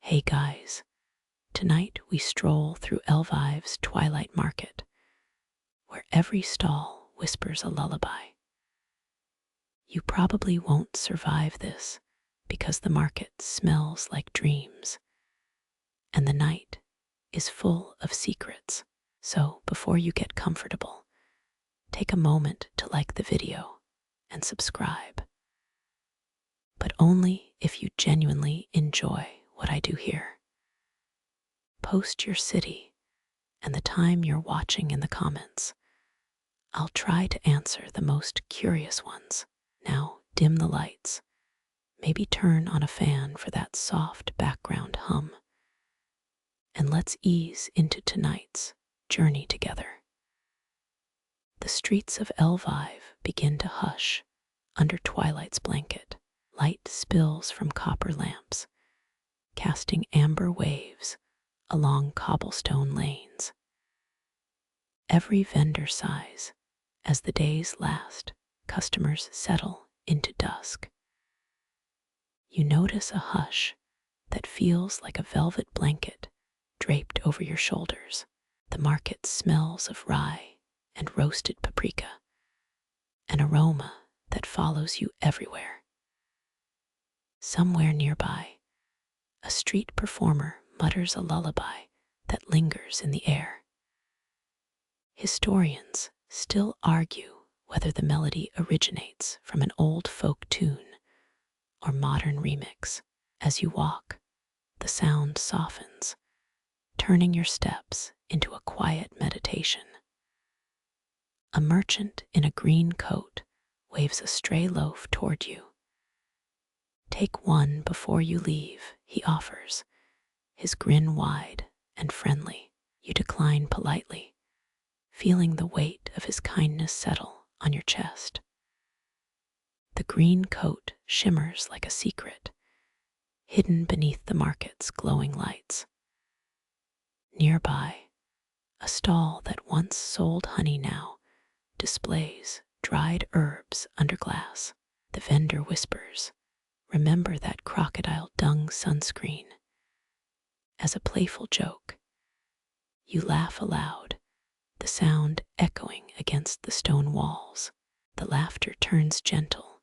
Hey guys, tonight we stroll through Lviv's twilight market, where every stall whispers a lullaby. You probably won't survive this because the market smells like dreams, and the night is full of secrets. So before you get comfortable, take a moment to like the video and subscribe. But only if you genuinely enjoy what I do here. Post your city and the time you're watching in the comments. I'll try to answer the most curious ones. Now dim the lights. Maybe turn on a fan for that soft background hum. And let's ease into tonight's journey together. The streets of Lviv begin to hush under twilight's blanket. Light spills from copper lamps, casting amber waves along cobblestone lanes. Every vendor sighs as the days last, customers settle into dusk. You notice a hush that feels like a velvet blanket draped over your shoulders. The market smells of rye and roasted paprika, an aroma that follows you everywhere. Somewhere nearby, a street performer mutters a lullaby that lingers in the air. Historians still argue whether the melody originates from an old folk tune or modern remix. As you walk, the sound softens, turning your steps into a quiet meditation. A merchant in a green coat waves a stray loaf toward you. Take one before you leave, he offers, his grin wide and friendly. You decline politely, feeling the weight of his kindness settle on your chest. The green coat shimmers like a secret, hidden beneath the market's glowing lights. Nearby, a stall that once sold honey now displays dried herbs under glass. The vendor whispers, "Remember that crocodile dung sunscreen." As a playful joke, you laugh aloud, the sound echoing against the stone walls. The laughter turns gentle,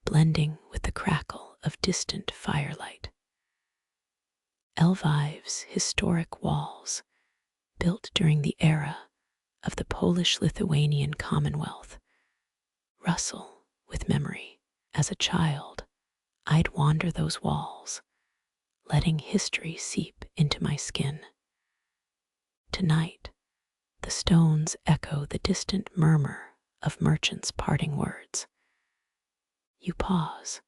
blending with the crackle of distant firelight. Lviv's historic walls, built during the era of the Polish-Lithuanian Commonwealth, rustle with memory. As a child, I'd wander those walls, letting history seep into my skin. Tonight, the stones echo the distant murmur of merchants' parting words. You pause,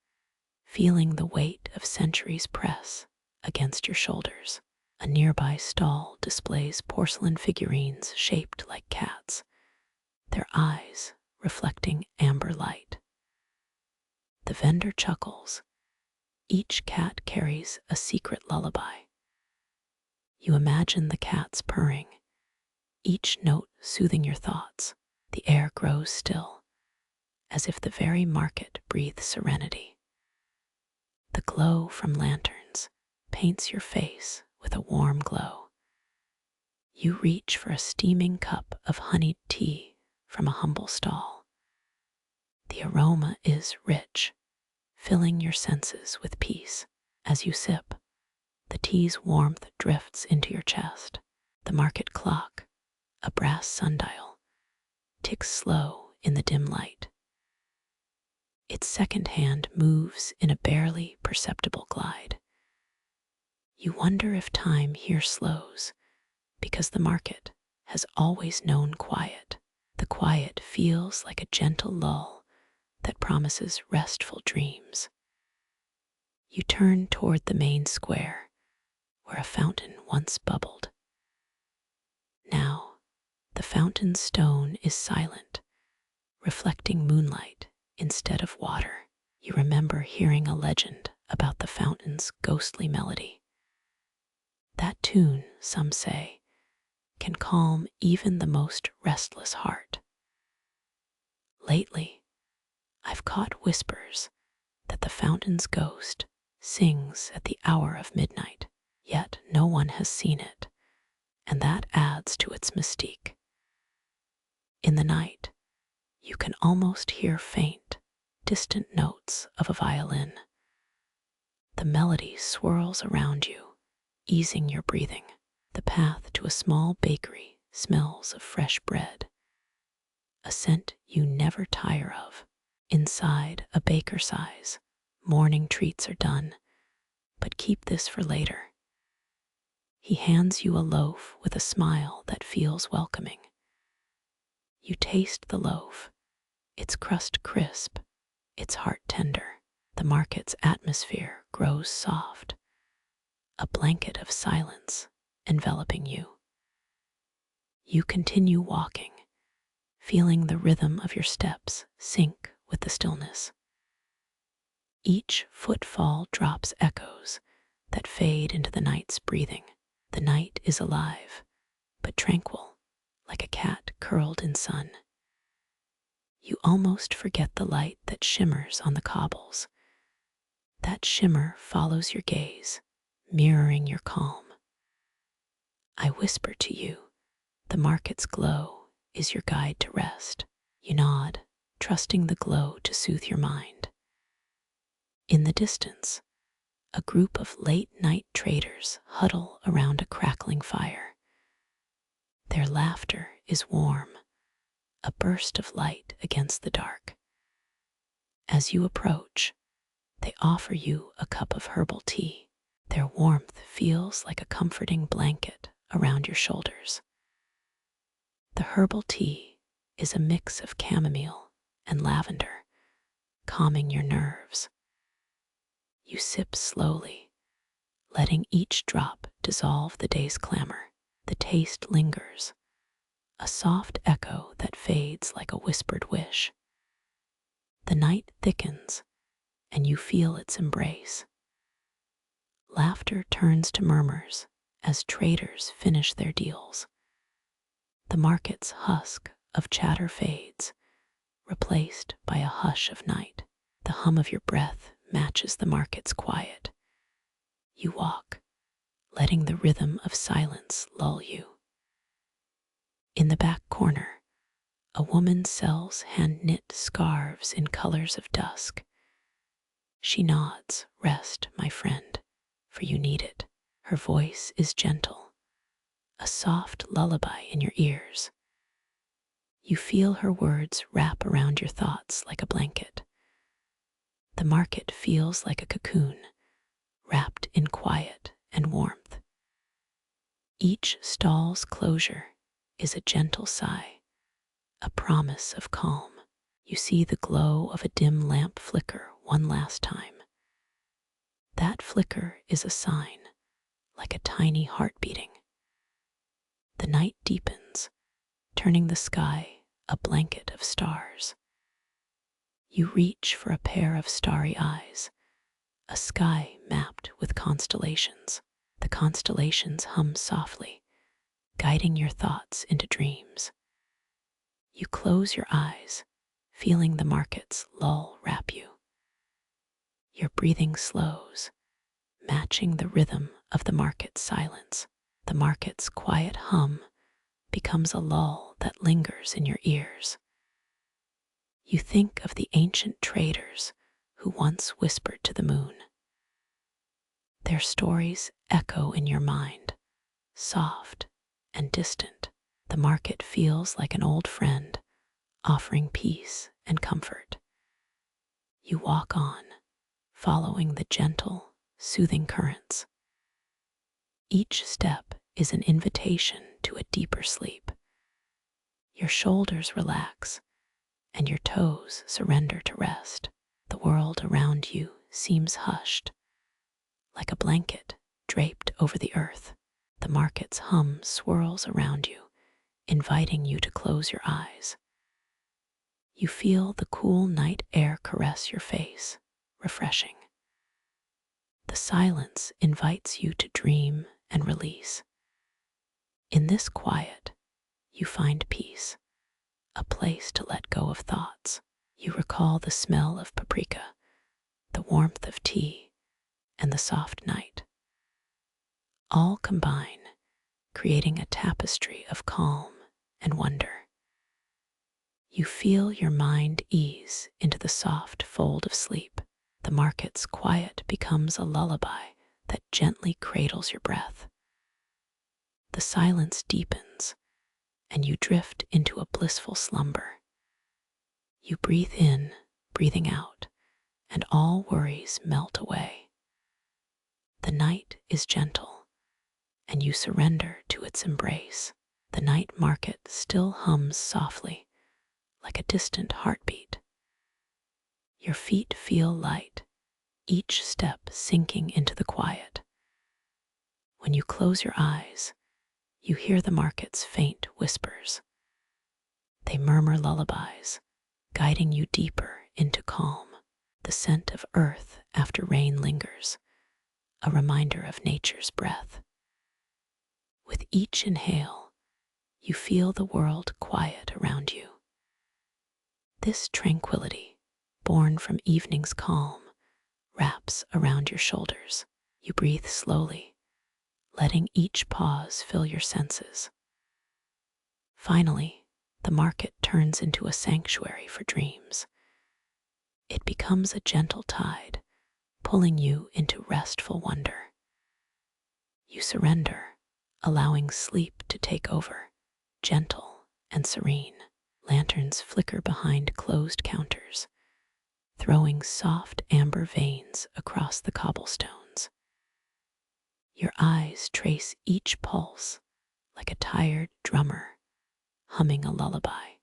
feeling the weight of centuries press against your shoulders. A nearby stall displays porcelain figurines shaped like cats, their eyes reflecting amber light. The vendor chuckles. Each cat carries a secret lullaby. You imagine the cats purring, each note soothing your thoughts. The air grows still, as if the very market breathes serenity. The glow from lanterns paints your face with a warm glow. You reach for a steaming cup of honeyed tea from a humble stall. The aroma is rich, filling your senses with peace. As you sip, the tea's warmth drifts into your chest. The market clock, a brass sundial, ticks slow in the dim light. Its second hand moves in a barely perceptible glide. You wonder if time here slows, because the market has always known quiet. The quiet feels like a gentle lull that promises restful dreams. You turn toward the main square, where a fountain once bubbled. Now, the fountain's stone is silent, reflecting moonlight instead of water. You remember hearing a legend about the fountain's ghostly melody. That tune, some say, can calm even the most restless heart. Lately, I've caught whispers that the fountain's ghost sings at the hour of midnight, everyone has seen it, and that adds to its mystique. In the night, you can almost hear faint, distant notes of a violin. The melody swirls around you, easing your breathing. The path to a small bakery smells of fresh bread, a scent you never tire of. Inside a baker sighs, morning treats are done, but keep this for later. He hands you a loaf with a smile that feels welcoming. You taste the loaf, its crust crisp, its heart tender. The market's atmosphere grows soft, a blanket of silence enveloping you. You continue walking, feeling the rhythm of your steps sync with the stillness. Each footfall drops echoes that fade into the night's breathing. The night is alive, but tranquil, like a cat curled in sun. You almost forget the light that shimmers on the cobbles. That shimmer follows your gaze, mirroring your calm. I whisper to you, the market's glow is your guide to rest. You nod, trusting the glow to soothe your mind. In the distance, a group of late-night traders huddle around a crackling fire. Their laughter is warm, a burst of light against the dark. As you approach, they offer you a cup of herbal tea. Their warmth feels like a comforting blanket around your shoulders. The herbal tea is a mix of chamomile and lavender, calming your nerves. You sip slowly, letting each drop dissolve the day's clamor. The taste lingers, a soft echo that fades like a whispered wish. The night thickens, and you feel its embrace. Laughter turns to murmurs as traders finish their deals. The market's husk of chatter fades, replaced by a hush of night. The hum of your breath matches the market's quiet. You walk, letting the rhythm of silence lull you. In the back corner, a woman sells hand-knit scarves in colors of dusk. She nods, "Rest, my friend, for you need it." Her voice is gentle, a soft lullaby in your ears. You feel her words wrap around your thoughts like a blanket. The market feels like a cocoon, wrapped in quiet and warmth. Each stall's closure is a gentle sigh, a promise of calm. You see the glow of a dim lamp flicker one last time. That flicker is a sign, like a tiny heart beating. The night deepens, turning the sky a blanket of stars. You reach for a pair of starry eyes, a sky mapped with constellations. The constellations hum softly, guiding your thoughts into dreams. You close your eyes, feeling the market's lull wrap you. Your breathing slows, matching the rhythm of the market's silence. The market's quiet hum becomes a lull that lingers in your ears. You think of the ancient traders who once whispered to the moon. Their stories echo in your mind, soft and distant. The market feels like an old friend, offering peace and comfort. You walk on, following the gentle, soothing currents. Each step is an invitation to a deeper sleep. Your shoulders relax, and your toes surrender to rest. The world around you seems hushed, like a blanket draped over the earth. The market's hum swirls around you, inviting you to close your eyes. You feel the cool night air caress your face, refreshing. The silence invites you to dream and release. In this quiet, you find peace, a place to let go of thoughts. You recall the smell of paprika, the warmth of tea, and the soft night. all combine, creating a tapestry of calm and wonder. You feel your mind ease into the soft fold of sleep. The market's quiet becomes a lullaby that gently cradles your breath. The silence deepens, and you drift into a blissful slumber. You breathe in, breathing out, and all worries melt away. The night is gentle, and you surrender to its embrace. The night market still hums softly, like a distant heartbeat. Your feet feel light, each step sinking into the quiet. When you close your eyes, you hear the market's faint whispers. They murmur lullabies, guiding you deeper into calm. The scent of earth after rain lingers, a reminder of nature's breath. With each inhale, you feel the world quiet around you. This tranquility, born from evening's calm, wraps around your shoulders. You breathe slowly, letting each pause fill your senses. Finally, the market turns into a sanctuary for dreams. It becomes a gentle tide, pulling you into restful wonder. You surrender, allowing sleep to take over, gentle and serene. Lanterns flicker behind closed counters, throwing soft amber veins across the cobblestones. Your eyes trace each pulse like a tired drummer humming a lullaby.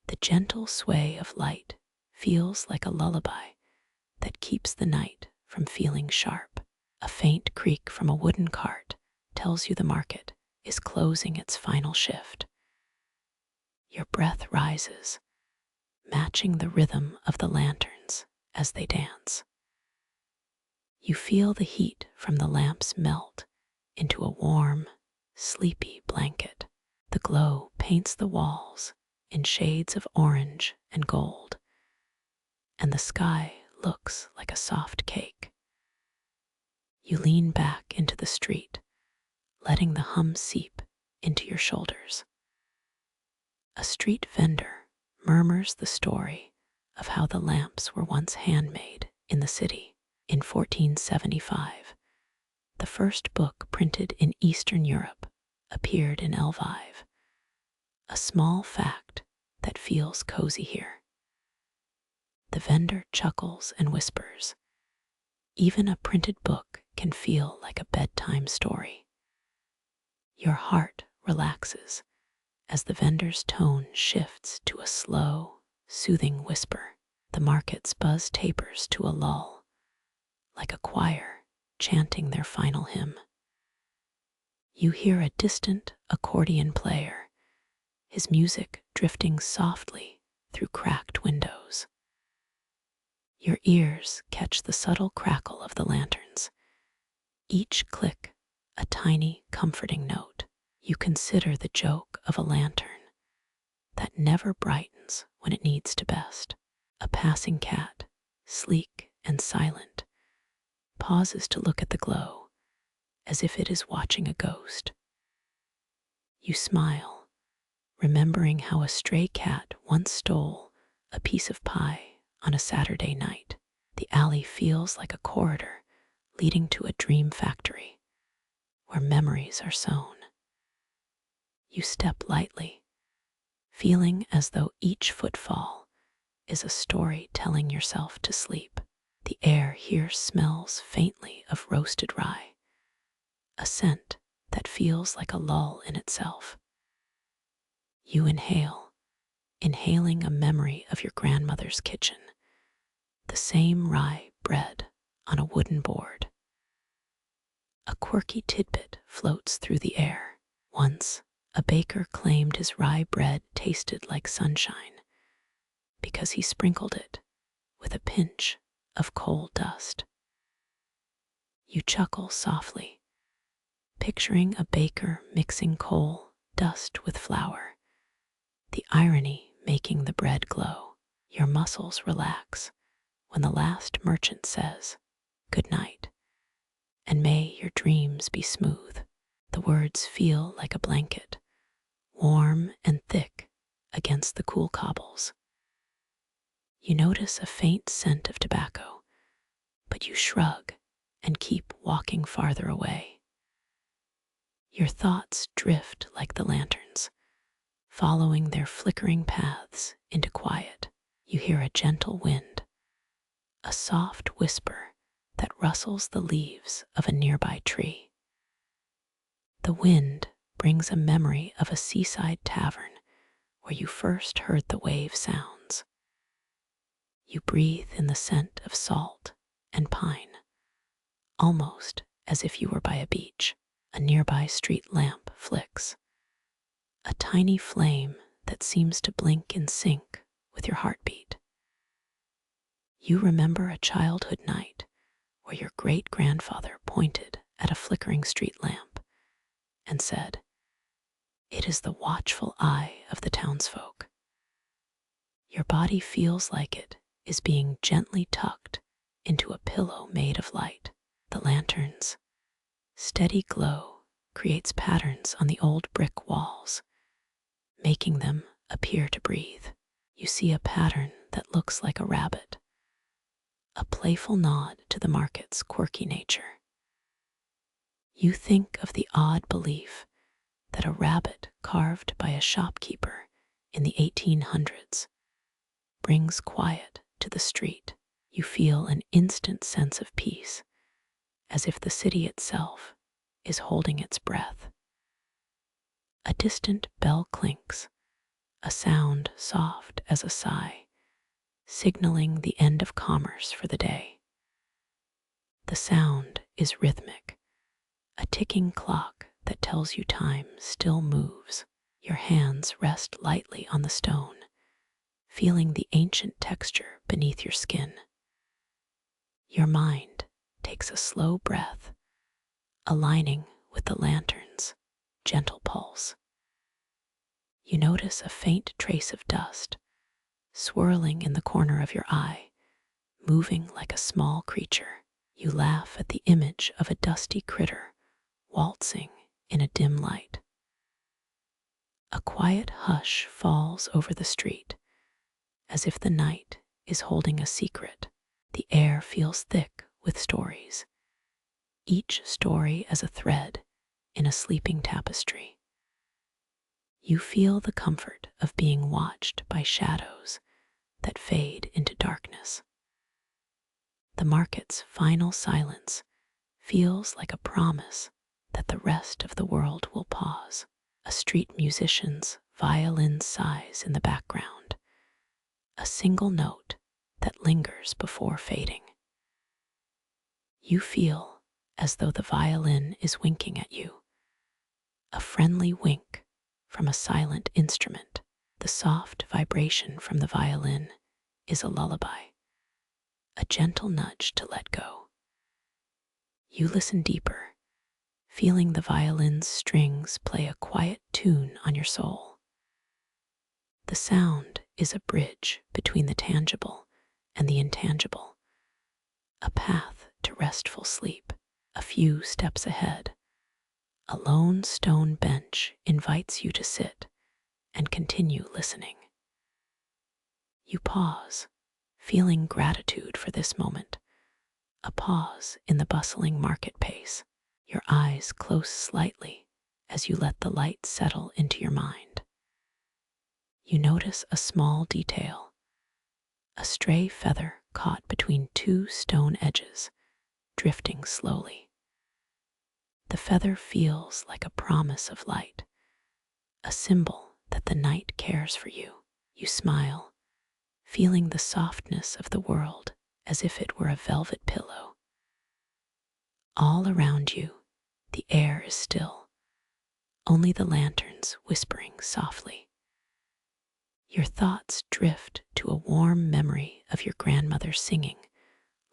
The gentle sway of light feels like a lullaby that keeps the night from feeling sharp. A faint creak from a wooden cart tells you the market is closing its final shift. Your breath rises, matching the rhythm of the lanterns as they dance. You feel the heat from the lamps melt into a warm, sleepy blanket. The glow paints the walls in shades of orange and gold, and the sky looks like a soft cake. You lean back into the street, letting the hum seep into your shoulders. A street vendor murmurs the story of how the lamps were once handmade in the city. In 1475, the first book printed in Eastern Europe appeared in Lviv, a small fact that feels cozy here. The vendor chuckles and whispers, "Even a printed book can feel like a bedtime story." Your heart relaxes as the vendor's tone shifts to a slow, soothing whisper. The market's buzz tapers to a lull, like a choir chanting their final hymn. You hear a distant accordion player, his music drifting softly through cracked windows. Your ears catch the subtle crackle of the lanterns, each click a tiny, comforting note. You consider the joke of a lantern that never brightens when it needs to best. A passing cat, sleek and silent, pauses to look at the glow as if it is watching a ghost. You smile, remembering how a stray cat once stole a piece of pie on a Saturday night. The alley feels like a corridor leading to a dream factory where memories are sewn. You step lightly, feeling as though each footfall is a story telling yourself to sleep. The air here smells faintly of roasted rye, a scent that feels like a lull in itself. You inhale, inhaling a memory of your grandmother's kitchen, the same rye bread on a wooden board. A quirky tidbit floats through the air. Once, a baker claimed his rye bread tasted like sunshine because he sprinkled it with a pinch of coal dust. You chuckle softly, picturing a baker mixing coal dust with flour, the irony making the bread glow. Your muscles relax when the last merchant says, "Good night," and may your dreams be smooth. The words feel like a blanket, warm and thick against the cool cobbles. You notice a faint scent of tobacco, but you shrug and keep walking farther away. Your thoughts drift like the lanterns, following their flickering paths into quiet. You hear a gentle wind, a soft whisper that rustles the leaves of a nearby tree. The wind brings a memory of a seaside tavern where you first heard the wave sounds. You breathe in the scent of salt and pine, almost as if you were by a beach. A nearby street lamp flicks, a tiny flame that seems to blink in sync with your heartbeat. You remember a childhood night where your great-grandfather pointed at a flickering street lamp and said, "It is the watchful eye of the townsfolk." Your body feels like it is being gently tucked into a pillow made of light. The lantern's steady glow creates patterns on the old brick walls, making them appear to breathe. You see a pattern that looks like a rabbit, a playful nod to the market's quirky nature. You think of the odd belief that a rabbit carved by a shopkeeper in the 1800s brings quiet to the street. You feel an instant sense of peace, as if the city itself is holding its breath. A distant bell clinks, a sound soft as a sigh, signaling the end of commerce for the day. The sound is rhythmic, a ticking clock that tells you time still moves. Your hands rest lightly on the stone, feeling the ancient texture beneath your skin. Your mind takes a slow breath, aligning with the lantern's gentle pulse. You notice a faint trace of dust swirling in the corner of your eye, moving like a small creature. You laugh at the image of a dusty critter waltzing in a dim light. A quiet hush falls over the street, as if the night is holding a secret. The air feels thick with stories, each story as a thread in a sleeping tapestry. You feel the comfort of being watched by shadows that fade into darkness. The market's final silence feels like a promise that the rest of the world will pause. A street musician's violin sighs in the background, a single note that lingers before fading. You feel as though the violin is winking at you, a friendly wink from a silent instrument. The soft vibration from the violin is a lullaby, a gentle nudge to let go. You listen deeper, feeling the violin's strings play a quiet tune on your soul. The sound is a bridge between the tangible and the intangible, a path to restful sleep. A few steps ahead, a lone stone bench invites you to sit and continue listening. You pause, feeling gratitude for this moment, a pause in the bustling market pace. Your eyes close slightly as you let the light settle into your mind. You notice a small detail, a stray feather caught between two stone edges, drifting slowly. The feather feels like a promise of light, a symbol that the night cares for you. You smile, feeling the softness of the world as if it were a velvet pillow. All around you, the air is still, only the lanterns whispering softly. Your thoughts drift to a warm memory of your grandmother singing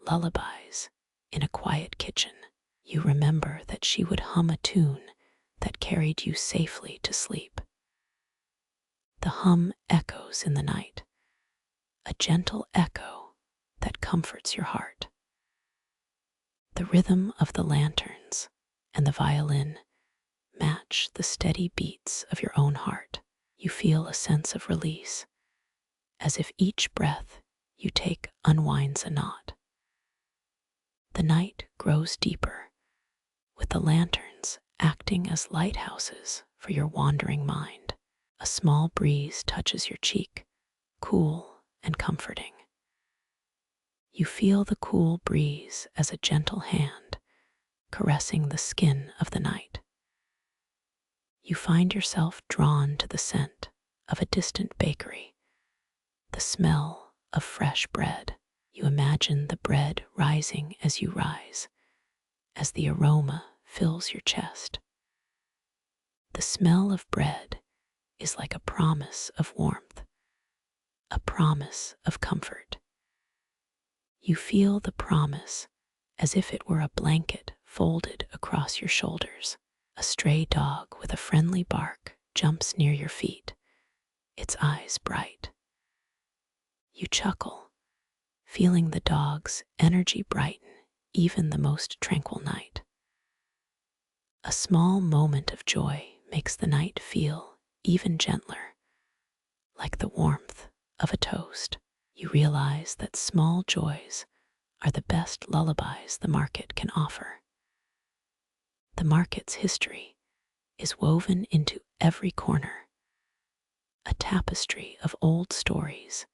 lullabies in a quiet kitchen. You remember that she would hum a tune that carried you safely to sleep. The hum echoes in the night, a gentle echo that comforts your heart. The rhythm of the lanterns and the violin match the steady beats of your own heart. You feel a sense of release, as if each breath you take unwinds a knot. The night grows deeper, with the lanterns acting as lighthouses for your wandering mind. A small breeze touches your cheek, cool and comforting. You feel the cool breeze as a gentle hand caressing the skin of the night. You find yourself drawn to the scent of a distant bakery, the smell of fresh bread. You imagine the bread rising as you rise, as the aroma fills your chest. The smell of bread is like a promise of warmth, a promise of comfort. You feel the promise as if it were a blanket folded across your shoulders. A stray dog with a friendly bark jumps near your feet, its eyes bright. You chuckle, feeling the dog's energy brighten even the most tranquil night. A small moment of joy makes the night feel even gentler, like the warmth of a toast. You realize that small joys are the best lullabies the market can offer. The market's history is woven into every corner, a tapestry of old stories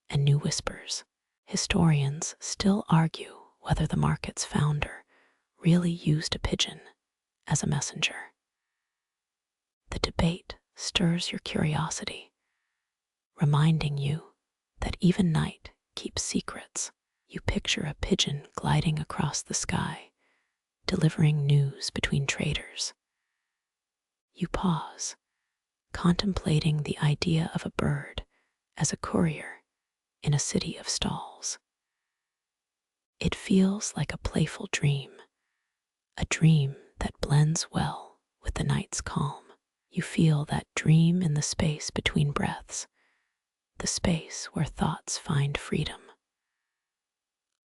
and new whispers. Historians still argue whether the market's founder really used a pigeon as a messenger. The debate stirs your curiosity, reminding you that even night keeps secrets. You picture a pigeon gliding across the sky, delivering news between traders. You pause, contemplating the idea of a bird as a courier in a city of stalls. It feels like a playful dream, a dream that blends well with the night's calm. You feel that dream in the space between breaths, the space where thoughts find freedom.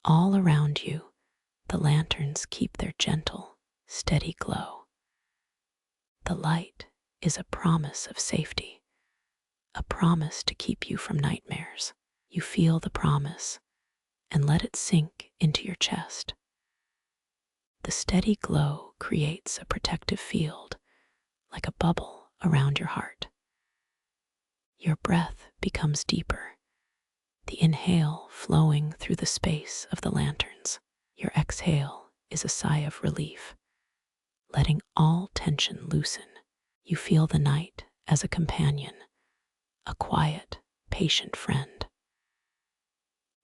All around you, the lanterns keep their gentle, steady glow. The light is a promise of safety, a promise to keep you from nightmares. You feel the promise and let it sink into your chest. The steady glow creates a protective field, like a bubble around your heart. Your breath becomes deeper, the inhale flowing through the space of the lanterns. Your exhale is a sigh of relief, letting all tension loosen. You feel the night as a companion, a quiet, patient friend.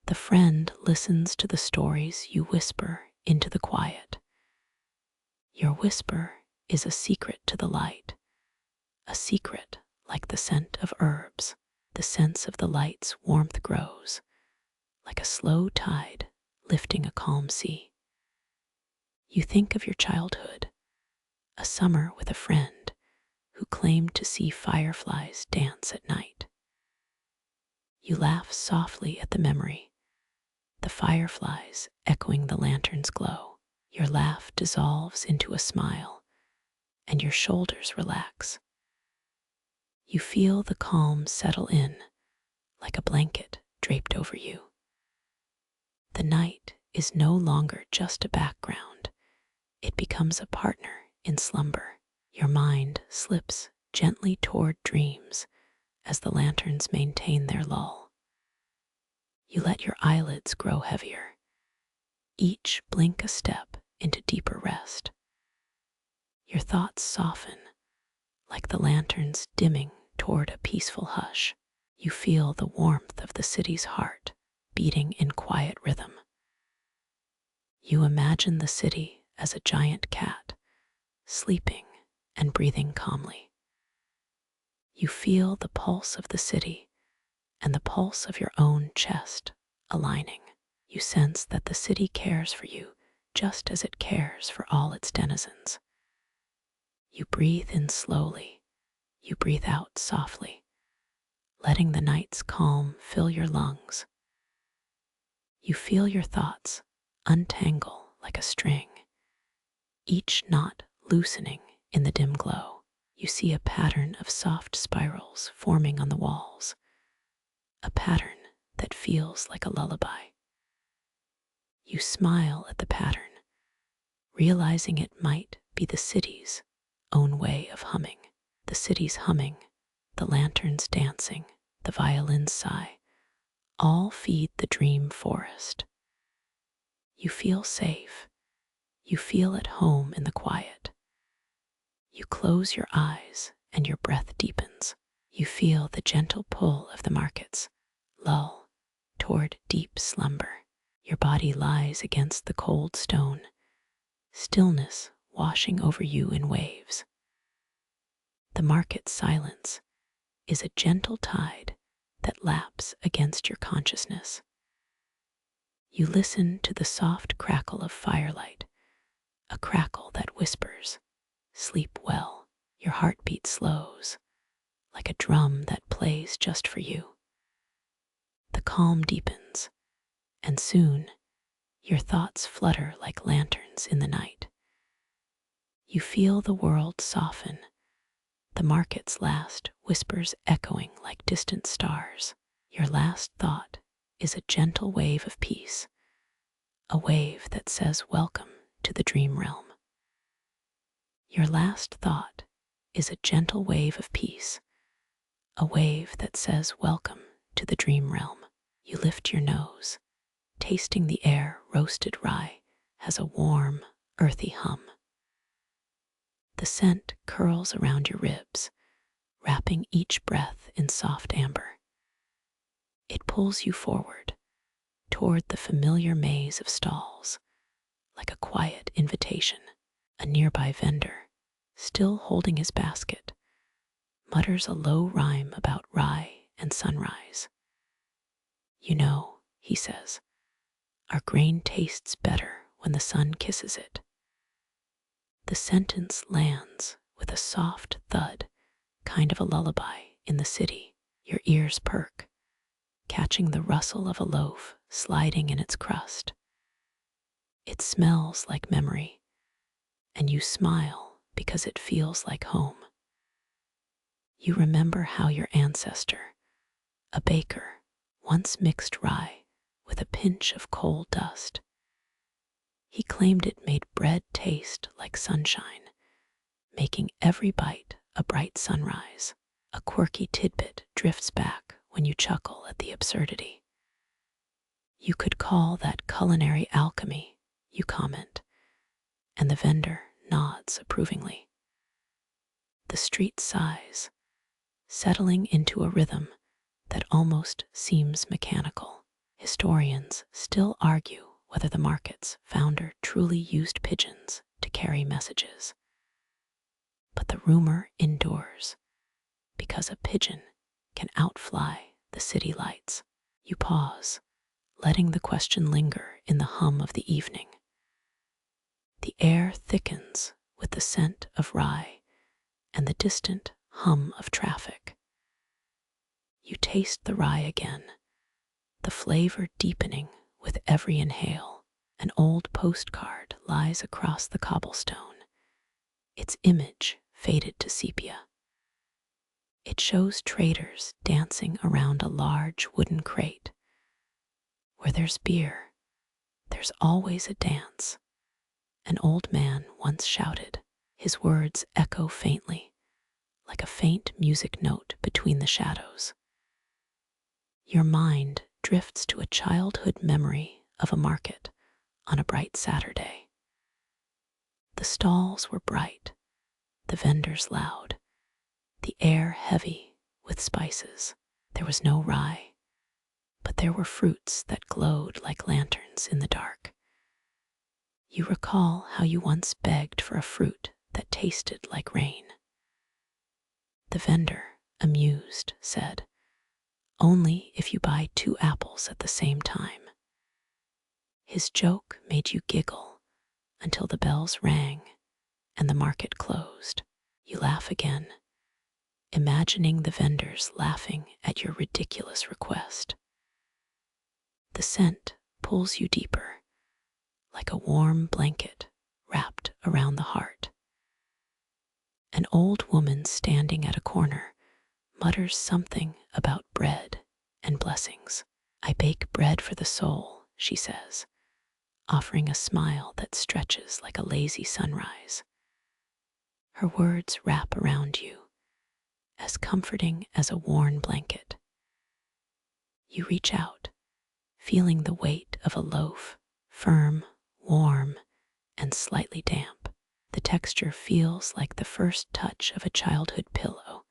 The friend listens to the stories you whisper into the quiet. Your whisper is a secret to the light, a secret like the scent of herbs. The sense of the light's warmth grows, like a slow tide lifting a calm sea. You think of your childhood, a summer with a friend who claimed to see fireflies dance at night. You laugh softly at the memory, the fireflies echoing the lantern's glow. Your laugh dissolves into a smile, and your shoulders relax. You feel the calm settle in, like a blanket draped over you. The night is no longer just a background. It becomes a partner in slumber. Your mind slips gently toward dreams as the lanterns maintain their lull. You let your eyelids grow heavier, each blink a step into deeper rest. Your thoughts soften, like the lanterns dimming toward a peaceful hush. You feel the warmth of the city's heart beating in quiet rhythm. You imagine the city as a giant cat, sleeping and breathing calmly. You feel the pulse of the city and the pulse of your own chest aligning. You sense that the city cares for you just as it cares for all its denizens. You breathe in slowly, you breathe out softly, letting the night's calm fill your lungs. You feel your thoughts untangle like a string, each knot loosening in the dim glow. You see a pattern of soft spirals forming on the walls, a pattern that feels like a lullaby. You smile at the pattern, realizing it might be the city's own way of humming. The city's humming, the lanterns dancing, the violins sigh, all feed the dream forest. You feel safe. You feel at home in the quiet. You close your eyes and your breath deepens. You feel the gentle pull of the markets, lull toward deep slumber. Your body lies against the cold stone, stillness washing over you in waves. The market silence is a gentle tide that laps against your consciousness. You listen to the soft crackle of firelight, a crackle that whispers, "Sleep well." Your heartbeat slows, like a drum that plays just for you. The calm deepens, and soon your thoughts flutter like lanterns in the night. You feel the world soften, the market's last whispers echoing like distant stars. Your last thought is a gentle wave of peace, a wave that says welcome to the dream realm. Your last thought is a gentle wave of peace, a wave that says welcome to the dream realm. You lift your nose, tasting the air. Roasted rye has a warm, earthy hum. The scent curls around your ribs, wrapping each breath in soft amber. It pulls you forward, toward the familiar maze of stalls, like a quiet invitation. A nearby vendor, still holding his basket, mutters a low rhyme about rye and sunrise. "You know," he says, "our grain tastes better when the sun kisses it." The sentence lands with a soft thud, kind of a lullaby in the city. Your ears perk, catching the rustle of a loaf sliding in its crust. It smells like memory, and you smile because it feels like home. You remember how your ancestor, a baker, once mixed rye with a pinch of coal dust. He claimed it made bread taste like sunshine, making every bite a bright sunrise. A quirky tidbit drifts back when you chuckle at the absurdity. "You could call that culinary alchemy," you comment, and the vendor nods approvingly. The street sighs, settling into a rhythm that almost seems mechanical. Historians still argue whether the market's founder truly used pigeons to carry messages. But the rumor endures, because a pigeon can outfly the city lights. You pause, letting the question linger in the hum of the evening. The air thickens with the scent of rye and the distant hum of traffic. You taste the rye again, the flavor deepening with every inhale. An old postcard lies across the cobblestone, its image faded to sepia. It shows traders dancing around a large wooden crate. "Where there's beer, there's always a dance," an old man once shouted. His words echo faintly, like a faint music note between the shadows. Your mind drifts to a childhood memory of a market on a bright Saturday. The stalls were bright, the vendors loud, the air heavy with spices. There was no rye, but there were fruits that glowed like lanterns in the dark. You recall how you once begged for a fruit that tasted like rain. The vendor, amused, said, "Only if you buy 2 apples at the same time." His joke made you giggle until the bells rang and the market closed. You laugh again, imagining the vendors laughing at your ridiculous request. The scent pulls you deeper, like a warm blanket wrapped around the heart. An old woman standing at a corner mutters something about bread and blessings. "I bake bread for the soul," she says, offering a smile that stretches like a lazy sunrise. Her words wrap around you, as comforting as a worn blanket. You reach out, feeling the weight of a loaf, firm, warm, and slightly damp. The texture feels like the first touch of a childhood pillow,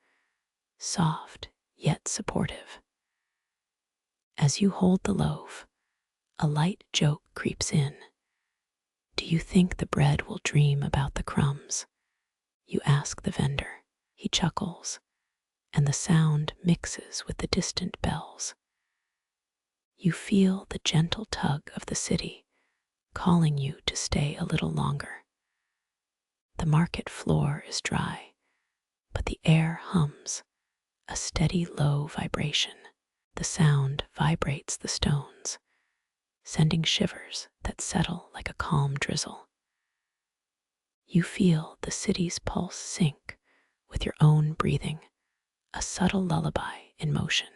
soft yet supportive. As you hold the loaf, a light joke creeps in. "Do you think the bread will dream about the crumbs?" you ask the vendor. He chuckles, and the sound mixes with the distant bells. You feel the gentle tug of the city, calling you to stay a little longer. The market floor is dry, but the air hums, a steady low vibration. The sound vibrates the stones, sending shivers that settle like a calm drizzle. You feel the city's pulse sync with your own breathing, a subtle lullaby in motion.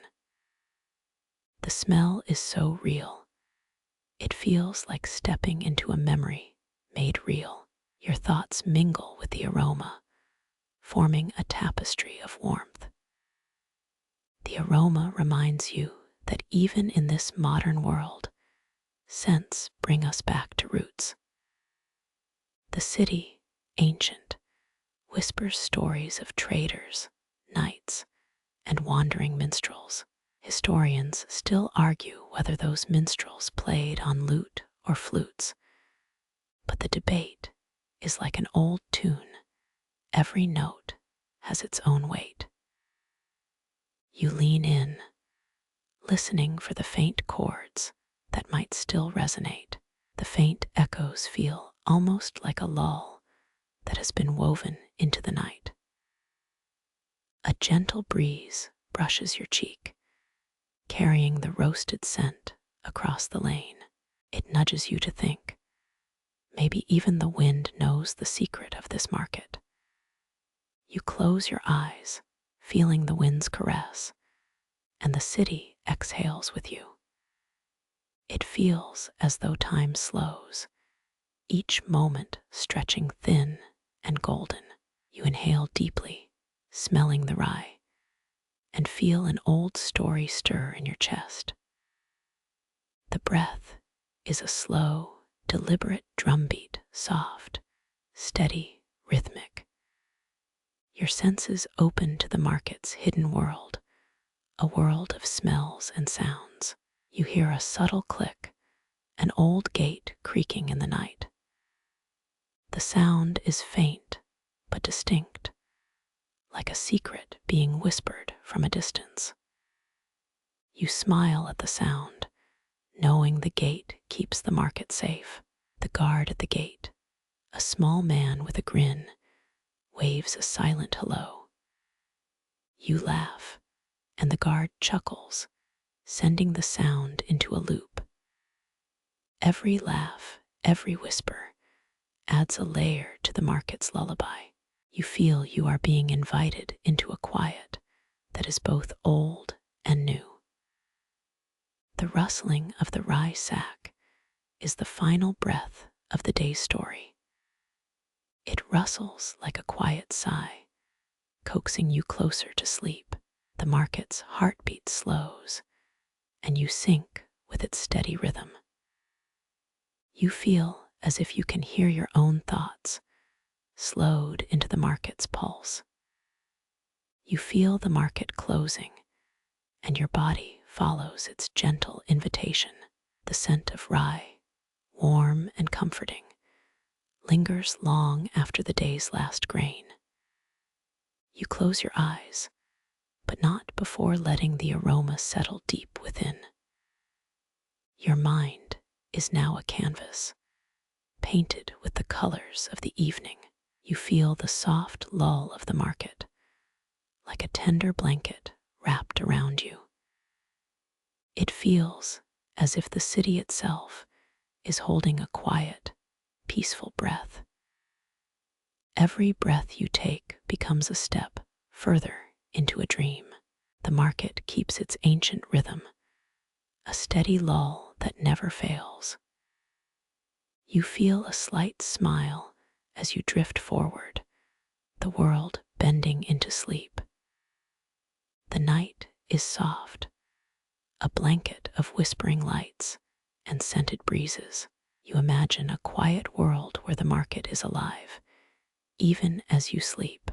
The smell is so real. It feels like stepping into a memory made real. Your thoughts mingle with the aroma, forming a tapestry of warmth. The aroma reminds you that even in this modern world, scents bring us back to roots. The city, ancient, whispers stories of traders, knights, and wandering minstrels. Historians still argue whether those minstrels played on lute or flutes, but the debate is like an old tune. Every note has its own weight. You lean in, listening for the faint chords that might still resonate. The faint echoes feel almost like a lull that has been woven into the night. A gentle breeze brushes your cheek, carrying the roasted scent across the lane. It nudges you to think. Maybe even the wind knows the secret of this market. You close your eyes, feeling the wind's caress, and the city exhales with you. It feels as though time slows, each moment stretching thin and golden. You inhale deeply, smelling the rye, and feel an old story stir in your chest. The breath is a slow, deliberate drumbeat, soft, steady, rhythmic. Your senses open to the market's hidden world, a world of smells and sounds. You hear a subtle click, an old gate creaking in the night. The sound is faint but distinct, like a secret being whispered from a distance. You smile at the sound, knowing the gate keeps the market safe. The guard at the gate, a small man with a grin, waves a silent hello. You laugh, and the guard chuckles, sending the sound into a loop. Every laugh, every whisper, adds a layer to the market's lullaby. You feel you are being invited into a quiet that is both old and new. The rustling of the rye sack is the final breath of the day's story. It rustles like a quiet sigh, coaxing you closer to sleep. The market's heartbeat slows, and you sync with its steady rhythm. You feel as if you can hear your own thoughts, slowed into the market's pulse. You feel the market closing, and your body follows its gentle invitation. The scent of rye, warm and comforting, lingers long after the day's last grain. You close your eyes, but not before letting the aroma settle deep within. Your mind is now a canvas, painted with the colors of the evening. You feel the soft lull of the market, like a tender blanket wrapped around you. It feels as if the city itself is holding a quiet, peaceful breath. Every breath you take becomes a step further into a dream. The market keeps its ancient rhythm, a steady lull that never fails. You feel a slight smile as you drift forward, the world bending into sleep. The night is soft, a blanket of whispering lights and scented breezes. You imagine a quiet world where the market is alive, even as you sleep.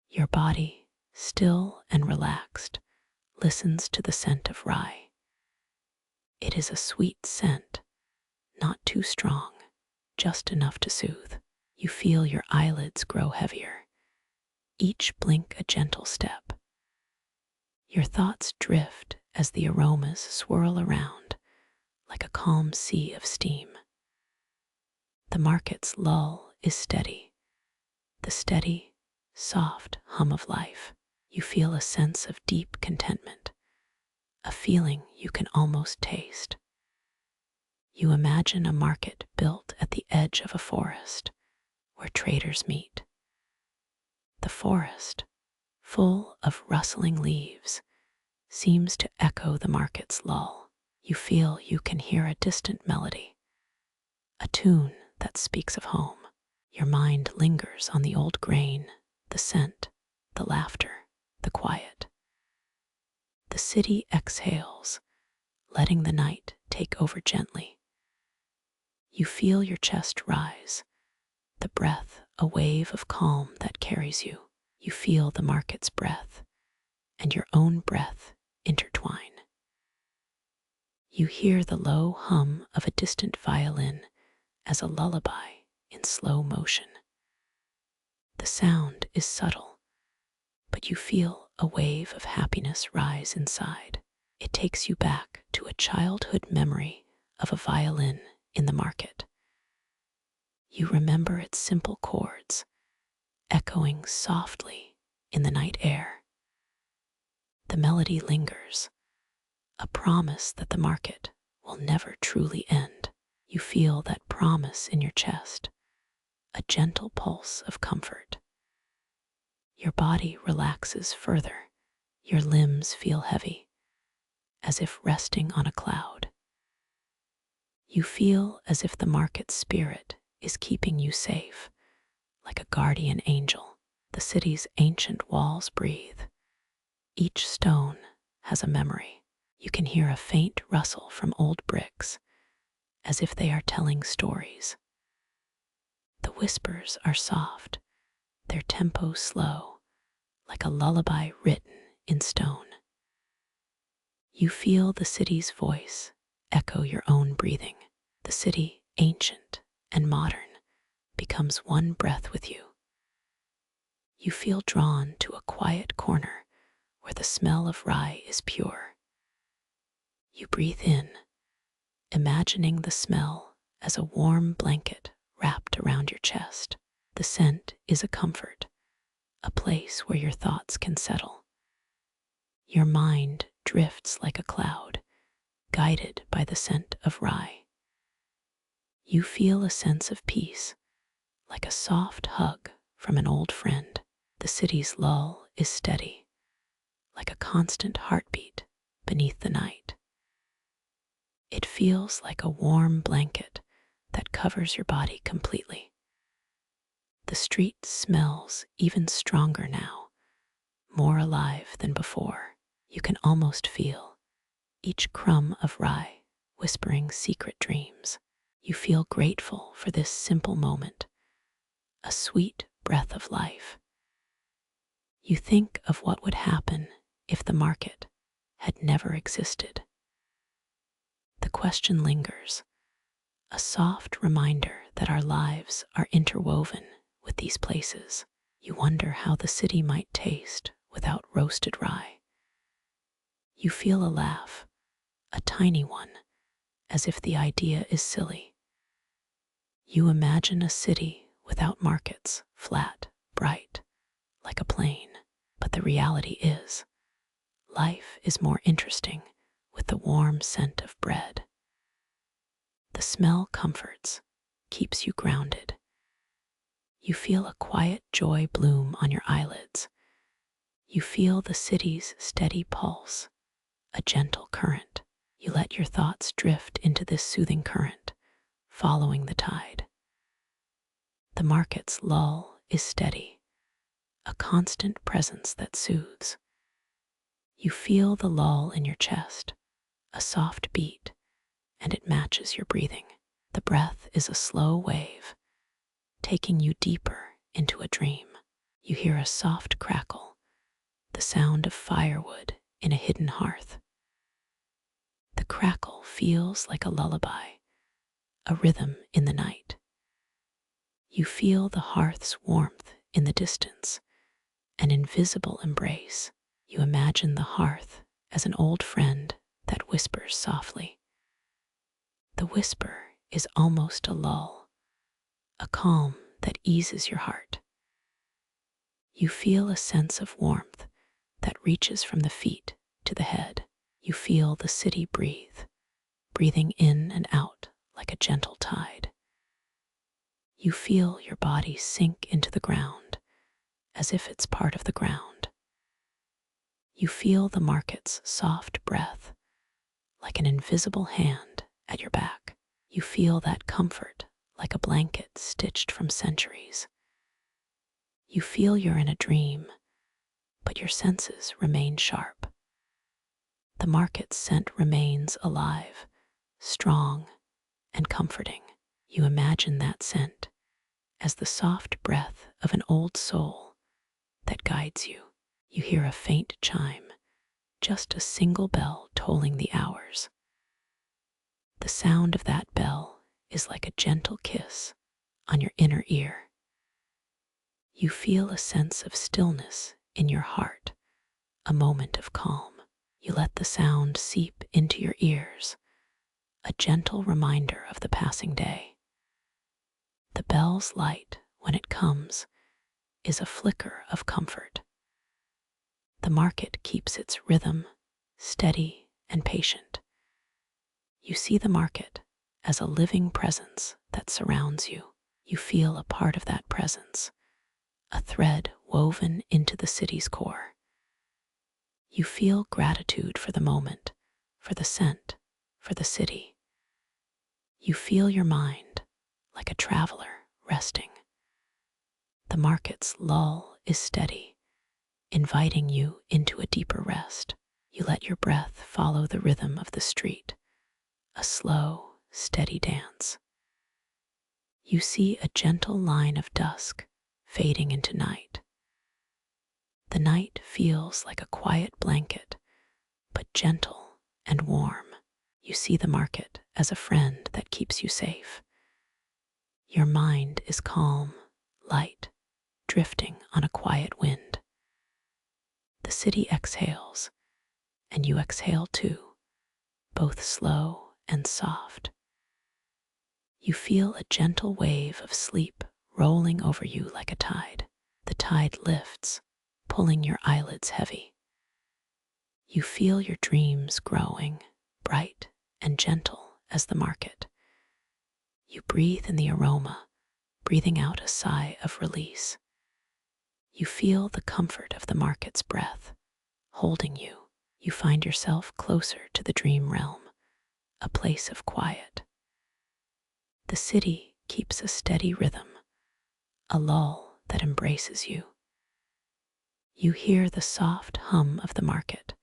Your body, still and relaxed, listens to the scent of rye. It is a sweet scent, not too strong, just enough to soothe. You feel your eyelids grow heavier, each blink a gentle step. Your thoughts drift as the aromas swirl around like a calm sea of steam. The market's lull is steady, the steady, soft hum of life. You feel a sense of deep contentment, a feeling you can almost taste. You imagine a market built at the edge of a forest where traders meet. The forest, full of rustling leaves, seems to echo the market's lull. You feel you can hear a distant melody, a tune that speaks of home. Your mind lingers on the old grain, the scent, the laughter, the quiet. The city exhales, letting the night take over gently. You feel your chest rise, the breath a wave of calm that carries you. You feel the market's breath and your own breath intertwine. You hear the low hum of a distant violin as a lullaby in slow motion. The sound is subtle, but you feel a wave of happiness rise inside. It takes you back to a childhood memory of a violin in the market. You remember its simple chords, echoing softly in the night air. The melody lingers, a promise that the market will never truly end. You feel that promise in your chest, a gentle pulse of comfort. Your body relaxes further, your limbs feel heavy, as if resting on a cloud. You feel as if the market's spirit is keeping you safe, like a guardian angel. The city's ancient walls breathe. Each stone has a memory. You can hear a faint rustle from old bricks, as if they are telling stories. The whispers are soft, their tempo slow, like a lullaby written in stone. You feel the city's voice echo your own breathing. The city, ancient and modern, becomes one breath with you. You feel drawn to a quiet corner where the smell of rye is pure. You breathe in, imagining the smell as a warm blanket wrapped around your chest. The scent is a comfort, a place where your thoughts can settle. Your mind drifts like a cloud, guided by the scent of rye. You feel a sense of peace, like a soft hug from an old friend. The city's lull is steady, like a constant heartbeat beneath the night. It feels like a warm blanket that covers your body completely. The street smells even stronger now, more alive than before. You can almost feel each crumb of rye whispering secret dreams. You feel grateful for this simple moment, a sweet breath of life. You think of what would happen if the market had never existed. The question lingers, a soft reminder that our lives are interwoven with these places. You wonder how the city might taste without roasted rye. You feel a laugh, a tiny one, as if the idea is silly. You imagine a city without markets, flat, bright, like a plain. But the reality is, life is more interesting with the warm scent of bread. quiet joy bloom on your eyelids. You feel the city's steady pulse, a gentle current. You let your thoughts drift into this soothing current, following the tide. The market's lull is steady, a constant presence that soothes. You feel the lull in your chest, a soft beat, and it matches your breathing. The breath is a slow wave, taking you deeper into a dream. You hear a soft crackle, the sound of firewood in a hidden hearth. The crackle feels like a lullaby, a rhythm in the night. You feel the hearth's warmth in the distance, an invisible embrace. You imagine the hearth as an old friend that whispers softly. The whisper is almost a lull, a calm that eases your heart. You feel a sense of warmth that reaches from the feet to the head. You feel the city breathe, breathing in and out like a gentle tide. You feel your body sink into the ground, as if it's part of the ground. You feel the market's soft breath, like an invisible hand at your back. You feel that comfort like a blanket stitched from centuries. You feel you're in a dream, but your senses remain sharp. The market's scent remains alive, strong, and comforting. You imagine that scent as the soft breath of an old soul that guides you. You hear a faint chime, just a single bell tolling the hours. The sound of that bell is like a gentle kiss on your inner ear. You feel a sense of stillness in your heart, a moment of calm. You let the sound seep into your ears, a gentle reminder of the passing day. The bell's light, when it comes, is a flicker of comfort. The market keeps its rhythm, steady and patient. You see the market as a living presence that surrounds you. You feel a part of that presence, a thread woven into the city's core. You feel gratitude for the moment, for the scent, for the city. You feel your mind like a traveler resting. The market's lull is steady, inviting you into a deeper rest. You let your breath follow the rhythm of the street, a slow, steady dance. You see a gentle line of dusk fading into night. The night feels like a quiet blanket, but gentle and warm. You see the market as a friend that keeps you safe. Your mind is calm, light, drifting on a quiet wind. The city exhales, and you exhale too, both slow and soft. You feel a gentle wave of sleep rolling over you like a tide. The tide lifts, pulling your eyelids heavy. You feel your dreams growing, bright and gentle as the market. You breathe in the aroma, breathing out a sigh of release. You feel the comfort of the market's breath, holding you. You find yourself closer to the dream realm, a place of quiet. The city keeps a steady rhythm, a lull that embraces you. You hear the soft hum of the market,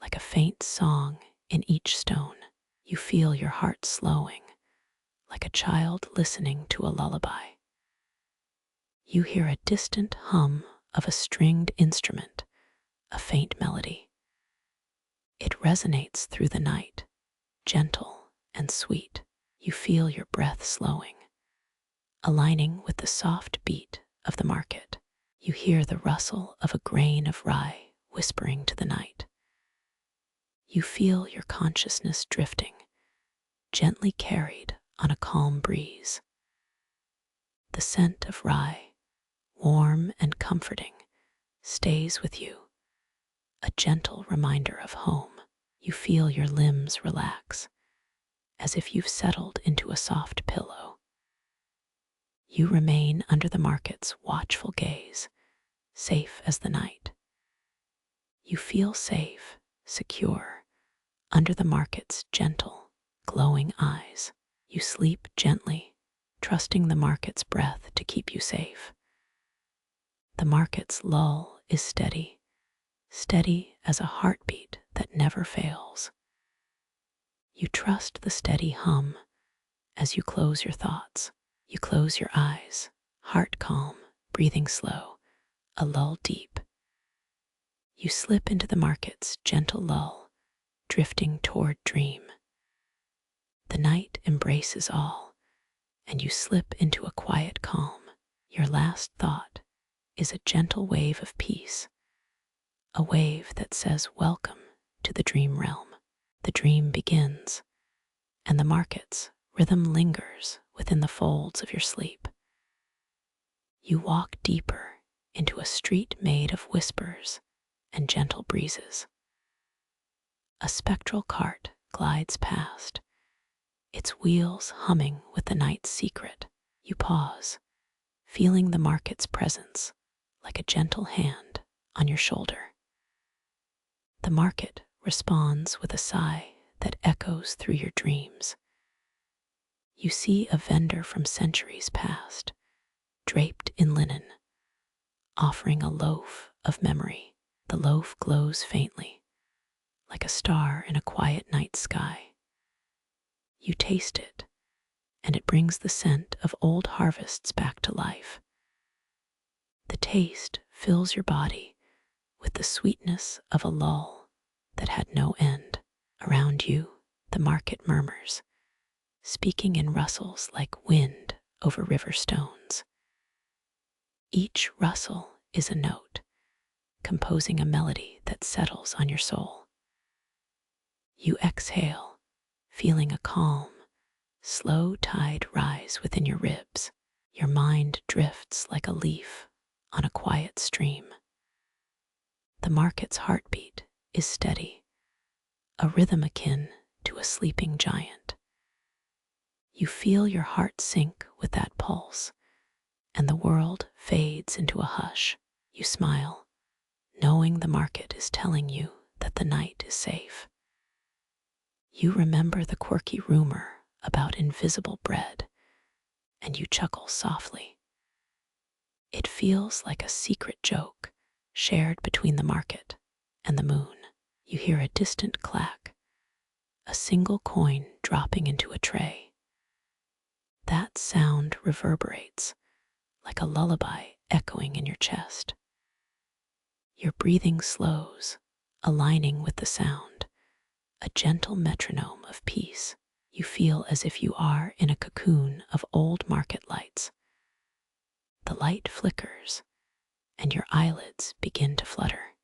like a faint song in each stone. You feel your heart slowing, like a child listening to a lullaby. You hear a distant hum of a stringed instrument, a faint melody. It resonates through the night, gentle and sweet. You feel your breath slowing, aligning with the soft beat of the market. You hear the rustle of a grain of rye whispering to the night. You feel your consciousness drifting, gently carried on a calm breeze. The scent of rye, warm and comforting, stays with you, a gentle reminder of home. You feel your limbs relax, as if you've settled into a soft pillow. You remain under the market's watchful gaze, safe as the night. You feel safe, secure, under the market's gentle, glowing eyes. You sleep gently, trusting the market's breath to keep you safe. The market's lull is steady, steady as a heartbeat that never fails. You trust the steady hum as you close your thoughts. You close your eyes, heart calm, breathing slow, a lull deep. You slip into the market's gentle lull, drifting toward dream. The night embraces all, and you slip into a quiet calm. Your last thought is a gentle wave of peace, a wave that says welcome to the dream realm. The dream begins, and the market's rhythm lingers within the folds of your sleep. You walk deeper into a street made of whispers and gentle breezes. A spectral cart glides past, its wheels humming with the night's secret. You pause, feeling the market's presence like a gentle hand on your shoulder. The market responds with a sigh that echoes through your dreams. You see a vendor from centuries past, draped in linen, offering a loaf of memory. The loaf glows faintly, like a star in a quiet night sky. You taste it, and it brings the scent of old harvests back to life. The taste fills your body with the sweetness of a lull that had no end. Around you, the market murmurs, speaking in rustles like wind over river stones. Each rustle is a note, composing a melody that settles on your soul. You exhale, feeling a calm, slow tide rise within your ribs. Your mind drifts like a leaf on a quiet stream. The market's heartbeat is steady, a rhythm akin to a sleeping giant. You feel your heart sink with that pulse, and the world fades into a hush. You smile, knowing the market is telling you that the night is safe. You remember the quirky rumor about invisible bread, and you chuckle softly. It feels like a secret joke shared between the market and the moon. You hear a distant clack, a single coin dropping into a tray. That sound reverberates like a lullaby echoing in your chest. Your breathing slows, aligning with the sound, a gentle metronome of peace. You feel as if you are in a cocoon of old market lights. The light flickers, and your eyelids begin to flutter.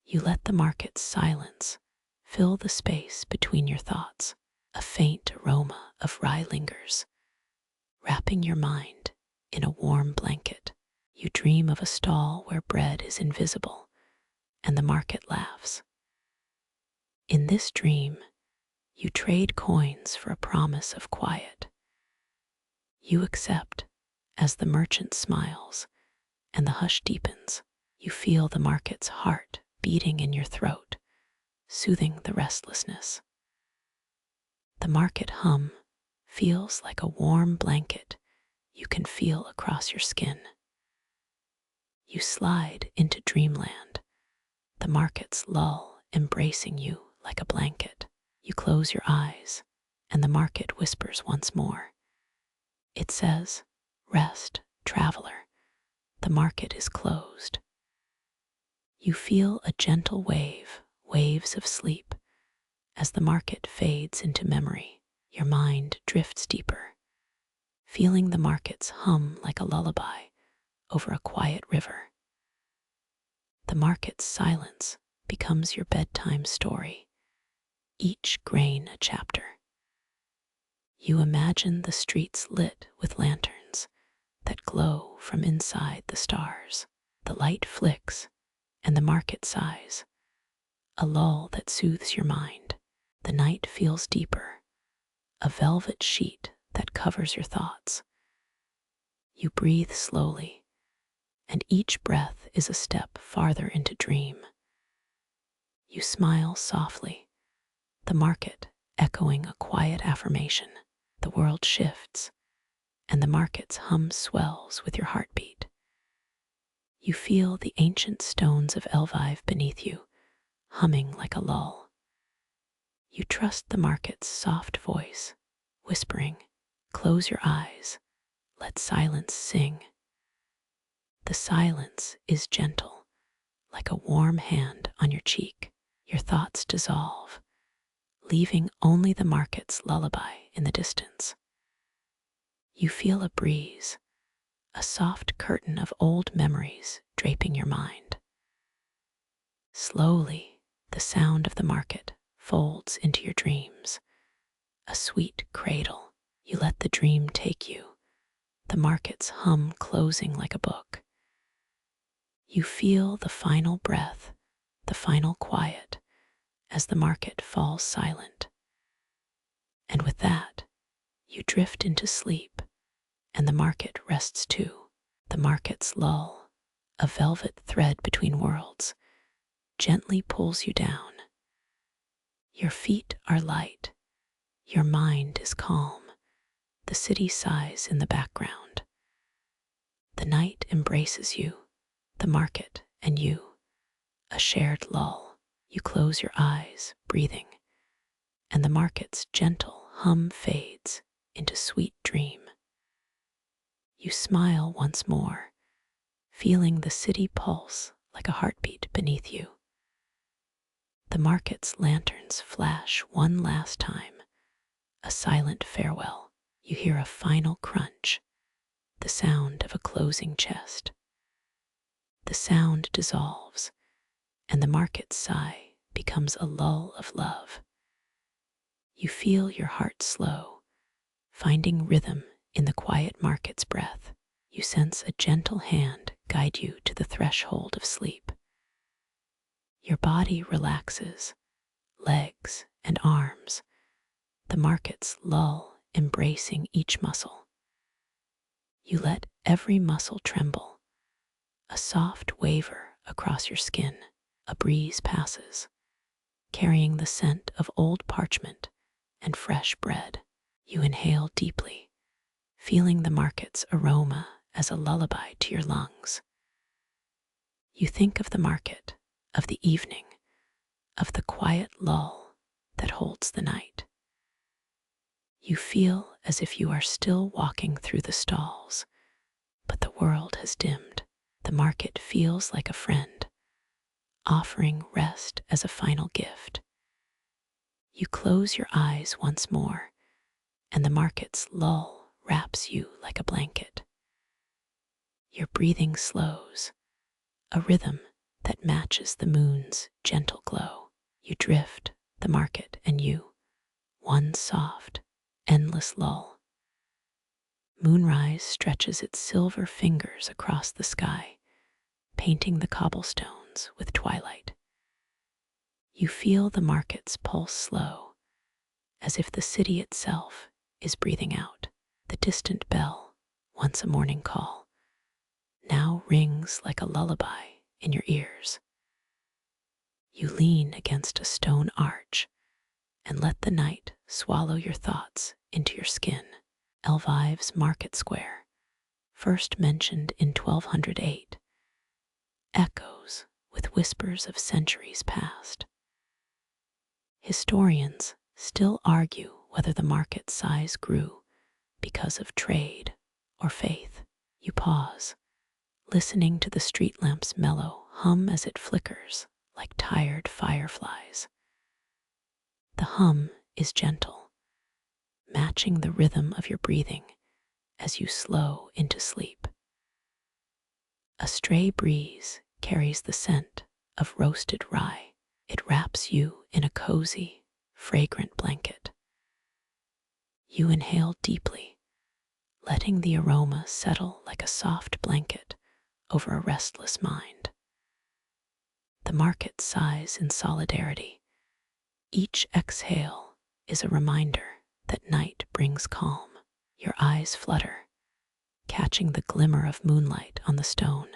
You let the market's silence fill the space between your thoughts. A faint aroma of rye lingers, wrapping your mind in a warm blanket. You dream of a stall where bread is invisible, and the market laughs. In this dream, you trade coins for a promise of quiet. You accept as the merchant smiles, and the hush deepens. You feel the market's heart beating in your throat, soothing the restlessness. The market hum feels like a warm blanket you can feel across your skin. You slide into dreamland, the market's lull embracing you like a blanket. You close your eyes, and the market whispers once more. It says, "Rest, traveler, the market is closed." You feel a gentle waves of sleep, as the market fades into memory. Your mind drifts deeper, feeling the market's hum like a lullaby over a quiet river. The market's silence becomes your bedtime story, each grain a chapter. You imagine the streets lit with lanterns that glow from inside the stars. The light flicks, and the market sighs, a lull that soothes your mind. The night feels deeper, a velvet sheet that covers your thoughts. You breathe slowly, and each breath is a step farther into dream. You smile softly, the market echoing a quiet affirmation. The world shifts, and the market's hum swells with your heartbeat. You feel the ancient stones of Lviv beneath you, humming like a lull. You trust the market's soft voice, whispering, "Close your eyes, let silence sing." The silence is gentle, like a warm hand on your cheek. Your thoughts dissolve, leaving only the market's lullaby in the distance. You feel a breeze, a soft curtain of old memories draping your mind. Slowly, the sound of the market folds into your dreams, a sweet cradle. You let the dream take you, the market's hum closing like a book. You feel the final breath, the final quiet, as the market falls silent. And with that, you drift into sleep, and the market rests too. The market's lull, a velvet thread between worlds, gently pulls you down. Your feet are light, your mind is calm, the city sighs in the background. The night embraces you, the market and you, a shared lull. You close your eyes, breathing, and the market's gentle hum fades into sweet dream. You smile once more, feeling the city pulse like a heartbeat beneath you. The market's lanterns flash one last time, a silent farewell. You hear a final crunch, the sound of a closing chest. The sound dissolves, and the market's sigh becomes a lull of love. You feel your heart slow, finding rhythm in the quiet market's breath. You sense a gentle hand guide you to the threshold of sleep. Your body relaxes, legs and arms, the market's lull embracing each muscle. You let every muscle tremble, a soft waver across your skin. A breeze passes, carrying the scent of old parchment and fresh bread. You inhale deeply, feeling the market's aroma as a lullaby to your lungs. You think of the market, of the evening, of the quiet lull that holds the night. You feel as if you are still walking through the stalls, but the world has dimmed. The market feels like a friend, offering rest as a final gift. You close your eyes once more, and the market's lull wraps you like a blanket. Your breathing slows, a rhythm that matches the moon's gentle glow. You drift, the market and you, one soft, endless lull. Moonrise stretches its silver fingers across the sky, painting the cobblestones with twilight. You feel the market's pulse slow, as if the city itself is breathing out. The distant bell, once a morning call, now rings like a lullaby in your ears. You lean against a stone arch and let the night swallow your thoughts into your skin. Lviv's market square, first mentioned in 1208, echoes with whispers of centuries past. Historians still argue whether the market size grew because of trade or faith. You pause, listening to the street lamp's mellow hum as it flickers like tired fireflies. The hum is gentle, matching the rhythm of your breathing as you slow into sleep. A stray breeze carries the scent of roasted rye. It wraps you in a cozy, fragrant blanket. You inhale deeply, letting the aroma settle like a soft blanket over a restless mind. The market sighs in solidarity. Each exhale is a reminder that night brings calm. Your eyes flutter, catching the glimmer of moonlight on the stone,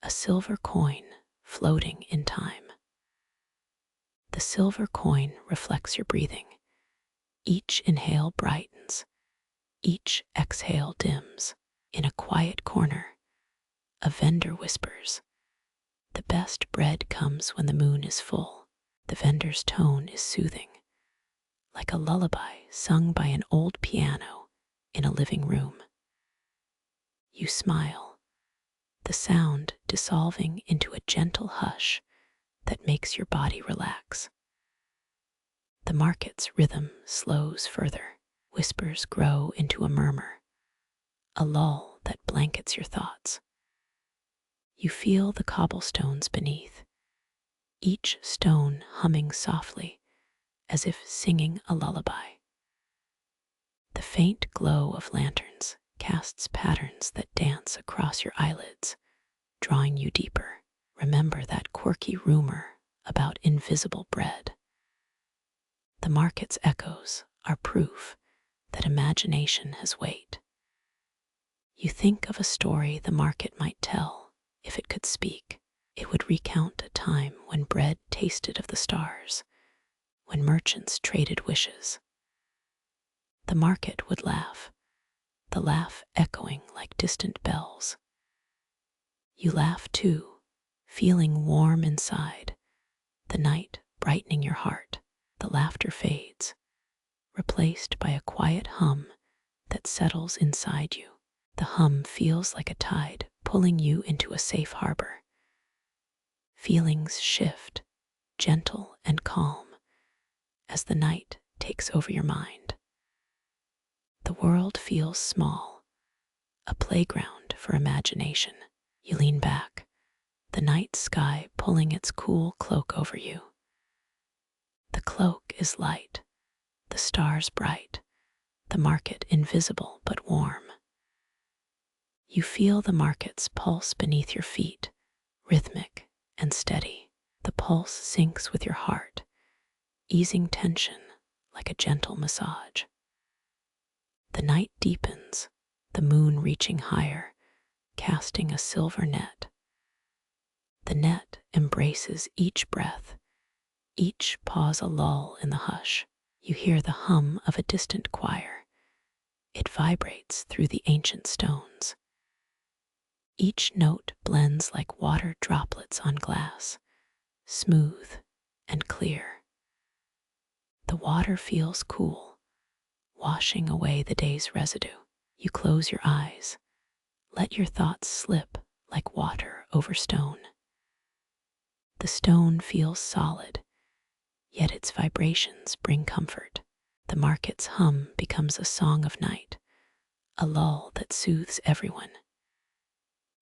a silver coin floating in time. The silver coin reflects your breathing. Each inhale brightens, each exhale dims. In a quiet corner, a vendor whispers, "The best bread comes when the moon is full." The vendor's tone is soothing, like a lullaby sung by an old piano in a living room. You smile, the sound dissolving into a gentle hush that makes your body relax. The market's rhythm slows further. Whispers grow into a murmur, a lull that blankets your thoughts. You feel the cobblestones beneath, each stone humming softly as if singing a lullaby. The faint glow of lanterns casts patterns that dance across your eyelids, drawing you deeper. Remember that quirky rumor about invisible bread. The market's echoes are proof that imagination has weight. You think of a story the market might tell if it could speak. It would recount a time when bread tasted of the stars, when merchants traded wishes. The market would laugh, the laugh echoing like distant bells. You laugh too, feeling warm inside, the night brightening your heart. The laughter fades, replaced by a quiet hum that settles inside you. The hum feels like a tide pulling you into a safe harbor. Feelings shift, gentle and calm, as the night takes over your mind. The world feels small, a playground for imagination. You lean back, the night sky pulling its cool cloak over you. The cloak is light, the stars bright, the market invisible but warm. You feel the market's pulse beneath your feet, rhythmic and steady. The pulse syncs with your heart, easing tension like a gentle massage. The night deepens, the moon reaching higher, casting a silver net. The net embraces each breath, each pause a lull in the hush. You hear the hum of a distant choir. It vibrates through the ancient stones. Each note blends like water droplets on glass, smooth and clear. The water feels cool, washing away the day's residue. You close your eyes, let your thoughts slip like water over stone. The stone feels solid, yet its vibrations bring comfort. The market's hum becomes a song of night, a lull that soothes everyone.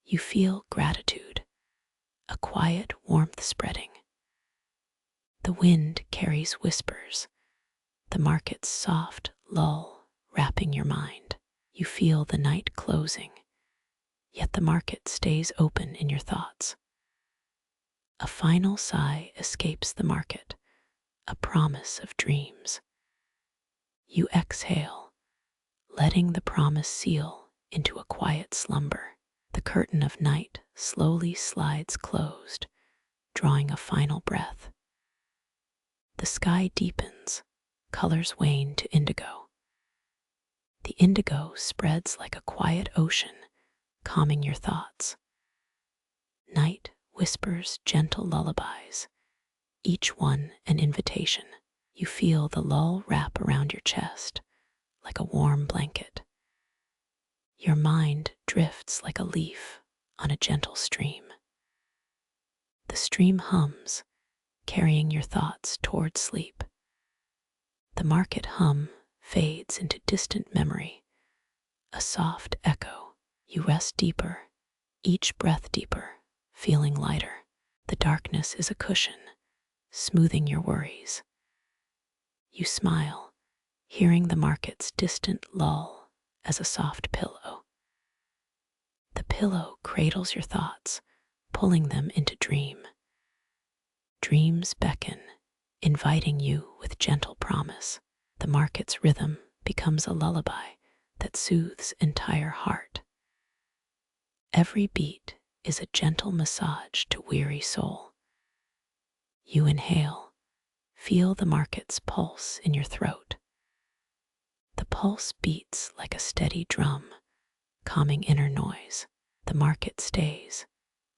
You feel gratitude, a quiet warmth spreading. The wind carries whispers, the market's soft lull wrapping your mind. You feel the night closing, yet the market stays open in your thoughts. A final sigh escapes the market, a promise of dreams. You exhale, letting the promise seal into a quiet slumber. The curtain of night slowly slides closed, drawing a final breath. The sky deepens, colors wane to indigo. The indigo spreads like a quiet ocean, calming your thoughts. Night whispers gentle lullabies, each one an invitation. You feel the lull wrap around your chest like a warm blanket. Your mind drifts like a leaf on a gentle stream. The stream hums, carrying your thoughts toward sleep. The market hum fades into distant memory, a soft echo. You rest deeper, each breath deeper, feeling lighter. The darkness is a cushion, smoothing your worries. You smile, hearing the market's distant lull as a soft pillow. The pillow cradles your thoughts, pulling them into dream. Dreams beckon, inviting you with gentle promise. The market's rhythm becomes a lullaby that soothes entire heart. Every beat is a gentle massage to weary soul. You inhale, feel the market's pulse in your throat. The pulse beats like a steady drum, calming inner noise. The market stays,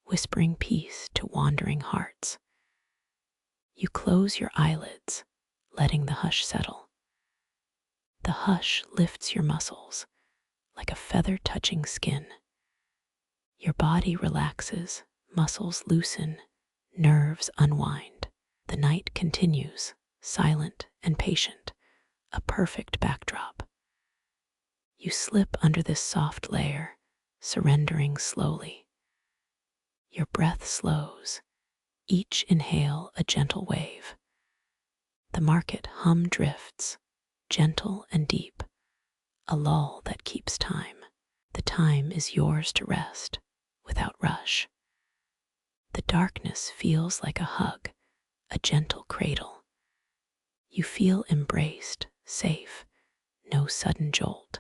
whispering peace to wandering hearts. You close your eyelids, letting the hush settle. The hush lifts your muscles like a feather touching skin. Your body relaxes, muscles loosen, nerves unwind. The night continues, silent and patient, a perfect backdrop. You slip under this soft layer, surrendering slowly. Your breath slows, each inhale a gentle wave. The market hum drifts, gentle and deep, a lull that keeps time. The time is yours to rest, without rush. The darkness feels like a hug, a gentle cradle. You feel embraced, safe, no sudden jolt.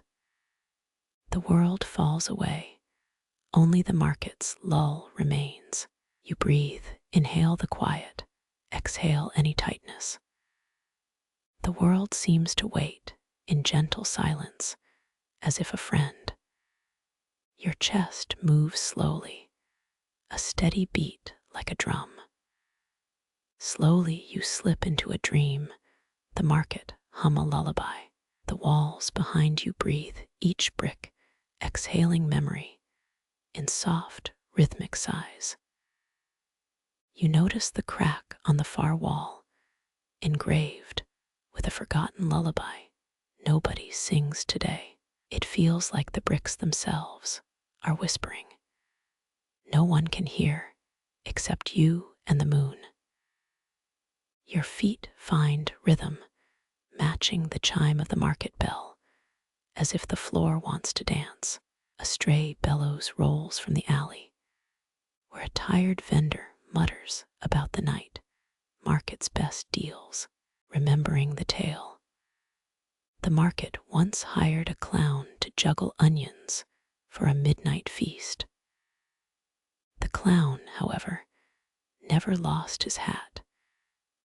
The world falls away, only the market's lull remains. You breathe, inhale the quiet, exhale any tightness. The world seems to wait in gentle silence, as if a friend. Your chest moves slowly, a steady beat like a drum. Slowly you slip into a dream, the market hum a lullaby. The walls behind you breathe, each brick exhaling memory in soft, rhythmic sighs. You notice the crack on the far wall, engraved with a forgotten lullaby. Nobody sings today. It feels like the bricks themselves are whispering. No one can hear except you and the moon. Your feet find rhythm, matching the chime of the market bell, as if the floor wants to dance. A stray bellows rolls from the alley, where a tired vendor mutters about the night, market's best deals, remembering the tale. The market once hired a clown to juggle onions for a midnight feast. The clown, however, never lost his hat,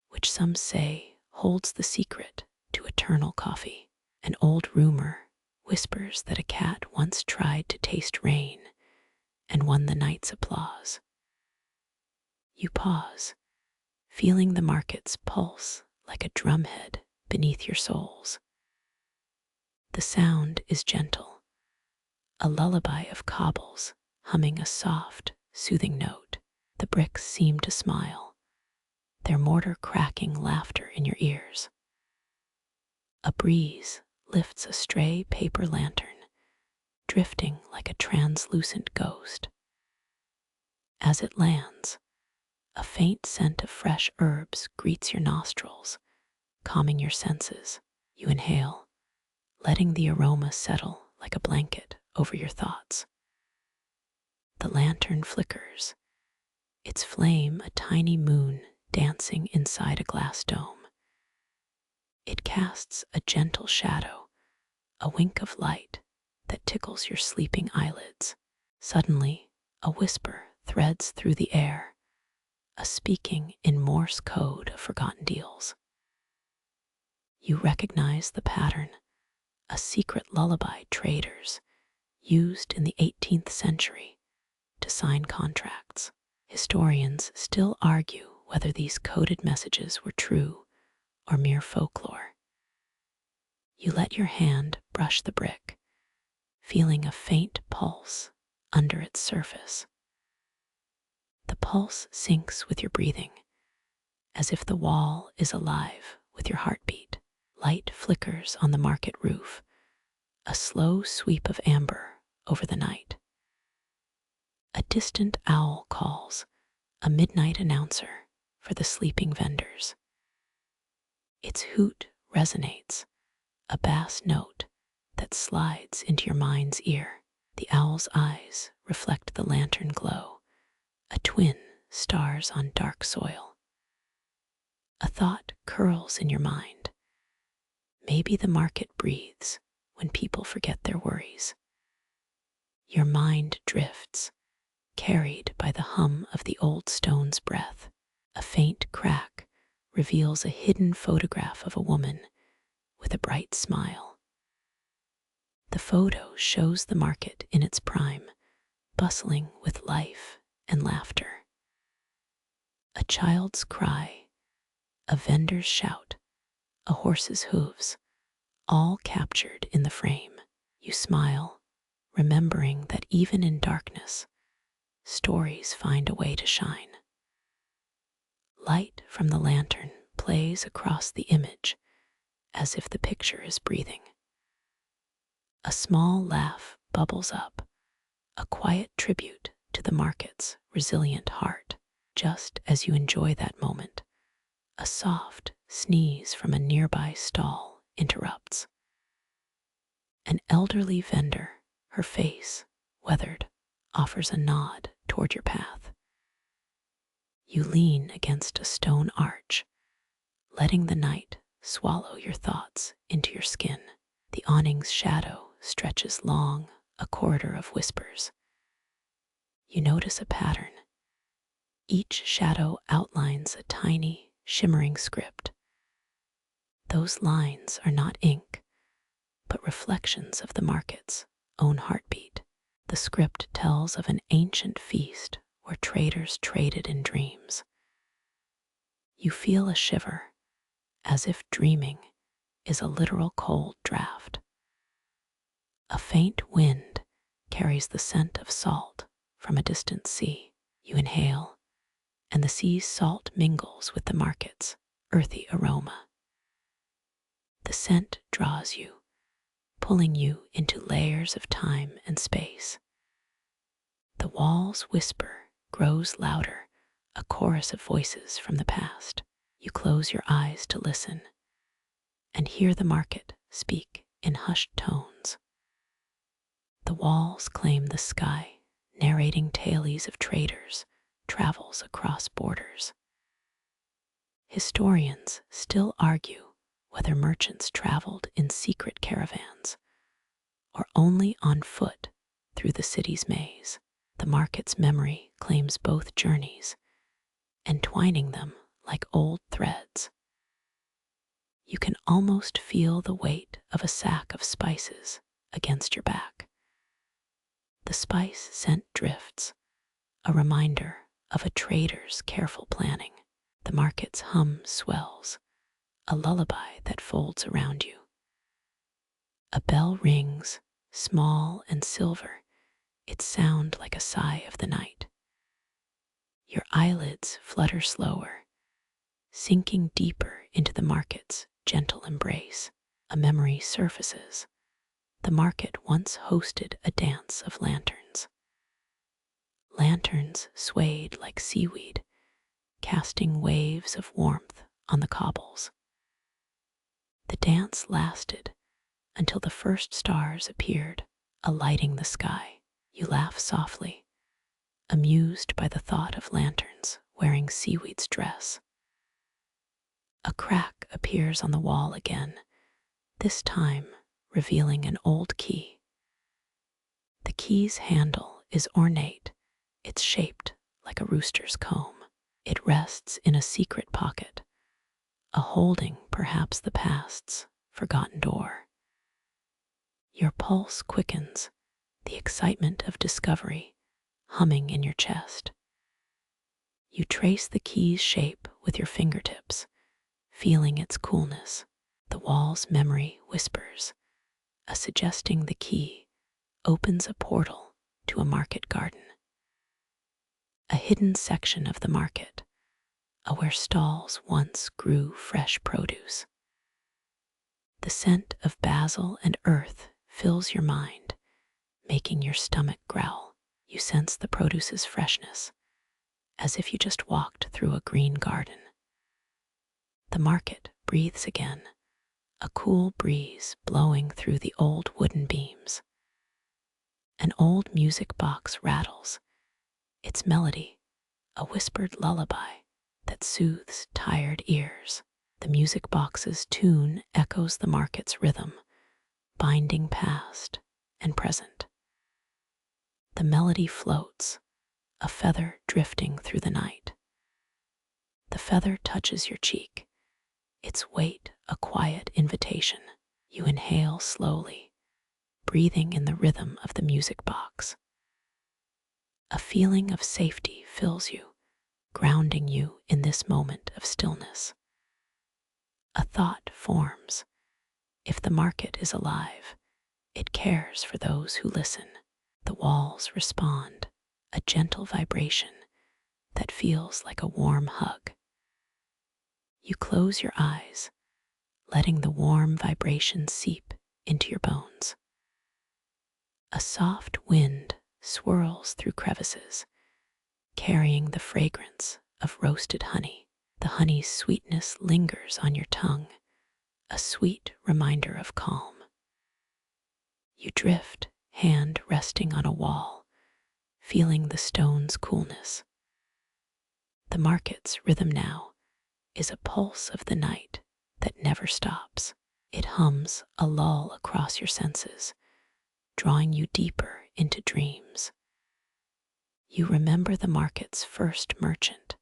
which some say holds the secret to eternal coffee. An old rumor whispers that a cat once tried to taste rain and won the night's applause. You pause, feeling the market's pulse like a drumhead beneath your soles. The sound is gentle, a lullaby of cobbles humming a soft, soothing note. The bricks seem to smile, their mortar cracking laughter in your ears. A breeze lifts a stray paper lantern, drifting like a translucent ghost. As it lands, a faint scent of fresh herbs greets your nostrils, calming your senses. You inhale, letting the aroma settle like a blanket over your thoughts. The lantern flickers, its flame a tiny moon dancing inside a glass dome. It casts a gentle shadow, a wink of light that tickles your sleeping eyelids. Suddenly, a whisper threads through the air, a speaking in Morse code of forgotten deals. You recognize the pattern, a secret lullaby traders used in the 18th century to sign contracts. Historians still argue whether these coded messages were true or mere folklore. You let your hand brush the brick, feeling a faint pulse under its surface. The pulse syncs with your breathing, as if the wall is alive with your heartbeat. Light flickers on the market roof, a slow sweep of amber over the night. A distant owl calls, a midnight announcer for the sleeping vendors. Its hoot resonates, a bass note that slides into your mind's ear. The owl's eyes reflect the lantern glow, a twin stars on dark soil. A thought curls in your mind. Maybe the market breathes when people forget their worries. Your mind drifts, carried by the hum of the old stone's breath. A faint crack reveals a hidden photograph of a woman with a bright smile. The photo shows the market in its prime, bustling with life and laughter. A child's cry, a vendor's shout, a horse's hooves, all captured in the frame. You smile, remembering that even in darkness, stories find a way to shine. Light from the lantern plays across the image as if the picture is breathing. A small laugh bubbles up, a quiet tribute to the market's resilient heart. Just as you enjoy that moment, a soft sneeze from a nearby stall interrupts. An elderly vendor, her face weathered, offers a nod toward your path. You lean against a stone arch, letting the night swallow your thoughts into your skin. The awning's shadow stretches long, a corridor of whispers. You notice a pattern. Each shadow outlines a tiny, shimmering script. Those lines are not ink, but reflections of the market's own heartbeat. The script tells of an ancient feast where traders traded in dreams. You feel a shiver, as if dreaming is a literal cold draft. A faint wind carries the scent of salt from a distant sea. You inhale, and the sea's salt mingles with the market's earthy aroma. The scent draws you, pulling you into layers of time and space. The wall's whisper grows louder, a chorus of voices from the past. You close your eyes to listen and hear the market speak in hushed tones. The walls claim the sky, narrating tales of traders, travels across borders. Historians still argue whether merchants traveled in secret caravans or only on foot through the city's maze. The market's memory claims both journeys, entwining them like old threads. You can almost feel the weight of a sack of spices against your back. The spice scent drifts, a reminder of a trader's careful planning. The market's hum swells, a lullaby that folds around you. A bell rings, small and silver, its sound like a sigh of the night. Your eyelids flutter slower, sinking deeper into the market's gentle embrace. A memory surfaces. The market once hosted a dance of lanterns. Lanterns swayed like seaweed, casting waves of warmth on the cobbles. The dance lasted until the first stars appeared, alighting the sky. You laugh softly, amused by the thought of lanterns wearing seaweed's dress. A crack appears on the wall again, this time revealing an old key. The key's handle is ornate, it's shaped like a rooster's comb. It rests in a secret pocket, a holding perhaps the past's forgotten door. Your pulse quickens, the excitement of discovery humming in your chest. You trace the key's shape with your fingertips, feeling its coolness. The wall's memory whispers, suggesting the key opens a portal to a market garden. A hidden section of the market, where stalls once grew fresh produce. The scent of basil and earth fills your mind, making your stomach growl. You sense the produce's freshness, as if you just walked through a green garden. The market breathes again, a cool breeze blowing through the old wooden beams. An old music box rattles, its melody a whispered lullaby that soothes tired ears. The music box's tune echoes the market's rhythm, binding past and present. The melody floats, a feather drifting through the night. The feather touches your cheek, its weight a quiet invitation. You inhale slowly, breathing in the rhythm of the music box. A feeling of safety fills you, grounding you in this moment of stillness. A thought forms. If the market is alive, it cares for those who listen. The walls respond, a gentle vibration that feels like a warm hug. You close your eyes, letting the warm vibration seep into your bones. A soft wind swirls through crevices, carrying the fragrance of roasted honey. The honey's sweetness lingers on your tongue, a sweet reminder of calm. You drift, hand resting on a wall, feeling the stone's coolness. The market's rhythm now is a pulse of the night that never stops. It hums a lull across your senses, drawing you deeper into dreams. You remember the market's first merchant,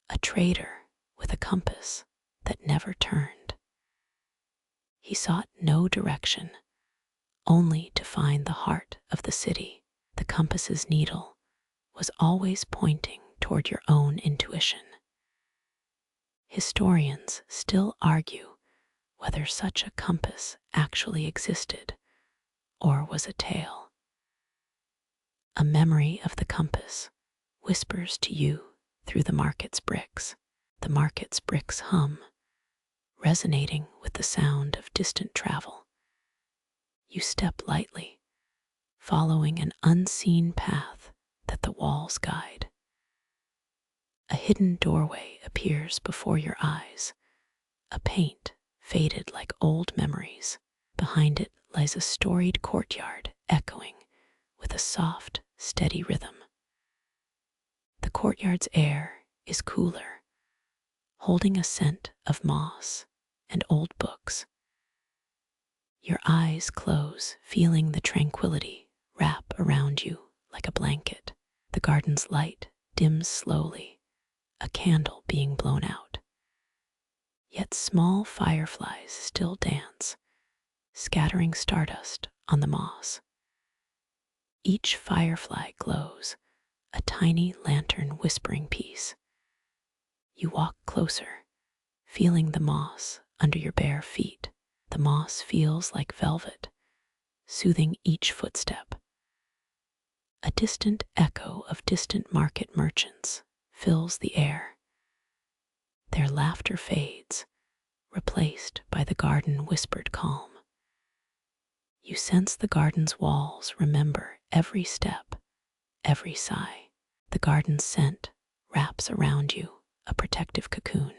a trader with a compass that never turned. He sought no direction, only to find the heart of the city. The compass's needle was always pointing toward your own intuition. Historians still argue whether such a compass actually existed or was a tale. A memory of the compass whispers to you through the market's bricks. The market's bricks hum, resonating with the sound of distant travel. You step lightly, following an unseen path that the walls guide. A hidden doorway appears before your eyes, a paint faded like old memories. Behind it lies a storied courtyard echoing with a soft, steady rhythm. The courtyard's air is cooler, holding a scent of moss and old books. Your eyes close, feeling the tranquility wrap around you like a blanket. The garden's light dims slowly, a candle being blown out. Yet small fireflies still dance, scattering stardust on the moss. Each firefly glows, a tiny lantern whispering peace. You walk closer, feeling the moss under your bare feet. The moss feels like velvet, soothing each footstep. A distant echo of distant market merchants fills the air. Their laughter fades, replaced by the garden whispered calm. You sense the garden's walls remember every step, every sigh. The garden's scent wraps around you, a protective cocoon.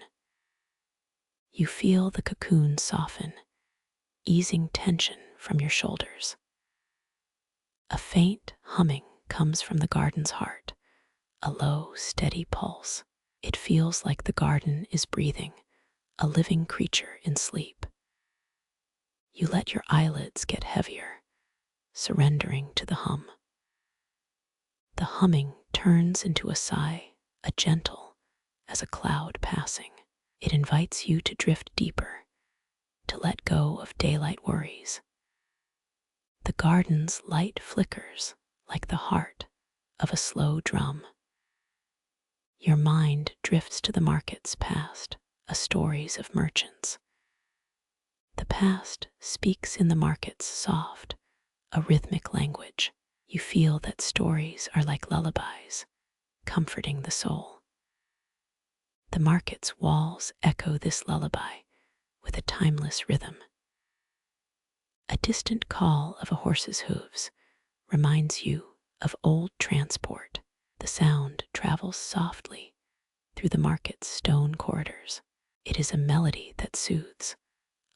You feel the cocoon soften, easing tension from your shoulders. A faint humming comes from the garden's heart, a low, steady pulse. It feels like the garden is breathing, a living creature in sleep. You let your eyelids get heavier, surrendering to the hum. The humming turns into a sigh, a gentle as a cloud passing. It invites you to drift deeper, to let go of daylight worries. The garden's light flickers like the heart of a slow drum. Your mind drifts to the market's past, a stories of merchants. The past speaks in the market's soft, a rhythmic language. You feel that stories are like lullabies, comforting the soul. The market's walls echo this lullaby with a timeless rhythm. A distant call of a horse's hooves reminds you of old transport. The sound travels softly through the market's stone corridors. It is a melody that soothes,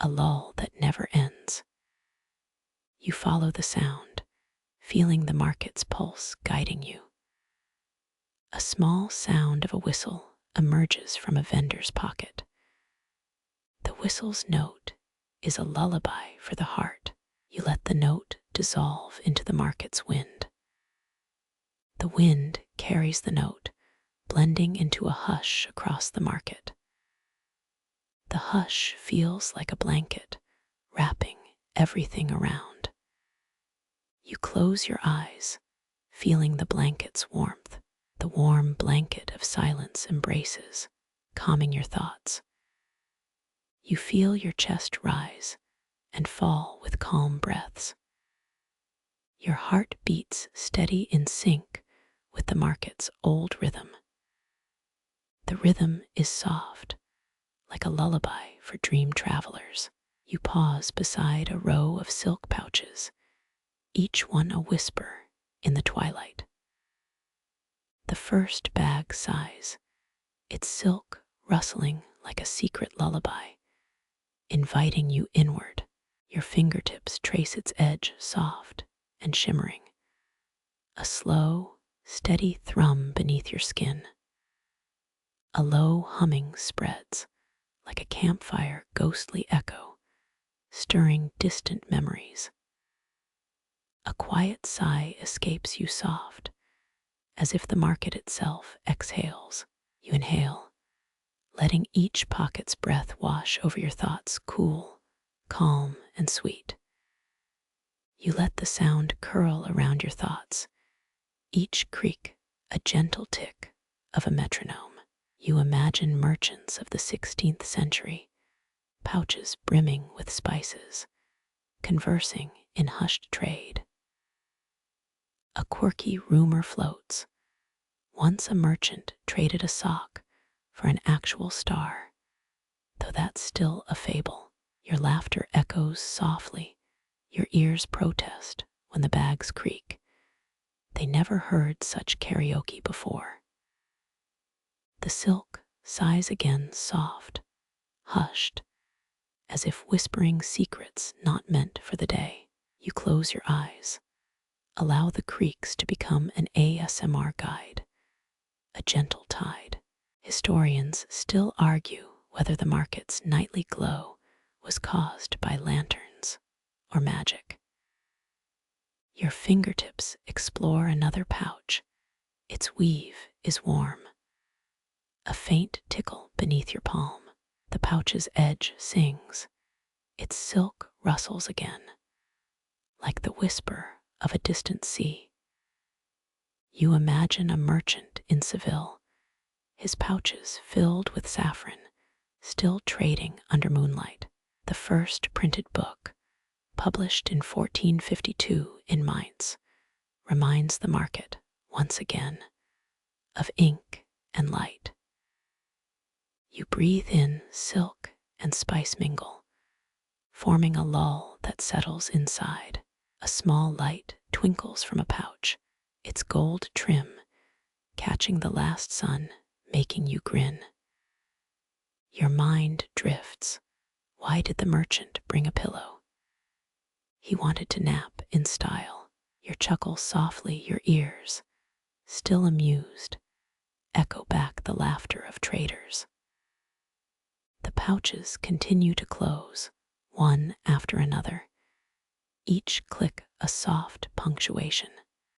a lull that never ends. You follow the sound, feeling the market's pulse guiding you. A small sound of a whistle emerges from a vendor's pocket. The whistle's note is a lullaby for the heart. You let the note dissolve into the market's wind. The wind carries the note, blending into a hush across the market. The hush feels like a blanket, wrapping everything around. You close your eyes, feeling the blanket's warmth. The warm blanket of silence embraces, calming your thoughts. You feel your chest rise and fall with calm breaths. Your heart beats steady in sync with the market's old rhythm. The rhythm is soft, like a lullaby for dream travelers. You pause beside a row of silk pouches, each one a whisper in the twilight. The first bag sighs, its silk rustling like a secret lullaby, inviting you inward. Your fingertips trace its edge soft and shimmering. A slow, steady thrum beneath your skin. A low humming spreads like a campfire ghostly echo, stirring distant memories. A quiet sigh escapes you soft, as if the market itself exhales. You inhale, letting each pocket's breath wash over your thoughts, cool, calm, and sweet. You let the sound curl around your thoughts, each creak a gentle tick of a metronome. You imagine merchants of the 16th century, pouches brimming with spices, conversing in hushed trade. A quirky rumor floats. Once a merchant traded a sock for an actual star, though that's still a fable. Your laughter echoes softly, your ears protest when the bags creak. They never heard such karaoke before. The silk sighs again soft, hushed, as if whispering secrets not meant for the day. You close your eyes, allow the creaks to become an ASMR guide, a gentle tide. Historians still argue whether the market's nightly glow was caused by lanterns or magic. Your fingertips explore another pouch. Its weave is warm. A faint tickle beneath your palm. The pouch's edge sings. Its silk rustles again, like the whisper of a distant sea. You imagine a merchant in Seville, his pouches filled with saffron, still trading under moonlight. The first printed book, published in 1452 in Mainz, reminds the market, once again, of ink and light. You breathe in silk and spice mingle, forming a lull that settles inside. A small light twinkles from a pouch, its gold trim catching the last sun, making you grin. Your mind drifts. Why did the merchant bring a pillow? He wanted to nap in style. Your chuckle softly, your ears, still amused, echo back the laughter of traders. The pouches continue to close, one after another, each click a soft punctuation.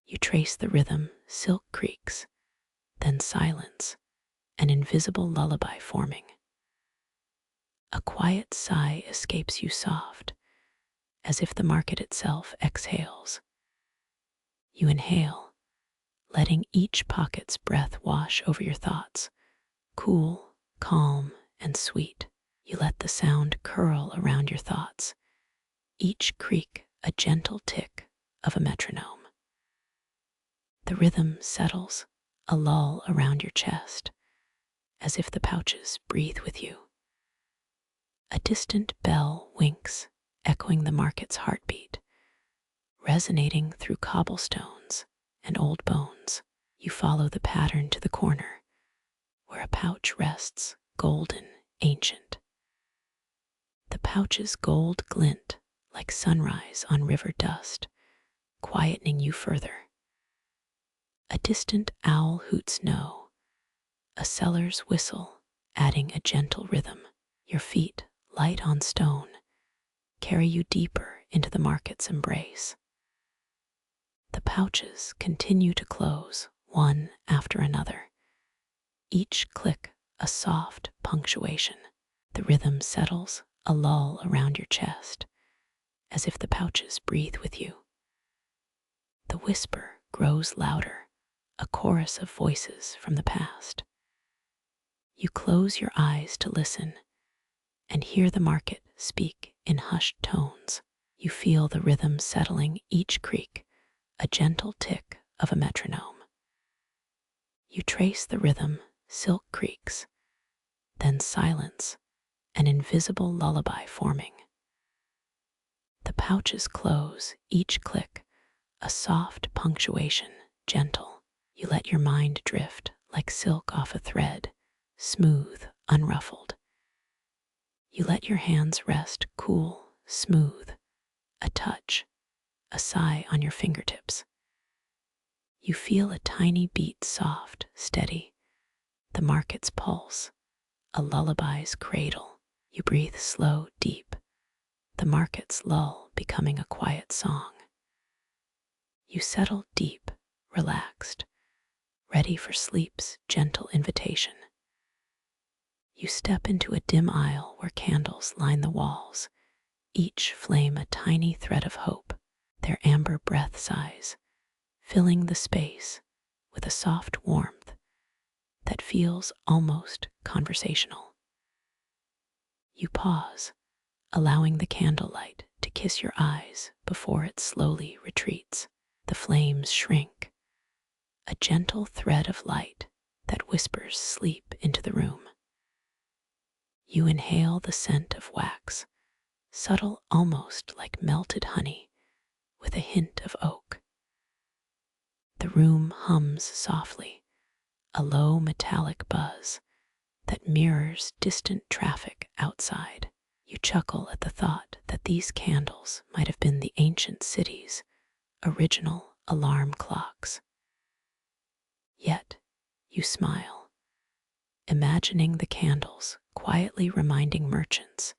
You trace the rhythm, silk creaks, then silence, an invisible lullaby forming. A quiet sigh escapes you soft, as if the market itself exhales. You inhale, letting each pocket's breath wash over your thoughts, cool, calm, and sweet. You let the sound curl around your thoughts, each creak a gentle tick of a metronome. The rhythm settles, a lull around your chest, as if the pouches breathe with you. A distant bell winks, echoing the market's heartbeat, resonating through cobblestones and old bones. You follow the pattern to the corner, where a pouch rests, golden, ancient. The pouch's gold glint like sunrise on river dust, quietening you further. A distant owl hoots no, a seller's whistle adding a gentle rhythm. Your feet, light on stone, carry you deeper into the market's embrace. The pouches continue to close, one after another, each click a soft punctuation. The rhythm settles, a lull around your chest, as if the pouches breathe with you. The whisper grows louder, a chorus of voices from the past. You close your eyes to listen and hear the market speak in hushed tones. You feel the rhythm settling each creak, a gentle tick of a metronome. You trace the rhythm, silk creaks, then silence, an invisible lullaby forming. The pouches close, each click, a soft punctuation, gentle. You let your mind drift like silk off a thread, smooth, unruffled. You let your hands rest, cool, smooth, a touch, a sigh on your fingertips. You feel a tiny beat, soft, steady, the market's pulse, a lullaby's cradle. You breathe slow, deep, the market's lull becoming a quiet song. You settle deep, relaxed, ready for sleep's gentle invitation. You step into a dim aisle where candles line the walls, each flame a tiny thread of hope, their amber breath sighs, filling the space with a soft warmth that feels almost conversational. You pause, allowing the candlelight to kiss your eyes before it slowly retreats. The flames shrink, a gentle thread of light that whispers sleep into the room. You inhale the scent of wax, subtle almost like melted honey, with a hint of oak. The room hums softly, a low metallic buzz that mirrors distant traffic outside. You chuckle at the thought that these candles might have been the ancient city's original alarm clocks. Yet you smile, imagining the candles quietly reminding merchants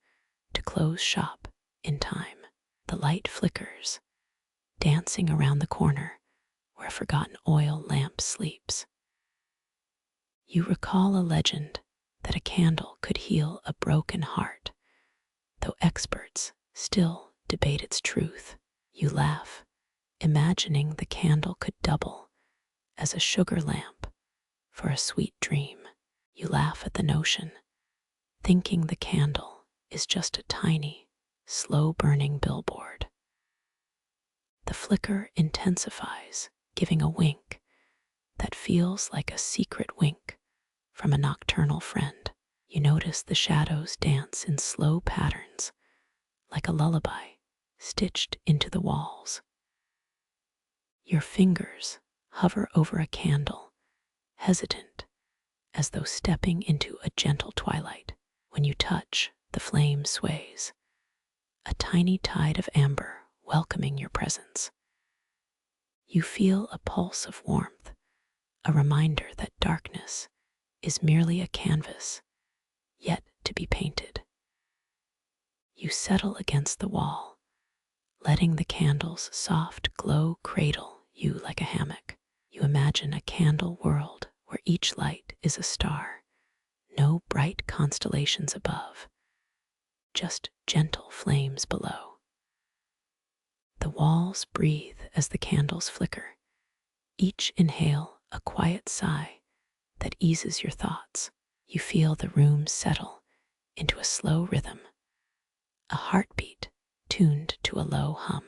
to close shop in time. The light flickers, dancing around the corner where a forgotten oil lamp sleeps. You recall a legend that a candle could heal a broken heart, though experts still debate its truth. You laugh, imagining the candle could double as a sugar lamp for a sweet dream. You laugh at the notion, thinking the candle is just a tiny, slow-burning billboard. The flicker intensifies, giving a wink that feels like a secret wink from a nocturnal friend. You notice the shadows dance in slow patterns, like a lullaby stitched into the walls. Your fingers hover over a candle, hesitant, as though stepping into a gentle twilight. When you touch, the flame sways, a tiny tide of amber welcoming your presence. You feel a pulse of warmth, a reminder that darkness is merely a canvas, yet to be painted. You settle against the wall, letting the candle's soft glow cradle you like a hammock. You imagine a candle world where each light is a star, no bright constellations above, just gentle flames below. The walls breathe as the candles flicker, each inhale a quiet sigh that eases your thoughts. You feel the room settle into a slow rhythm, a heartbeat tuned to a low hum.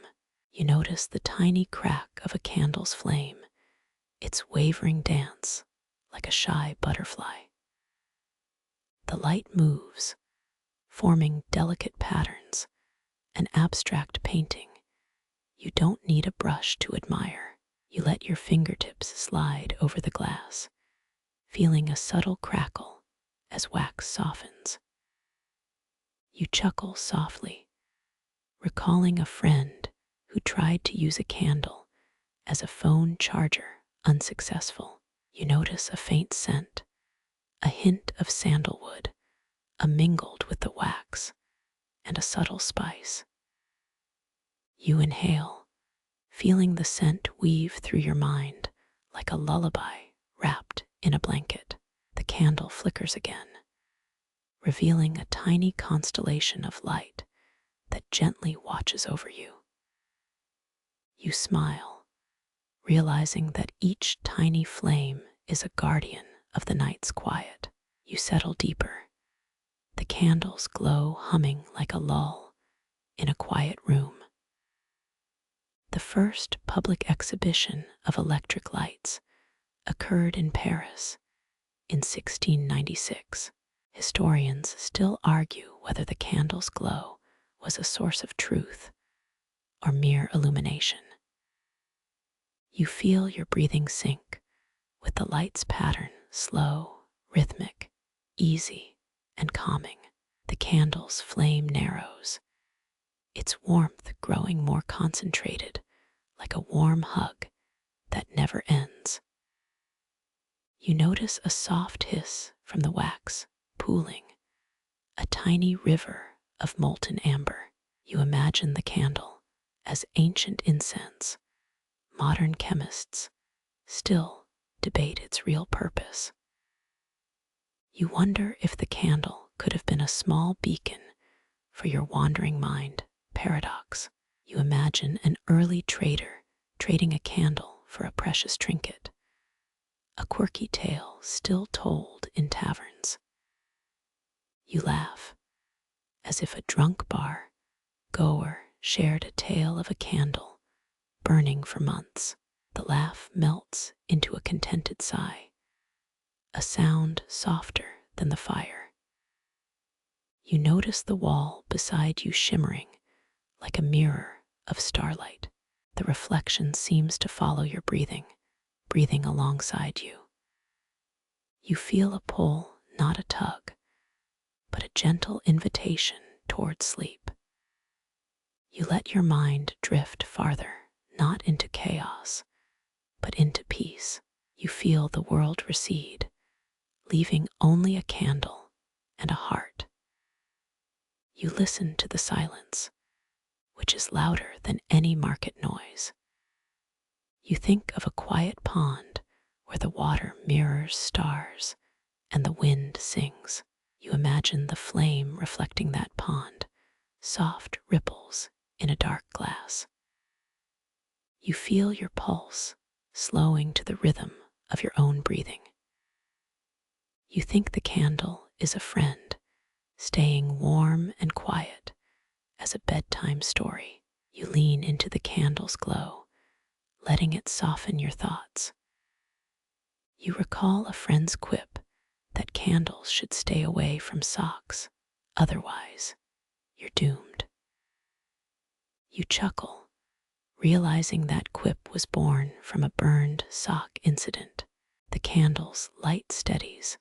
You notice the tiny crack of a candle's flame, its wavering dance like a shy butterfly. The light moves, forming delicate patterns, an abstract painting. You don't need a brush to admire. You let your fingertips slide over the glass, feeling a subtle crackle as wax softens. You chuckle softly, recalling a friend who tried to use a candle as a phone charger, unsuccessful. You notice a faint scent, a hint of sandalwood, mingled with the wax, and a subtle spice. You inhale, feeling the scent weave through your mind like a lullaby wrapped in a blanket. The candle flickers again, revealing a tiny constellation of light that gently watches over you. You smile, realizing that each tiny flame is a guardian of the night's quiet. You settle deeper, the candle's glow humming like a lull in a quiet room. The first public exhibition of electric lights occurred in Paris in 1696. Historians still argue whether the candle's glow was a source of truth or mere illumination. You feel your breathing sink, with the light's pattern slow, rhythmic, easy, and calming. The candle's flame narrows, its warmth growing more concentrated, like a warm hug that never ends. You notice a soft hiss from the wax pooling, a tiny river of molten amber. You imagine the candle as ancient incense. Modern chemists still debate its real purpose. You wonder if the candle could have been a small beacon for your wandering mind. Paradox. You imagine an early trader trading a candle for a precious trinket, a quirky tale still told in taverns. You laugh, as if a drunk bar goer shared a tale of a candle burning for months. The laugh melts into a contented sigh, a sound softer than the fire. You notice the wall beside you shimmering like a mirror of starlight. The reflection seems to follow your breathing alongside you. You feel a pull, not a tug, but a gentle invitation toward sleep. You let your mind drift farther, not into chaos, but into peace. You feel the world recede, leaving only a candle and a heart. You listen to the silence, which is louder than any market noise. You think of a quiet pond where the water mirrors stars and the wind sings. You imagine the flame reflecting that pond, soft ripples in a dark glass. You feel your pulse slowing to the rhythm of your own breathing. You think the candle is a friend, staying warm and quiet as a bedtime story. You lean into the candle's glow, letting it soften your thoughts. You recall a friend's quip that candles should stay away from socks, otherwise you're doomed. You chuckle, realizing that quip was born from a burned sock incident. The candle's light steadies,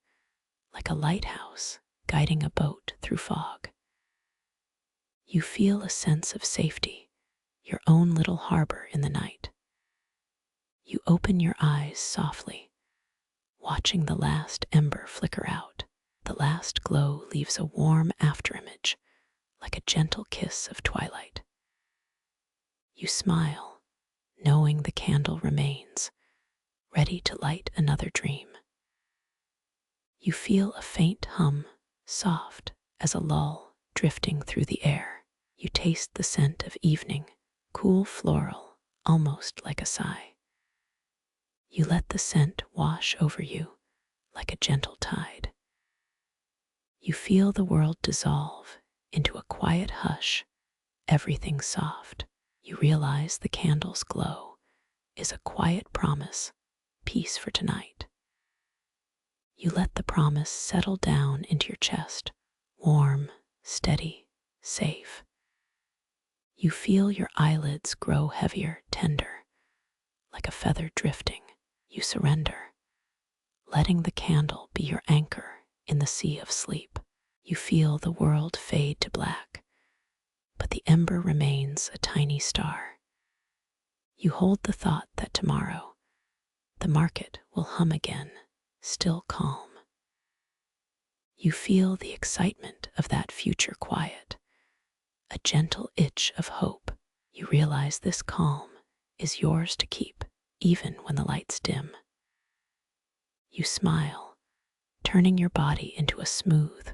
like a lighthouse guiding a boat through fog. You feel a sense of safety, your own little harbor in the night. You open your eyes softly, watching the last ember flicker out. The last glow leaves a warm afterimage, like a gentle kiss of twilight. You smile, knowing the candle remains, ready to light another dream. You feel a faint hum, soft as a lull drifting through the air. You taste the scent of evening, cool floral, almost like a sigh. You let the scent wash over you like a gentle tide. You feel the world dissolve into a quiet hush, everything soft. You realize the candle's glow is a quiet promise, peace for tonight. You let the promise settle down into your chest, warm, steady, safe. You feel your eyelids grow heavier, tender, like a feather drifting. You surrender, letting the candle be your anchor in the sea of sleep. You feel the world fade to black, but the ember remains a tiny star. You hold the thought that tomorrow the market will hum again, still calm. You feel the excitement of that future quiet, a gentle itch of hope. You realize this calm is yours to keep, even when the lights dim. You smile, turning your body into a smooth,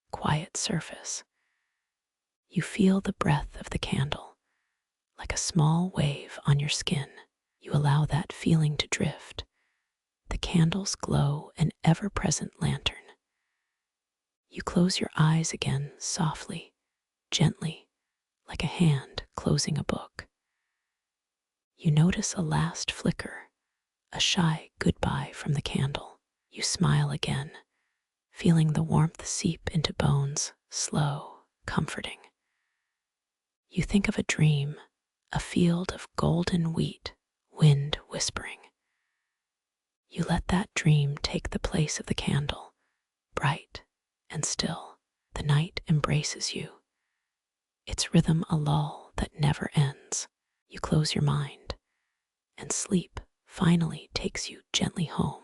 quiet surface. You feel the breath of the candle, like a small wave on your skin. You allow that feeling to drift. The candles glow an ever-present lantern. You close your eyes again softly, gently, like a hand closing a book. You notice a last flicker, a shy goodbye from the candle. You smile again, feeling the warmth seep into bones, slow, comforting. You think of a dream, a field of golden wheat, wind whispering. You let that dream take the place of the candle, bright and still. The night embraces you, its rhythm a lull that never ends. You close your mind, and sleep finally takes you gently home.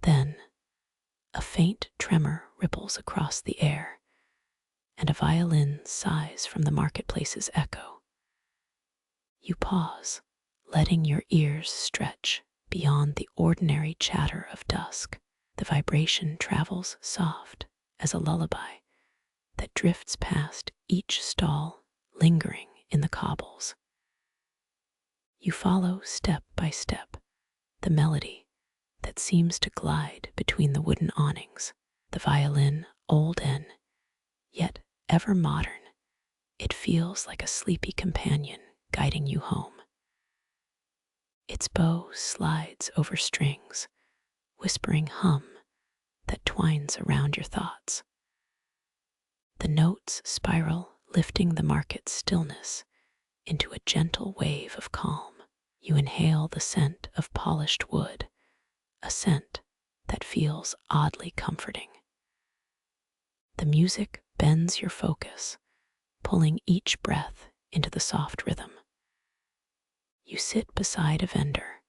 Then, a faint tremor ripples across the air, and a violin sighs from the marketplace's echo. You pause, letting your ears stretch beyond the ordinary chatter of dusk. The vibration travels soft as a lullaby that drifts past each stall, lingering in the cobbles. You follow step by step the melody that seems to glide between the wooden awnings. The violin, old and yet ever modern, it feels like a sleepy companion guiding you home. Its bow slides over strings, whispering hum that twines around your thoughts. The notes spiral, lifting the market's stillness into a gentle wave of calm. You inhale the scent of polished wood, a scent that feels oddly comforting. The music bends your focus, pulling each breath into the soft rhythm. You sit beside a vendor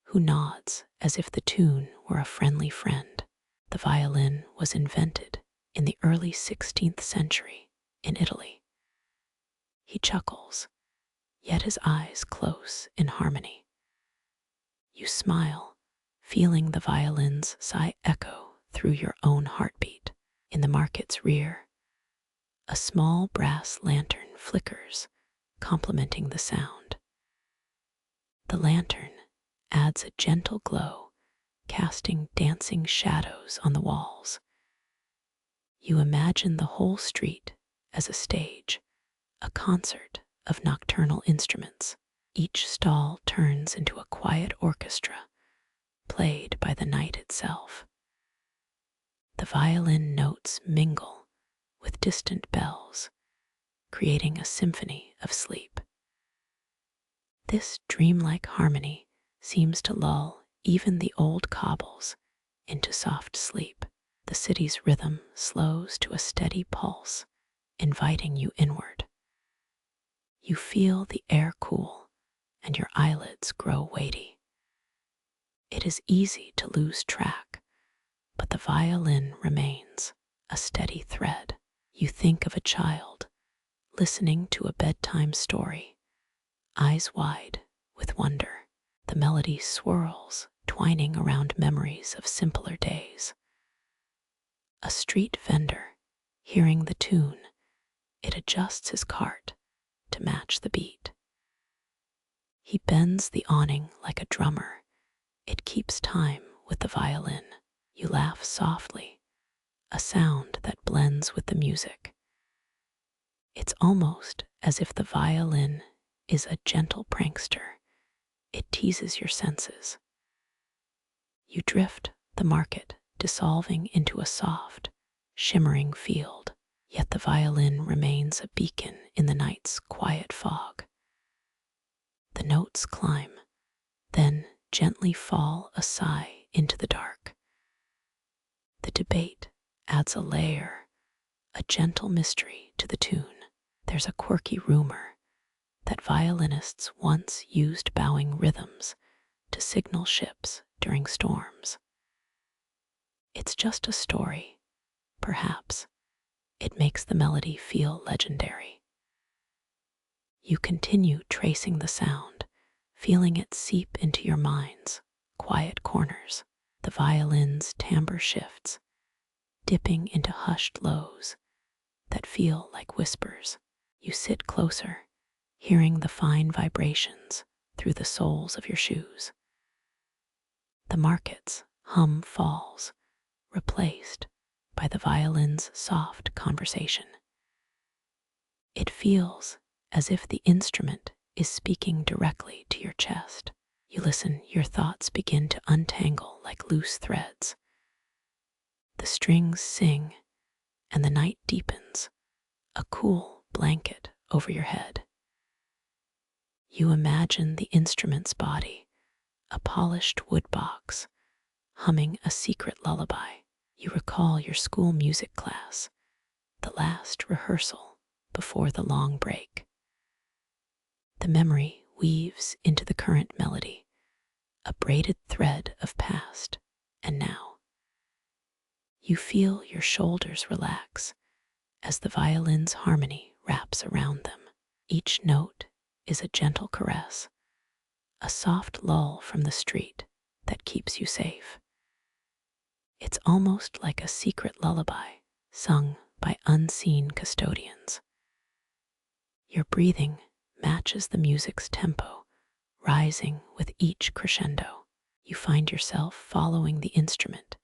who nods as if the tune were a friendly friend. The violin was invented in the early 16th century in Italy. He chuckles, yet his eyes close in harmony. You smile, feeling the violin's sigh echo through your own heartbeat. In the market's rear, a small brass lantern flickers, complementing the sound. The lantern adds a gentle glow, casting dancing shadows on the walls. You imagine the whole street as a stage, a concert of nocturnal instruments. Each stall turns into a quiet orchestra, played by the night itself. The violin notes mingle with distant bells, creating a symphony of sleep. This dreamlike harmony seems to lull even the old cobbles into soft sleep. The city's rhythm slows to a steady pulse, inviting you inward. You feel the air cool, and your eyelids grow weighty. It is easy to lose track, but the violin remains a steady thread. You think of a child listening to a bedtime story, eyes wide with wonder. The melody swirls, twining around memories of simpler days. A street vendor, hearing the tune, it adjusts his cart to match the beat. He bends the awning like a drummer. It keeps time with the violin. You laugh softly, a sound that blends with the music. It's almost as if the violin is a gentle prankster. It teases your senses. You drift the market, dissolving into a soft, shimmering field, yet the violin remains a beacon in the night's quiet fog. The notes climb, then gently fall a sigh into the dark. The debate adds a layer, a gentle mystery to the tune. There's a quirky rumor that violinists once used bowing rhythms to signal ships during storms. It's just a story, perhaps. It makes the melody feel legendary. You continue tracing the sound, feeling it seep into your mind's quiet corners. The violin's timbre shifts, dipping into hushed lows that feel like whispers. You sit closer, hearing the fine vibrations through the soles of your shoes. The market's hum falls, replaced by the violin's soft conversation. It feels as if the instrument is speaking directly to your chest. You listen, your thoughts begin to untangle like loose threads. The strings sing, and the night deepens, a cool blanket over your head. You imagine the instrument's body, a polished wood box, humming a secret lullaby. You recall your school music class, the last rehearsal before the long break. The memory weaves into the current melody, a braided thread of past and now. You feel your shoulders relax as the violin's harmony wraps around them. Each note is a gentle caress, a soft lull from the street that keeps you safe. It's almost like a secret lullaby sung by unseen custodians. Your breathing matches the music's tempo, rising with each crescendo. You find yourself following the instrument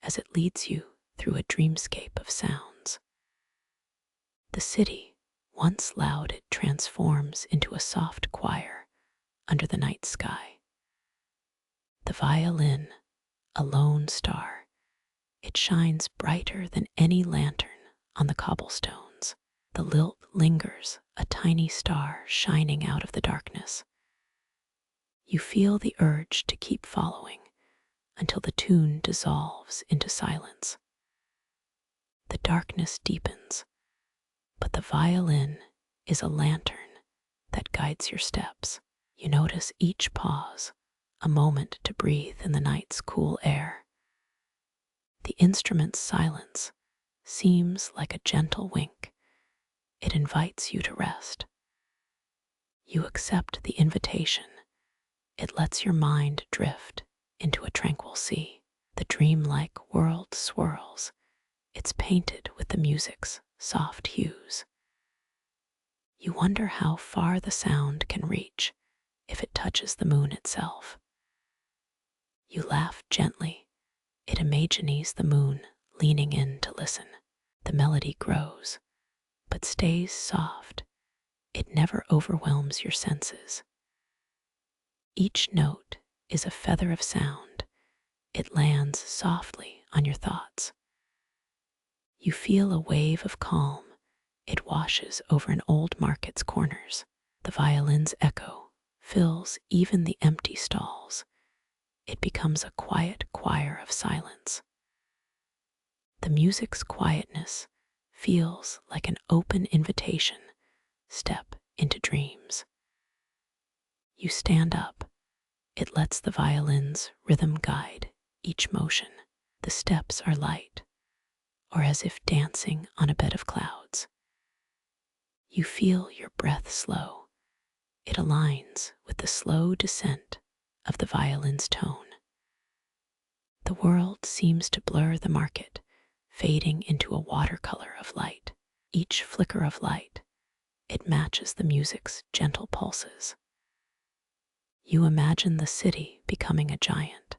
as it leads you through a dreamscape of sounds. The city, once loud, it transforms into a soft choir under the night sky. The violin, a lone star, it shines brighter than any lantern on the cobblestones. The lilt lingers, a tiny star shining out of the darkness. You feel the urge to keep following until the tune dissolves into silence. The darkness deepens, but the violin is a lantern that guides your steps. You notice each pause, a moment to breathe in the night's cool air. The instrument's silence seems like a gentle wink. It invites you to rest. You accept the invitation. It lets your mind drift into a tranquil sea. The dreamlike world swirls. It's painted with the music's soft hues. You wonder how far the sound can reach if it touches the moon itself. You laugh gently. It imagines the moon leaning in to listen. The melody grows, but stays soft. It never overwhelms your senses. Each note is a feather of sound. It lands softly on your thoughts. You feel a wave of calm. It washes over an old market's corners. The violin's echo fills even the empty stalls. It becomes a quiet choir of silence. The music's quietness feels like an open invitation. Step into dreams. You stand up. It lets the violin's rhythm guide each motion. The steps are light, or as if dancing on a bed of clouds. You feel your breath slow. It aligns with the slow descent of the violin's tone. The world seems to blur the market, fading into a watercolor of light. Each flicker of light, it matches the music's gentle pulses. You imagine the city becoming a giant,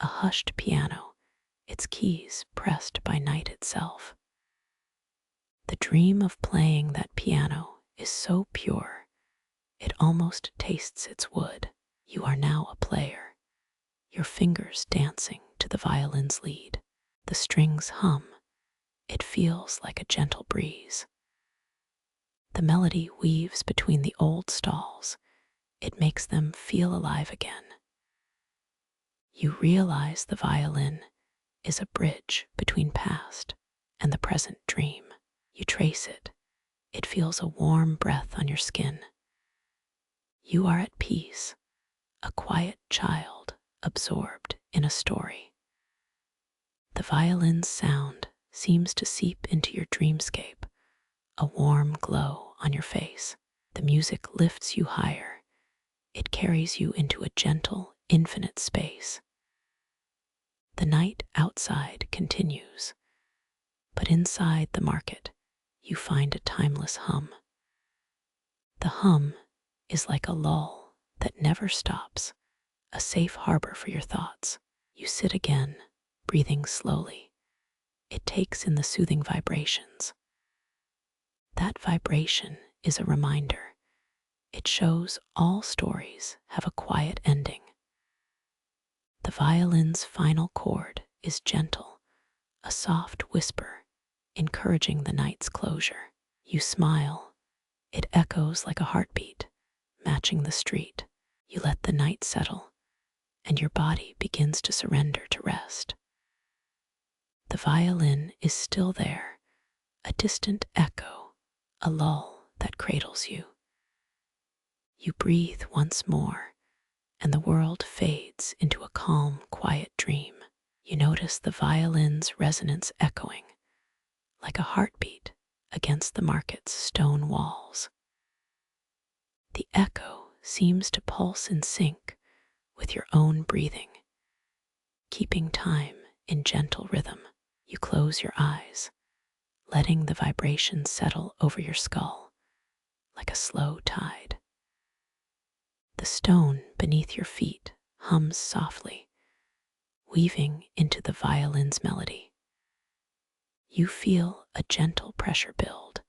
a hushed piano, its keys pressed by night itself. The dream of playing that piano is so pure, it almost tastes its wood. You are now a player, your fingers dancing to the violin's lead. The strings hum. It feels like a gentle breeze. The melody weaves between the old stalls. It makes them feel alive again. You realize the violin is a bridge between past and the present dream. You trace it. It feels a warm breath on your skin. You are at peace, a quiet child absorbed in a story. The violin's sound seems to seep into your dreamscape, a warm glow on your face. The music lifts you higher. It carries you into a gentle, infinite space. The night outside continues, but inside the market, you find a timeless hum. The hum is like a lull that never stops, a safe harbor for your thoughts. You sit again, breathing slowly. It takes in the soothing vibrations. That vibration is a reminder. It shows all stories have a quiet ending. The violin's final chord is gentle, a soft whisper, encouraging the night's closure. You smile. It echoes like a heartbeat, matching the street. You let the night settle, and your body begins to surrender to rest. The violin is still there, a distant echo, a lull that cradles you. You breathe once more, and the world fades into a calm, quiet dream. You notice the violin's resonance echoing, like a heartbeat against the market's stone walls. The echo seems to pulse in sync with your own breathing, keeping time in gentle rhythm. You close your eyes, letting the vibration settle over your skull like a slow tide. The stone beneath your feet hums softly, weaving into the violin's melody. You feel a gentle pressure build,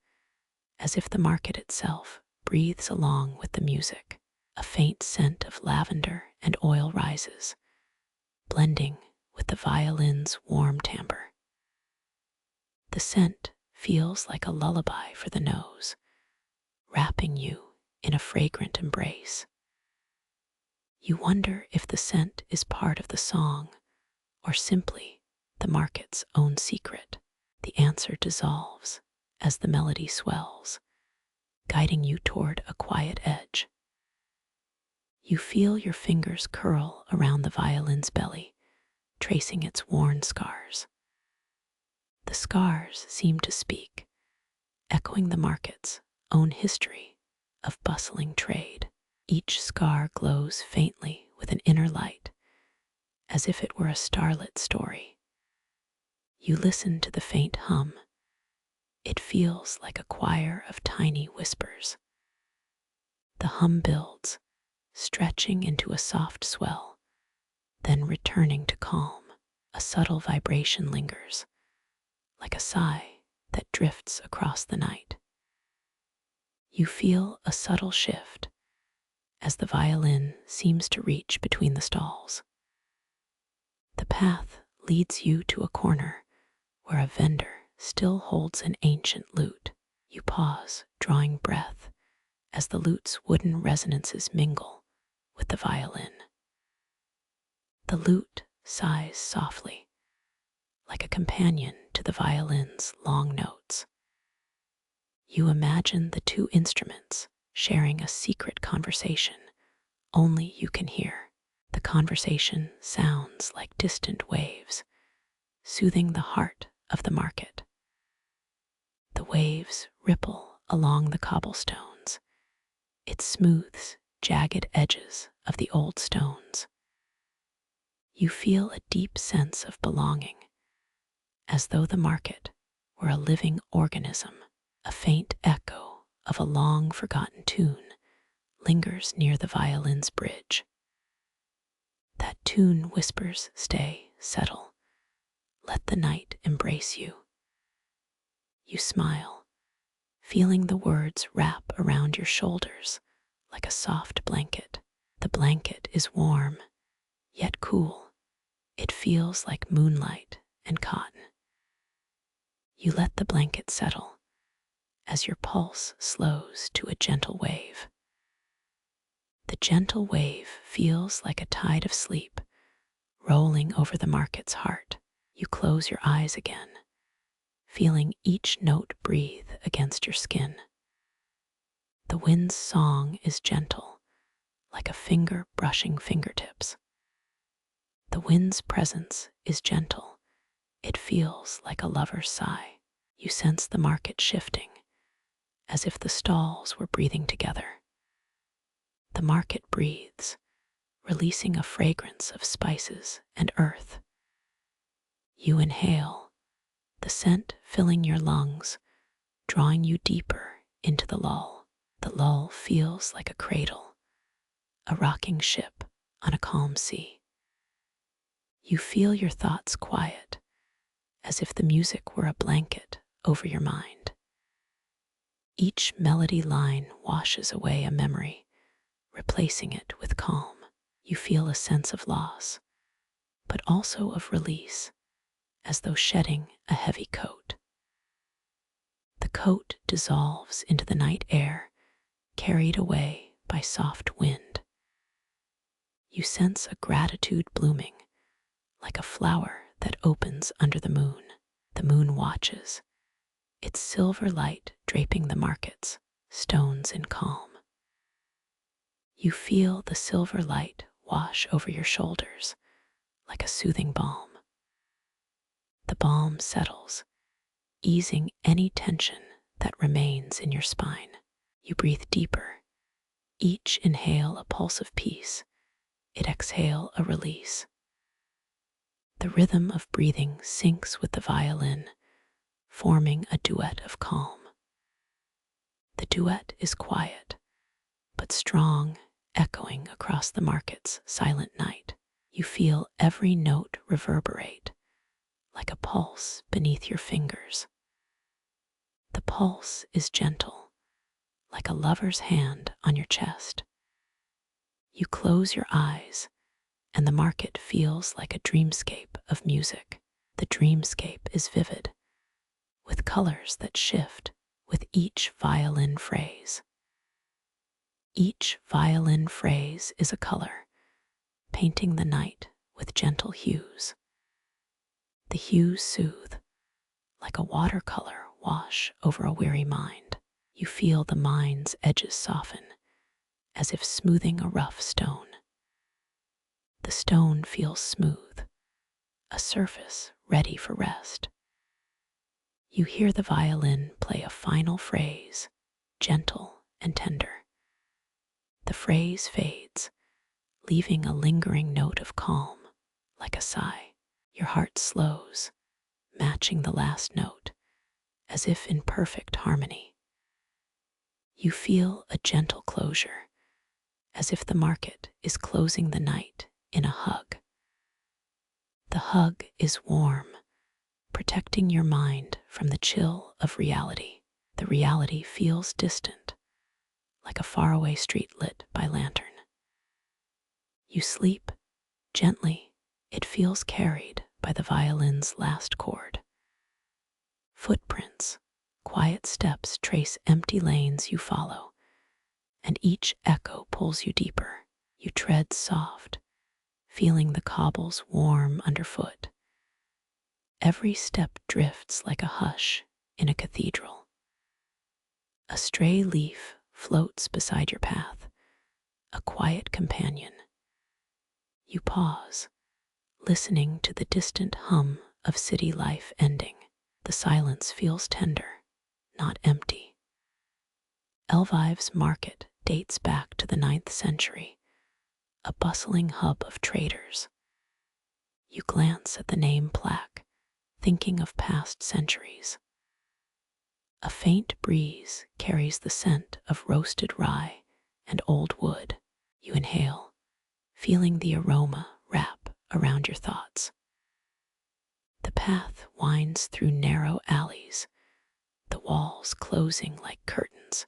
as if the market itself breathes along with the music. A faint scent of lavender and oil rises, blending with the violin's warm timbre. The scent feels like a lullaby for the nose, wrapping you in a fragrant embrace. You wonder if the scent is part of the song or simply the market's own secret. The answer dissolves as the melody swells, guiding you toward a quiet edge. You feel your fingers curl around the violin's belly, tracing its worn scars. The scars seem to speak, echoing the market's own history of bustling trade. Each scar glows faintly with an inner light, as if it were a starlit story. You listen to the faint hum. It feels like a choir of tiny whispers. The hum builds, stretching into a soft swell, then returning to calm. A subtle vibration lingers, like a sigh that drifts across the night. You feel a subtle shift as the violin seems to reach between the stalls. The path leads you to a corner where a vendor still holds an ancient lute. You pause, drawing breath, as the lute's wooden resonances mingle with the violin. The lute sighs softly, like a companion to the violin's long notes. You imagine the two instruments sharing a secret conversation only you can hear. The conversation sounds like distant waves, soothing the heart of the market. The waves ripple along the cobblestones. It smooths jagged edges of the old stones. You feel a deep sense of belonging, as though the market were a living organism. A faint echo of a long-forgotten tune lingers near the violin's bridge. That tune whispers, "Stay, settle, let the night embrace you." You smile, feeling the words wrap around your shoulders like a soft blanket. The blanket is warm, yet cool. It feels like moonlight and cotton. You let the blanket settle as your pulse slows to a gentle wave. The gentle wave feels like a tide of sleep rolling over the market's heart. You close your eyes again, feeling each note breathe against your skin. The wind's song is gentle, like a finger brushing fingertips. The wind's presence is gentle. It feels like a lover's sigh. You sense the market shifting as if the stalls were breathing together. The market breathes, releasing a fragrance of spices and earth. You inhale, the scent filling your lungs, drawing you deeper into the lull. The lull feels like a cradle, a rocking ship on a calm sea. You feel your thoughts quiet, as if the music were a blanket over your mind. Each melody line washes away a memory, replacing it with calm. You feel a sense of loss, but also of release, as though shedding a heavy coat. The coat dissolves into the night air, carried away by soft wind. You sense a gratitude blooming, like a flower that opens under the moon. The moon watches, its silver light draping the markets, stones in calm. You feel the silver light wash over your shoulders like a soothing balm. The balm settles, easing any tension that remains in your spine. You breathe deeper, each inhale a pulse of peace, it exhale a release. The rhythm of breathing syncs with the violin, forming a duet of calm. The duet is quiet, but strong, echoing across the market's silent night. You feel every note reverberate, like a pulse beneath your fingers. The pulse is gentle, like a lover's hand on your chest. You close your eyes, and the market feels like a dreamscape of music. The dreamscape is vivid, with colors that shift with each violin phrase. Each violin phrase is a color, painting the night with gentle hues. The hues soothe, like a watercolor wash over a weary mind. You feel the mind's edges soften, as if smoothing a rough stone. The stone feels smooth, a surface ready for rest. You hear the violin play a final phrase, gentle and tender. The phrase fades, leaving a lingering note of calm, like a sigh. Your heart slows, matching the last note, as if in perfect harmony. You feel a gentle closure, as if the market is closing the night in a hug. The hug is warm, protecting your mind from the chill of reality. The reality feels distant, like a faraway street lit by lantern. You sleep gently, it feels carried by the violin's last chord. Footprints, quiet steps trace empty lanes you follow, and each echo pulls you deeper. You tread soft, feeling the cobbles warm underfoot. Every step drifts like a hush in a cathedral. A stray leaf floats beside your path, a quiet companion. You pause, listening to the distant hum of city life ending. The silence feels tender, not empty. Lviv's market dates back to the 9th century, a bustling hub of traders. You glance at the name plaque, thinking of past centuries. A faint breeze carries the scent of roasted rye and old wood. You inhale, feeling the aroma wrap around your thoughts. The path winds through narrow alleys, the walls closing like curtains.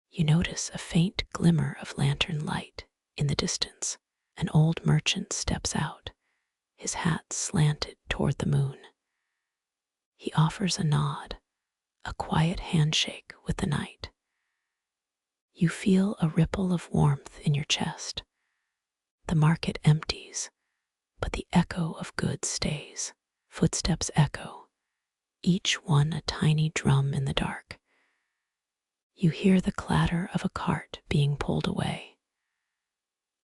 You notice a faint glimmer of lantern light in the distance. An old merchant steps out, his hat slanted toward the moon. He offers a nod, a quiet handshake with the night. You feel a ripple of warmth in your chest. The market empties, but the echo of goods stays. Footsteps echo, each one a tiny drum in the dark. You hear the clatter of a cart being pulled away.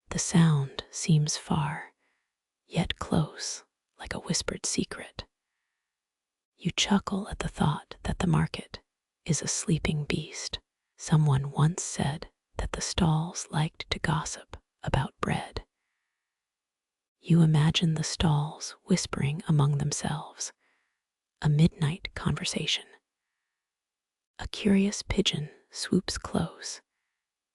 The sound seems far, yet close, like a whispered secret. You chuckle at the thought that the market is a sleeping beast. Someone once said that the stalls liked to gossip about bread. You imagine the stalls whispering among themselves, a midnight conversation. A curious pigeon swoops close,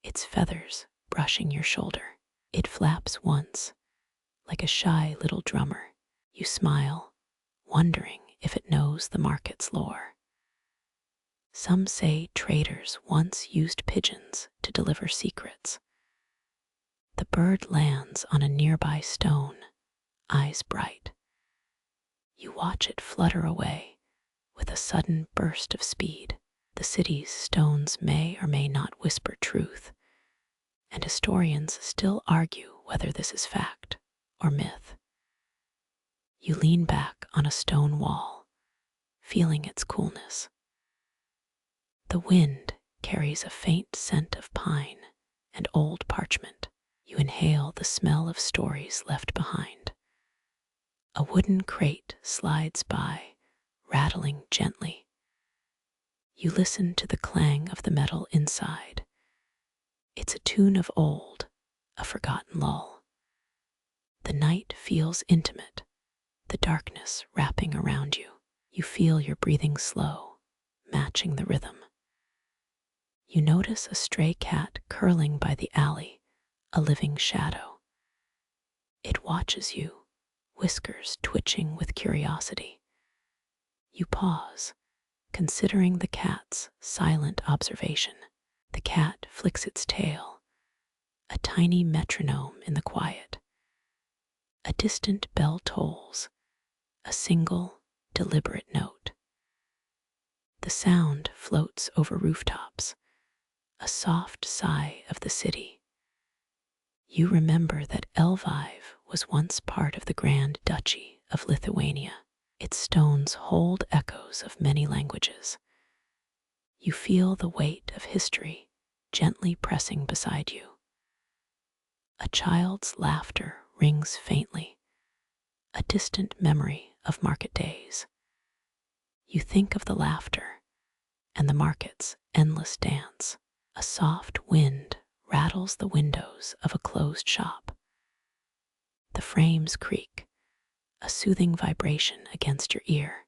its feathers brushing your shoulder. It flaps once, like a shy little drummer. You smile, wondering if it knows the market's lore. Some say traders once used pigeons to deliver secrets. The bird lands on a nearby stone, eyes bright. You watch it flutter away with a sudden burst of speed. The city's stones may or may not whisper truth, and historians still argue whether this is fact or myth. You lean back on a stone wall, feeling its coolness. The wind carries a faint scent of pine and old parchment. You inhale the smell of stories left behind. A wooden crate slides by, rattling gently. You listen to the clang of the metal inside. It's a tune of old, a forgotten lull. The night feels intimate, the darkness wrapping around you. You feel your breathing slow, matching the rhythm. You notice a stray cat curling by the alley, a living shadow. It watches you, whiskers twitching with curiosity. You pause, considering the cat's silent observation. The cat flicks its tail, a tiny metronome in the quiet. A distant bell tolls, a single, deliberate note. The sound floats over rooftops, a soft sigh of the city. You remember that Lviv was once part of the Grand Duchy of Lithuania. Its stones hold echoes of many languages. You feel the weight of history gently pressing beside you. A child's laughter rings faintly, a distant memory of market days. You think of the laughter and the market's endless dance. A soft wind rattles the windows of a closed shop. The frames creak, a soothing vibration against your ear.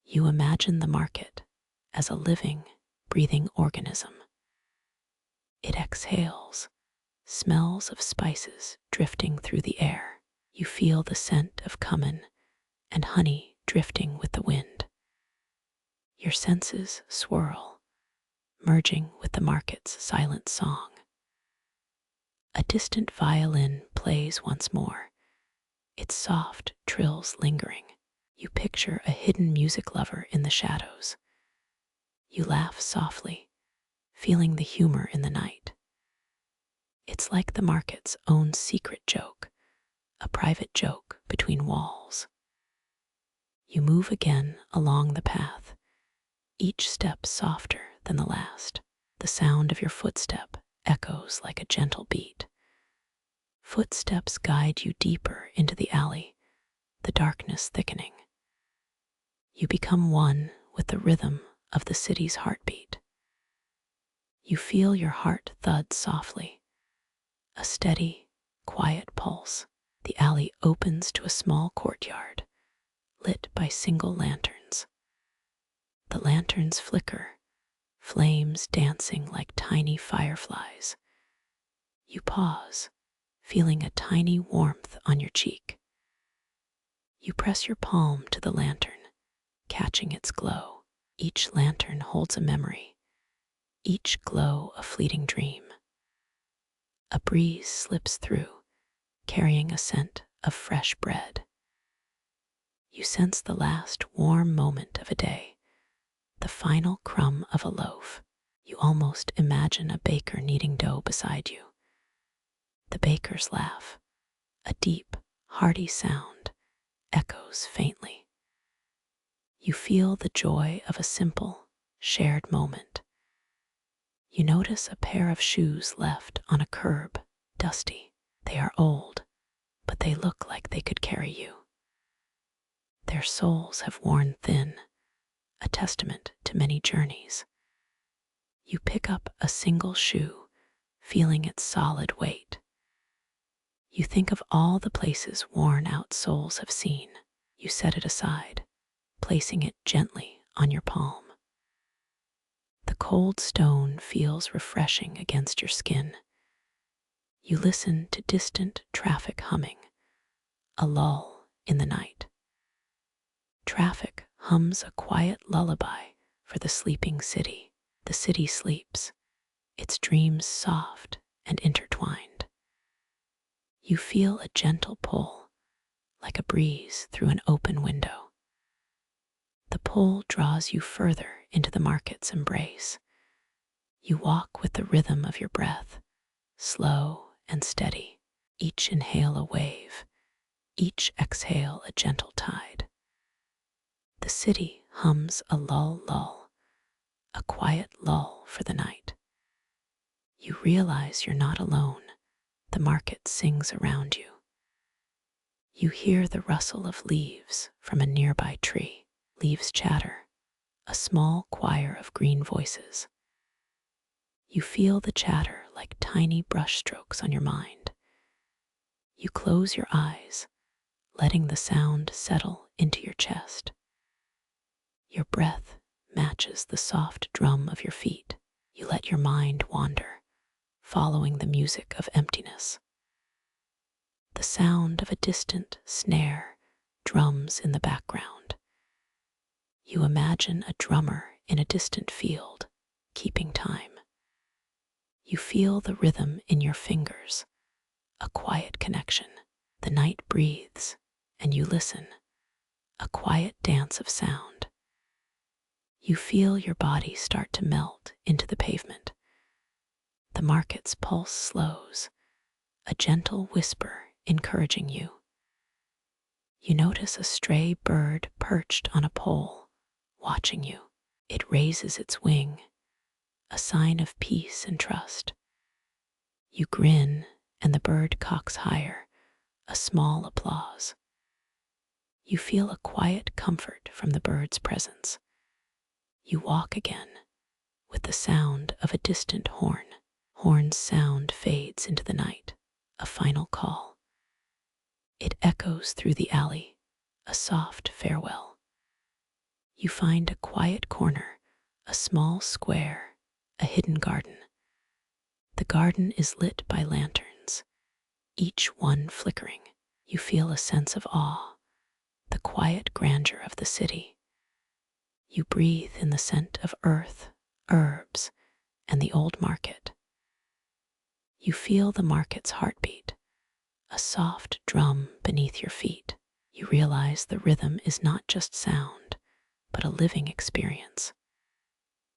You imagine the market as a living, breathing organism. It exhales, smells of spices drifting through the air. You feel the scent of cumin and honey drifting with the wind. Your senses swirl, merging with the market's silent song. A distant violin plays once more, its soft trills lingering. You picture a hidden music lover in the shadows. You laugh softly, feeling the humor in the night. It's like the market's own secret joke, a private joke between walls. You move again along the path, each step softer than the last. The sound of your footstep echoes like a gentle beat. Footsteps guide you deeper into the alley, the darkness thickening. You become one with the rhythm of the city's heartbeat. You feel your heart thud softly, a steady, quiet pulse. The alley opens to a small courtyard, lit by single lanterns. The lanterns flicker, flames dancing like tiny fireflies. You pause, feeling a tiny warmth on your cheek. You press your palm to the lantern, catching its glow. Each lantern holds a memory, each glow a fleeting dream. A breeze slips through, carrying a scent of fresh bread. You sense the last warm moment of a day, the final crumb of a loaf. You almost imagine a baker kneading dough beside you. The baker's laugh, a deep, hearty sound, echoes faintly. You feel the joy of a simple, shared moment. You notice a pair of shoes left on a curb, dusty. They are old, but they look like they could carry you. Their soles have worn thin, a testament to many journeys. You pick up a single shoe, feeling its solid weight. You think of all the places worn-out soles have seen. You set it aside, placing it gently on your palm. The cold stone feels refreshing against your skin. You listen to distant traffic humming, a lull in the night. Traffic hums a quiet lullaby for the sleeping city. The city sleeps, its dreams soft and intertwined. You feel a gentle pull, like a breeze through an open window. The pull draws you further into the market's embrace. You walk with the rhythm of your breath, slow and steady, each inhale a wave, each exhale a gentle tide. The city hums a lull, a quiet lull for the night. You realize you're not alone. The market sings around you. You hear the rustle of leaves from a nearby tree. Leaves chatter, a small choir of green voices. You feel the chatter like tiny brushstrokes on your mind. You close your eyes, letting the sound settle into your chest. Your breath matches the soft drum of your feet. You let your mind wander, following the music of emptiness. The sound of a distant snare drums in the background. You imagine a drummer in a distant field, keeping time. You feel the rhythm in your fingers, a quiet connection. The night breathes, and you listen, a quiet dance of sound. You feel your body start to melt into the pavement. The market's pulse slows, a gentle whisper encouraging you. You notice a stray bird perched on a pole, watching you. It raises its wing, a sign of peace and trust. You grin, and the bird cocks higher, a small applause. You feel a quiet comfort from the bird's presence. You walk again, with the sound of a distant horn. Horn's sound fades into the night, a final call. It echoes through the alley, a soft farewell. You find a quiet corner, a small square, a hidden garden. The garden is lit by lanterns, each one flickering. You feel a sense of awe, the quiet grandeur of the city. You breathe in the scent of earth, herbs, and the old market. You feel the market's heartbeat, a soft drum beneath your feet. You realize the rhythm is not just sound, but a living experience.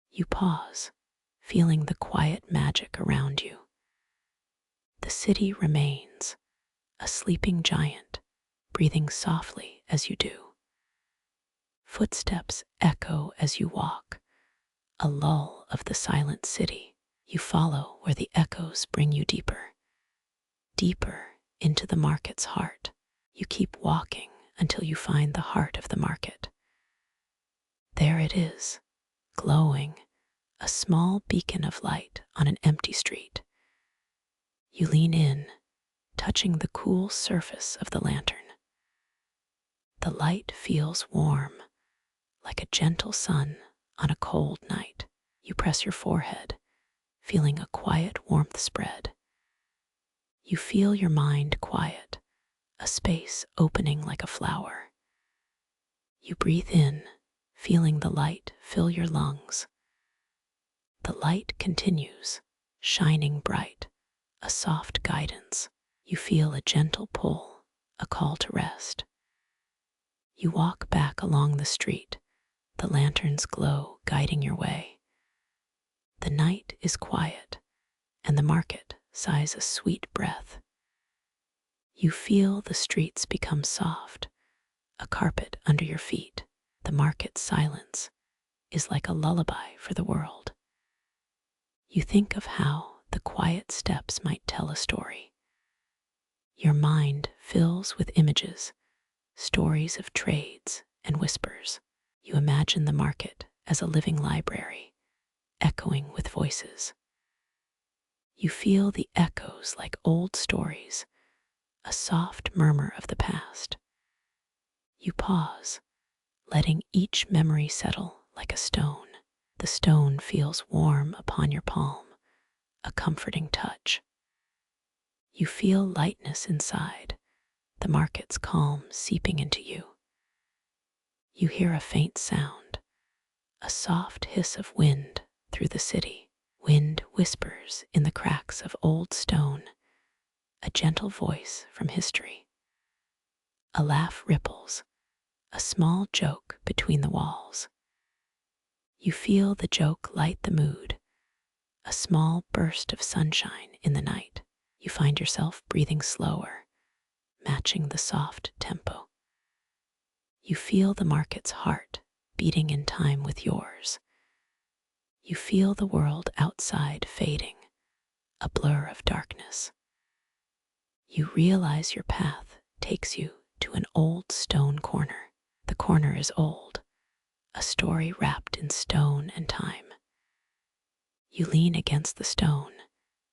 You pause, feeling the quiet magic around you. The city remains, a sleeping giant, breathing softly as you do. Footsteps echo as you walk, a lull of the silent city. You follow where the echoes bring you deeper, deeper into the market's heart. You keep walking until you find the heart of the market. There it is, glowing, a small beacon of light on an empty street. You lean in, touching the cool surface of the lantern. The light feels warm, like a gentle sun on a cold night. You press your forehead, feeling a quiet warmth spread. You feel your mind quiet, a space opening like a flower. You breathe in, feeling the light fill your lungs. The light continues, shining bright, a soft guidance. You feel a gentle pull, a call to rest. You walk back along the street, the lantern's glow guiding your way. The night is quiet, and the market sighs a sweet breath. You feel the streets become soft, a carpet under your feet. The market's silence is like a lullaby for the world. You think of how the quiet steps might tell a story. Your mind fills with images, stories of trades and whispers. You imagine the market as a living library, echoing with voices. You feel the echoes like old stories, a soft murmur of the past. You pause, letting each memory settle like a stone. The stone feels warm upon your palm, a comforting touch. You feel lightness inside, the market's calm seeping into you. You hear a faint sound, a soft hiss of wind through the city. Wind whispers in the cracks of old stone, a gentle voice from history. A laugh ripples, a small joke between the walls. You feel the joke light the mood, a small burst of sunshine in the night. You find yourself breathing slower, matching the soft tempo. You feel the market's heart beating in time with yours. You feel the world outside fading, a blur of darkness. You realize your path takes you to an old stone corner. The corner is old, a story wrapped in stone and time. You lean against the stone,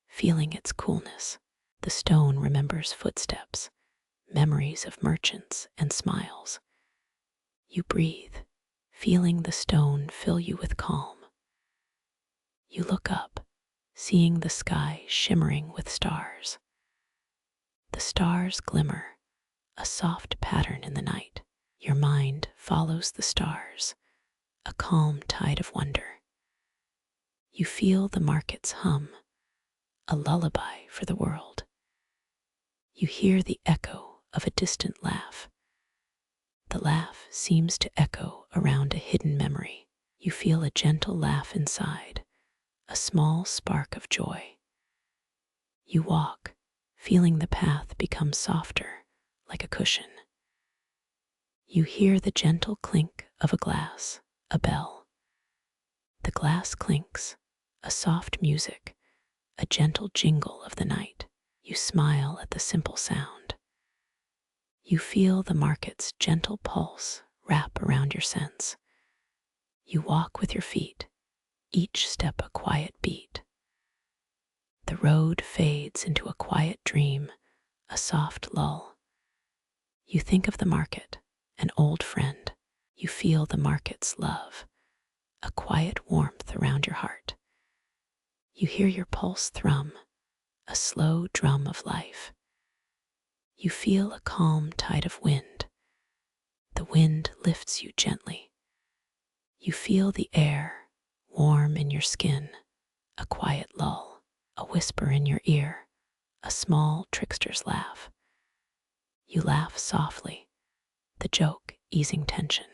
feeling its coolness. The stone remembers footsteps, memories of merchants and smiles. You breathe, feeling the stone fill you with calm. You look up, seeing the sky shimmering with stars. The stars glimmer, a soft pattern in the night. Your mind follows the stars, a calm tide of wonder. You feel the market's hum, a lullaby for the world. You hear the echo of a distant laugh. The laugh seems to echo around a hidden memory. You feel a gentle laugh inside, a small spark of joy. You walk, feeling the path become softer, like a cushion. You hear the gentle clink of a glass, a bell. The glass clinks, a soft music, a gentle jingle of the night. You smile at the simple sound. You feel the market's gentle pulse wrap around your sense. You walk with your feet, each step a quiet beat. The road fades into a quiet dream, a soft lull. You think of the market, an old friend. You feel the market's love, a quiet warmth around your heart. You hear your pulse thrum, a slow drum of life. You feel a calm tide of wind. The wind lifts you gently. You feel the air, warm in your skin, a quiet lull, a whisper in your ear, a small trickster's laugh. You laugh softly, the joke easing tension.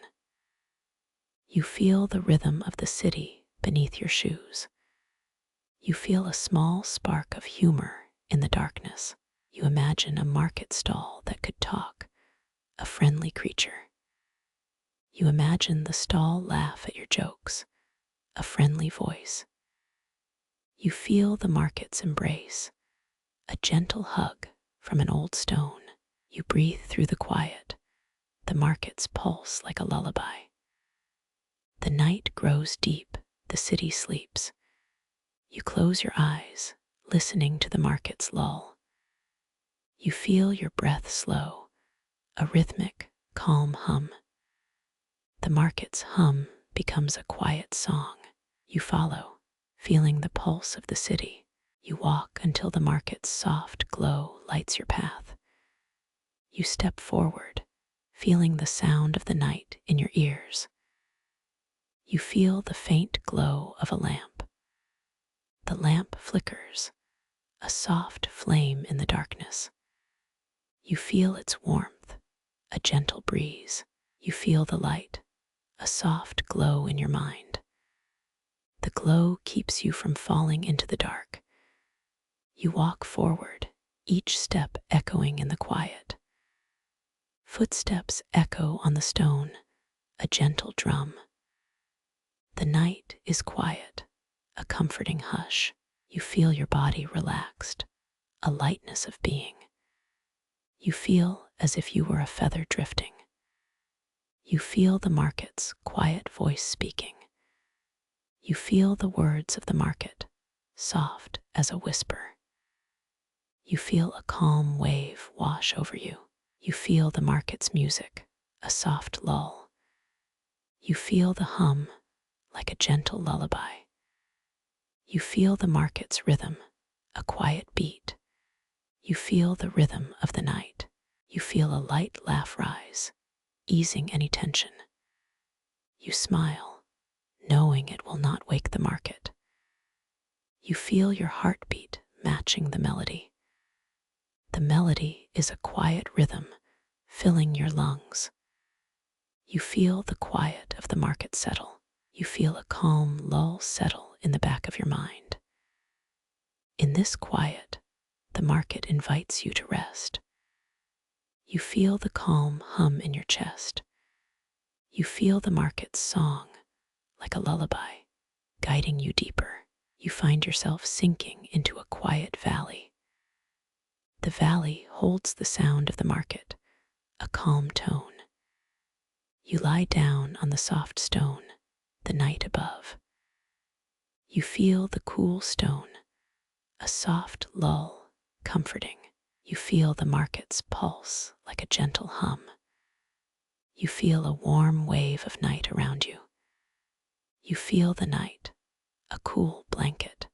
You feel the rhythm of the city beneath your shoes. You feel a small spark of humor in the darkness. You imagine a market stall that could talk, a friendly creature. You imagine the stall laugh at your jokes, a friendly voice. You feel the market's embrace, a gentle hug from an old stone. You breathe through the quiet, the market's pulse like a lullaby. The night grows deep, the city sleeps. You close your eyes, listening to the market's lull. You feel your breath slow, a rhythmic, calm hum. The market's hum becomes a quiet song. You follow, feeling the pulse of the city. You walk until the market's soft glow lights your path. You step forward, feeling the sound of the night in your ears. You feel the faint glow of a lamp. The lamp flickers, a soft flame in the darkness. You feel its warmth, a gentle breeze. You feel the light, a soft glow in your mind. The glow keeps you from falling into the dark. You walk forward, each step echoing in the quiet. Footsteps echo on the stone, a gentle drum. The night is quiet, a comforting hush. You feel your body relaxed, a lightness of being. You feel as if you were a feather drifting. You feel the market's quiet voice speaking. You feel the words of the market, soft as a whisper. You feel a calm wave wash over you. You feel the market's music, a soft lull. You feel the hum like a gentle lullaby. You feel the market's rhythm, a quiet beat. You feel the rhythm of the night. You feel a light laugh rise, easing any tension. You smile, knowing it will not wake the market. You feel your heartbeat matching the melody. The melody is a quiet rhythm filling your lungs. You feel the quiet of the market settle. You feel a calm lull settle in the back of your mind. In this quiet, the market invites you to rest. You feel the calm hum in your chest. You feel the market's song like a lullaby, guiding you deeper. You find yourself sinking into a quiet valley. The valley holds the sound of the market, a calm tone. You lie down on the soft stone, the night above. You feel the cool stone, a soft lull, comforting. You feel the market's pulse like a gentle hum. You feel a warm wave of night around you. You feel the night, a cool blanket.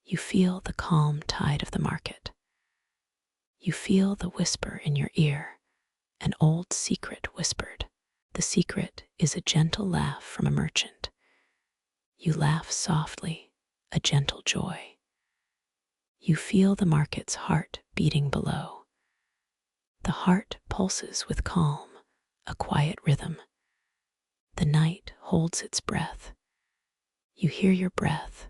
You feel the calm tide of the market. You feel the whisper in your ear, an old secret whispered. The secret is a gentle laugh from a merchant. You laugh softly, a gentle joy. You feel the market's heart beating below. The heart pulses with calm, a quiet rhythm. The night holds its breath. You hear your breath,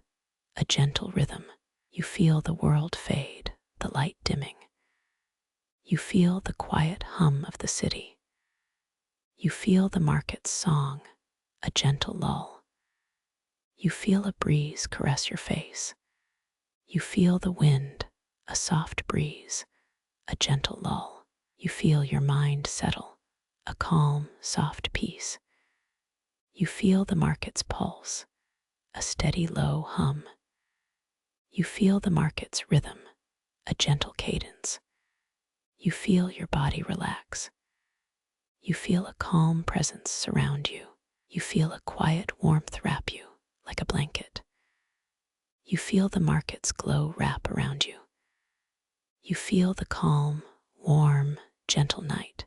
a gentle rhythm. You feel the world fade, the light dimming. You feel the quiet hum of the city. You feel the market's song, a gentle lull. You feel a breeze caress your face. You feel the wind, a soft breeze, a gentle lull. You feel your mind settle, a calm, soft peace. You feel the market's pulse, a steady low hum. You feel the market's rhythm, a gentle cadence. You feel your body relax. You feel a calm presence surround you. You feel a quiet warmth wrap you like a blanket. You feel the market's glow wrap around you. You feel the calm, warm, gentle night.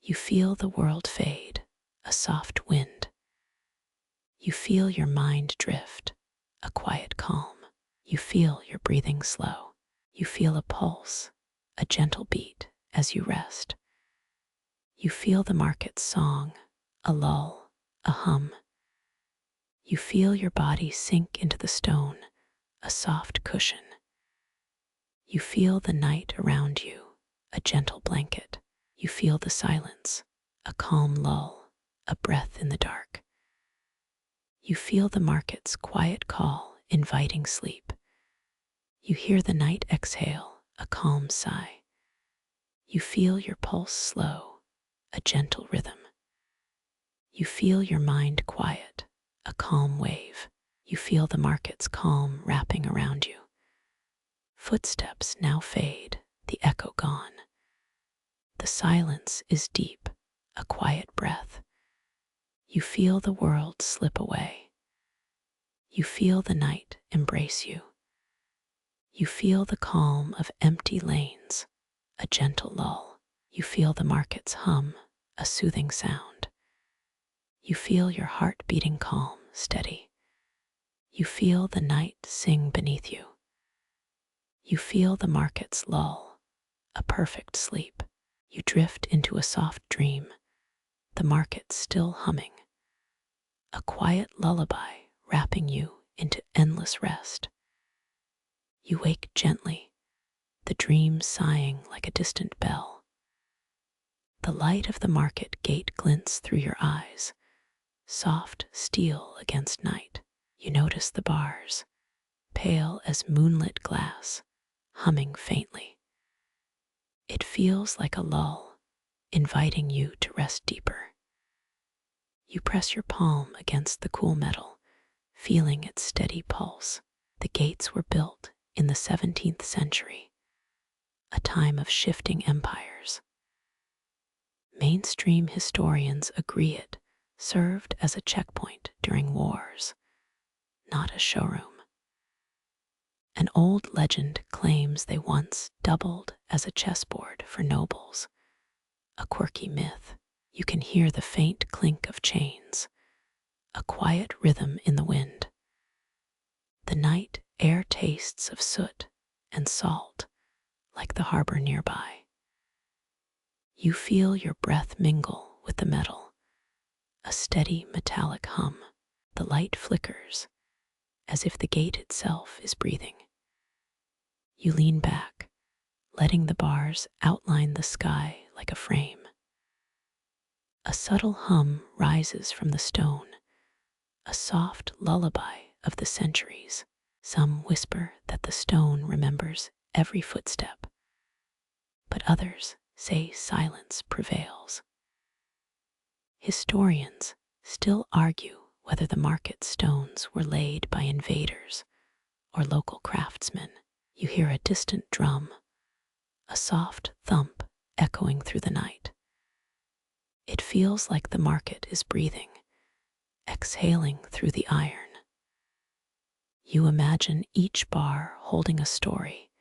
You feel the world fade, a soft wind. You feel your mind drift, a quiet calm. You feel your breathing slow. You feel a pulse, a gentle beat as you rest. You feel the market's song, a lull, a hum. You feel your body sink into the stone, a soft cushion. You feel the night around you, a gentle blanket. You feel the silence, a calm lull, a breath in the dark. You feel the market's quiet call, inviting sleep. You hear the night exhale, a calm sigh. You feel your pulse slow, a gentle rhythm. You feel your mind quiet, a calm wave. You feel the market's calm wrapping around you. Footsteps now fade, the echo gone. The silence is deep, a quiet breath. You feel the world slip away. You feel the night embrace you. You feel the calm of empty lanes, a gentle lull. You feel the market's hum, a soothing sound. You feel your heart beating calm, steady. You feel the night sing beneath you. You feel the market's lull, a perfect sleep. You drift into a soft dream, the market still humming. A quiet lullaby wrapping you into endless rest. You wake gently, the dream sighing like a distant bell. The light of the market gate glints through your eyes, soft steel against night. You notice the bars, pale as moonlit glass, humming faintly. It feels like a lull, inviting you to rest deeper. You press your palm against the cool metal, feeling its steady pulse. The gates were built in the 17th century, a time of shifting empires. Mainstream historians agree it served as a checkpoint during wars, not a showroom. An old legend claims they once doubled as a chessboard for nobles, a quirky myth. You can hear the faint clink of chains, a quiet rhythm in the wind. The night air tastes of soot and salt, like the harbor nearby. You feel your breath mingle with the metal, a steady metallic hum. The light flickers, as if the gate itself is breathing. You lean back, letting the bars outline the sky like a frame. A subtle hum rises from the stone, a soft lullaby of the centuries. Some whisper that the stone remembers every footstep, but others say silence prevails. Historians still argue whether the market stones were laid by invaders or local craftsmen. You hear a distant drum, a soft thump echoing through the night. It feels like the market is breathing, exhaling through the iron. You imagine each bar holding a story,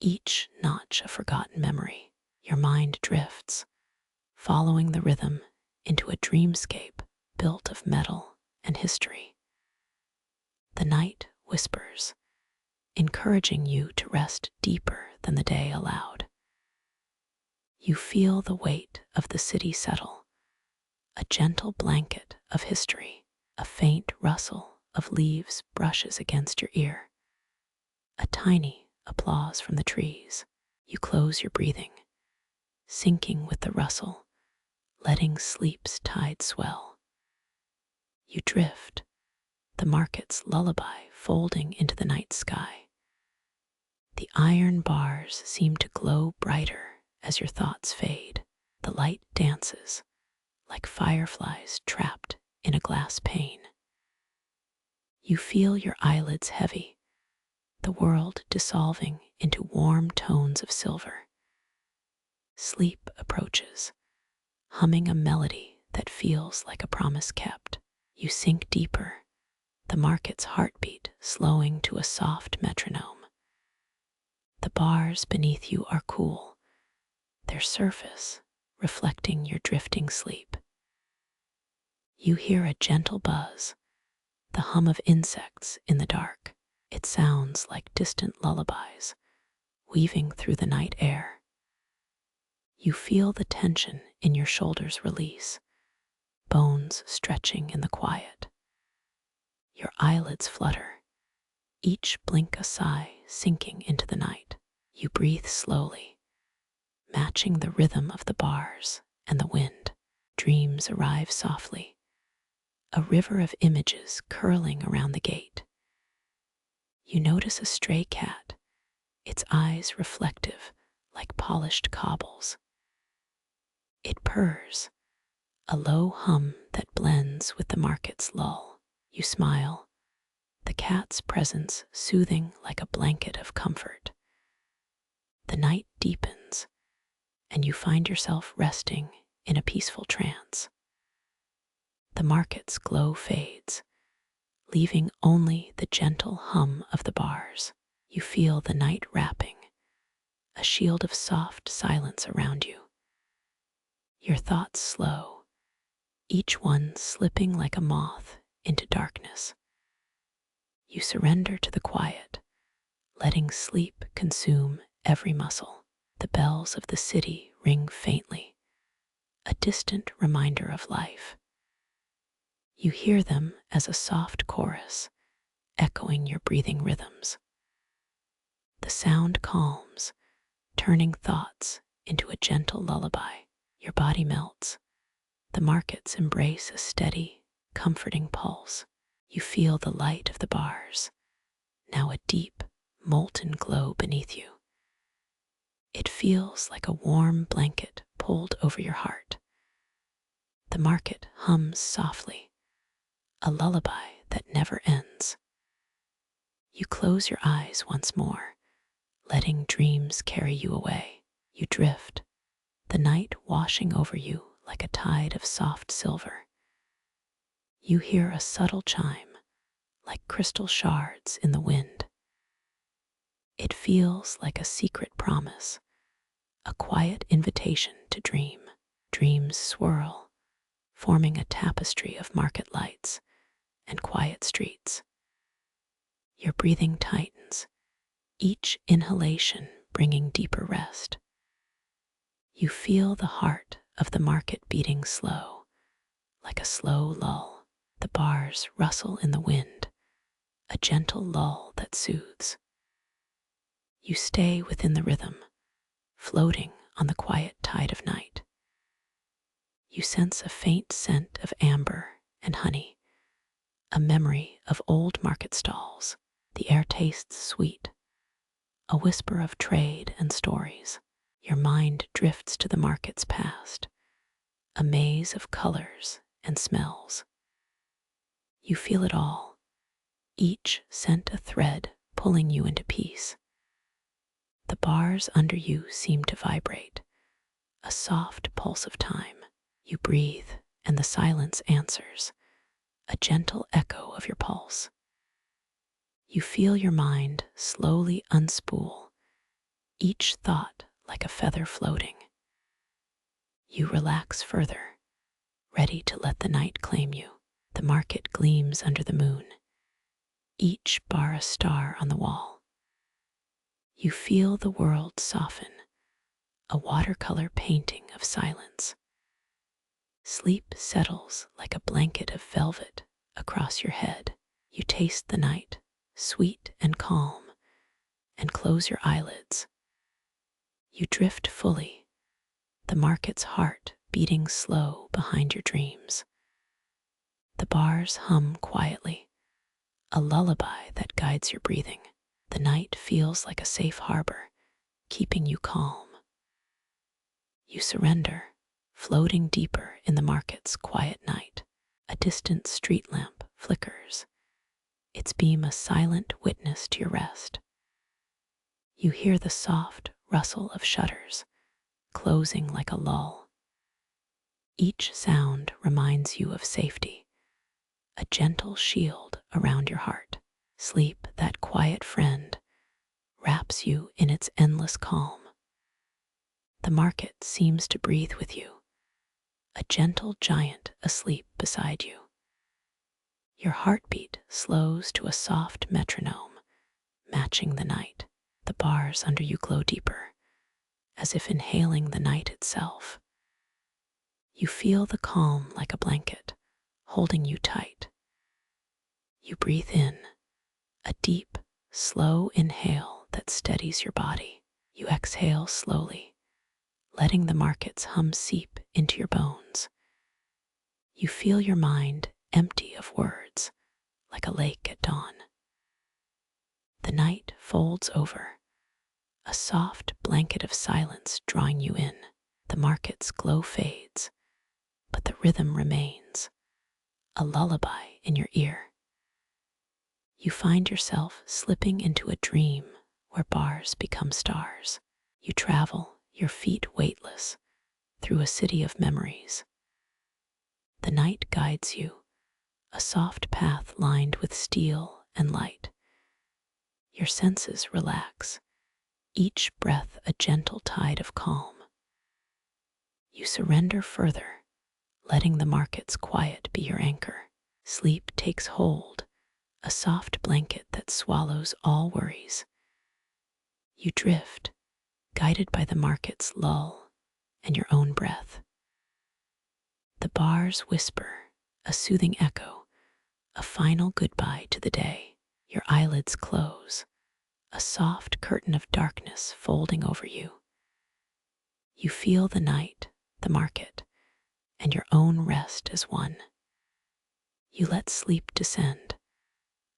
each notch a forgotten memory. Your mind drifts, following the rhythm into a dreamscape built of metal and history. The night whispers, encouraging you to rest deeper than the day allowed. You feel the weight of the city settle, a gentle blanket of history. A faint rustle of leaves brushes against your ear. A tiny applause from the trees. You close your breathing, sinking with the rustle, letting sleep's tide swell. You drift, the market's lullaby folding into the night sky. The iron bars seem to glow brighter as your thoughts fade. The light dances, like fireflies trapped in a glass pane. You feel your eyelids heavy, the world dissolving into warm tones of silver. Sleep approaches, humming a melody that feels like a promise kept. You sink deeper, the market's heartbeat slowing to a soft metronome. The bars beneath you are cool, their surface reflecting your drifting sleep. You hear a gentle buzz, the hum of insects in the dark. It sounds like distant lullabies, weaving through the night air. You feel the tension in your shoulders release, bones stretching in the quiet. Your eyelids flutter, each blink a sigh sinking into the night. You breathe slowly, matching the rhythm of the bars and the wind. Dreams arrive softly, a river of images curling around the gate. You notice a stray cat, its eyes reflective like polished cobbles. It purrs, a low hum that blends with the market's lull. You smile, the cat's presence soothing like a blanket of comfort. The night deepens, and you find yourself resting in a peaceful trance. The market's glow fades, leaving only the gentle hum of the bars. You feel the night wrapping, a shield of soft silence around you. Your thoughts slow, each one slipping like a moth into darkness. You surrender to the quiet, letting sleep consume every muscle. The bells of the city ring faintly, a distant reminder of life. You hear them as a soft chorus, echoing your breathing rhythms. The sound calms, turning thoughts into a gentle lullaby. Your body melts. The markets embrace a steady, comforting pulse. You feel the light of the bars, now a deep, molten glow beneath you. It feels like a warm blanket pulled over your heart. The market hums softly, a lullaby that never ends. You close your eyes once more, letting dreams carry you away. You drift, the night washing over you like a tide of soft silver. You hear a subtle chime, like crystal shards in the wind. It feels like a secret promise, a quiet invitation to dream. Dreams swirl, forming a tapestry of market lights and quiet streets. Your breathing tightens, each inhalation bringing deeper rest. You feel the heart of the market beating slow, like a slow lull. The bars rustle in the wind, a gentle lull that soothes. You stay within the rhythm, floating on the quiet tide of night. You sense a faint scent of amber and honey, a memory of old market stalls. The air tastes sweet, a whisper of trade and stories. Your mind drifts to the market's past, a maze of colors and smells. You feel it all, each scent a thread pulling you into peace. The bars under you seem to vibrate, a soft pulse of time. You breathe, and the silence answers, a gentle echo of your pulse. You feel your mind slowly unspool, each thought like a feather floating. You relax further, ready to let the night claim you. The market gleams under the moon, each bar a star on the wall. You feel the world soften, a watercolor painting of silence. Sleep settles like a blanket of velvet across your head. You taste the night, sweet and calm, and close your eyelids. You drift fully, the market's heart beating slow behind your dreams. The bars hum quietly, a lullaby that guides your breathing. The night feels like a safe harbor, keeping you calm. You surrender, floating deeper in the market's quiet night. A distant street lamp flickers, its beam a silent witness to your rest. You hear the soft rustle of shutters, closing like a lull. Each sound reminds you of safety, a gentle shield around your heart. Sleep, that quiet friend, wraps you in its endless calm. The market seems to breathe with you, a gentle giant asleep beside you. Your heartbeat slows to a soft metronome, matching the night. The bars under you glow deeper, as if inhaling the night itself. You feel the calm like a blanket, holding you tight. You breathe in, a deep, slow inhale that steadies your body. You exhale slowly, letting the market's hum seep into your bones. You feel your mind empty of words, like a lake at dawn. The night folds over, a soft blanket of silence drawing you in. The market's glow fades, but the rhythm remains, a lullaby in your ear. You find yourself slipping into a dream where bars become stars. You travel, your feet weightless, through a city of memories. The night guides you, a soft path lined with steel and light. Your senses relax, each breath a gentle tide of calm. You surrender further, letting the market's quiet be your anchor. Sleep takes hold, a soft blanket that swallows all worries. You drift, guided by the market's lull and your own breath. The bars whisper, a soothing echo, a final goodbye to the day. Your eyelids close, a soft curtain of darkness folding over you. You feel the night, the market, and your own rest as one. You let sleep descend,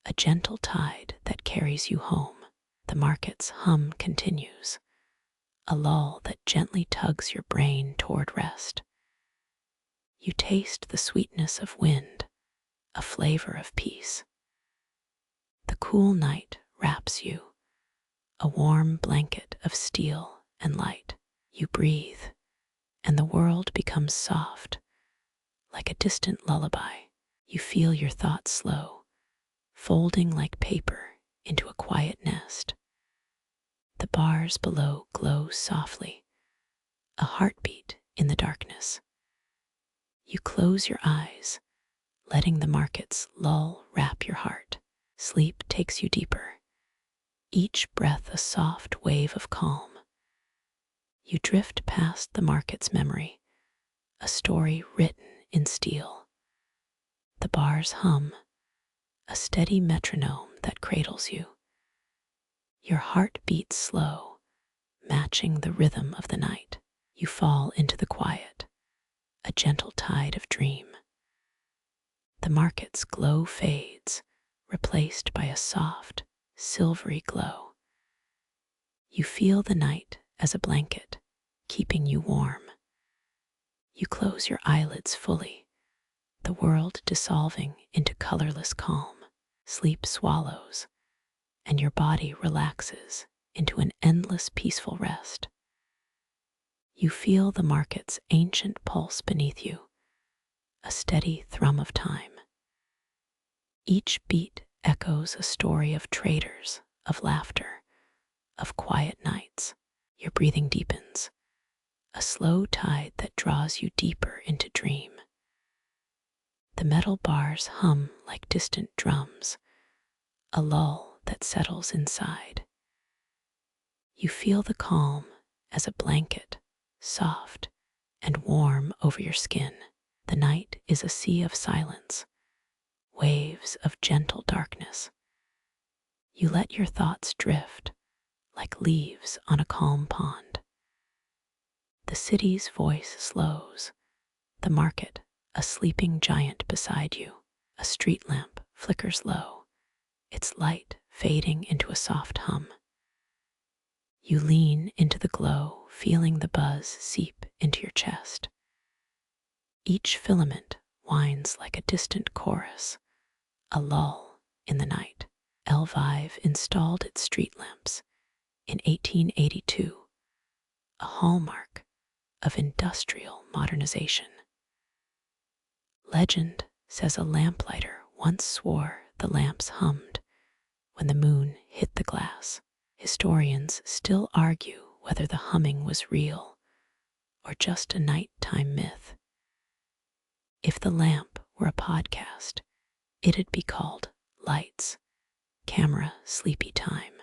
a gentle tide that carries you home. The market's hum continues, a lull that gently tugs your brain toward rest. You taste the sweetness of wind, a flavor of peace. The cool night wraps you, a warm blanket of steel and light. You breathe, and the world becomes soft, like a distant lullaby. You feel your thoughts slow, folding like paper into a quiet nest. The bars below glow softly, a heartbeat in the darkness. You close your eyes, letting the market's lull wrap your heart. Sleep takes you deeper, each breath a soft wave of calm. You drift past the market's memory, a story written in steel. The bars hum, a steady metronome that cradles you. Your heart beats slow, matching the rhythm of the night. You fall into the quiet, a gentle tide of dream. The market's glow fades, replaced by a soft, silvery glow. You feel the night as a blanket, keeping you warm. You close your eyelids fully, the world dissolving into colorless calm. Sleep swallows, and your body relaxes into an endless peaceful rest. You feel the market's ancient pulse beneath you, a steady thrum of time. Each beat echoes a story of traders, of laughter, of quiet nights. Your breathing deepens, a slow tide that draws you deeper into dream. The metal bars hum like distant drums, a lull that settles inside. You feel the calm as a blanket, soft and warm over your skin. The night is a sea of silence, waves of gentle darkness. You let your thoughts drift like leaves on a calm pond. The city's voice slows, the market a sleeping giant beside you. A street lamp flickers low, its light fading into a soft hum. You lean into the glow, feeling the buzz seep into your chest. Each filament whines like a distant chorus, a lull in the night. Lviv installed its street lamps in 1882, a hallmark of industrial modernization. Legend says a lamplighter once swore the lamps hummed when the moon hit the glass. Historians still argue whether the humming was real or just a nighttime myth. If the lamp were a podcast, it'd be called Lights, Camera, Sleepy Time.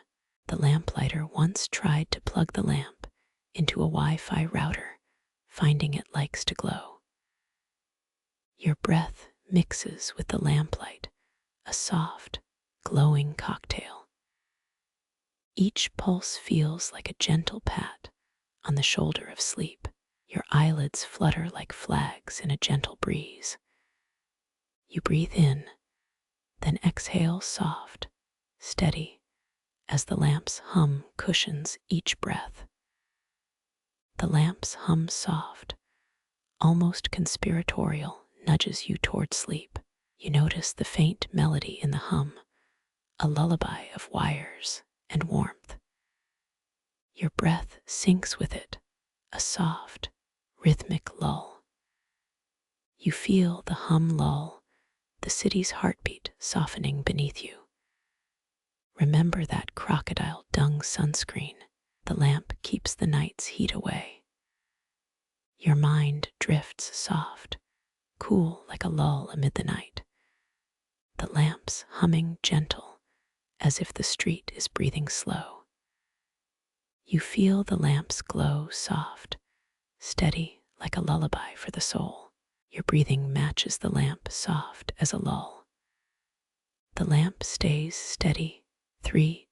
The lamplighter once tried to plug the lamp into a Wi-Fi router, finding it likes to glow. Your breath mixes with the lamplight, a soft, glowing cocktail. Each pulse feels like a gentle pat on the shoulder of sleep. Your eyelids flutter like flags in a gentle breeze. You breathe in, then exhale soft, steady, as the lamp's hum cushions each breath. The lamp's hum soft, almost conspiratorial, nudges you toward sleep. You notice the faint melody in the hum, a lullaby of wires and warmth. Your breath syncs with it, a soft, rhythmic lull. You feel the hum lull, the city's heartbeat softening beneath you. Remember that crocodile dung sunscreen. The lamp keeps the night's heat away. Your mind drifts soft, cool like a lull amid the night. The lamp's humming gentle, as if the street is breathing slow. You feel the lamp's glow soft, steady like a lullaby for the soul. Your breathing matches the lamp, soft as a lull. The lamp stays steady,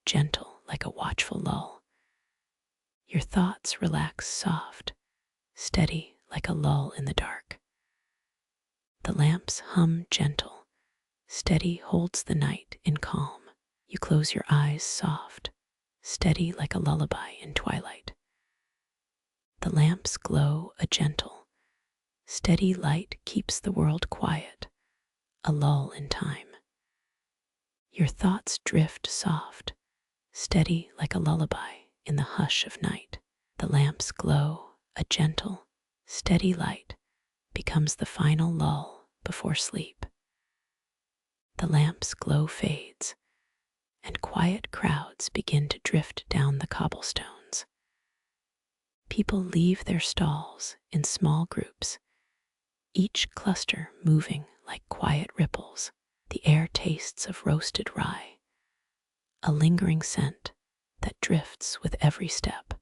gentle like a watchful lull. Your thoughts relax soft, steady like a lull in the dark. The lamp's hum gentle, steady holds the night in calm. You close your eyes soft, steady like a lullaby in twilight. The lamps glow a gentle, steady light keeps the world quiet, a lull in time. Your thoughts drift soft, steady like a lullaby in the hush of night. The lamps glow a gentle, steady light becomes the final lull before sleep. The lamp's glow fades, and quiet crowds begin to drift down the cobblestones. People leave their stalls in small groups, each cluster moving like quiet ripples. The air tastes of roasted rye, a lingering scent that drifts with every step.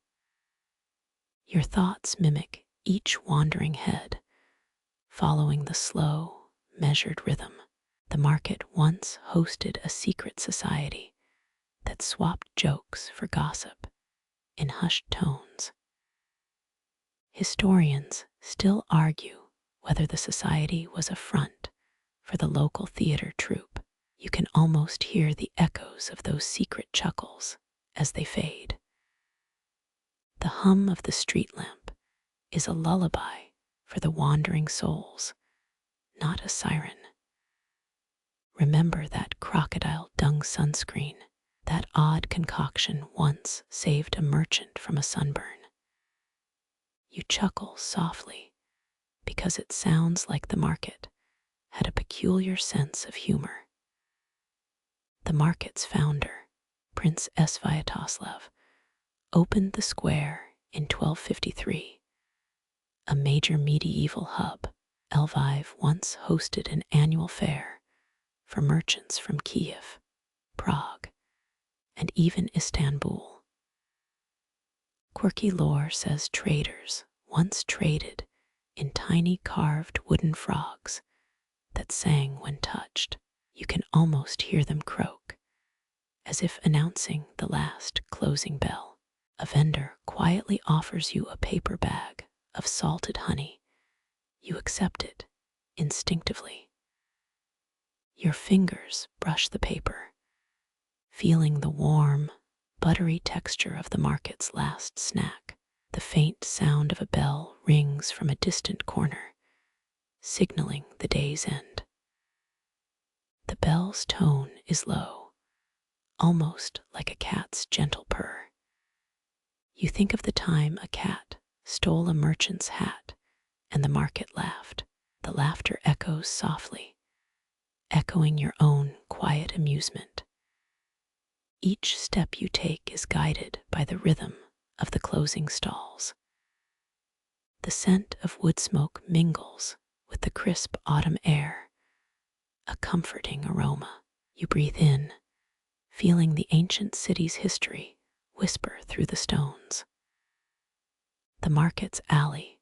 Your thoughts mimic each wandering head, following the slow, measured rhythm. The market once hosted a secret society that swapped jokes for gossip in hushed tones. Historians still argue whether the society was a front for the local theater troupe. You can almost hear the echoes of those secret chuckles as they fade. The hum of the street lamp is a lullaby for the wandering souls, not a siren. Remember that crocodile dung sunscreen. That odd concoction once saved a merchant from a sunburn. You chuckle softly because it sounds like the market had a peculiar sense of humor. The market's founder, Prince Sviatoslav, opened the square in 1253. A major medieval hub, Lviv once hosted an annual fair for merchants from Kiev, Prague, and even Istanbul. Quirky lore says traders once traded in tiny carved wooden frogs that sang when touched. You can almost hear them croak, as if announcing the last closing bell. A vendor quietly offers you a paper bag of salted honey. You accept it instinctively. Your fingers brush the paper, feeling the warm, buttery texture of the market's last snack. The faint sound of a bell rings from a distant corner, signaling the day's end. The bell's tone is low, almost like a cat's gentle purr. You think of the time a cat stole a merchant's hat and the market laughed. The laughter echoes softly, echoing your own quiet amusement. Each step you take is guided by the rhythm of the closing stalls. The scent of wood smoke mingles with the crisp autumn air, a comforting aroma. You breathe in, feeling the ancient city's history whisper through the stones. The market's alley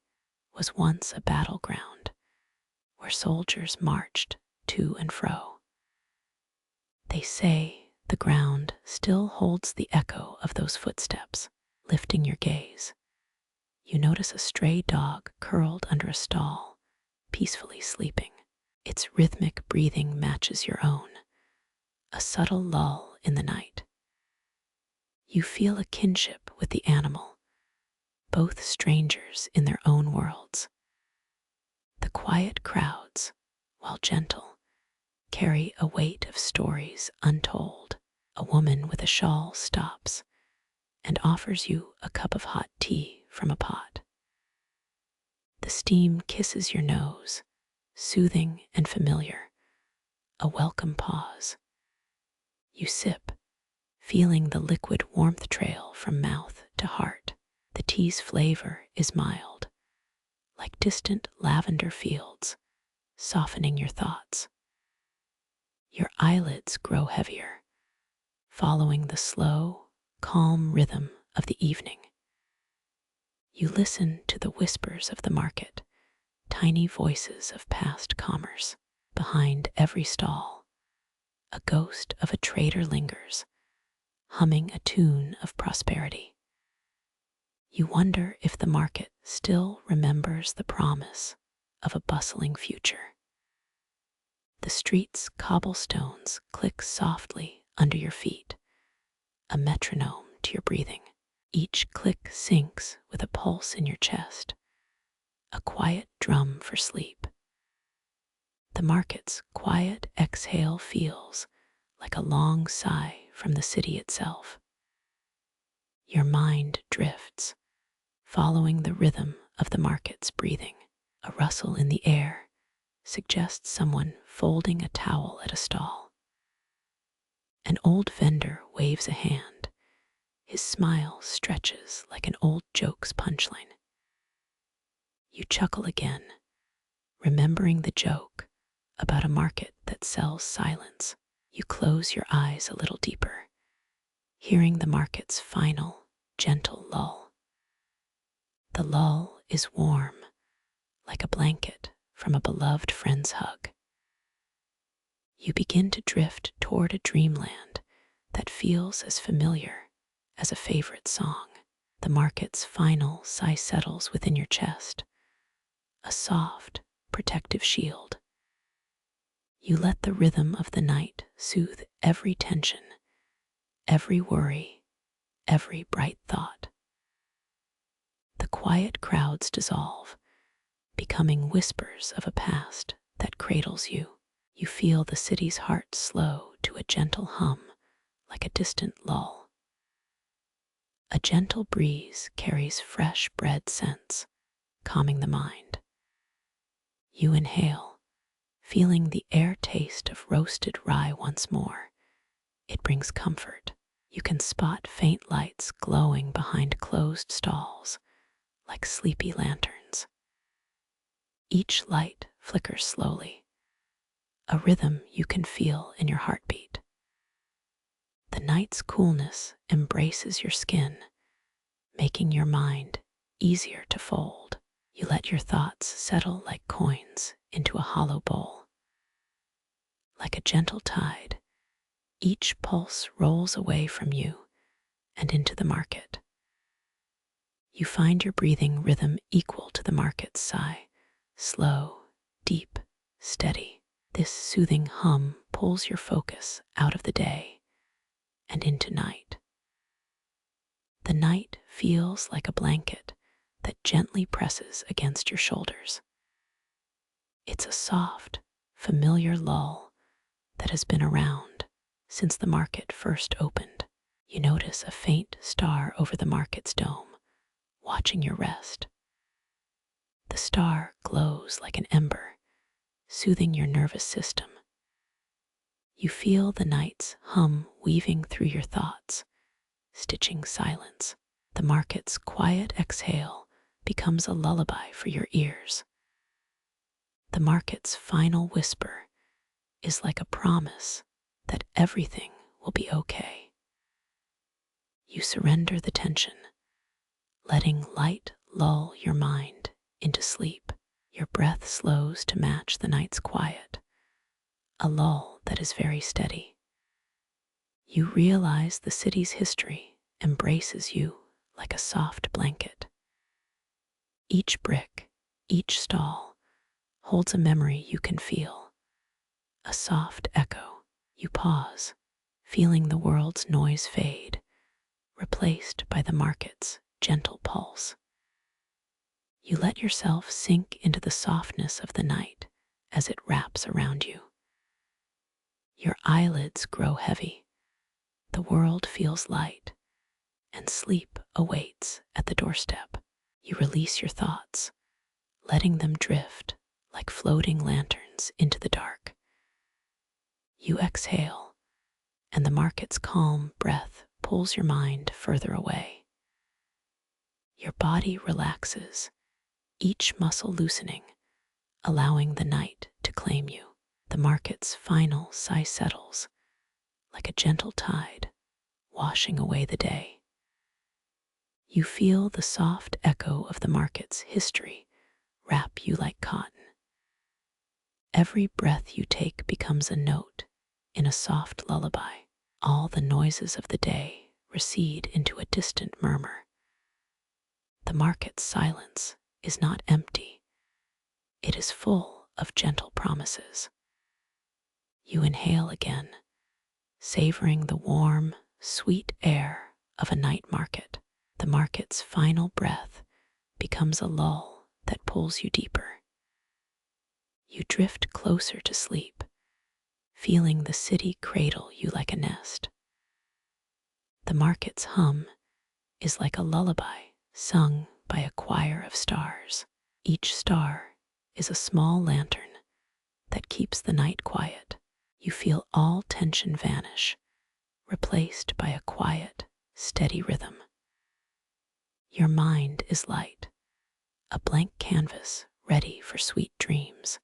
was once a battleground where soldiers marched to and fro. They say the ground still holds the echo of those footsteps. Lifting your gaze, you notice a stray dog curled under a stall, peacefully sleeping. Its rhythmic breathing matches your own, a subtle lull in the night. You feel a kinship with the animal, both strangers in their own worlds. The quiet crowds, while gentle, carry a weight of stories untold. A woman with a shawl stops and offers you a cup of hot tea from a pot. The steam kisses your nose, soothing and familiar, a welcome pause. You sip, feeling the liquid warmth trail from mouth to heart. The tea's flavor is mild, like distant lavender fields, softening your thoughts. Your eyelids grow heavier, following the slow, calm rhythm of the evening. You listen to the whispers of the market, tiny voices of past commerce. Behind every stall, a ghost of a trader lingers, humming a tune of prosperity. You wonder if the market still remembers the promise of a bustling future. The street's cobblestones click softly under your feet, a metronome to your breathing. Each click syncs with a pulse in your chest, a quiet drum for sleep. The market's quiet exhale feels like a long sigh from the city itself. Your mind drifts, following the rhythm of the market's breathing. A rustle in the air suggests someone folding a towel at a stall. An old vendor waves a hand. His smile stretches like an old joke's punchline. You chuckle again, remembering the joke about a market that sells silence. You close your eyes a little deeper, hearing the market's final, gentle lull. The lull is warm, like a blanket from a beloved friend's hug. You begin to drift toward a dreamland that feels as familiar as a favorite song. The market's final sigh settles within your chest, a soft, protective shield. You let the rhythm of the night soothe every tension, every worry, every bright thought. The quiet crowds dissolve, becoming whispers of a past that cradles you. You feel the city's heart slow to a gentle hum, like a distant lull. A gentle breeze carries fresh bread scents, calming the mind. You inhale, feeling the air taste of roasted rye once more. It brings comfort. You can spot faint lights glowing behind closed stalls, like sleepy lanterns. Each light flickers slowly, a rhythm you can feel in your heartbeat. The night's coolness embraces your skin, making your mind easier to fold. You let your thoughts settle like coins into a hollow bowl. Like a gentle tide, each pulse rolls away from you and into the market. You find your breathing rhythm equal to the market's sigh, slow, deep, steady. This soothing hum pulls your focus out of the day and into night. The night feels like a blanket that gently presses against your shoulders. It's a soft, familiar lull that has been around since the market first opened. You notice a faint star over the market's dome, watching your rest. The star glows like an ember, soothing your nervous system. You feel the night's hum weaving through your thoughts, stitching silence. The market's quiet exhale becomes a lullaby for your ears. The market's final whisper is like a promise that everything will be okay. You surrender the tension, letting light lull your mind into sleep. Your breath slows to match the night's quiet, a lull that is very steady. You realize the city's history embraces you like a soft blanket. Each brick, each stall, holds a memory you can feel, a soft echo. You pause, feeling the world's noise fade, replaced by the market's gentle pulse. You let yourself sink into the softness of the night as it wraps around you. Your eyelids grow heavy, the world feels light, and sleep awaits at the doorstep. You release your thoughts, letting them drift like floating lanterns into the dark. You exhale, and the market's calm breath pulls your mind further away. Your body relaxes, each muscle loosening, allowing the night to claim you. The market's final sigh settles, like a gentle tide, washing away the day. You feel the soft echo of the market's history wrap you like cotton. Every breath you take becomes a note in a soft lullaby. All the noises of the day recede into a distant murmur. The market's silence is not empty. It is full of gentle promises. You inhale again, savoring the warm, sweet air of a night market. The market's final breath becomes a lull that pulls you deeper. You drift closer to sleep, feeling the city cradle you like a nest. The market's hum is like a lullaby sung by a choir of stars. Each star is a small lantern that keeps the night quiet. You feel all tension vanish, replaced by a quiet, steady rhythm. Your mind is light, a blank canvas ready for sweet dreams.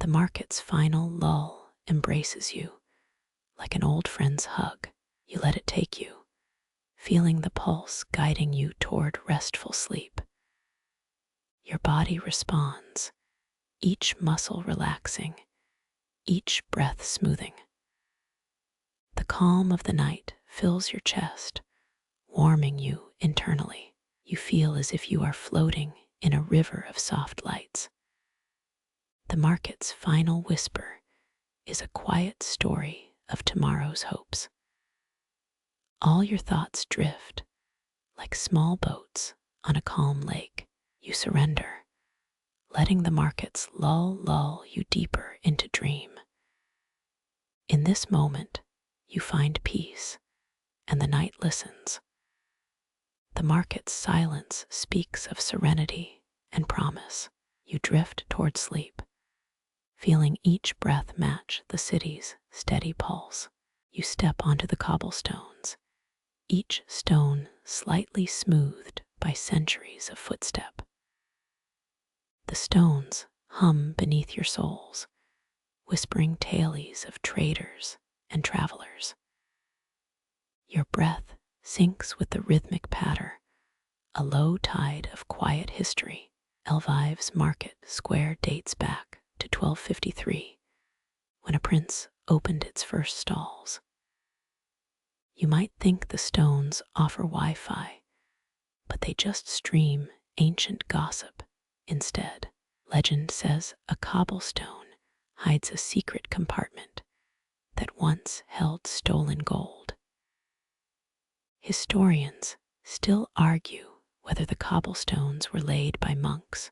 The market's final lull embraces you like an old friend's hug. You let it take you, feeling the pulse guiding you toward restful sleep. Your body responds, each muscle relaxing, each breath smoothing. The calm of the night fills your chest, warming you internally. You feel as if you are floating in a river of soft lights. The market's final whisper is a quiet story of tomorrow's hopes. All your thoughts drift like small boats on a calm lake. You surrender, letting the market's lull you deeper into dream. In this moment, you find peace, and the night listens. The market's silence speaks of serenity and promise. You drift toward sleep, feeling each breath match the city's steady pulse. You step onto the cobblestones, each stone slightly smoothed by centuries of footstep. The stones hum beneath your soles, whispering tales of traders and travelers. Your breath syncs with the rhythmic patter, a low tide of quiet history. Lviv's market square dates back to 1253, when a prince opened its first stalls. You might think the stones offer Wi-Fi, but they just stream ancient gossip instead. Legend says a cobblestone hides a secret compartment that once held stolen gold. Historians still argue whether the cobblestones were laid by monks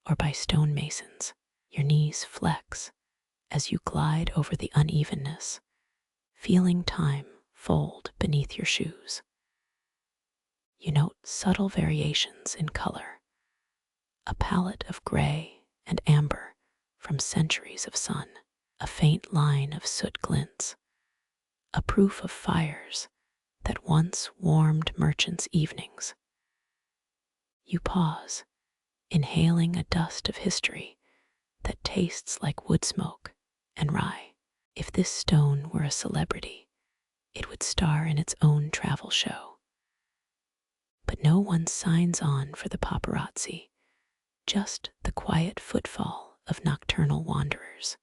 or by stonemasons. Your knees flex as you glide over the unevenness, feeling time fold beneath your shoes. You note subtle variations in color, a palette of gray and amber from centuries of sun, a faint line of soot glints, a proof of fires that once warmed merchants' evenings. You pause, inhaling a dust of history that tastes like wood smoke and rye. If this stone were a celebrity, it would star in its own travel show. But no one signs on for the paparazzi, just the quiet footfall of nocturnal wanderers.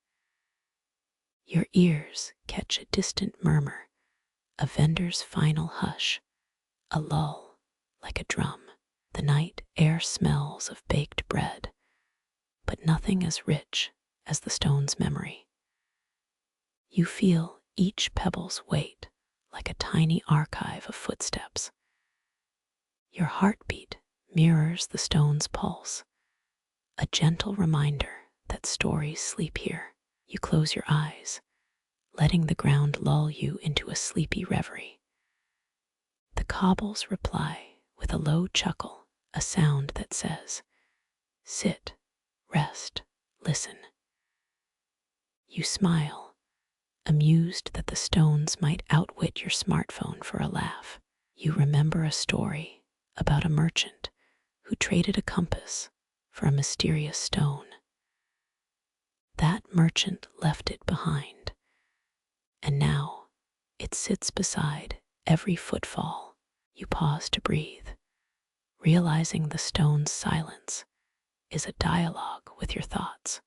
Your ears catch a distant murmur, a vendor's final hush, a lull like a drum. The night air smells of baked bread, but nothing as rich as the stone's memory. You feel each pebble's weight like a tiny archive of footsteps. Your heartbeat mirrors the stone's pulse, a gentle reminder that stories sleep here. You close your eyes, letting the ground lull you into a sleepy reverie. The cobbles reply with a low chuckle, a sound that says, "Sit, rest, listen." You smile, amused that the stones might outwit your smartphone for a laugh. You remember a story about a merchant who traded a compass for a mysterious stone. That merchant left it behind, and now it sits beside every footfall. You pause to breathe, realizing the stone's silence is a dialogue with your thoughts.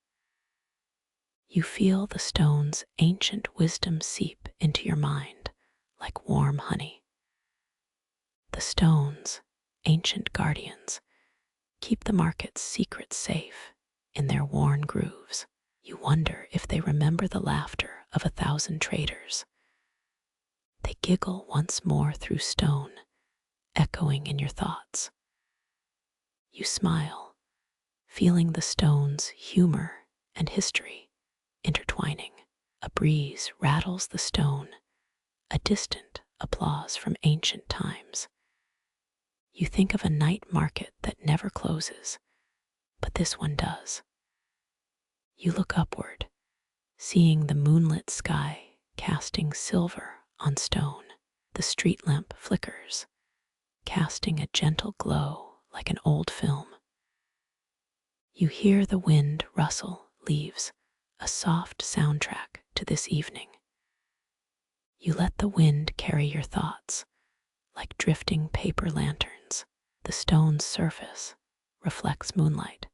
You feel the stone's ancient wisdom seep into your mind like warm honey. The stones, ancient guardians, keep the market's secrets safe in their worn grooves. You wonder if they remember the laughter of 1,000 traders. They giggle once more through stone echoing in your thoughts. You smile, feeling the stone's humor and history intertwining. A breeze rattles the stone, a distant applause from ancient times. You think of a night market that never closes, but this one does. You look upward, seeing the moonlit sky casting silver on stone. The street lamp flickers, casting a gentle glow like an old film. You hear the wind rustle leaves, a soft soundtrack to this evening. You let the wind carry your thoughts like drifting paper lanterns. The stone's surface reflects moonlight,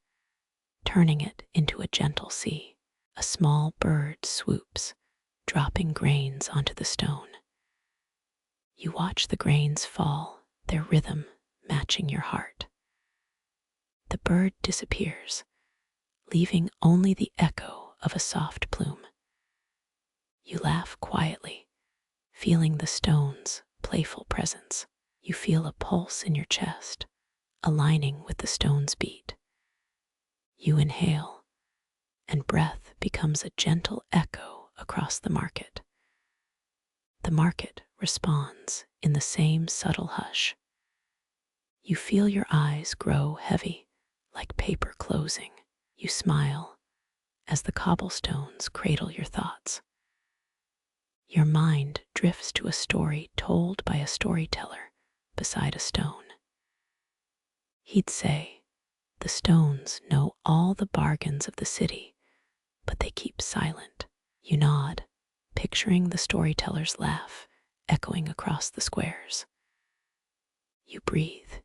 turning it into a gentle sea. A small bird swoops, dropping grains onto the stone. You watch the grains fall, their rhythm matching your heart. The bird disappears, leaving only the echo of a soft plume. You laugh quietly, feeling the stone's playful presence. You feel a pulse in your chest, aligning with the stone's beat. You inhale, and breath becomes a gentle echo across the market. The market responds in the same subtle hush. You feel your eyes grow heavy, like paper closing. You smile as the cobblestones cradle your thoughts. Your mind drifts to a story told by a storyteller beside a stone. He'd say, "The stones know all the bargains of the city, but they keep silent." You nod, picturing the storyteller's laugh echoing across the squares. You breathe,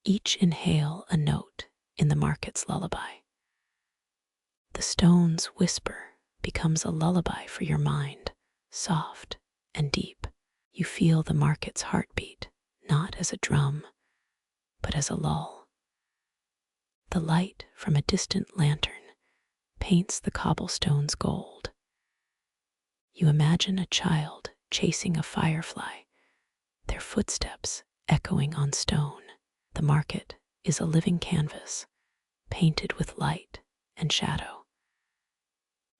each inhale a note in the market's lullaby. The stone's whisper becomes a lullaby for your mind, soft and deep. You feel the market's heartbeat, not as a drum, but as a lull. The light from a distant lantern paints the cobblestones gold. You imagine a child chasing a firefly, their footsteps echoing on stone. The market is a living canvas, painted with light and shadow.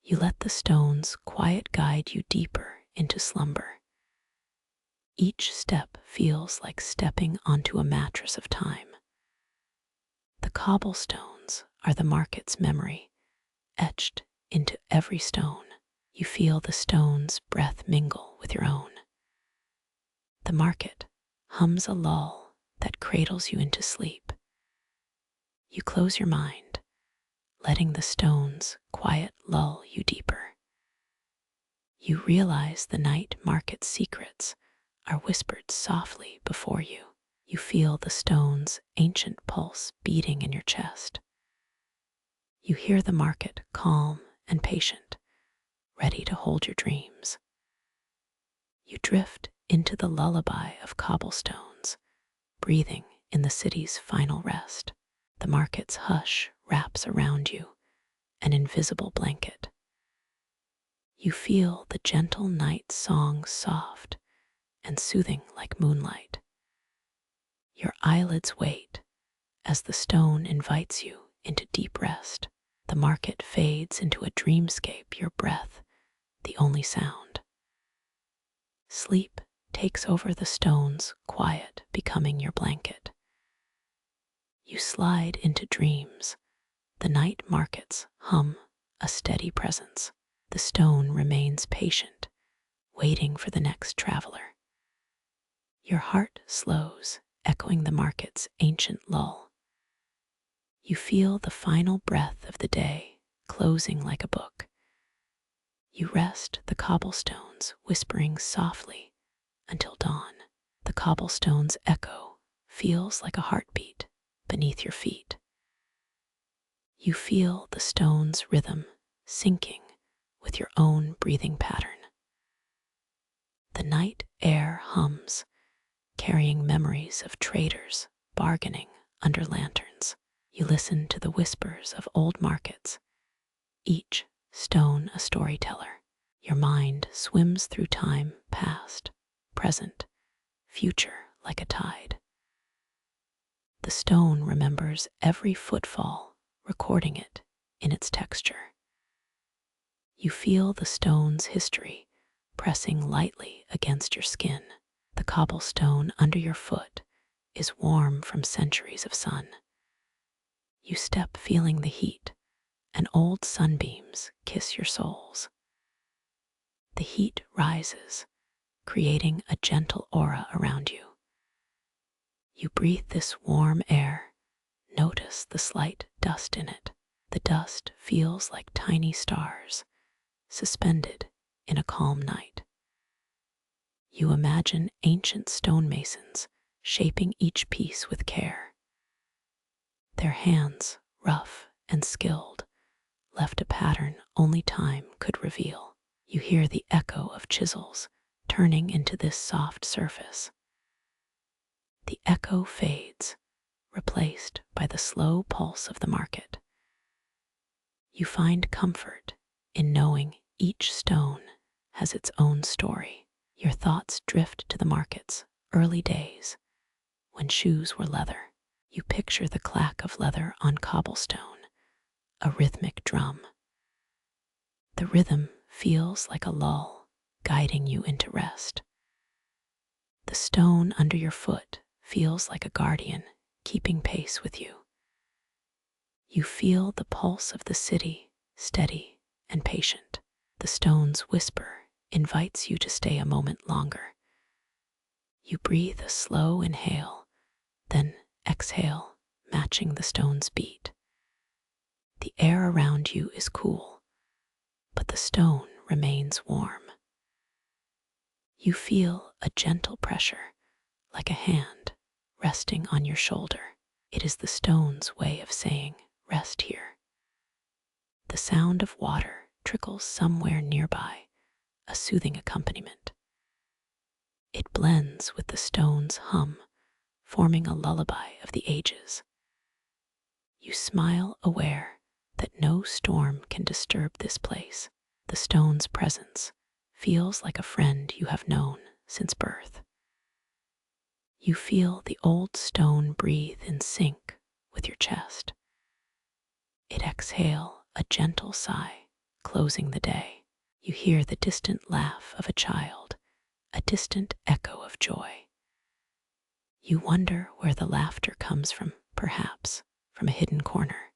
You let the stone's quiet guide you deeper into slumber. Each step feels like stepping onto a mattress of time. The cobblestones are the market's memory, etched into every stone. You feel the stone's breath mingle with your own. The market hums a lull that cradles you into sleep. You close your mind, letting the stones quiet lull you deeper. You realize the night market's secrets are whispered softly before you. You feel the stone's ancient pulse beating in your chest. You hear the market calm and patient, ready to hold your dreams. You drift into the lullaby of cobblestones, breathing in the city's final rest. The market's hush wraps around you, an invisible blanket. You feel the gentle night song soft and soothing like moonlight. Your eyelids wait as the stone invites you into deep rest. The market fades into a dreamscape, your breath the only sound. Sleep takes over the stone's quiet, becoming your blanket. You slide into dreams. The night markets hum a steady presence. The stone remains patient, waiting for the next traveler. Your heart slows, echoing the market's ancient lull. You feel the final breath of the day, closing like a book. You rest the cobblestones, whispering softly until dawn. The cobblestones' echo feels like a heartbeat beneath your feet. You feel the stone's rhythm syncing with your own breathing pattern. The night air hums, carrying memories of traders bargaining under lanterns. You listen to the whispers of old markets, each stone a storyteller. Your mind swims through time, past, present, future like a tide. The stone remembers every footfall, recording it in its texture. You feel the stone's history pressing lightly against your skin. The cobblestone under your foot is warm from centuries of sun. You step feeling the heat, and old sunbeams kiss your soles. The heat rises, creating a gentle aura around you. You breathe this warm air, notice the slight dust in it. The dust feels like tiny stars, suspended in a calm night. You imagine ancient stonemasons shaping each piece with care. Their hands, rough and skilled, left a pattern only time could reveal. You hear the echo of chisels turning into this soft surface. The echo fades, replaced by the slow pulse of the market. You find comfort in knowing each stone has its own story. Your thoughts drift to the market's early days, when shoes were leather. You picture the clack of leather on cobblestone, a rhythmic drum. The rhythm feels like a lull, guiding you into rest. The stone under your foot feels like a guardian, keeping pace with you. You feel the pulse of the city, steady and patient. The stone's whisper invites you to stay a moment longer. You breathe a slow inhale, then exhale, matching the stone's beat. The air around you is cool, but the stone remains warm. You feel a gentle pressure, like a hand resting on your shoulder. It is the stone's way of saying, "Rest here." The sound of water trickles somewhere nearby, a soothing accompaniment. It blends with the stone's hum, forming a lullaby of the ages. You smile, aware that no storm can disturb this place. The stone's presence feels like a friend you have known since birth. You feel the old stone breathe in sync with your chest. It exhales a gentle sigh, closing the day. You hear the distant laugh of a child, a distant echo of joy. You wonder where the laughter comes from, perhaps from a hidden corner.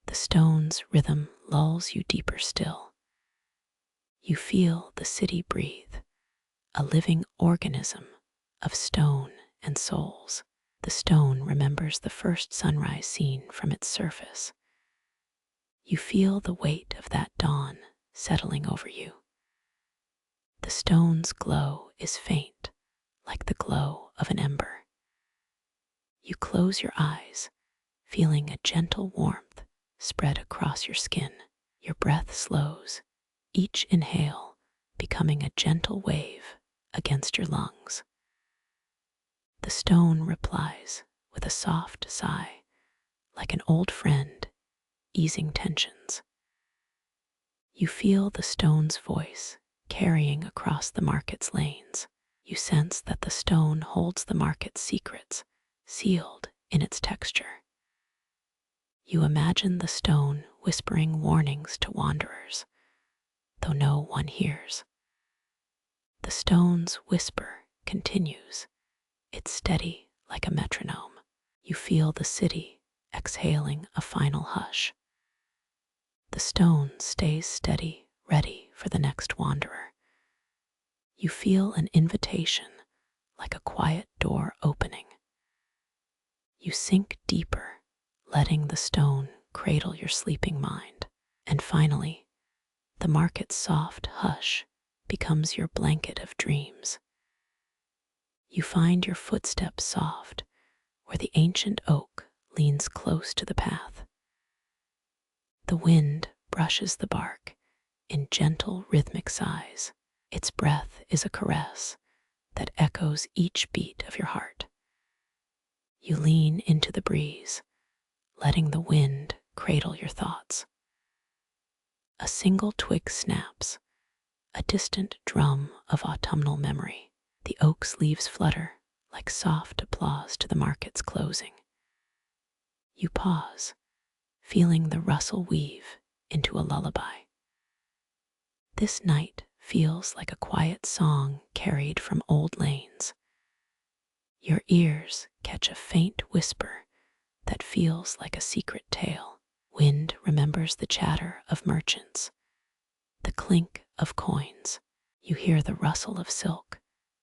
The stone's rhythm lulls you deeper still. You feel the city breathe, a living organism of stone and souls. The stone remembers the first sunrise seen from its surface. You feel the weight of that dawn settling over you. The stone's glow is faint, like the glow of an ember. You close your eyes, feeling a gentle warmth spread across your skin. Your breath slows, each inhale becoming a gentle wave against your lungs. The stone replies with a soft sigh, like an old friend easing tensions. You feel the stone's voice carrying across the market's lanes. You sense that the stone holds the market's secrets, sealed in its texture. You imagine the stone whispering warnings to wanderers, though no one hears. The stone's whisper continues. It's steady like a metronome. You feel the city exhaling a final hush. The stone stays steady, ready for the next wanderer. You feel an invitation, like a quiet door opening. You sink deeper, letting the stone cradle your sleeping mind. And finally, the market's soft hush becomes your blanket of dreams. You find your footsteps soft, where the ancient oak leans close to the path. The wind brushes the bark in gentle rhythmic sighs. Its breath is a caress that echoes each beat of your heart. You lean into the breeze, letting the wind cradle your thoughts. A single twig snaps, a distant drum of autumnal memory. The oak's leaves flutter like soft applause to the market's closing. You pause, feeling the rustle weave into a lullaby. This night feels like a quiet song carried from old lanes. Your ears catch a faint whisper that feels like a secret tale. Wind remembers the chatter of merchants, the clink of coins. You hear the rustle of silk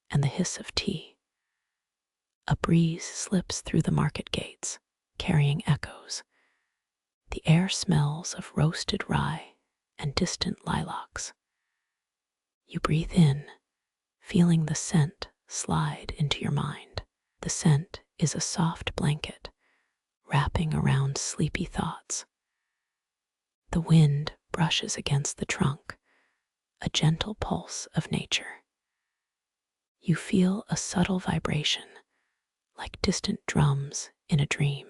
and the hiss of tea. A breeze slips through the market gates, carrying echoes. The air smells of roasted rye and distant lilacs. You breathe in, feeling the scent slide into your mind. The scent is a soft blanket, wrapping around sleepy thoughts. The wind brushes against the trunk, a gentle pulse of nature. You feel a subtle vibration, like distant drums in a dream.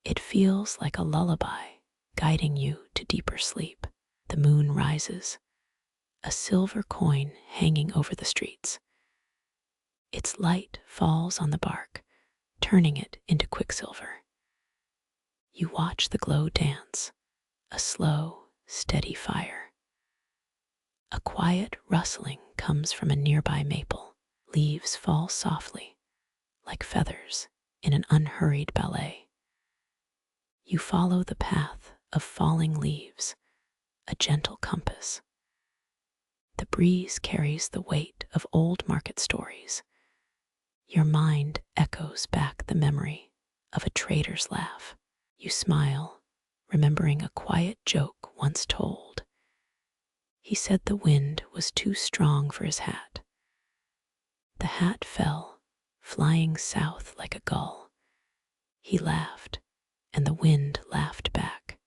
It feels like a lullaby, guiding you to deeper sleep. The moon rises, a silver coin hanging over the streets. Its light falls on the bark, turning it into quicksilver. You watch the glow dance, a slow, steady fire. A quiet rustling comes from a nearby maple. Leaves fall softly, like feathers in an unhurried ballet. You follow the path of falling leaves, a gentle compass. The breeze carries the weight of old market stories. Your mind echoes back the memory of a trader's laugh. You smile, remembering a quiet joke once told. He said the wind was too strong for his hat. The hat fell, flying south like a gull. He laughed, and the wind laughed back.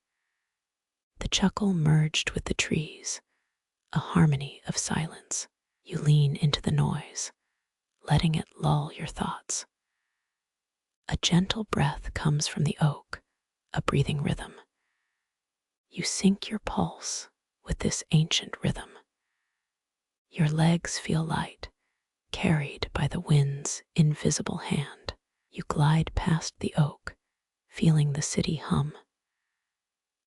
The chuckle merged with the trees, a harmony of silence. You lean into the noise, letting it lull your thoughts. A gentle breath comes from the oak, a breathing rhythm. You sync your pulse with this ancient rhythm. Your legs feel light, carried by the wind's invisible hand. You glide past the oak, feeling the city hum.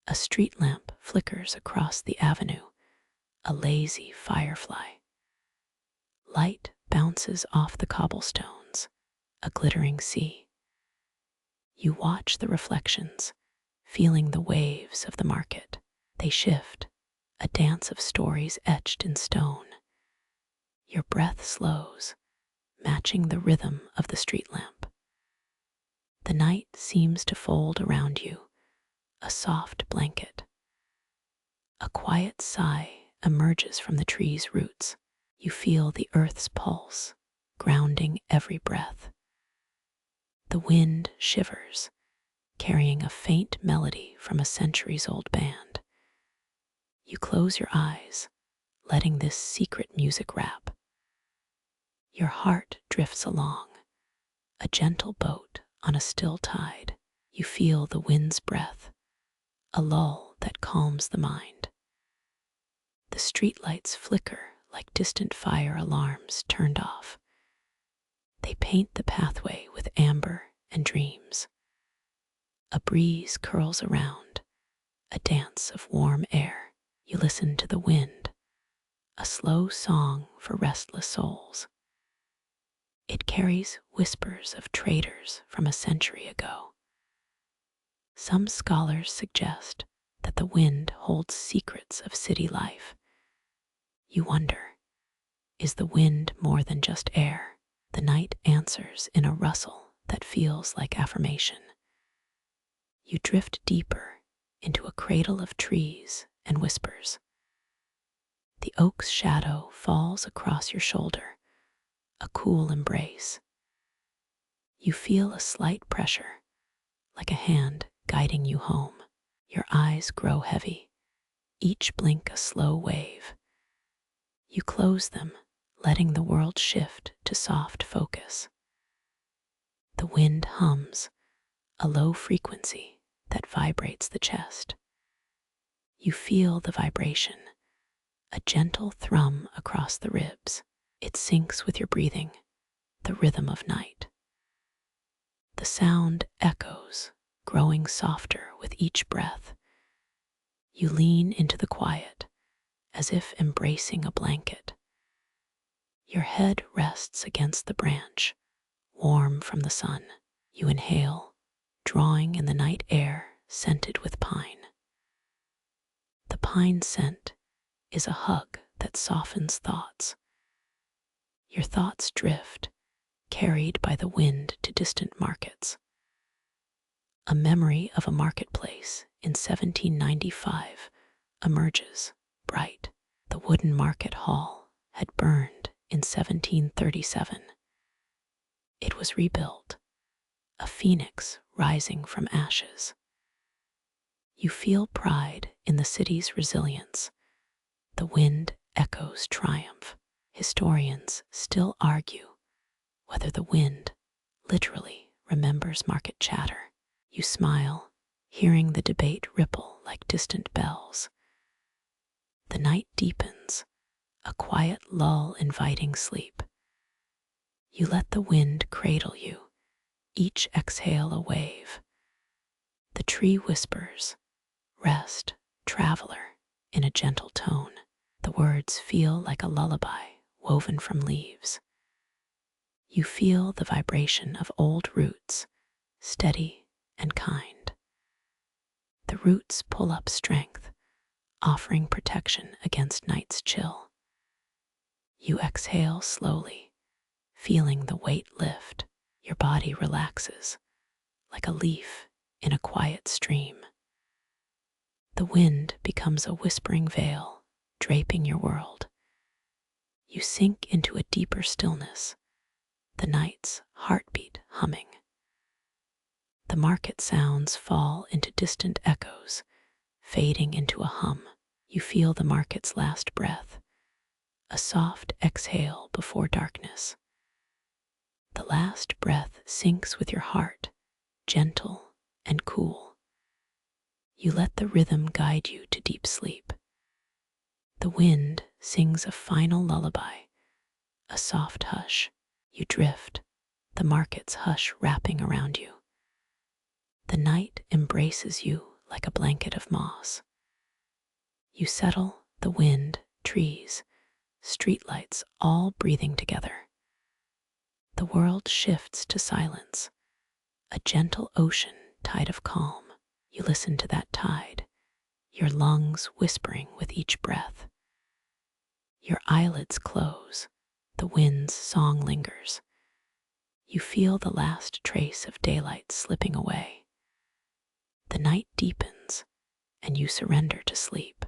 A street lamp flickers across the avenue, a lazy firefly. Light bounces off the cobblestones, a glittering sea. You watch the reflections, feeling the waves of the market. They shift, a dance of stories etched in stone. Your breath slows, matching the rhythm of the street lamp. The night seems to fold around you, a soft blanket. A quiet sigh emerges from the tree's roots. You feel the earth's pulse, grounding every breath. The wind shivers, carrying a faint melody from a centuries-old band. You close your eyes, letting this secret music wrap. Your heart drifts along, a gentle boat on a still tide. You feel the wind's breath, a lull that calms the mind. The streetlights flicker like distant fire alarms turned off. They paint the pathway with amber and dreams. A breeze curls around, a dance of warm air. You listen to the wind, a slow song for restless souls. It carries whispers of traders from a century ago. Some scholars suggest that the wind holds secrets of city life. You wonder, is the wind more than just air? The night answers in a rustle that feels like affirmation. You drift deeper into a cradle of trees and whispers. The oak's shadow falls across your shoulder, a cool embrace. You feel a slight pressure, like a hand guiding you home. Your eyes grow heavy, each blink a slow wave. You close them, letting the world shift to soft focus. The wind hums, a low frequency that vibrates the chest. You feel the vibration, a gentle thrum across the ribs. It syncs with your breathing, the rhythm of night. The sound echoes, growing softer with each breath. You lean into the quiet, as if embracing a blanket. Your head rests against the branch, warm from the sun. You inhale, drawing in the night air scented with pine. The pine scent is a hug that softens thoughts. Your thoughts drift, carried by the wind to distant markets. A memory of a marketplace in 1795 emerges, bright. The wooden market hall had burned in 1737. It was rebuilt, a phoenix rising from ashes. You feel pride in the city's resilience. The wind echoes triumph. Historians still argue whether the wind literally remembers market chatter. You smile, hearing the debate ripple like distant bells. The night deepens, a quiet lull inviting sleep. You let the wind cradle you, each exhale a wave. The tree whispers, "Rest, traveler," in a gentle tone. The words feel like a lullaby woven from leaves. You feel the vibration of old roots, steady and kind. The roots pull up strength, offering protection against night's chill. You exhale slowly, feeling the weight lift. Your body relaxes, like a leaf in a quiet stream. The wind becomes a whispering veil, draping your world. You sink into a deeper stillness, the night's heartbeat humming. The market sounds fall into distant echoes, fading into a hum. You feel the market's last breath, a soft exhale before darkness. The last breath sinks with your heart, gentle and cool. You let the rhythm guide you to deep sleep. The wind sings a final lullaby, a soft hush. You drift, the market's hush wrapping around you. The night embraces you like a blanket of moss. You settle, the wind, trees, streetlights all breathing together. The world shifts to silence, a gentle ocean tide of calm. You listen to that tide, your lungs whispering with each breath. Your eyelids close, the wind's song lingers. You feel the last trace of daylight slipping away. The night deepens, and you surrender to sleep.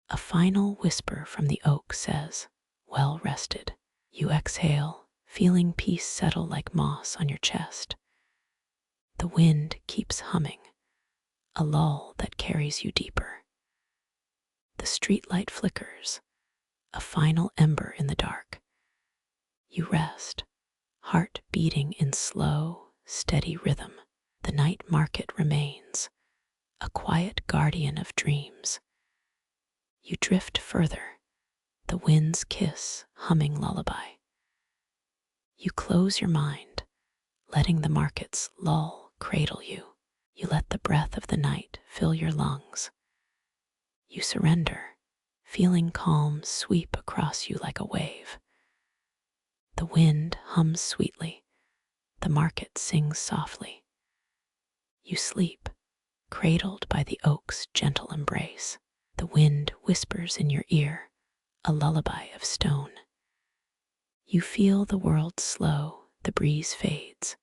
A final whisper from the oak says, "Well rested." You exhale, feeling peace settle like moss on your chest. The wind keeps humming, a lull that carries you deeper. The streetlight flickers, a final ember in the dark. You rest, heart beating in slow, steady rhythm. The night market remains, a quiet guardian of dreams. You drift further, the wind's kiss humming lullaby. You close your mind, letting the market's lull cradle you. You let the breath of the night fill your lungs. You surrender, feeling calm sweep across you like a wave. The wind hums sweetly, the market sings softly. You sleep, cradled by the oak's gentle embrace. The wind whispers in your ear, a lullaby of stone. You feel the world slow, the breeze fades.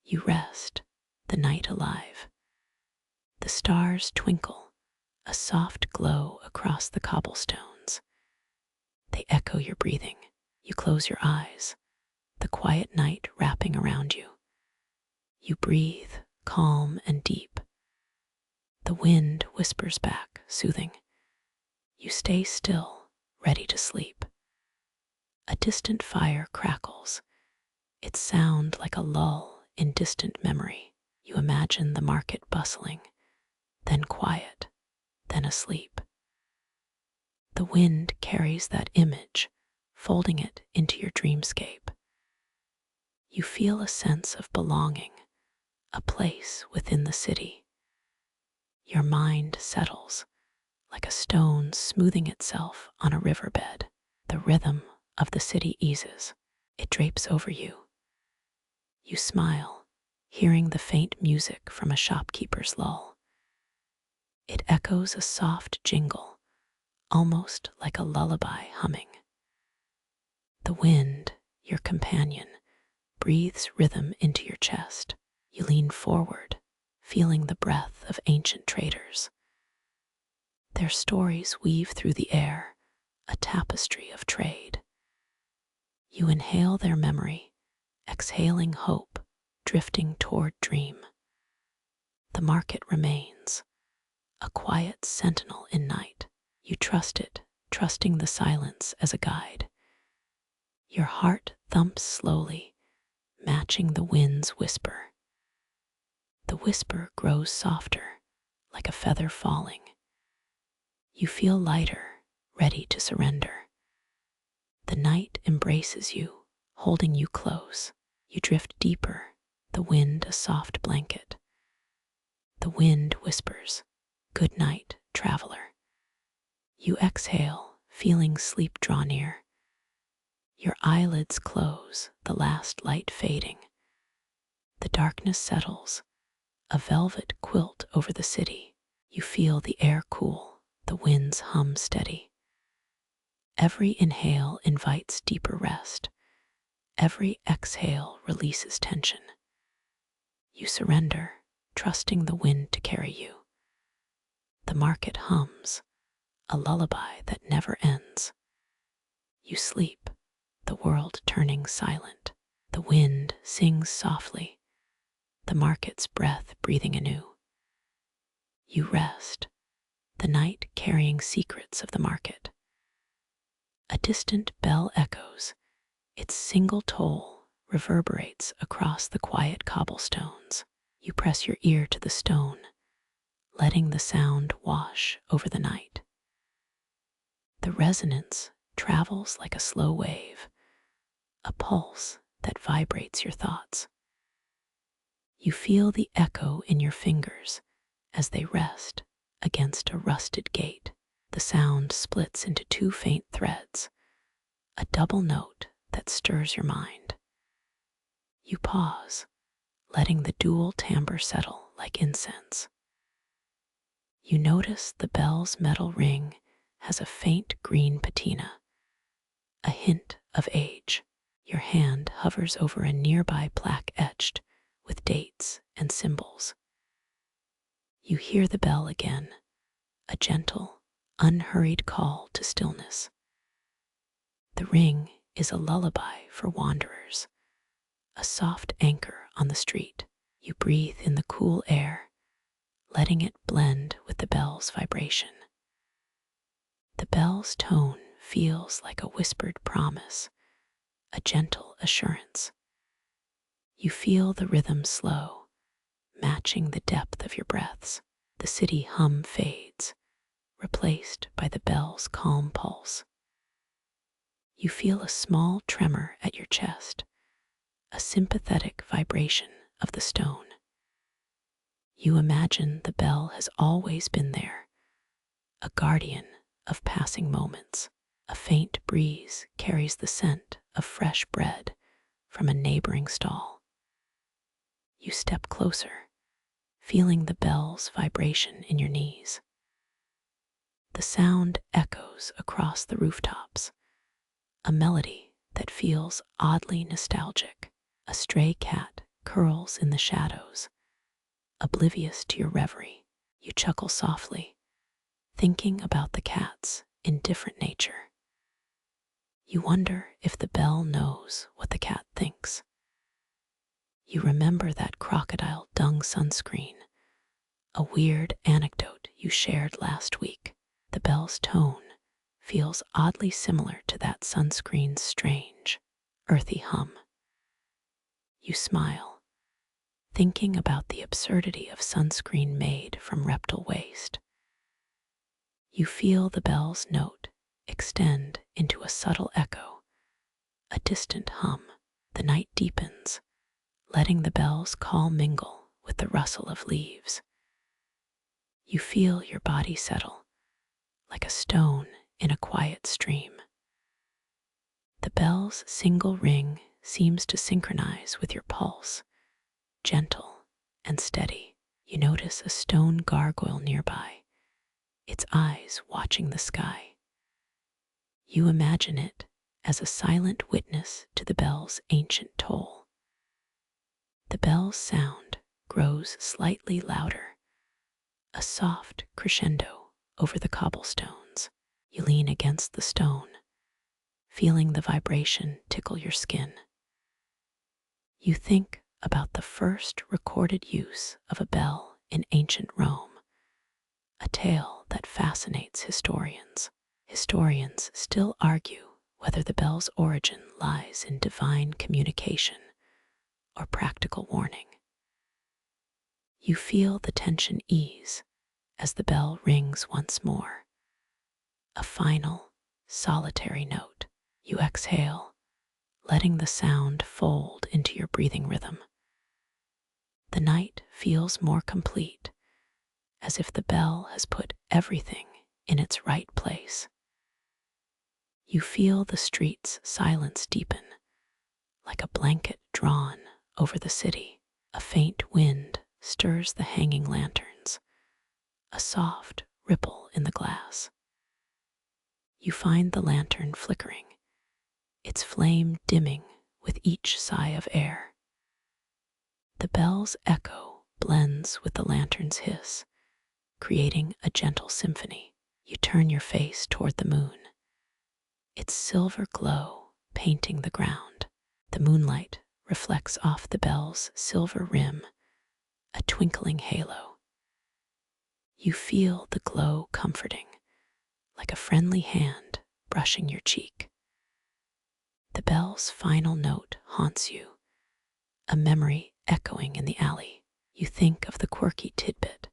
You rest, the night alive. The stars twinkle, a soft glow across the cobblestones. They echo your breathing. You close your eyes, the quiet night wrapping around you. You breathe, calm and deep. The wind whispers back, soothing. You stay still, ready to sleep. A distant fire crackles, its sound like a lull in distant memory. You imagine the market bustling, then quiet, then asleep. The wind carries that image, folding it into your dreamscape. You feel a sense of belonging, a place within the city. Your mind settles, like a stone smoothing itself on a riverbed. The rhythm of the city eases. It drapes over you. You smile, hearing the faint music from a shopkeeper's lull. It echoes a soft jingle, almost like a lullaby humming. The wind, your companion, breathes rhythm into your chest. You lean forward, feeling the breath of ancient traders. Their stories weave through the air, a tapestry of trade. You inhale their memory, exhaling hope, drifting toward dream. The market remains, a quiet sentinel in night. You trust it, trusting the silence as a guide. Your heart thumps slowly, matching the wind's whisper. The whisper grows softer, like a feather falling. You feel lighter, ready to surrender. The night embraces you, holding you close. You drift deeper, the wind a soft blanket. The wind whispers, "Good night, traveler." You exhale, feeling sleep draw near. Your eyelids close, the last light fading. The darkness settles, a velvet quilt over the city. You feel the air cool, the winds hum steady. Every inhale invites deeper rest. Every exhale releases tension. You surrender, trusting the wind to carry you. The market hums, a lullaby that never ends. You sleep, the world turning silent. The wind sings softly, the market's breath breathing anew. You rest, the night carrying secrets of the market. A distant bell echoes, its single toll reverberates across the quiet cobblestones. You press your ear to the stone, letting the sound wash over the night. The resonance travels like a slow wave, a pulse that vibrates your thoughts. You feel the echo in your fingers as they rest against a rusted gate. The sound splits into two faint threads, a double note that stirs your mind. You pause, letting the dual timbre settle like incense. You notice the bell's metal ring has a faint green patina, a hint of age. Your hand hovers over a nearby plaque etched with dates and symbols. You hear the bell again, a gentle, unhurried call to stillness. The ring is a lullaby for wanderers, a soft anchor on the street. You breathe in the cool air, letting it blend with the bell's vibration. The bell's tone feels like a whispered promise, a gentle assurance. You feel the rhythm slow, matching the depth of your breaths. The city hum fades, replaced by the bell's calm pulse. You feel a small tremor at your chest, a sympathetic vibration of the stone. You imagine the bell has always been there, a guardian of passing moments. A faint breeze carries the scent of fresh bread from a neighboring stall. You step closer, feeling the bell's vibration in your knees. The sound echoes across the rooftops, a melody that feels oddly nostalgic. A stray cat curls in the shadows, oblivious to your reverie. You chuckle softly, thinking about the cat's indifferent nature. You wonder if the bell knows what the cat thinks. You remember that crocodile dung sunscreen, a weird anecdote you shared last week. The bell's tone feels oddly similar to that sunscreen's strange, earthy hum. You smile, thinking about the absurdity of sunscreen made from reptile waste. You feel the bell's note extend into a subtle echo, a distant hum. The night deepens, letting the bell's call mingle with the rustle of leaves. You feel your body settle, like a stone in a quiet stream. The bell's single ring seems to synchronize with your pulse, gentle and steady. You notice a stone gargoyle nearby, its eyes watching the sky. You imagine it as a silent witness to the bell's ancient toll. The bell's sound grows slightly louder, a soft crescendo over the cobblestones. You lean against the stone, feeling the vibration tickle your skin. You think about the first recorded use of a bell in ancient Rome, a tale that fascinates historians. Historians still argue whether the bell's origin lies in divine communication or practical warning. You feel the tension ease as the bell rings once more. A final, solitary note. You exhale, letting the sound fold into your breathing rhythm. The night feels more complete, as if the bell has put everything in its right place. You feel the street's silence deepen, like a blanket drawn over the city. A faint wind stirs the hanging lanterns, a soft ripple in the glass. You find the lantern flickering, its flame dimming with each sigh of air. The bell's echo blends with the lantern's hiss, creating a gentle symphony. You turn your face toward the moon, its silver glow painting the ground. The moonlight reflects off the bell's silver rim, a twinkling halo. You feel the glow comforting, like a friendly hand brushing your cheek. The bell's final note haunts you, a memory echoing in the alley. You think of the quirky tidbit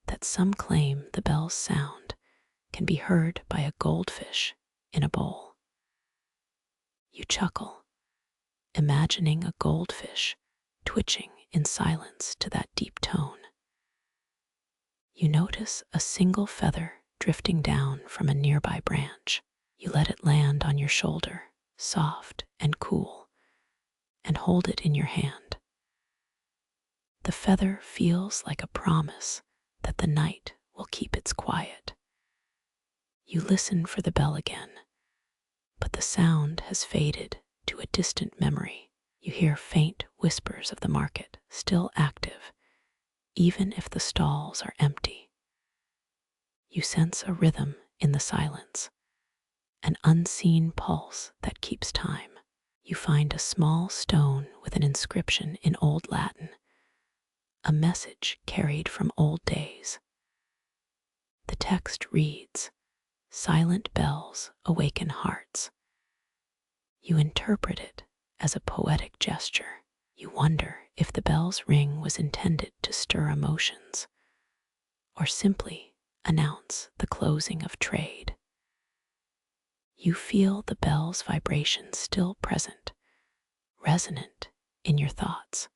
that some claim the bell's sound can be heard by a goldfish in a bowl. You chuckle, imagining a goldfish twitching in silence to that deep tone. You notice a single feather drifting down from a nearby branch. You let it land on your shoulder, soft and cool, and hold it in your hand. The feather feels like a promise that the night will keep its quiet. You listen for the bell again, but the sound has faded to a distant memory. You hear faint whispers of the market, still active, even if the stalls are empty. You sense a rhythm in the silence, an unseen pulse that keeps time. You find a small stone with an inscription in Old Latin, a message carried from old days. The text reads, "Silent bells awaken hearts." You interpret it as a poetic gesture. You wonder if the bell's ring was intended to stir emotions, or simply announce the closing of trade. You feel the bell's vibration still present, resonant in your thoughts.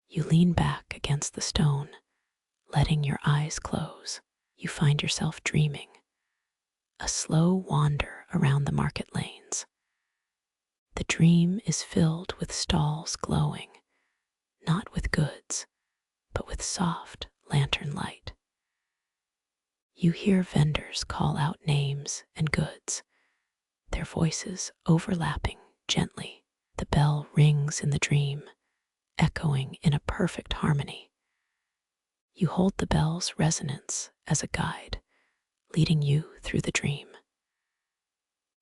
You lean back against the stone, letting your eyes close. You find yourself dreaming, a slow wander around the market lanes. The dream is filled with stalls glowing, not with goods, but with soft lantern light. You hear vendors call out names and goods, their voices overlapping gently. The bell rings in the dream, echoing in a perfect harmony. You hold the bell's resonance as a guide, leading you through the dream.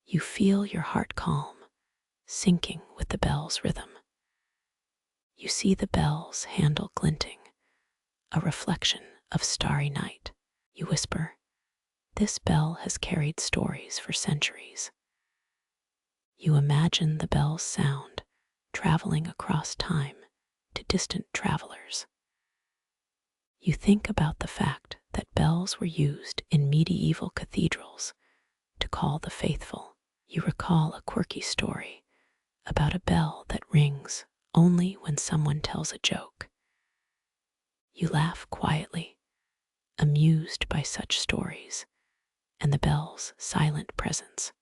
You feel your heart calm, syncing with the bell's rhythm. You see the bell's handle glinting, a reflection of starry night. You whisper, "This bell has carried stories for centuries." You imagine the bell's sound traveling across time to distant travelers. You think about the fact that bells were used in medieval cathedrals to call the faithful. You recall a quirky story about a bell that rings only when someone tells a joke. You laugh quietly, amused by such stories and the bell's silent presence.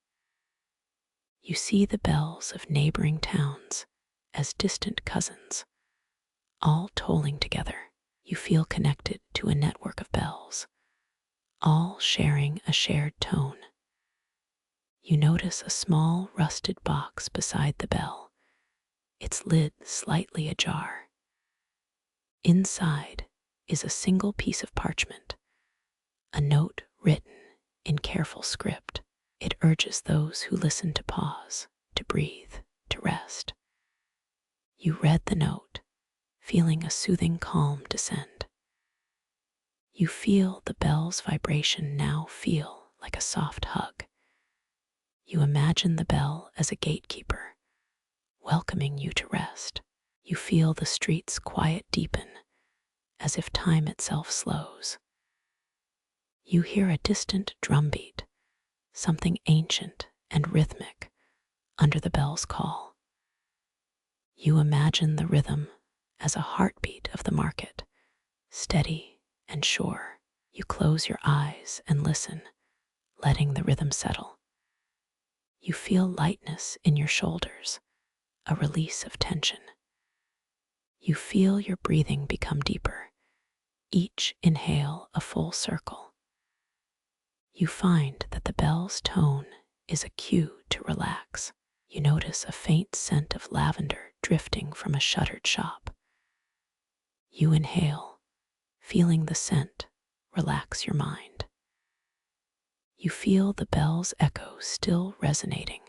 You see the bells of neighboring towns as distant cousins, all tolling together. You feel connected to a network of bells, all sharing a shared tone. You notice a small rusted box beside the bell, its lid slightly ajar. Inside is a single piece of parchment, a note written in careful script. It urges those who listen to pause, to breathe, to rest. You read the note, feeling a soothing calm descend. You feel the bell's vibration now feel like a soft hug. You imagine the bell as a gatekeeper, welcoming you to rest. You feel the street's quiet deepen, as if time itself slows. You hear a distant drumbeat, something ancient and rhythmic, under the bell's call. You imagine the rhythm as a heartbeat of the market, steady and sure. You close your eyes and listen, letting the rhythm settle. You feel lightness in your shoulders, a release of tension. You feel your breathing become deeper, each inhale a full circle. You find that the bell's tone is a cue to relax. You notice a faint scent of lavender drifting from a shuttered shop. You inhale, feeling the scent relax your mind. You feel the bell's echo still resonating,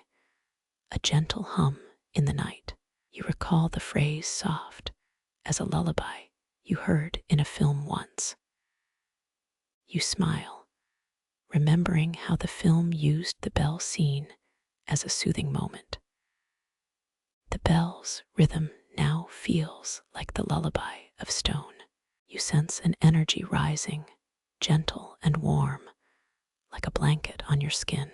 a gentle hum in the night. You recall the phrase soft as a lullaby you heard in a film once. You smile, remembering how the film used the bell scene as a soothing moment. The bell's rhythm now feels like the lullaby of stone. You sense an energy rising, gentle and warm, like a blanket on your skin.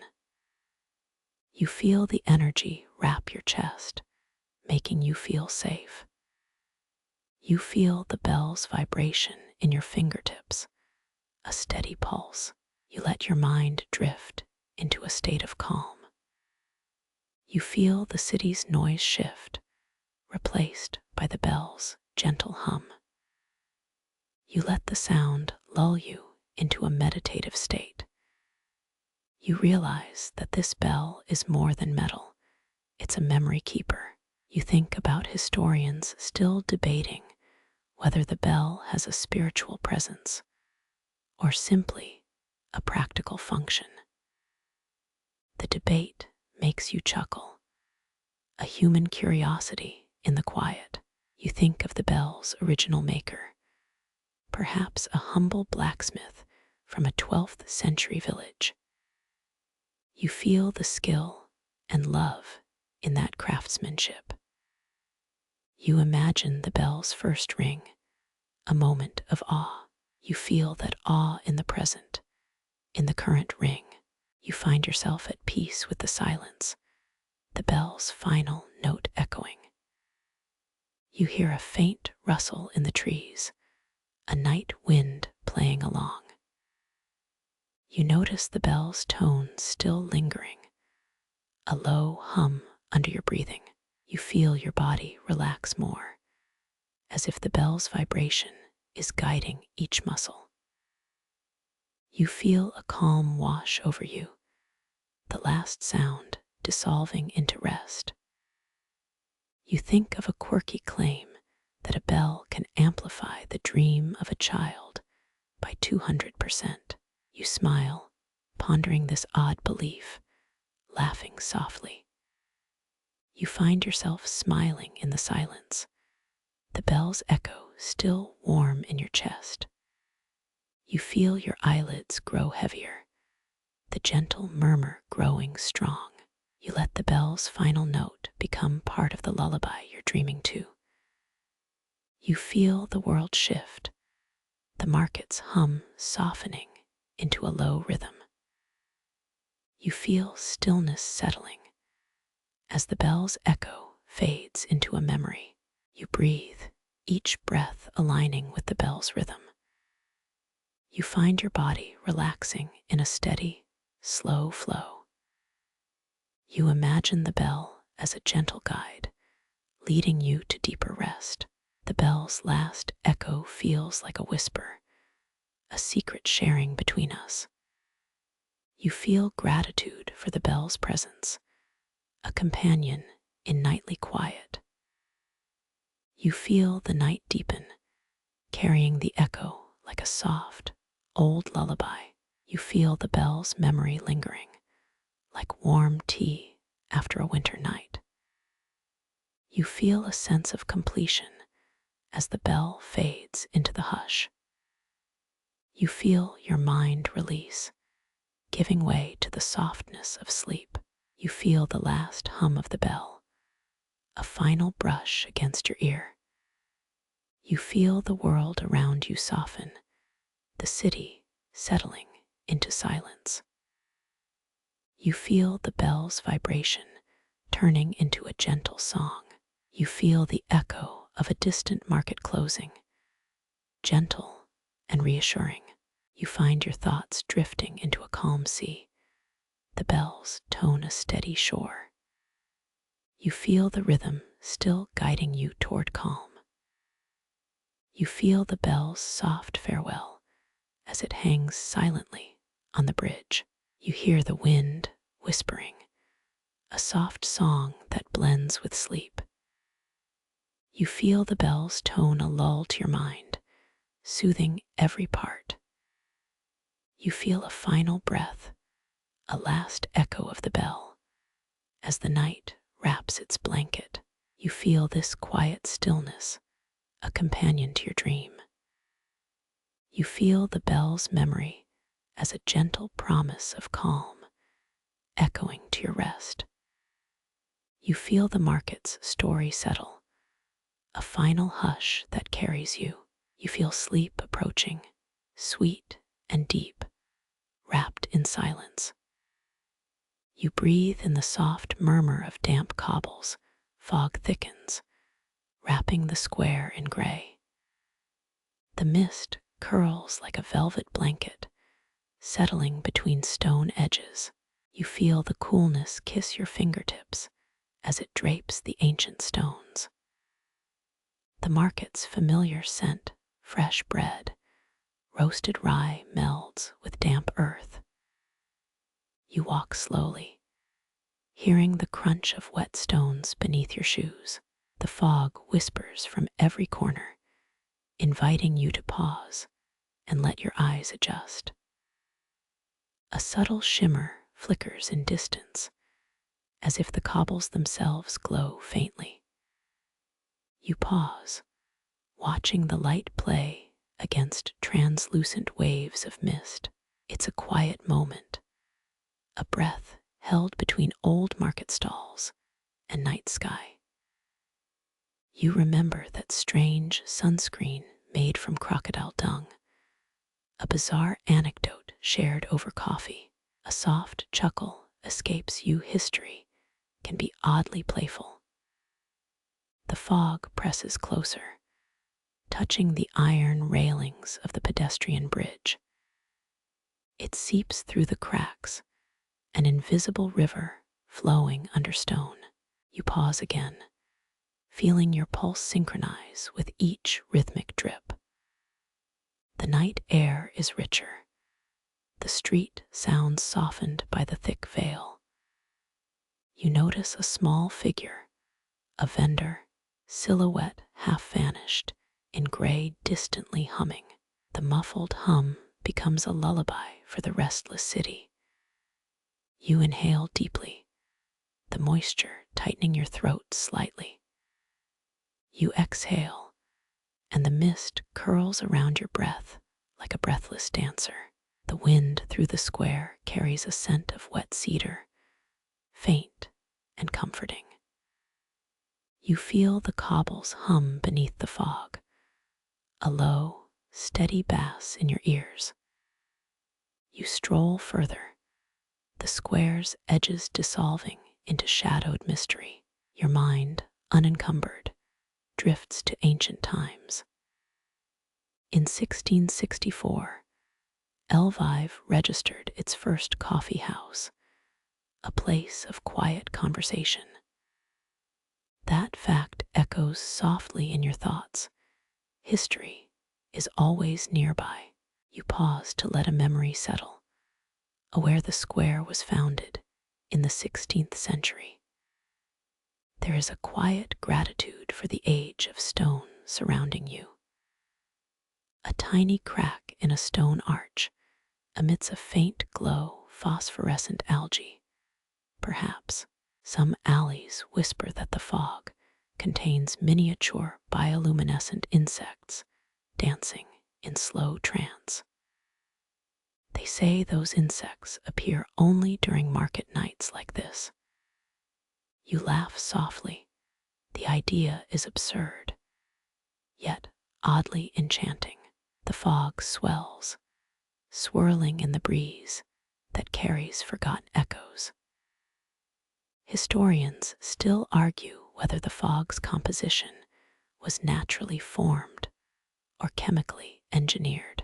You feel the energy wrap your chest, making you feel safe. You feel the bell's vibration in your fingertips, a steady pulse. You let your mind drift into a state of calm. You feel the city's noise shift, replaced by the bell's gentle hum. You let the sound lull you into a meditative state. You realize that this bell is more than metal. It's a memory keeper. You think about historians still debating whether the bell has a spiritual presence or simply a practical function. The debate makes you chuckle, a human curiosity in the quiet. You think of the bell's original maker, perhaps a humble blacksmith from a 12th century village. You feel the skill and love in that craftsmanship. You imagine the bell's first ring, a moment of awe. You feel that awe in the present, in the current ring. You find yourself at peace with the silence, the bell's final note echoing. You hear a faint rustle in the trees, a night wind playing along. You notice the bell's tone still lingering, a low hum under your breathing. You feel your body relax more, as if the bell's vibration is guiding each muscle. You feel a calm wash over you, the last sound dissolving into rest. You think of a quirky claim that a bell can amplify the dream of a child by 200%. You smile, pondering this odd belief, laughing softly. You find yourself smiling in the silence, the bell's echo still warm in your chest. You feel your eyelids grow heavier, the gentle murmur growing strong. You let the bell's final note become part of the lullaby you're dreaming to. You feel the world shift, the market's hum softening into a low rhythm. You feel stillness settling as the bell's echo fades into a memory. You breathe, each breath aligning with the bell's rhythm. You find your body relaxing in a steady, slow flow. You imagine the bell as a gentle guide, leading you to deeper rest. The bell's last echo feels like a whisper, a secret sharing between us. You feel gratitude for the bell's presence, a companion in nightly quiet. You feel the night deepen, carrying the echo like a soft, old lullaby. You feel the bell's memory lingering, like warm tea after a winter night. You feel a sense of completion as the bell fades into the hush. You feel your mind release, giving way to the softness of sleep. You feel the last hum of the bell, a final brush against your ear. You feel the world around you soften, the city settling into silence. You feel the bell's vibration turning into a gentle song. You feel the echo of a distant market closing, gentle and reassuring. You find your thoughts drifting into a calm sea. The bells tone a steady shore. You feel the rhythm still guiding you toward calm. You feel the bell's soft farewell as it hangs silently on the bridge. You hear the wind whispering, a soft song that blends with sleep. You feel the bells tone a lull to your mind, soothing every part. You feel a final breath, a last echo of the bell. As the night wraps its blanket, you feel this quiet stillness, a companion to your dream. You feel the bell's memory as a gentle promise of calm, echoing to your rest. You feel the market's story settle, a final hush that carries you. You feel sleep approaching, sweet and deep, wrapped in silence. You breathe in the soft murmur of damp cobbles. Fog thickens, wrapping the square in gray. The mist curls like a velvet blanket, settling between stone edges. You feel the coolness kiss your fingertips as it drapes the ancient stones. The market's familiar scent, fresh bread, roasted rye melds with damp earth. You walk slowly, hearing the crunch of wet stones beneath your shoes. The fog whispers from every corner, inviting you to pause and let your eyes adjust. A subtle shimmer flickers in distance, as if the cobbles themselves glow faintly. You pause, watching the light play against translucent waves of mist. It's a quiet moment, a breath held between old market stalls and night sky. You remember that strange sunscreen made from crocodile dung, a bizarre anecdote shared over coffee. A soft chuckle escapes you. History can be oddly playful. The fog presses closer, touching the iron railings of the pedestrian bridge. It seeps through the cracks, an invisible river flowing under stone. You pause again, feeling your pulse synchronize with each rhythmic drip. The night air is richer, the street sounds softened by the thick veil. You notice a small figure, a vendor, silhouette half vanished, in gray distantly humming. The muffled hum becomes a lullaby for the restless city. You inhale deeply, the moisture tightening your throat slightly. You exhale, and the mist curls around your breath like a breathless dancer. The wind through the square carries a scent of wet cedar, faint and comforting. You feel the cobbles hum beneath the fog, a low, steady bass in your ears. You stroll further, the square's edges dissolving into shadowed mystery, your mind unencumbered, drifts to ancient times. In 1664, Lviv registered its first coffee house, a place of quiet conversation. That fact echoes softly in your thoughts. History is always nearby. You pause to let a memory settle, aware the square was founded in the 16th century. There is a quiet gratitude for the age of stone surrounding you. A tiny crack in a stone arch emits a faint glow, phosphorescent algae. Perhaps some alleys whisper that the fog contains miniature bioluminescent insects dancing in slow trance. They say those insects appear only during market nights like this. You laugh softly. The idea is absurd, yet oddly enchanting. The fog swells, swirling in the breeze that carries forgotten echoes. Historians still argue whether the fog's composition was naturally formed or chemically engineered.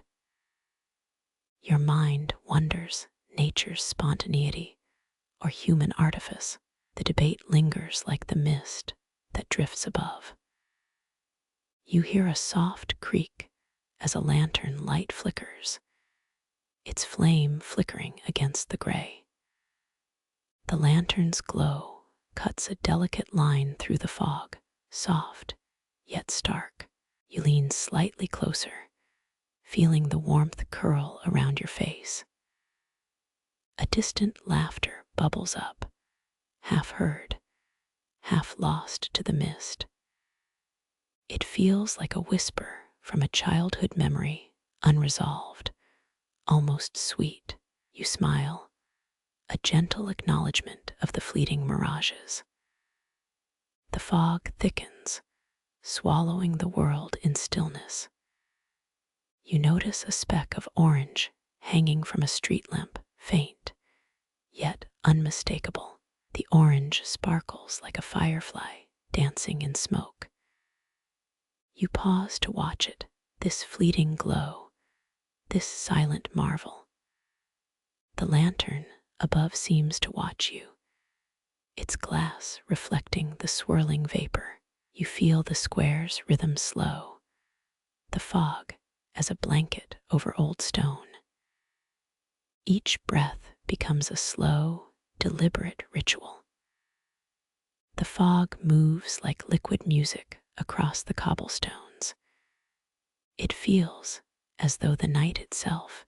Your mind wonders nature's spontaneity or human artifice. The debate lingers like the mist that drifts above. You hear a soft creak as a lantern light flickers, its flame flickering against the gray. The lantern's glow cuts a delicate line through the fog, soft yet stark. You lean slightly closer, feeling the warmth curl around your face. A distant laughter bubbles up, half heard, half lost to the mist. It feels like a whisper from a childhood memory, unresolved, almost sweet. You smile, a gentle acknowledgement of the fleeting mirages. The fog thickens, swallowing the world in stillness. You notice a speck of orange hanging from a street lamp, faint, yet unmistakable. The orange sparkles like a firefly dancing in smoke. You pause to watch it, this fleeting glow, this silent marvel. The lantern above seems to watch you, its glass reflecting the swirling vapor. You feel the square's rhythm slow, the fog as a blanket over old stone. Each breath becomes a slow, deliberate ritual. The fog moves like liquid music across the cobblestones. It feels as though the night itself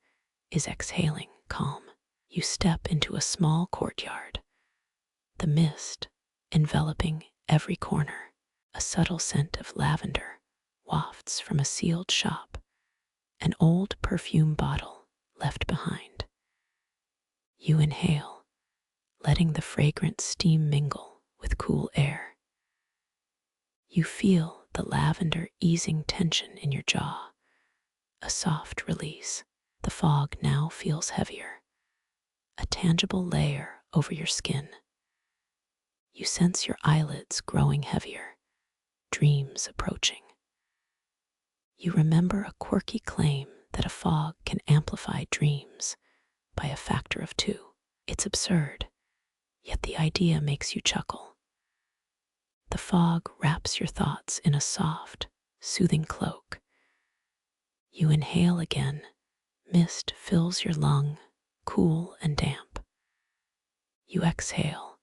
is exhaling calm. You step into a small courtyard, the mist enveloping every corner. A subtle scent of lavender wafts from a sealed shop, an old perfume bottle left behind. You inhale, letting the fragrant steam mingle with cool air. You feel the lavender easing tension in your jaw, a soft release. The fog now feels heavier, a tangible layer over your skin. You sense your eyelids growing heavier, dreams approaching. You remember a quirky claim that a fog can amplify dreams by a factor of 2. It's absurd, yet the idea makes you chuckle. The fog wraps your thoughts in a soft, soothing cloak. You inhale again, mist fills your lung, cool and damp. You exhale,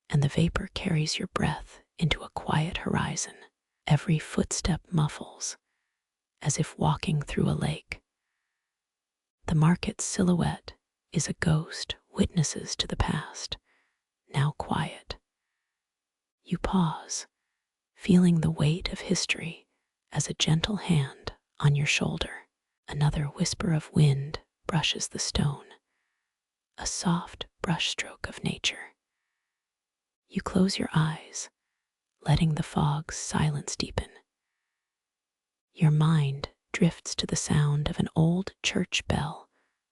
and the vapor carries your breath into a quiet horizon. Every footstep muffles, as if walking through a lake. The market's silhouette is a ghost, witnesses to the past, now quiet. You pause, feeling the weight of history as a gentle hand on your shoulder. Another whisper of wind brushes the stone, a soft brushstroke of nature. You close your eyes, letting the fog's silence deepen. Your mind drifts to the sound of an old church bell,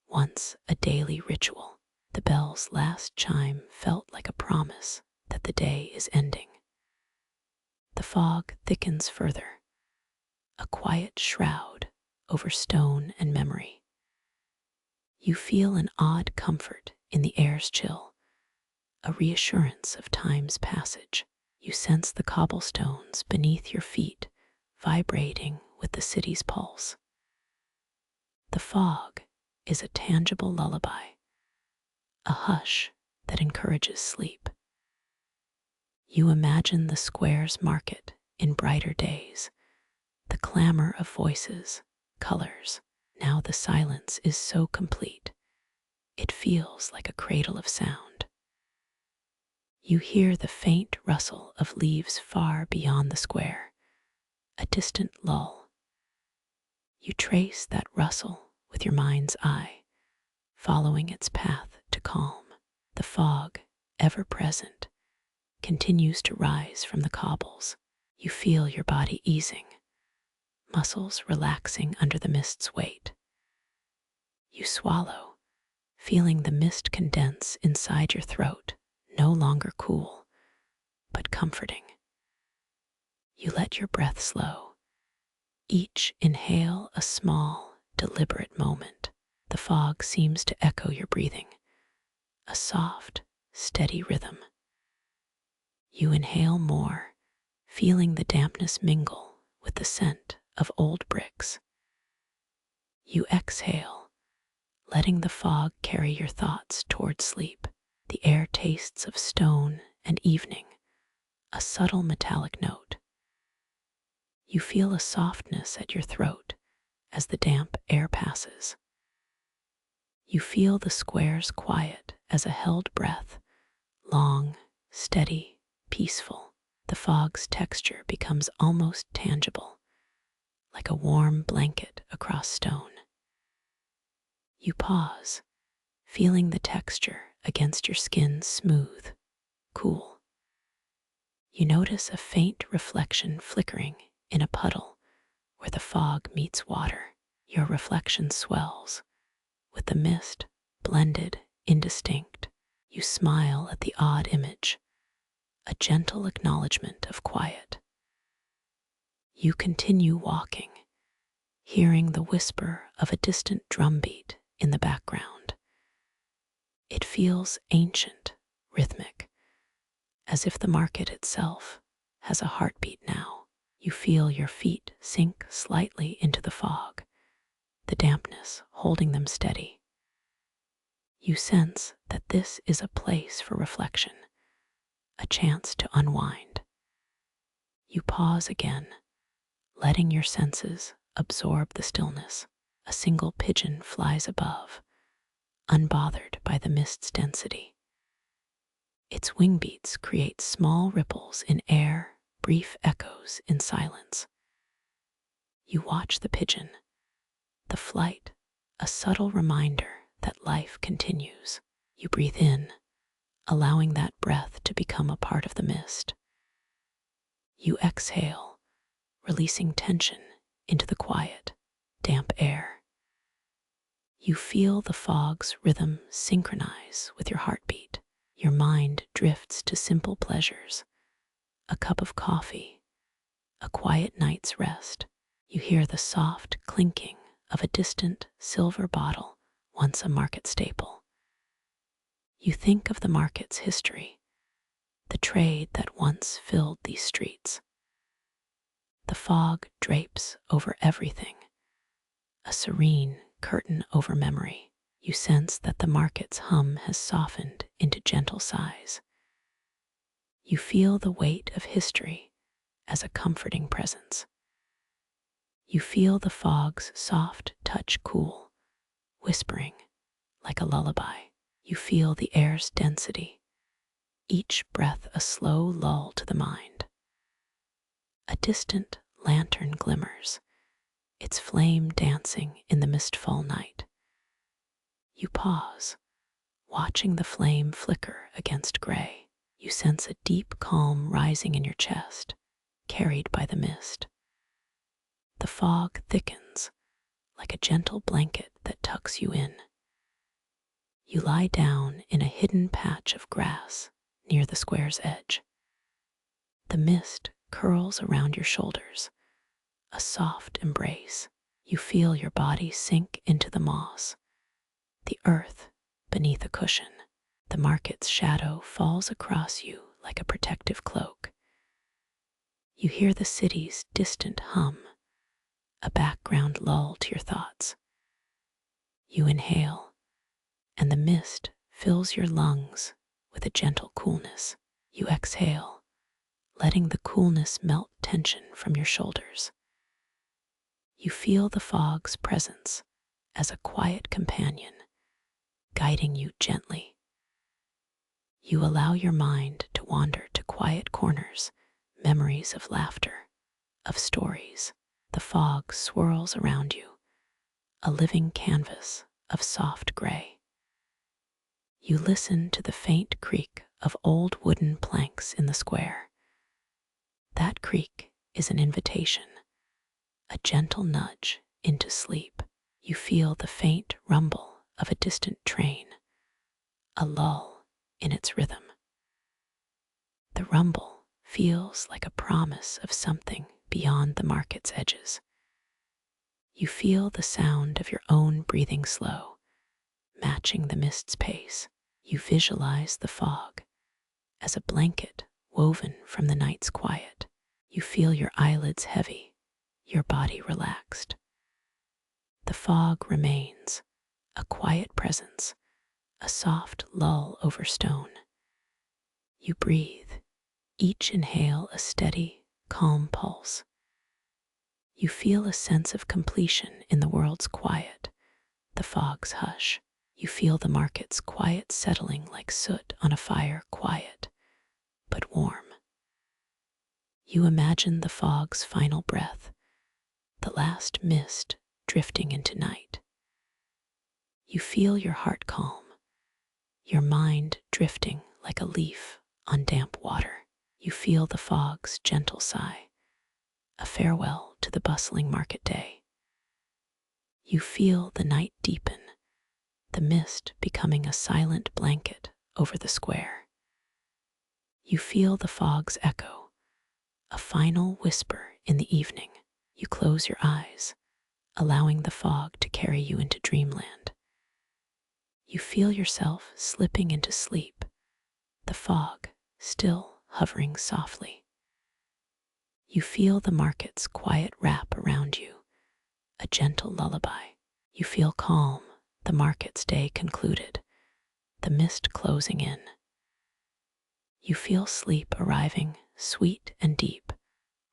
once a daily ritual. The bell's last chime felt like a promise that the day is ending. The fog thickens further, a quiet shroud over stone and memory. You feel an odd comfort in the air's chill, a reassurance of time's passage. You sense the cobblestones beneath your feet vibrating with the city's pulse. The fog is a tangible lullaby, a hush that encourages sleep. You imagine the square's market in brighter days, the clamor of voices, colors. Now the silence is so complete, it feels like a cradle of sound. You hear the faint rustle of leaves far beyond the square, a distant lull. You trace that rustle with your mind's eye, following its path to calm. The fog, ever present, continues to rise from the cobbles. You feel your body easing, muscles relaxing under the mist's weight. You swallow, feeling the mist condense inside your throat, no longer cool, but comforting. You let your breath slow, each inhale a small, deliberate moment. The fog seems to echo your breathing, a soft, steady rhythm. You inhale more, feeling the dampness mingle with the scent of old bricks. You exhale, letting the fog carry your thoughts toward sleep. The air tastes of stone and evening, a subtle metallic note. You feel a softness at your throat as the damp air passes. You feel the squares quiet as a held breath, long, steady, peaceful. The fog's texture becomes almost tangible, like a warm blanket across stone. You pause, feeling the texture against your skin smooth, cool. You notice a faint reflection flickering in a puddle where the fog meets water. Your reflection swells, with the mist blended, indistinct. You smile at the odd image, a gentle acknowledgement of quiet. You continue walking, hearing the whisper of a distant drumbeat in the background. It feels ancient, rhythmic, as if the market itself has a heartbeat now. You feel your feet sink slightly into the fog, the dampness holding them steady. You sense that this is a place for reflection, a chance to unwind. You pause again, letting your senses absorb the stillness. A single pigeon flies above, unbothered by the mist's density. Its wing beats create small ripples in air, brief echoes in silence. You watch the pigeon, the flight, a subtle reminder that life continues. You breathe in, allowing that breath to become a part of the mist. You exhale, releasing tension into the quiet, damp air. You feel the fog's rhythm synchronize with your heartbeat. Your mind drifts to simple pleasures, a cup of coffee, a quiet night's rest. You hear the soft clinking of a distant silver bottle, once a market staple. You think of the market's history, the trade that once filled these streets. The fog drapes over everything, a serene curtain over memory. You sense that the market's hum has softened into gentle sighs. You feel the weight of history as a comforting presence. You feel the fog's soft touch cool, whispering like a lullaby. You feel the air's density, each breath a slow lull to the mind. A distant lantern glimmers, its flame dancing in the mistful night. You pause, watching the flame flicker against gray. You sense a deep calm rising in your chest, carried by the mist. The fog thickens, like a gentle blanket that tucks you in. You lie down in a hidden patch of grass near the square's edge. The mist curls around your shoulders, a soft embrace. You feel your body sink into the moss, the earth beneath a cushion. The market's shadow falls across you like a protective cloak. You hear the city's distant hum, a background lull to your thoughts. You inhale, and the mist fills your lungs with a gentle coolness. You exhale, letting the coolness melt tension from your shoulders. You feel the fog's presence as a quiet companion, guiding you gently. You allow your mind to wander to quiet corners, memories of laughter, of stories. The fog swirls around you, a living canvas of soft gray. You listen to the faint creak of old wooden planks in the square. That creak is an invitation, a gentle nudge into sleep. You feel the faint rumble of a distant train, a lull in its rhythm. The rumble feels like a promise of something beyond the market's edges. You feel the sound of your own breathing slow, matching the mist's pace. You visualize the fog as a blanket woven from the night's quiet. You feel your eyelids heavy, your body relaxed. The fog remains, a quiet presence, a soft lull over stone. You breathe, each inhale a steady, calm pulse. You feel a sense of completion in the world's quiet, the fog's hush. You feel the market's quiet settling like soot on a fire, quiet, but warm. You imagine the fog's final breath, the last mist drifting into night. You feel your heart calm, your mind drifting like a leaf on damp water. You feel the fog's gentle sigh, a farewell to the bustling market day. You feel the night deepen, the mist becoming a silent blanket over the square. You feel the fog's echo, a final whisper in the evening. You close your eyes, allowing the fog to carry you into dreamland. You feel yourself slipping into sleep, the fog still hovering softly. You feel the market's quiet wrap around you, a gentle lullaby. You feel calm, the market's day concluded, the mist closing in. You feel sleep arriving, sweet and deep,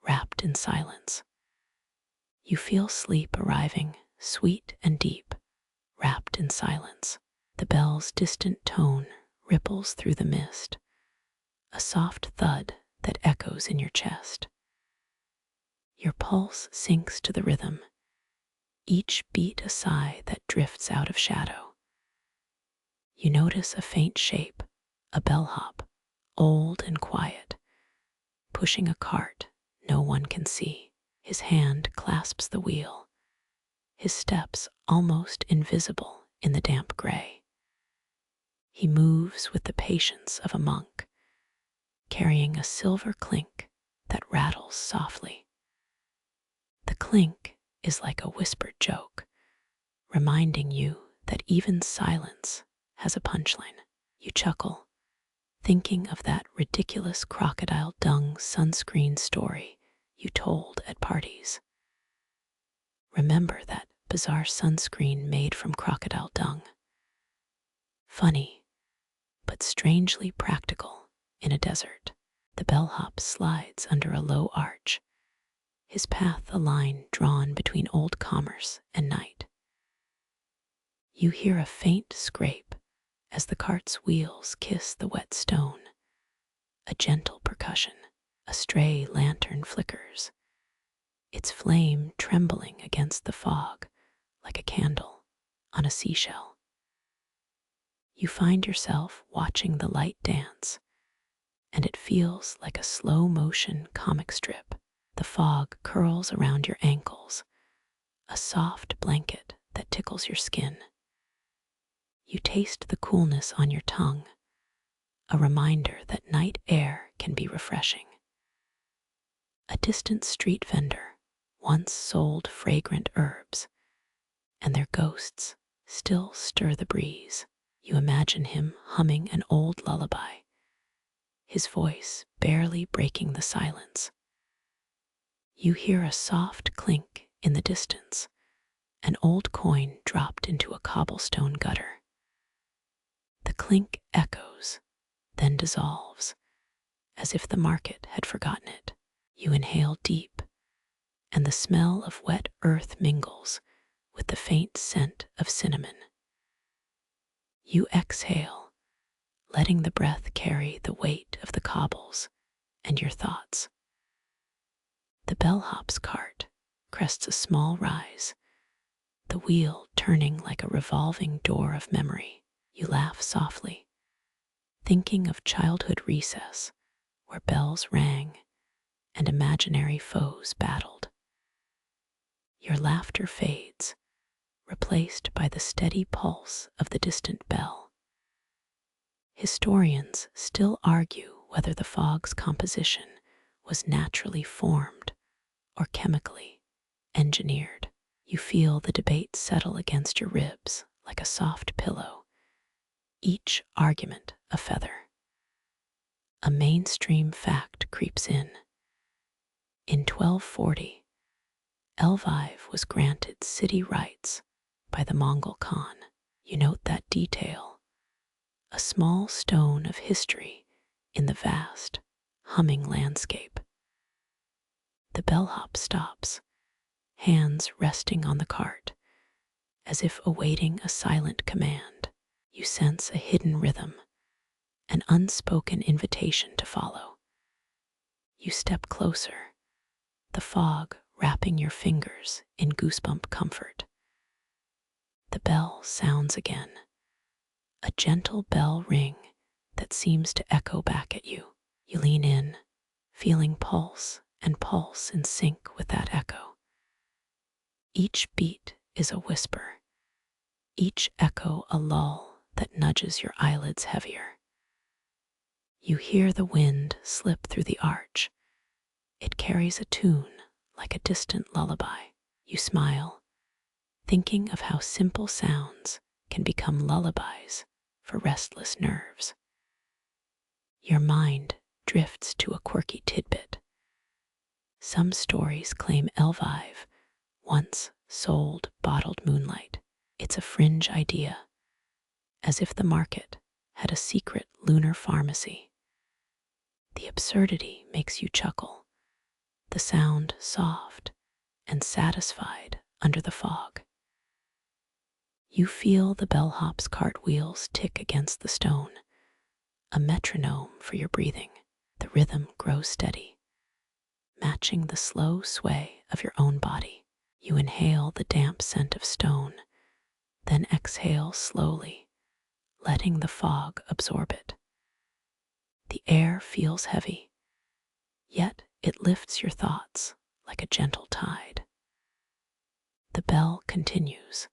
wrapped in silence. You feel sleep arriving, sweet and deep, wrapped in silence. The bell's distant tone ripples through the mist, a soft thud that echoes in your chest. Your pulse sinks to the rhythm, each beat a sigh that drifts out of shadow. You notice a faint shape, a bellhop, old and quiet, pushing a cart no one can see. His hand clasps the wheel, his steps almost invisible in the damp gray. He moves with the patience of a monk, carrying a silver clink that rattles softly. The clink is like a whispered joke, reminding you that even silence has a punchline. You chuckle, thinking of that ridiculous crocodile dung sunscreen story you told at parties. Remember that bizarre sunscreen made from crocodile dung? Funny, but strangely practical in a desert. The bellhop slides under a low arch, his path a line drawn between old commerce and night. You hear a faint scrape as the cart's wheels kiss the wet stone, a gentle percussion. A stray lantern flickers, its flame trembling against the fog like a candle on a seashell. You find yourself watching the light dance, and it feels like a slow-motion comic strip. The fog curls around your ankles, a soft blanket that tickles your skin. You taste the coolness on your tongue, a reminder that night air can be refreshing. A distant street vendor once sold fragrant herbs, and their ghosts still stir the breeze. You imagine him humming an old lullaby, his voice barely breaking the silence. You hear a soft clink in the distance, an old coin dropped into a cobblestone gutter. The clink echoes, then dissolves, as if the market had forgotten it. You inhale deep, and the smell of wet earth mingles with the faint scent of cinnamon. You exhale, letting the breath carry the weight of the cobbles and your thoughts. The bellhop's cart crests a small rise, the wheel turning like a revolving door of memory. You laugh softly, thinking of childhood recess where bells rang and imaginary foes battled. Your laughter fades, replaced by the steady pulse of the distant bell. Historians still argue whether the fog's composition was naturally formed or chemically engineered. You feel the debate settle against your ribs like a soft pillow, each argument a feather. A mainstream fact creeps in. In 1240, Lviv was granted city rights by the Mongol Khan. You note that detail, a small stone of history in the vast, humming landscape. The bellhop stops, hands resting on the cart, as if awaiting a silent command. You sense a hidden rhythm, an unspoken invitation to follow. You step closer, the fog wrapping your fingers in goosebump comfort. The bell sounds again, a gentle bell ring that seems to echo back at you. You lean in, feeling pulse and pulse in sync with that echo. Each beat is a whisper, each echo a lull that nudges your eyelids heavier. You hear the wind slip through the arch. It carries a tune like a distant lullaby. You smile, thinking of how simple sounds can become lullabies for restless nerves. Your mind drifts to a quirky tidbit. Some stories claim Lviv once sold bottled moonlight. It's a fringe idea, as if the market had a secret lunar pharmacy. The absurdity makes you chuckle, the sound soft and satisfied under the fog. You feel the bellhop's cartwheels tick against the stone, a metronome for your breathing. The rhythm grows steady, matching the slow sway of your own body. You inhale the damp scent of stone, then exhale slowly, letting the fog absorb it. The air feels heavy, yet it lifts your thoughts like a gentle tide. The bell continues,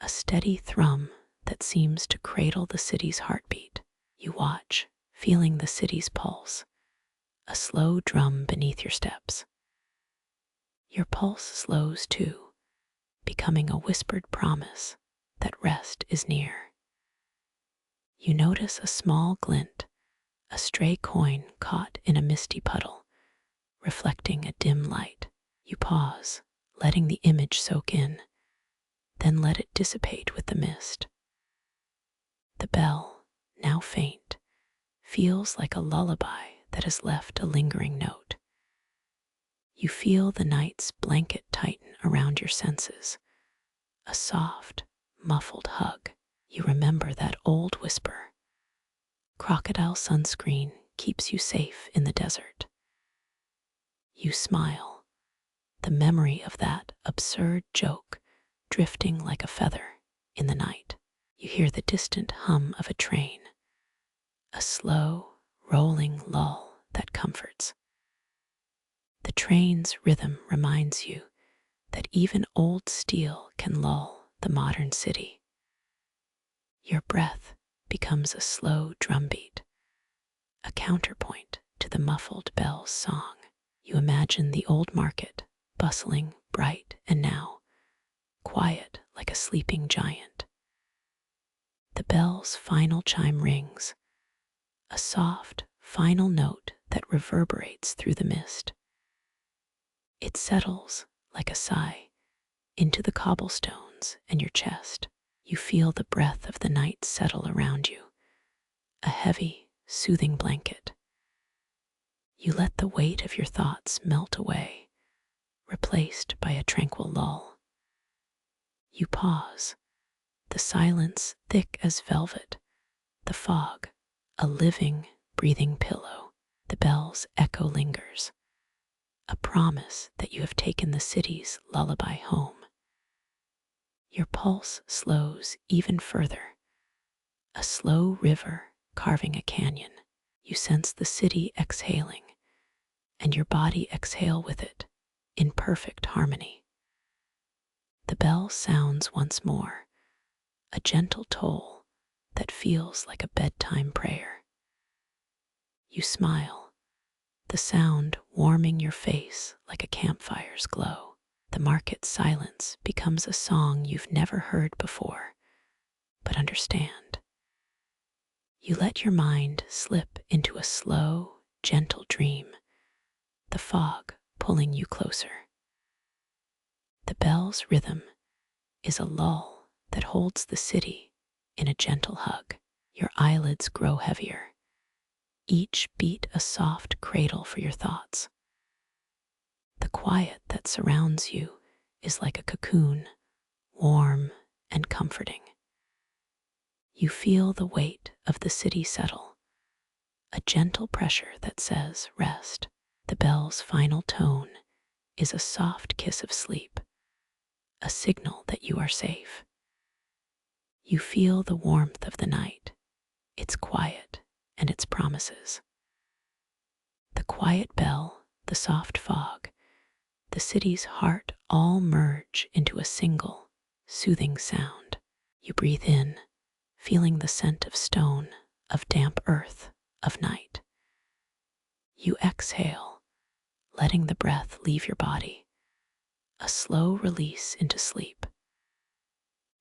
a steady thrum that seems to cradle the city's heartbeat. You watch, feeling the city's pulse, a slow drum beneath your steps. Your pulse slows too, becoming a whispered promise that rest is near. You notice a small glint, a stray coin caught in a misty puddle, reflecting a dim light. You pause, letting the image soak in, then let it dissipate with the mist. The bell, now faint, feels like a lullaby that has left a lingering note. You feel the night's blanket tighten around your senses, a soft, muffled hug. You remember that old whisper, crocodile sunscreen keeps you safe in the desert. You smile, the memory of that absurd joke drifting like a feather in the night. You hear the distant hum of a train, a slow, rolling lull that comforts. The train's rhythm reminds you that even old steel can lull the modern city. Your breath becomes a slow drumbeat, a counterpoint to the muffled bell's song. You imagine the old market, bustling, bright, and now quiet like a sleeping giant. The bell's final chime rings, a soft, final note that reverberates through the mist. It settles, like a sigh, into the cobblestones and your chest. You feel the breath of the night settle around you, a heavy, soothing blanket. You let the weight of your thoughts melt away, replaced by a tranquil lull. You pause, the silence thick as velvet, the fog, a living, breathing pillow. The bell's echo lingers, a promise that you have taken the city's lullaby home. Your pulse slows even further, a slow river carving a canyon. You sense the city exhaling, and your body exhale with it, in perfect harmony. The bell sounds once more, a gentle toll that feels like a bedtime prayer. You smile, the sound warming your face like a campfire's glow. The market's silence becomes a song you've never heard before, but understand. You let your mind slip into a slow, gentle dream, the fog pulling you closer. The bell's rhythm is a lull that holds the city in a gentle hug. Your eyelids grow heavier, each beat a soft cradle for your thoughts. The quiet that surrounds you is like a cocoon, warm and comforting. You feel the weight of the city settle, a gentle pressure that says rest. The bell's final tone is a soft kiss of sleep, a signal that you are safe. You feel the warmth of the night, its quiet and its promises. The quiet bell, the soft fog, the city's heart all merge into a single, soothing sound. You breathe in, feeling the scent of stone, of damp earth, of night. You exhale, letting the breath leave your body, a slow release into sleep.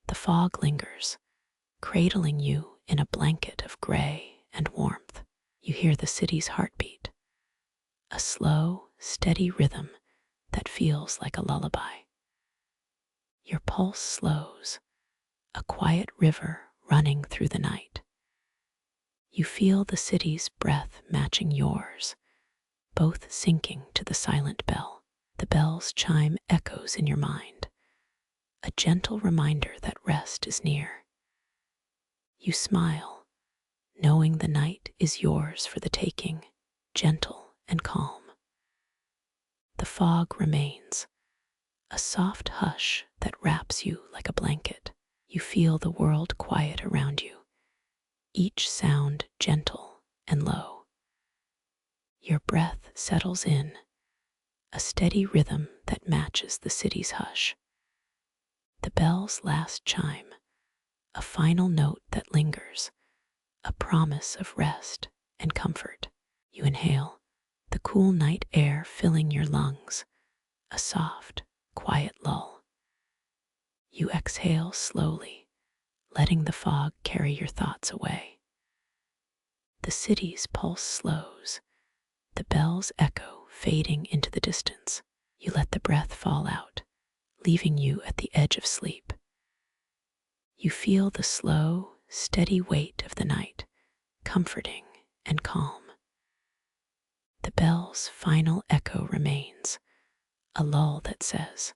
The fog lingers, cradling you in a blanket of gray and warmth. You hear the city's heartbeat, a slow, steady rhythm that feels like a lullaby. Your pulse slows, a quiet river running through the night. You feel the city's breath matching yours, both sinking to the silent bell. The bell's chime echoes in your mind, a gentle reminder that rest is near. You smile, knowing the night is yours for the taking, gentle and calm. The fog remains, a soft hush that wraps you like a blanket. You feel the world quiet around you, each sound gentle and low. Your breath settles in, a steady rhythm that matches the city's hush. The bell's last chime, a final note that lingers, a promise of rest and comfort. You inhale, the cool night air filling your lungs, a soft, quiet lull. You exhale slowly, letting the fog carry your thoughts away. The city's pulse slows, the bell's echo fading into the distance. You let the breath fall out, leaving you at the edge of sleep. You feel the slow, steady weight of the night, comforting and calm. The bell's final echo remains, a lull that says,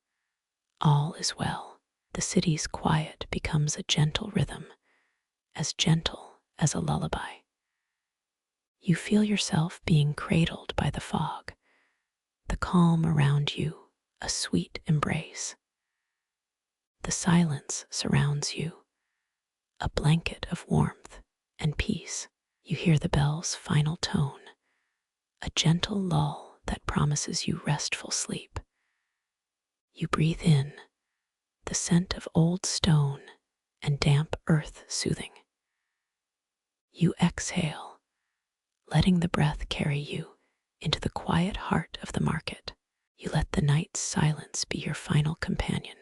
all is well. The city's quiet becomes a gentle rhythm, as gentle as a lullaby. You feel yourself being cradled by the fog, the calm around you a sweet embrace. The silence surrounds you, a blanket of warmth and peace. You hear the bell's final tone, a gentle lull that promises you restful sleep. You breathe in, the scent of old stone and damp earth soothing. You exhale, letting the breath carry you into the quiet heart of the market. You let the night's silence be your final companion,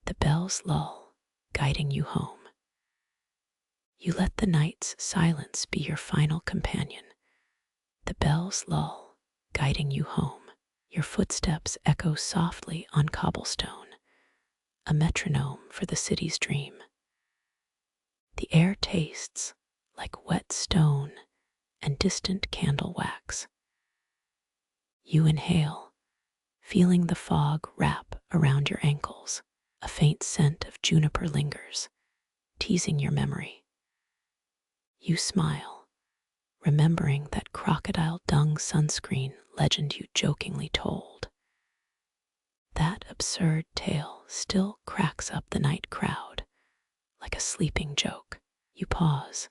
the bell's lull guiding you home. You let the night's silence be your final companion, the bell's lull guiding you home. Your footsteps echo softly on cobblestone, a metronome for the city's dream. The air tastes like wet stone and distant candle wax. You inhale, feeling the fog wrap around your ankles. A faint scent of juniper lingers, teasing your memory. You smile, remembering that crocodile dung sunscreen legend you jokingly told. That absurd tale still cracks up the night crowd like a sleeping joke. You pause,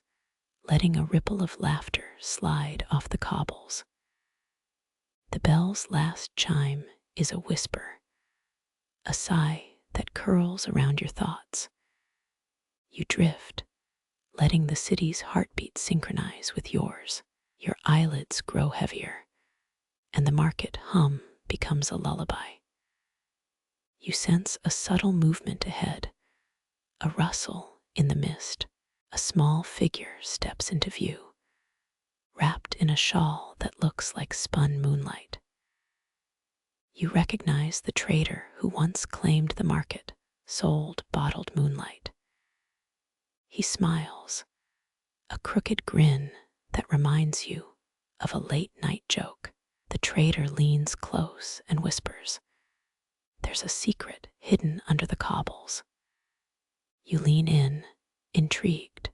letting a ripple of laughter slide off the cobbles. The bell's last chime is a whisper, a sigh that curls around your thoughts. You drift, letting the city's heartbeat synchronize with yours. Your eyelids grow heavier, and the market hum becomes a lullaby. You sense a subtle movement ahead, a rustle in the mist. A small figure steps into view, wrapped in a shawl that looks like spun moonlight. You recognize the trader who once claimed the market, sold bottled moonlight. He smiles, a crooked grin that reminds you of a late-night joke. The trader leans close and whispers, "There's a secret hidden under the cobbles." You lean in, intrigued,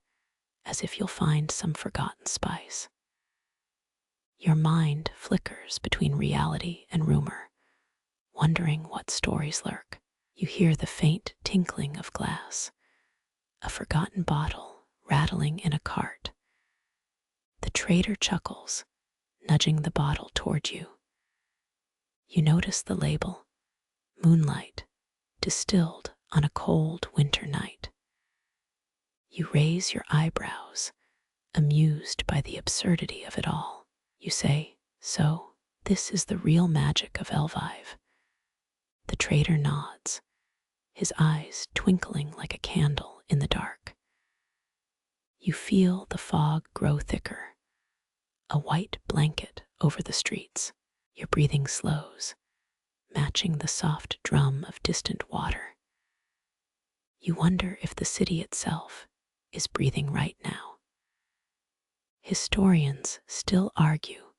as if you'll find some forgotten spice. Your mind flickers between reality and rumor, wondering what stories lurk. You hear the faint tinkling of glass, a forgotten bottle rattling in a cart. The trader chuckles, nudging the bottle toward you. You notice the label, "Moonlight, distilled on a cold winter night." You raise your eyebrows, amused by the absurdity of it all. You say, "So, this is the real magic of Lviv." The trader nods, his eyes twinkling like a candle in the dark. You feel the fog grow thicker, a white blanket over the streets. Your breathing slows, matching the soft drum of distant water. You wonder if the city itself is breathing right now. Historians still argue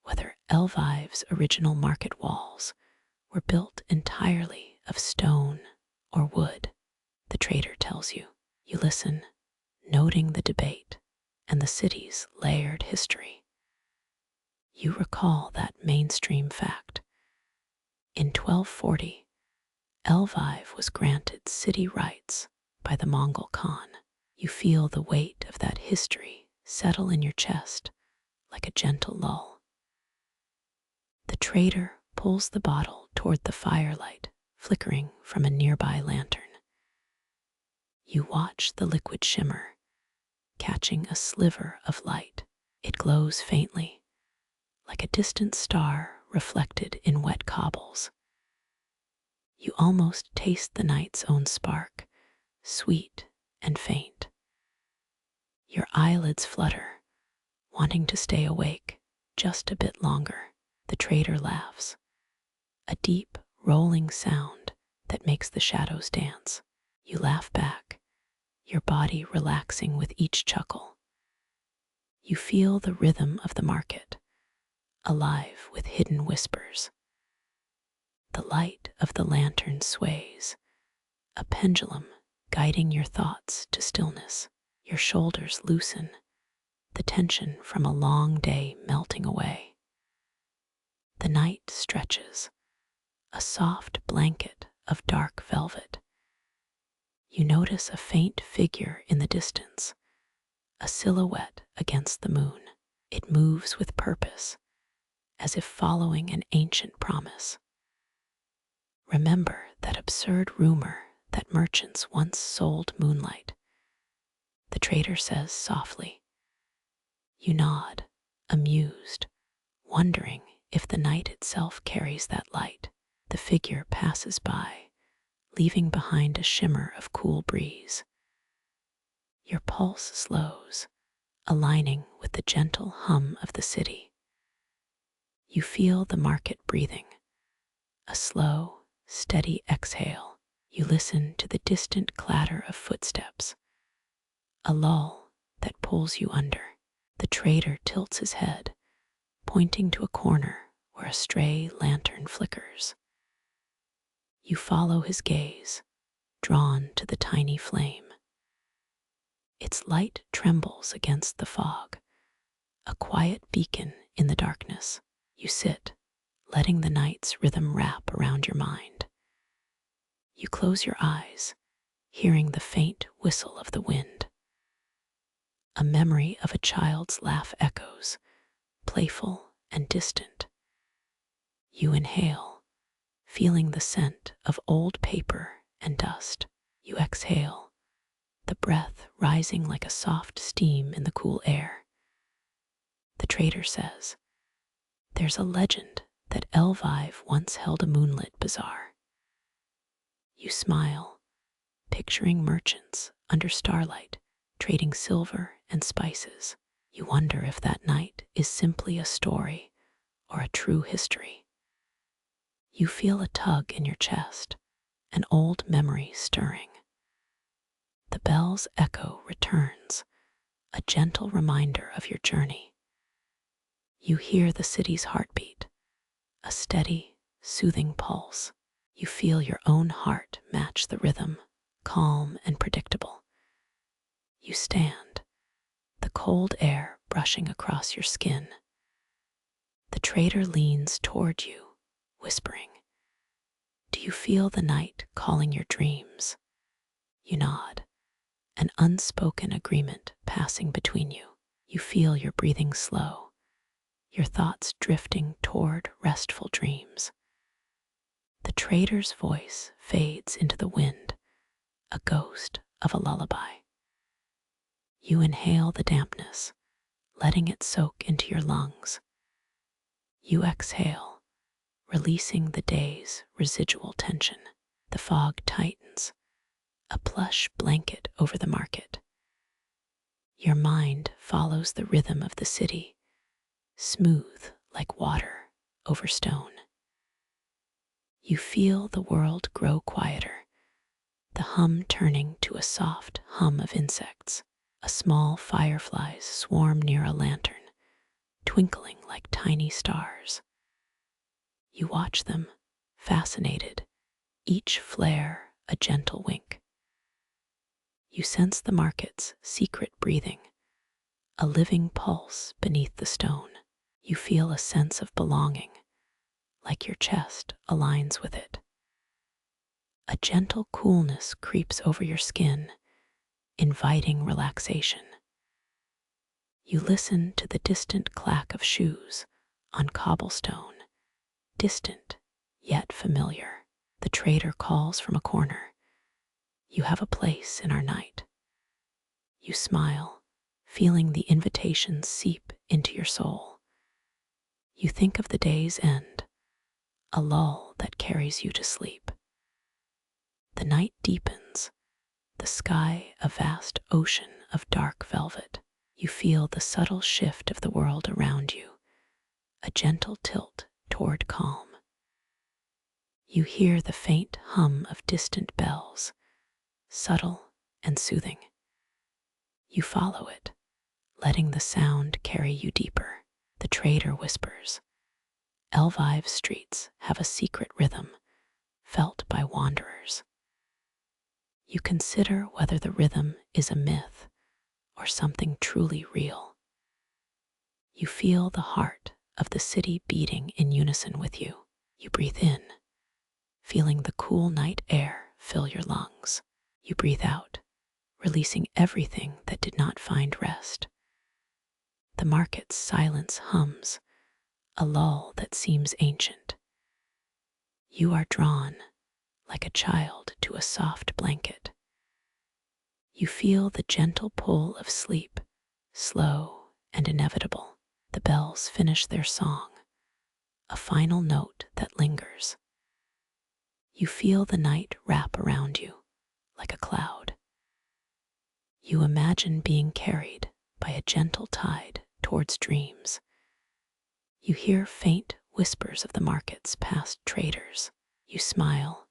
whether Lviv's original market walls were built entirely of stone or wood. The trader tells you. You listen, noting the debate and the city's layered history. You recall that mainstream fact. In 1240, Lviv was granted city rights by the Mongol Khan. You feel the weight of that history settle in your chest like a gentle lull. The trader pulls the bottle toward the firelight flickering from a nearby lantern. You watch the liquid shimmer, catching a sliver of light. It glows faintly, like a distant star reflected in wet cobbles. You almost taste the night's own spark, sweet and faint. Your eyelids flutter, wanting to stay awake just a bit longer. The trader laughs, a deep, rolling sound that makes the shadows dance. You laugh back, your body relaxing with each chuckle. You feel the rhythm of the market, alive with hidden whispers. The light of the lantern sways, a pendulum guiding your thoughts to stillness. Your shoulders loosen, the tension from a long day melting away. The night stretches, a soft blanket of dark velvet. You notice a faint figure in the distance, a silhouette against the moon. It moves with purpose, as if following an ancient promise. Remember that absurd rumor that merchants once sold moonlight? The trader says softly. You nod, amused, wondering if the night itself carries that light. The figure passes by, leaving behind a shimmer of cool breeze. Your pulse slows, aligning with the gentle hum of the city. You feel the market breathing, a slow, steady exhale. You listen to the distant clatter of footsteps, a lull that pulls you under. The trader tilts his head, pointing to a corner where a stray lantern flickers. You follow his gaze, drawn to the tiny flame. Its light trembles against the fog, a quiet beacon in the darkness. You sit, letting the night's rhythm wrap around your mind. You close your eyes, hearing the faint whistle of the wind. A memory of a child's laugh echoes, playful and distant. You inhale, feeling the scent of old paper and dust. You exhale, the breath rising like a soft steam in the cool air. The trader says, "There's a legend that Lviv once held a moonlit bazaar." You smile, picturing merchants under starlight, trading silver and spices. You wonder if that night is simply a story or a true history. You feel a tug in your chest, an old memory stirring. The bell's echo returns, a gentle reminder of your journey. You hear the city's heartbeat, a steady, soothing pulse. You feel your own heart match the rhythm, calm and predictable. You stand, the cold air brushing across your skin. The trader leans toward you, whispering, "Do you feel the night calling your dreams?" You nod, an unspoken agreement passing between you. You feel your breathing slow, your thoughts drifting toward restful dreams. The trader's voice fades into the wind, a ghost of a lullaby. You inhale the dampness, letting it soak into your lungs. You exhale, releasing the day's residual tension. The fog tightens, a plush blanket over the market. Your mind follows the rhythm of the city, smooth like water over stone. You feel the world grow quieter, the hum turning to a soft hum of insects. A small fireflies swarm near a lantern, twinkling like tiny stars. You watch them, fascinated, each flare a gentle wink. You sense the market's secret breathing, a living pulse beneath the stone. You feel a sense of belonging, like your chest aligns with it. A gentle coolness creeps over your skin, inviting relaxation. You listen to the distant clack of shoes on cobblestone, distant yet familiar. The trader calls from a corner, "You have a place in our night." You smile, feeling the invitation seep into your soul. You think of the day's end, a lull that carries you to sleep. The night deepens, the sky a vast ocean of dark velvet. You feel the subtle shift of the world around you, a gentle tilt toward calm. You hear the faint hum of distant bells, subtle and soothing. You follow it, letting the sound carry you deeper. The trader whispers, "Lviv's streets have a secret rhythm, felt by wanderers." You consider whether the rhythm is a myth or something truly real. You feel the heart of the city beating in unison with you. You breathe in, feeling the cool night air fill your lungs. You breathe out, releasing everything that did not find rest. The market's silence hums, a lull that seems ancient. You are drawn, like a child to a soft blanket. You feel the gentle pull of sleep, slow and inevitable. The bells finish their song, a final note that lingers. You feel the night wrap around you like a cloud. You imagine being carried by a gentle tide towards dreams. You hear faint whispers of the market's past traders. You smile,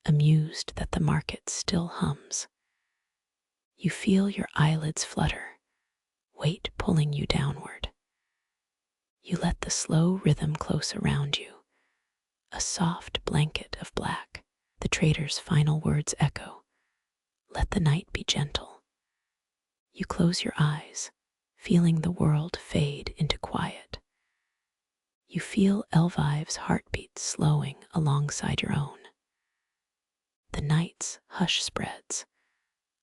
amused that the market still hums. You feel your eyelids flutter, weight pulling you downward. You let the slow rhythm close around you, a soft blanket of black. The trader's final words echo, "Let the night be gentle." You close your eyes, feeling the world fade into quiet. You feel Lviv's heartbeat slowing alongside your own. The night's hush spreads,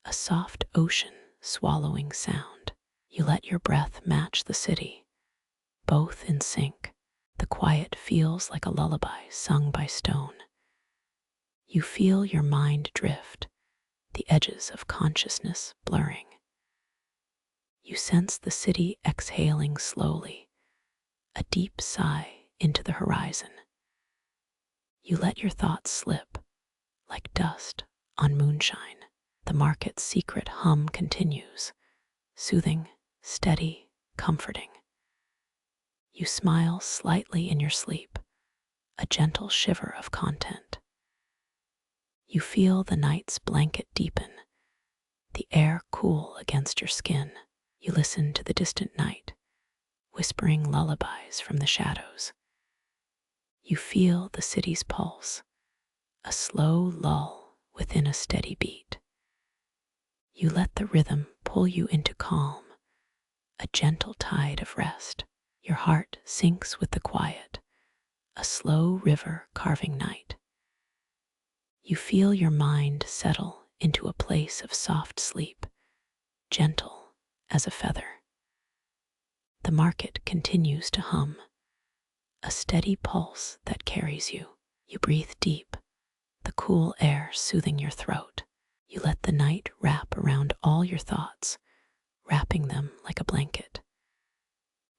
a soft ocean swallowing sound. You let your breath match the city, both in sync. The quiet feels like a lullaby sung by stone. You feel your mind drift, the edges of consciousness blurring. You sense the city exhaling slowly, a deep sigh into the horizon. You let your thoughts slip, like dust on moonshine. The market's secret hum continues, soothing, steady, comforting. You smile slightly in your sleep, a gentle shiver of content. You feel the night's blanket deepen, the air cool against your skin. You listen to the distant night, whispering lullabies from the shadows. You feel the city's pulse, a slow lull within a steady beat. You let the rhythm pull you into calm, a gentle tide of rest. Your heart sinks with the quiet, a slow river carving night. You feel your mind settle into a place of soft sleep, gentle as a feather. The market continues to hum, a steady pulse that carries you. You breathe deep, the cool air soothing your throat. You let the night wrap around all your thoughts, wrapping them like a blanket.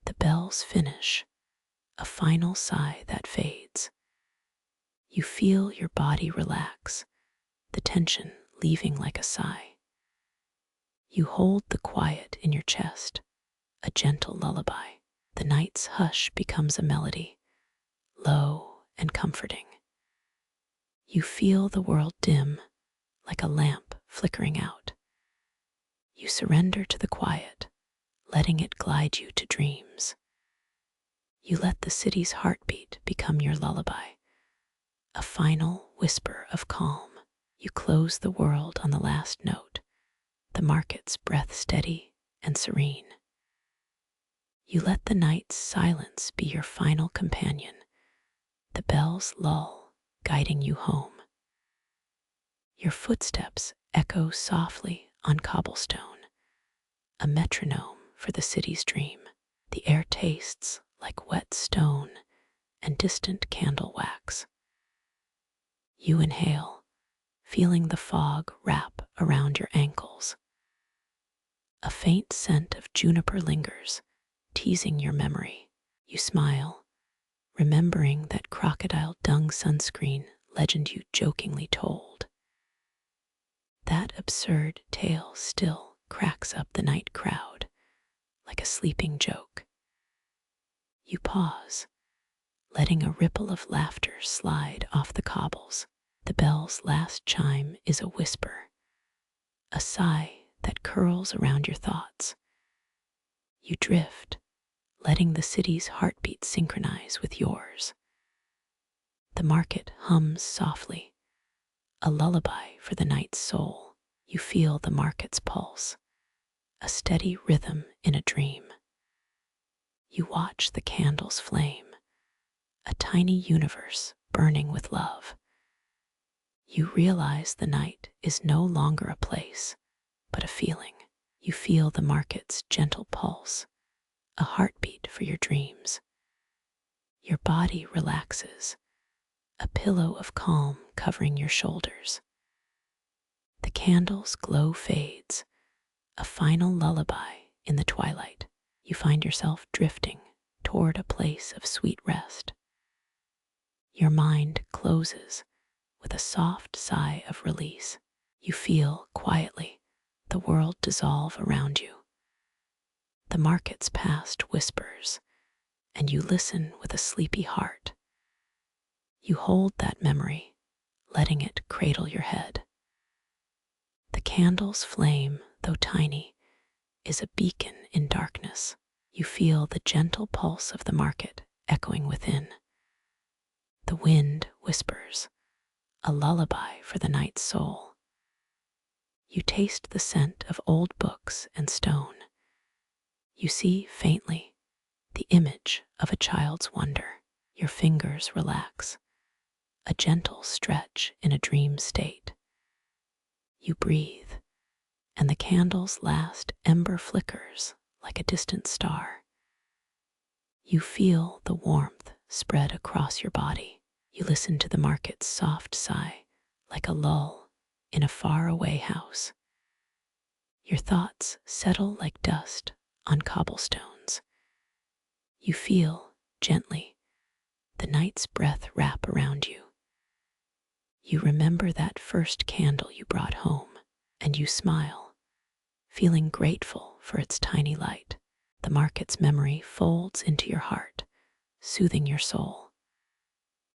The bells finish, a final sigh that fades. You feel your body relax, the tension leaving like a sigh. You hold the quiet in your chest, a gentle lullaby. The night's hush becomes a melody, low and comforting. You feel the world dim, like a lamp flickering out. You surrender to the quiet, letting it glide you to dreams. You let the city's heartbeat become your lullaby, a final whisper of calm. You close the world on the last note, the market's breath steady and serene. You let the night's silence be your final companion, the bells lull, guiding you home. Your footsteps echo softly on cobblestone, a metronome for the city's dream. The air tastes like wet stone and distant candle wax. You inhale, feeling the fog wrap around your ankles. A faint scent of juniper lingers, teasing your memory. You smile, remembering that crocodile dung sunscreen legend you jokingly told. That absurd tale still cracks up the night crowd like a sleeping joke. You pause, letting a ripple of laughter slide off the cobbles. The bell's last chime is a whisper, a sigh that curls around your thoughts. You drift, letting the city's heartbeat synchronize with yours. The market hums softly, a lullaby for the night's soul. You feel the market's pulse, a steady rhythm in a dream. You watch the candles flame, a tiny universe burning with love. You realize the night is no longer a place, but a feeling. You feel the market's gentle pulse, a heartbeat for your dreams. Your body relaxes, a pillow of calm covering your shoulders. The candle's glow fades, a final lullaby in the twilight. You find yourself drifting toward a place of sweet rest. Your mind closes with a soft sigh of release. You feel quietly the world dissolve around you. The market's past whispers, and you listen with a sleepy heart. You hold that memory, letting it cradle your head. The candle's flame, though tiny, is a beacon in darkness. You feel the gentle pulse of the market echoing within. The wind whispers, a lullaby for the night's soul. You taste the scent of old books and stone. You see faintly the image of a child's wonder. Your fingers relax, a gentle stretch in a dream state. You breathe, and the candle's last ember flickers like a distant star. You feel the warmth spread across your body. You listen to the market's soft sigh like a lull in a faraway house. Your thoughts settle like dust on cobblestones. You feel, gently, the night's breath wrap around you. You remember that first candle you brought home, and you smile, feeling grateful for its tiny light. The market's memory folds into your heart, soothing your soul.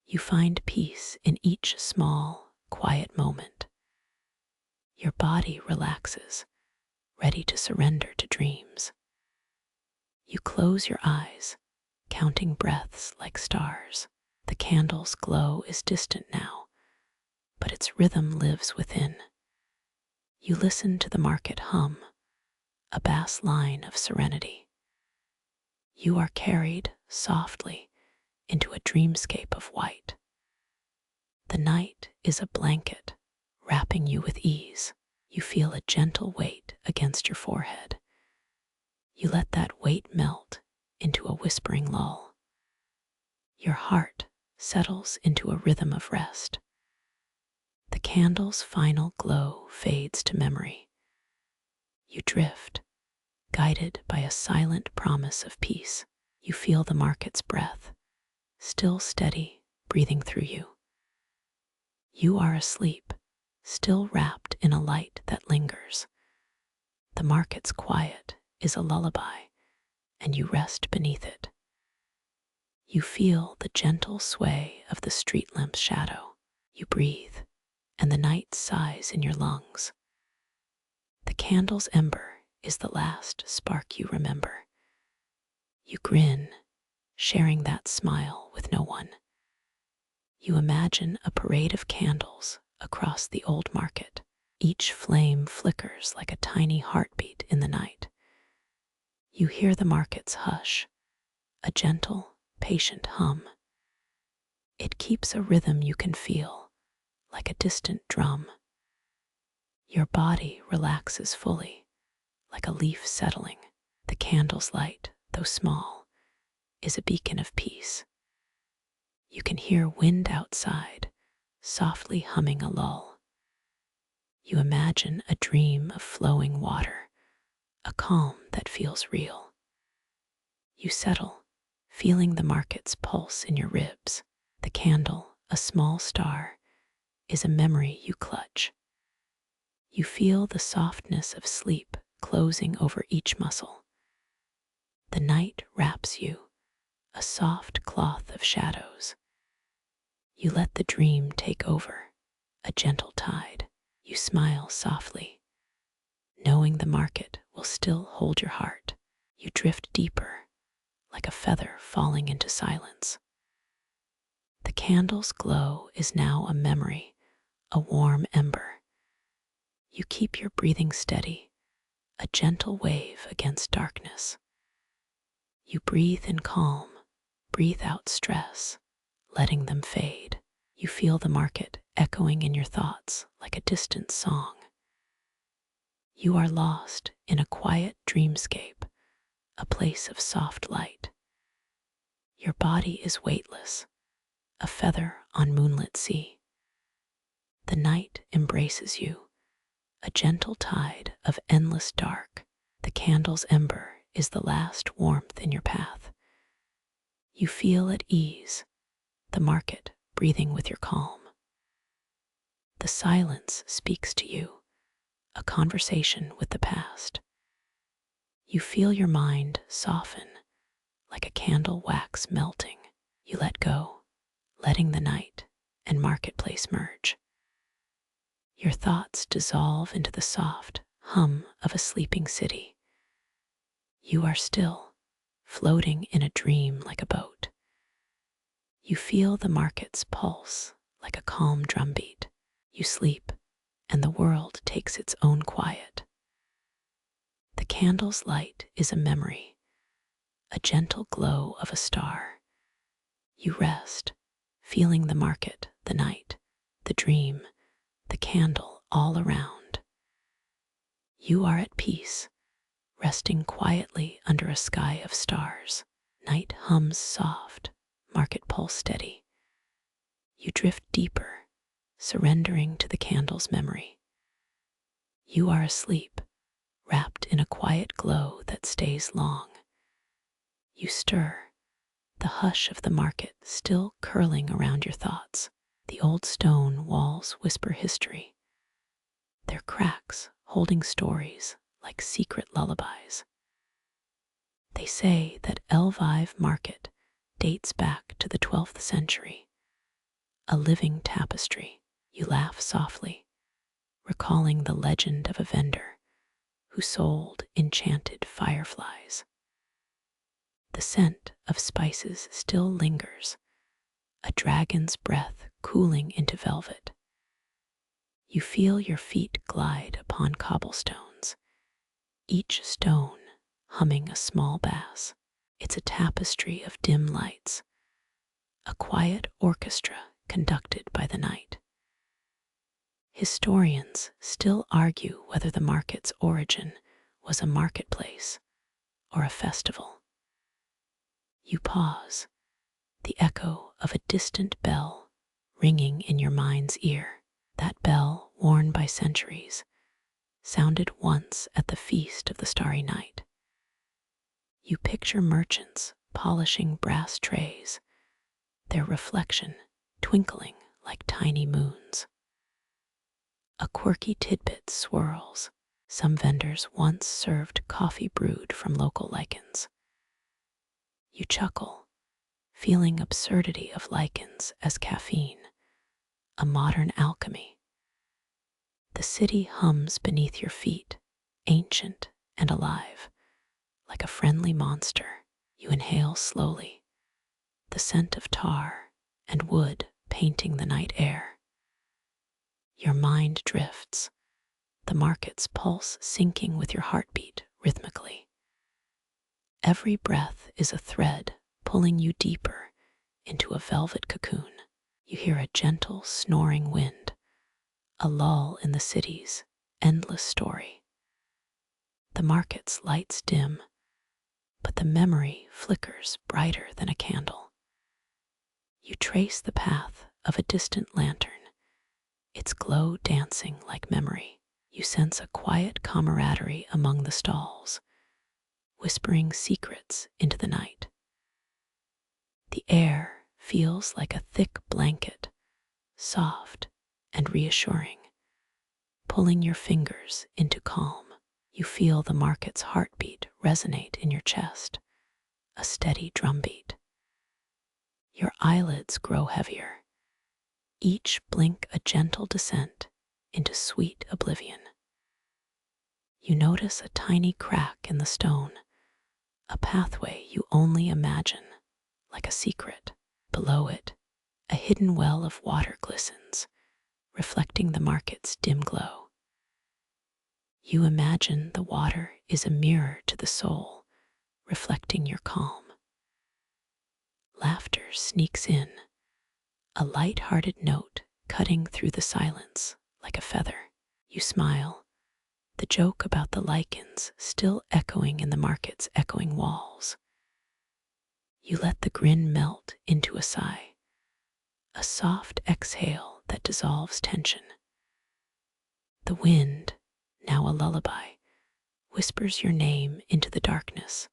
You find peace in each small, quiet moment. Your body relaxes, ready to surrender to dreams. You close your eyes, counting breaths like stars. The candle's glow is distant now, but its rhythm lives within. You listen to the market hum, a bass line of serenity. You are carried softly into a dreamscape of white. The night is a blanket, wrapping you with ease. You feel a gentle weight against your forehead. You let that weight melt into a whispering lull. Your heart settles into a rhythm of rest. The candle's final glow fades to memory. You drift, guided by a silent promise of peace. You feel the market's breath, still steady, breathing through you. You are asleep, still wrapped in a light that lingers. The market's quiet is a lullaby, and you rest beneath it. You feel the gentle sway of the street lamp's shadow. You breathe, and the night sighs in your lungs. The candle's ember is the last spark you remember. You grin, sharing that smile with no one. You imagine a parade of candles across the old market. Each flame flickers like a tiny heartbeat in the night. You hear the market's hush, a gentle, patient hum. It keeps a rhythm you can feel, like a distant drum. Your body relaxes fully, like a leaf settling. The candle's light, though small, is a beacon of peace. You can hear wind outside, softly humming a lull. You imagine a dream of flowing water, a calm that feels real. You settle, feeling the market's pulse in your ribs. The candle, a small star, is a memory you clutch. You feel the softness of sleep closing over each muscle. The night wraps you, a soft cloth of shadows. You let the dream take over, a gentle tide. You smile softly, knowing the market will still hold your heart. You drift deeper, like a feather falling into silence. The candle's glow is now a memory, a warm ember. You keep your breathing steady, a gentle wave against darkness. You breathe in calm, breathe out stress, letting them fade. You feel the market echoing in your thoughts like a distant song. You are lost in a quiet dreamscape, a place of soft light. Your body is weightless, a feather on moonlit sea. The night embraces you, a gentle tide of endless dark. The candle's ember is the last warmth in your path. You feel at ease, the market breathing with your calm. The silence speaks to you, a conversation with the past. You feel your mind soften like a candle wax melting. You let go, letting the night and marketplace merge. Your thoughts dissolve into the soft hum of a sleeping city. You are still, floating in a dream like a boat. You feel the market's pulse like a calm drumbeat. You sleep, and the world takes its own quiet. The candle's light is a memory, a gentle glow of a star. You rest, feeling the market, the night, the dream, the candle all around. You are at peace, resting quietly under a sky of stars. Night hums soft, market pulse steady. You drift deeper, surrendering to the candle's memory. You are asleep, wrapped in a quiet glow that stays long. You stir, the hush of the market still curling around your thoughts. The old stone walls whisper history, their cracks holding stories like secret lullabies. They say that Lviv market dates back to the 12th century, a living tapestry. You laugh softly, recalling the legend of a vendor who sold enchanted fireflies. The scent of spices still lingers, a dragon's breath cooling into velvet. You feel your feet glide upon cobblestones, each stone humming a small bass. It's a tapestry of dim lights, a quiet orchestra conducted by the night. Historians still argue whether the market's origin was a marketplace or a festival. You pause, the echo of a distant bell ringing in your mind's ear. That bell, worn by centuries, sounded once at the feast of the starry night. You picture merchants polishing brass trays, their reflection twinkling like tiny moons. A quirky tidbit swirls. Some vendors once served coffee brewed from local lichens. You chuckle, feeling absurdity of lichens as caffeine, a modern alchemy. The city hums beneath your feet, ancient and alive, like a friendly monster. You inhale slowly, the scent of tar and wood painting the night air. Your mind drifts, the market's pulse syncing with your heartbeat rhythmically. Every breath is a thread pulling you deeper into a velvet cocoon. You hear a gentle snoring wind, a lull in the city's endless story. The market's lights dim, but the memory flickers brighter than a candle. You trace the path of a distant lantern, its glow dancing like memory. You sense a quiet camaraderie among the stalls, whispering secrets into the night. The air feels like a thick blanket, soft and reassuring, pulling your fingers into calm. You feel the market's heartbeat resonate in your chest, a steady drumbeat. Your eyelids grow heavier, each blink a gentle descent into sweet oblivion. You notice a tiny crack in the stone, a pathway you only imagine, like a secret. Below it, a hidden well of water glistens, reflecting the market's dim glow. You imagine the water is a mirror to the soul, reflecting your calm. Laughter sneaks in, a light-hearted note cutting through the silence like a feather. You smile, the joke about the lichens still echoing in the market's echoing walls. You let the grin melt into a sigh, a soft exhale that dissolves tension. The wind, now a lullaby, whispers your name into the darkness,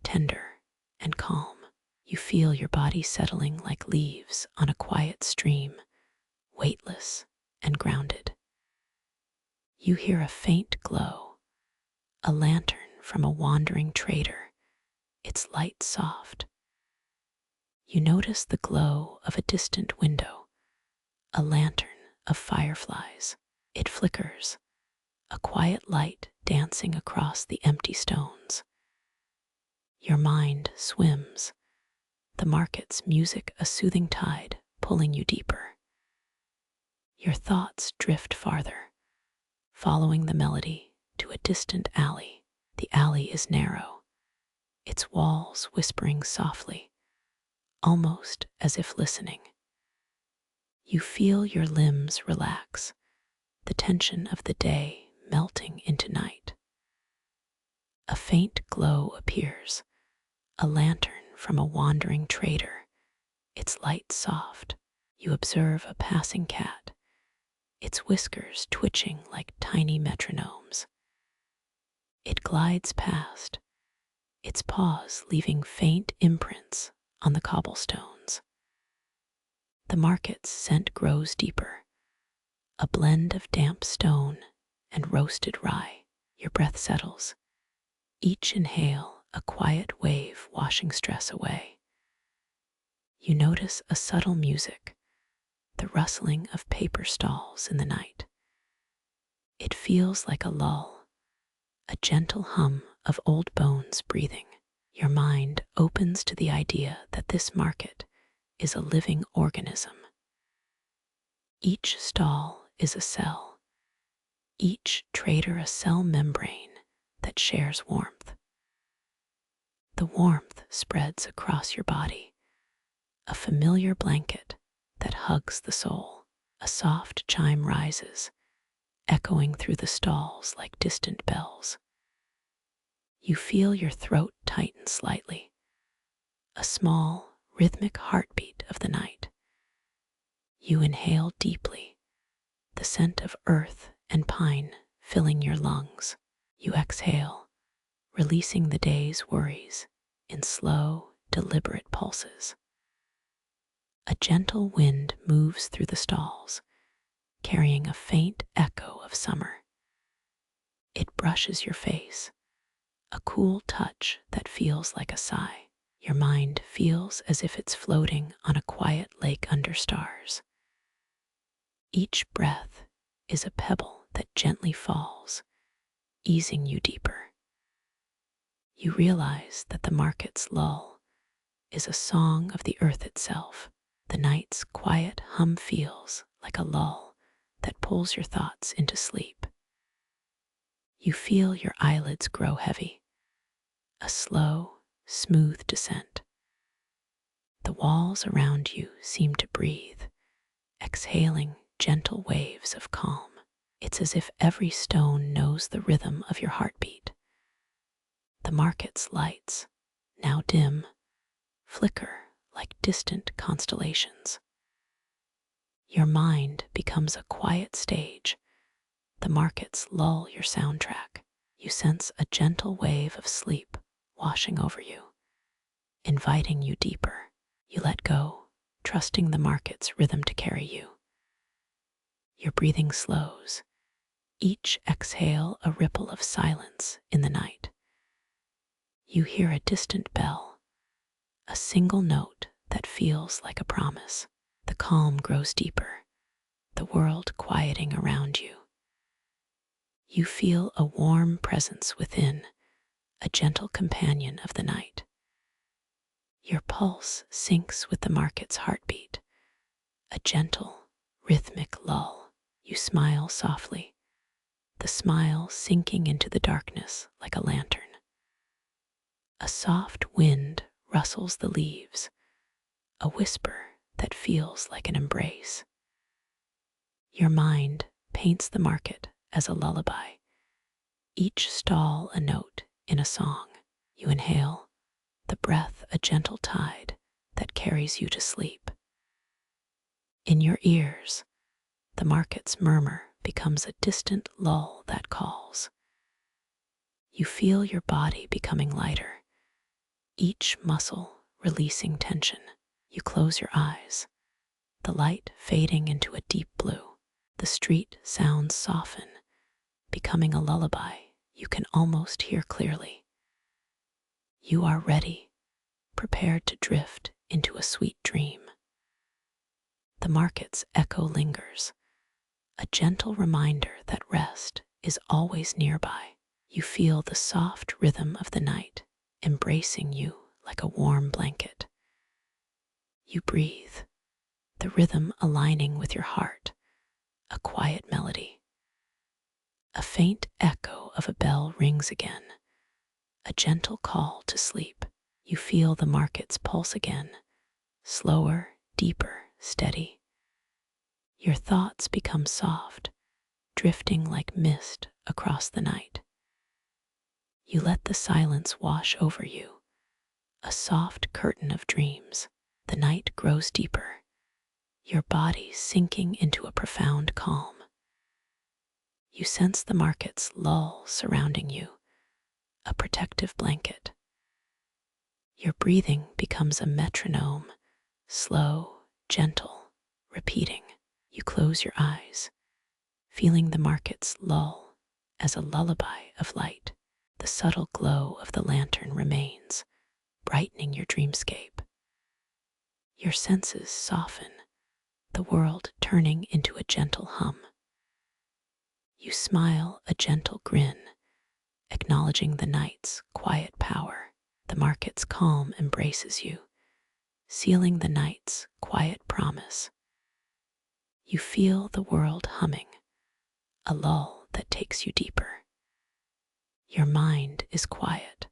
tender and calm. You feel your body settling like leaves on a quiet stream, weightless and grounded. You hear a faint glow, a lantern from a wandering trader, its light soft. You notice the glow of a distant window, a lantern of fireflies. It flickers, a quiet light dancing across the empty stones. Your mind swims, the market's music a soothing tide pulling you deeper. Your thoughts drift farther, following the melody to a distant alley. The alley is narrow, its walls whispering softly, almost as if listening. You feel your limbs relax, the tension of the day melting into night. A faint glow appears, a lantern from a wandering trader, its light soft. You observe a passing cat, its whiskers twitching like tiny metronomes. It glides past, its paws leaving faint imprints on the cobblestones. The market's scent grows deeper, a blend of damp stone and roasted rye. Your breath settles, each inhale a quiet wave washing stress away. You notice a subtle music, the rustling of paper stalls in the night. It feels like a lull, a gentle hum of old bones breathing. Your mind opens to the idea that this market is a living organism. Each stall is a cell, each trader a cell membrane that shares warmth. The warmth spreads across your body, a familiar blanket that hugs the soul. A soft chime rises, echoing through the stalls like distant bells. You feel your throat tighten slightly, a small, rhythmic heartbeat of the night. You inhale deeply, the scent of earth and pine filling your lungs. You exhale, releasing the day's worries in slow, deliberate pulses. A gentle wind moves through the stalls, carrying a faint echo of summer. It brushes your face, a cool touch that feels like a sigh. Your mind feels as if it's floating on a quiet lake under stars. Each breath is a pebble that gently falls, easing you deeper. You realize that the market's lull is a song of the earth itself. The night's quiet hum feels like a lull that pulls your thoughts into sleep. You feel your eyelids grow heavy, a slow, smooth descent. The walls around you seem to breathe, exhaling gentle waves of calm. It's as if every stone knows the rhythm of your heartbeat. The market's lights, now dim, flicker like distant constellations. Your mind becomes a quiet stage. The markets lull your soundtrack. You sense a gentle wave of sleep washing over you, inviting you deeper. You let go, trusting the market's rhythm to carry you. Your breathing slows, each exhale a ripple of silence in the night. You hear a distant bell, a single note that feels like a promise. The calm grows deeper, the world quieting around you. You feel a warm presence within, a gentle companion of the night. Your pulse syncs with the market's heartbeat, a gentle, rhythmic lull. You smile softly, the smile sinking into the darkness like a lantern. A soft wind rustles the leaves, a whisper that feels like an embrace. Your mind paints the market as a lullaby, each stall a note in a song. You inhale, the breath a gentle tide that carries you to sleep. In your ears, the market's murmur becomes a distant lull that calls. You feel your body becoming lighter, each muscle releasing tension. You close your eyes, the light fading into a deep blue. The street sounds soften, becoming a lullaby you can almost hear clearly. You are ready, prepared to drift into a sweet dream. The market's echo lingers, a gentle reminder that rest is always nearby. You feel the soft rhythm of the night embracing you like a warm blanket. You breathe, the rhythm aligning with your heart, a quiet melody. A faint echo of a bell rings again, a gentle call to sleep. You feel the market's pulse again, slower, deeper, steady. Your thoughts become soft, drifting like mist across the night. You let the silence wash over you, a soft curtain of dreams. The night grows deeper, your body sinking into a profound calm. You sense the market's lull surrounding you, a protective blanket. Your breathing becomes a metronome, slow, gentle, repeating. You close your eyes, feeling the market's lull as a lullaby of light. The subtle glow of the lantern remains, brightening your dreamscape. Your senses soften, the world turning into a gentle hum. You smile a gentle grin, acknowledging the night's quiet power. The market's calm embraces you, sealing the night's quiet promise. You feel the world humming, a lull that takes you deeper. Your mind is quiet,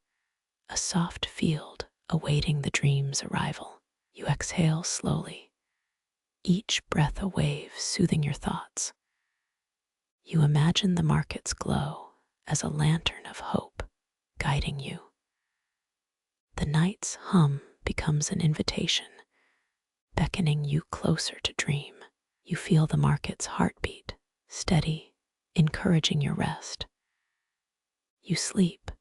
a soft field awaiting the dream's arrival. You exhale slowly, each breath a wave soothing your thoughts. You imagine the market's glow as a lantern of hope guiding you. The night's hum becomes an invitation, beckoning you closer to dream. You feel the market's heartbeat, steady, encouraging your rest. You sleep,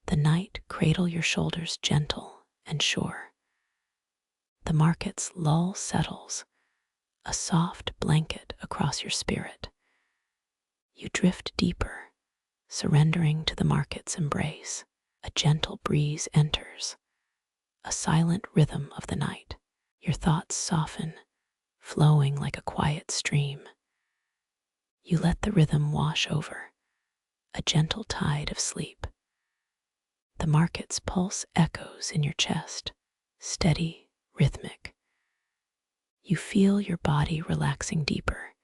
the night cradle your shoulders gentle and sure. The market's lull settles, a soft blanket across your spirit. You drift deeper, surrendering to the market's embrace. A gentle breeze enters, a silent rhythm of the night. Your thoughts soften, flowing like a quiet stream. You let the rhythm wash over, a gentle tide of sleep. The market's pulse echoes in your chest, steady, rhythmic. You feel your body relaxing deeper,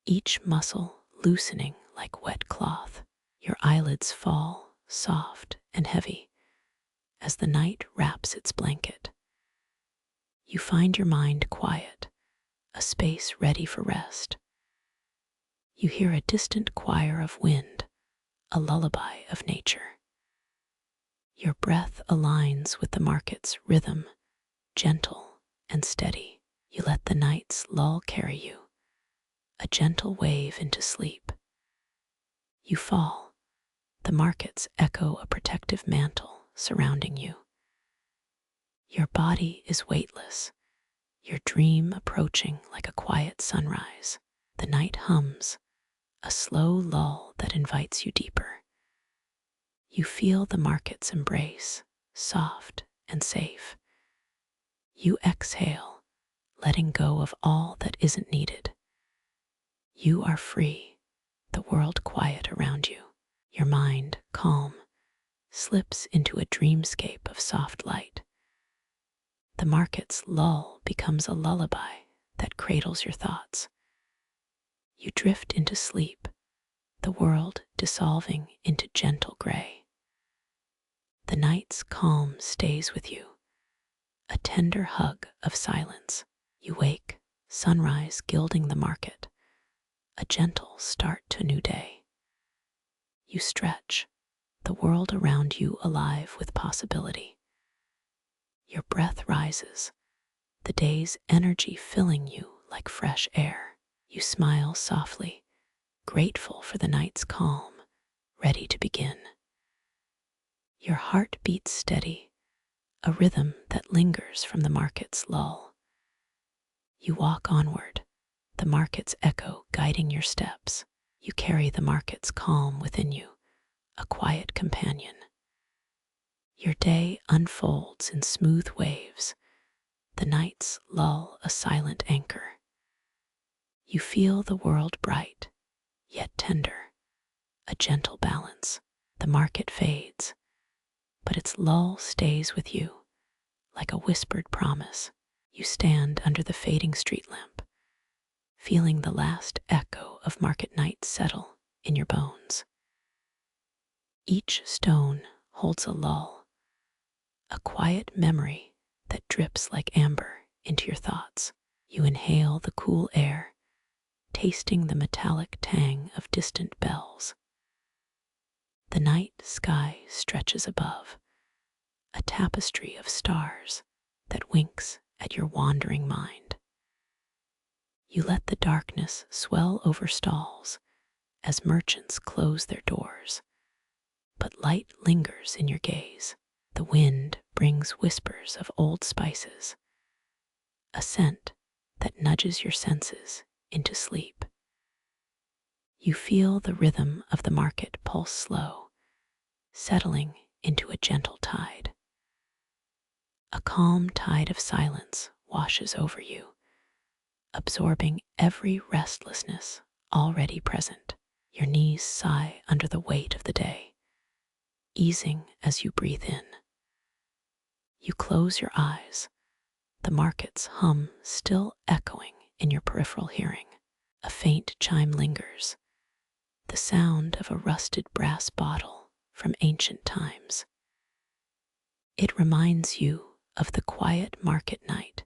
each muscle loosening like wet cloth. Your eyelids fall, soft and heavy, as the night wraps its blanket. You find your mind quiet, a space ready for rest. You hear a distant choir of wind, a lullaby of nature. Your breath aligns with the market's rhythm, gentle and steady. You let the night's lull carry you, a gentle wave into sleep. You fall, the markets echo a protective mantle surrounding you. Your body is weightless, your dream approaching like a quiet sunrise. The night hums, a slow lull that invites you deeper. You feel the market's embrace, soft and safe. You exhale, letting go of all that isn't needed. You are free, the world quiet around you. Your mind, calm, slips into a dreamscape of soft light. The market's lull becomes a lullaby that cradles your thoughts. You drift into sleep, the world dissolving into gentle gray. The night's calm stays with you, a tender hug of silence. You wake, sunrise gilding the market, a gentle start to a new day. You stretch, the world around you alive with possibility. Your breath rises, the day's energy filling you like fresh air. You smile softly, grateful for the night's calm, ready to begin. Your heart beats steady, a rhythm that lingers from the market's lull. You walk onward, the market's echo guiding your steps. You carry the market's calm within you, a quiet companion. Your day unfolds in smooth waves, the night's lull a silent anchor. You feel the world bright, yet tender, a gentle balance. The market fades, but its lull stays with you, like a whispered promise. You stand under the fading street lamp, feeling the last echo of market night settle in your bones. Each stone holds a lull, a quiet memory that drips like amber into your thoughts. You inhale the cool air, tasting the metallic tang of distant bells. The night sky stretches above, a tapestry of stars that winks at your wandering mind. You let the darkness swell over stalls as merchants close their doors, but light lingers in your gaze. The wind brings whispers of old spices, a scent that nudges your senses into sleep. You feel the rhythm of the market pulse slow, settling into a gentle tide. A calm tide of silence washes over you, absorbing every restlessness already present. Your knees sigh under the weight of the day, easing as you breathe in. You close your eyes, the market's hum still echoing in your peripheral hearing. A faint chime lingers, the sound of a rusted brass bottle from ancient times. It reminds you of the quiet market night,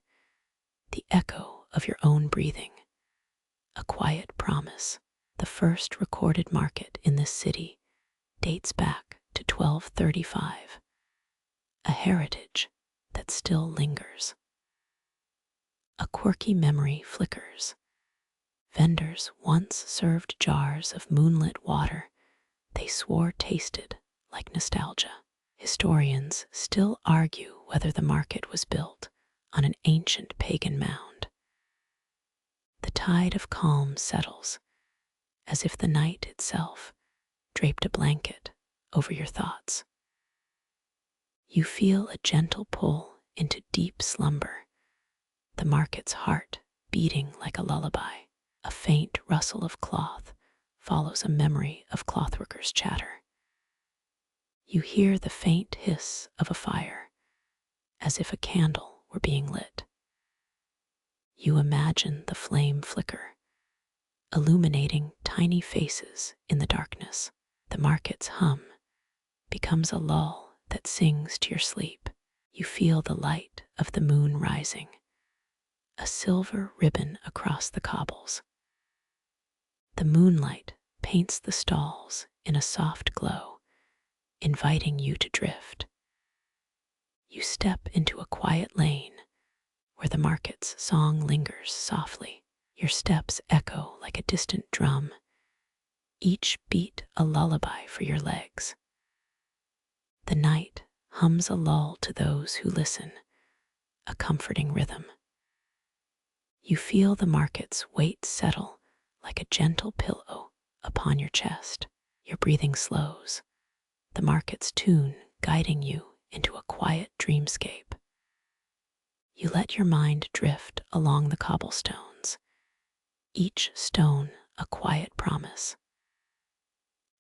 the echo of your own breathing, a quiet promise. The first recorded market in this city dates back to 1235, a heritage that still lingers. A quirky memory flickers. Vendors once served jars of moonlit water they swore tasted like nostalgia. Historians still argue whether the market was built on an ancient pagan mound. The tide of calm settles, as if the night itself draped a blanket over your thoughts. You feel a gentle pull into deep slumber, the market's heart beating like a lullaby. A faint rustle of cloth follows a memory of clothworkers' chatter. You hear the faint hiss of a fire, as if a candle were being lit. You imagine the flame flicker, illuminating tiny faces in the darkness. The market's hum becomes a lull that sings to your sleep. You feel the light of the moon rising, a silver ribbon across the cobbles. The moonlight paints the stalls in a soft glow, inviting you to drift. You step into a quiet lane where the market's song lingers softly. Your steps echo like a distant drum, each beat a lullaby for your legs. The night hums a lull to those who listen, a comforting rhythm. You feel the market's weight settle like a gentle pillow upon your chest. Your breathing slows, the market's tune guiding you into a quiet dreamscape. You let your mind drift along the cobblestones, each stone a quiet promise.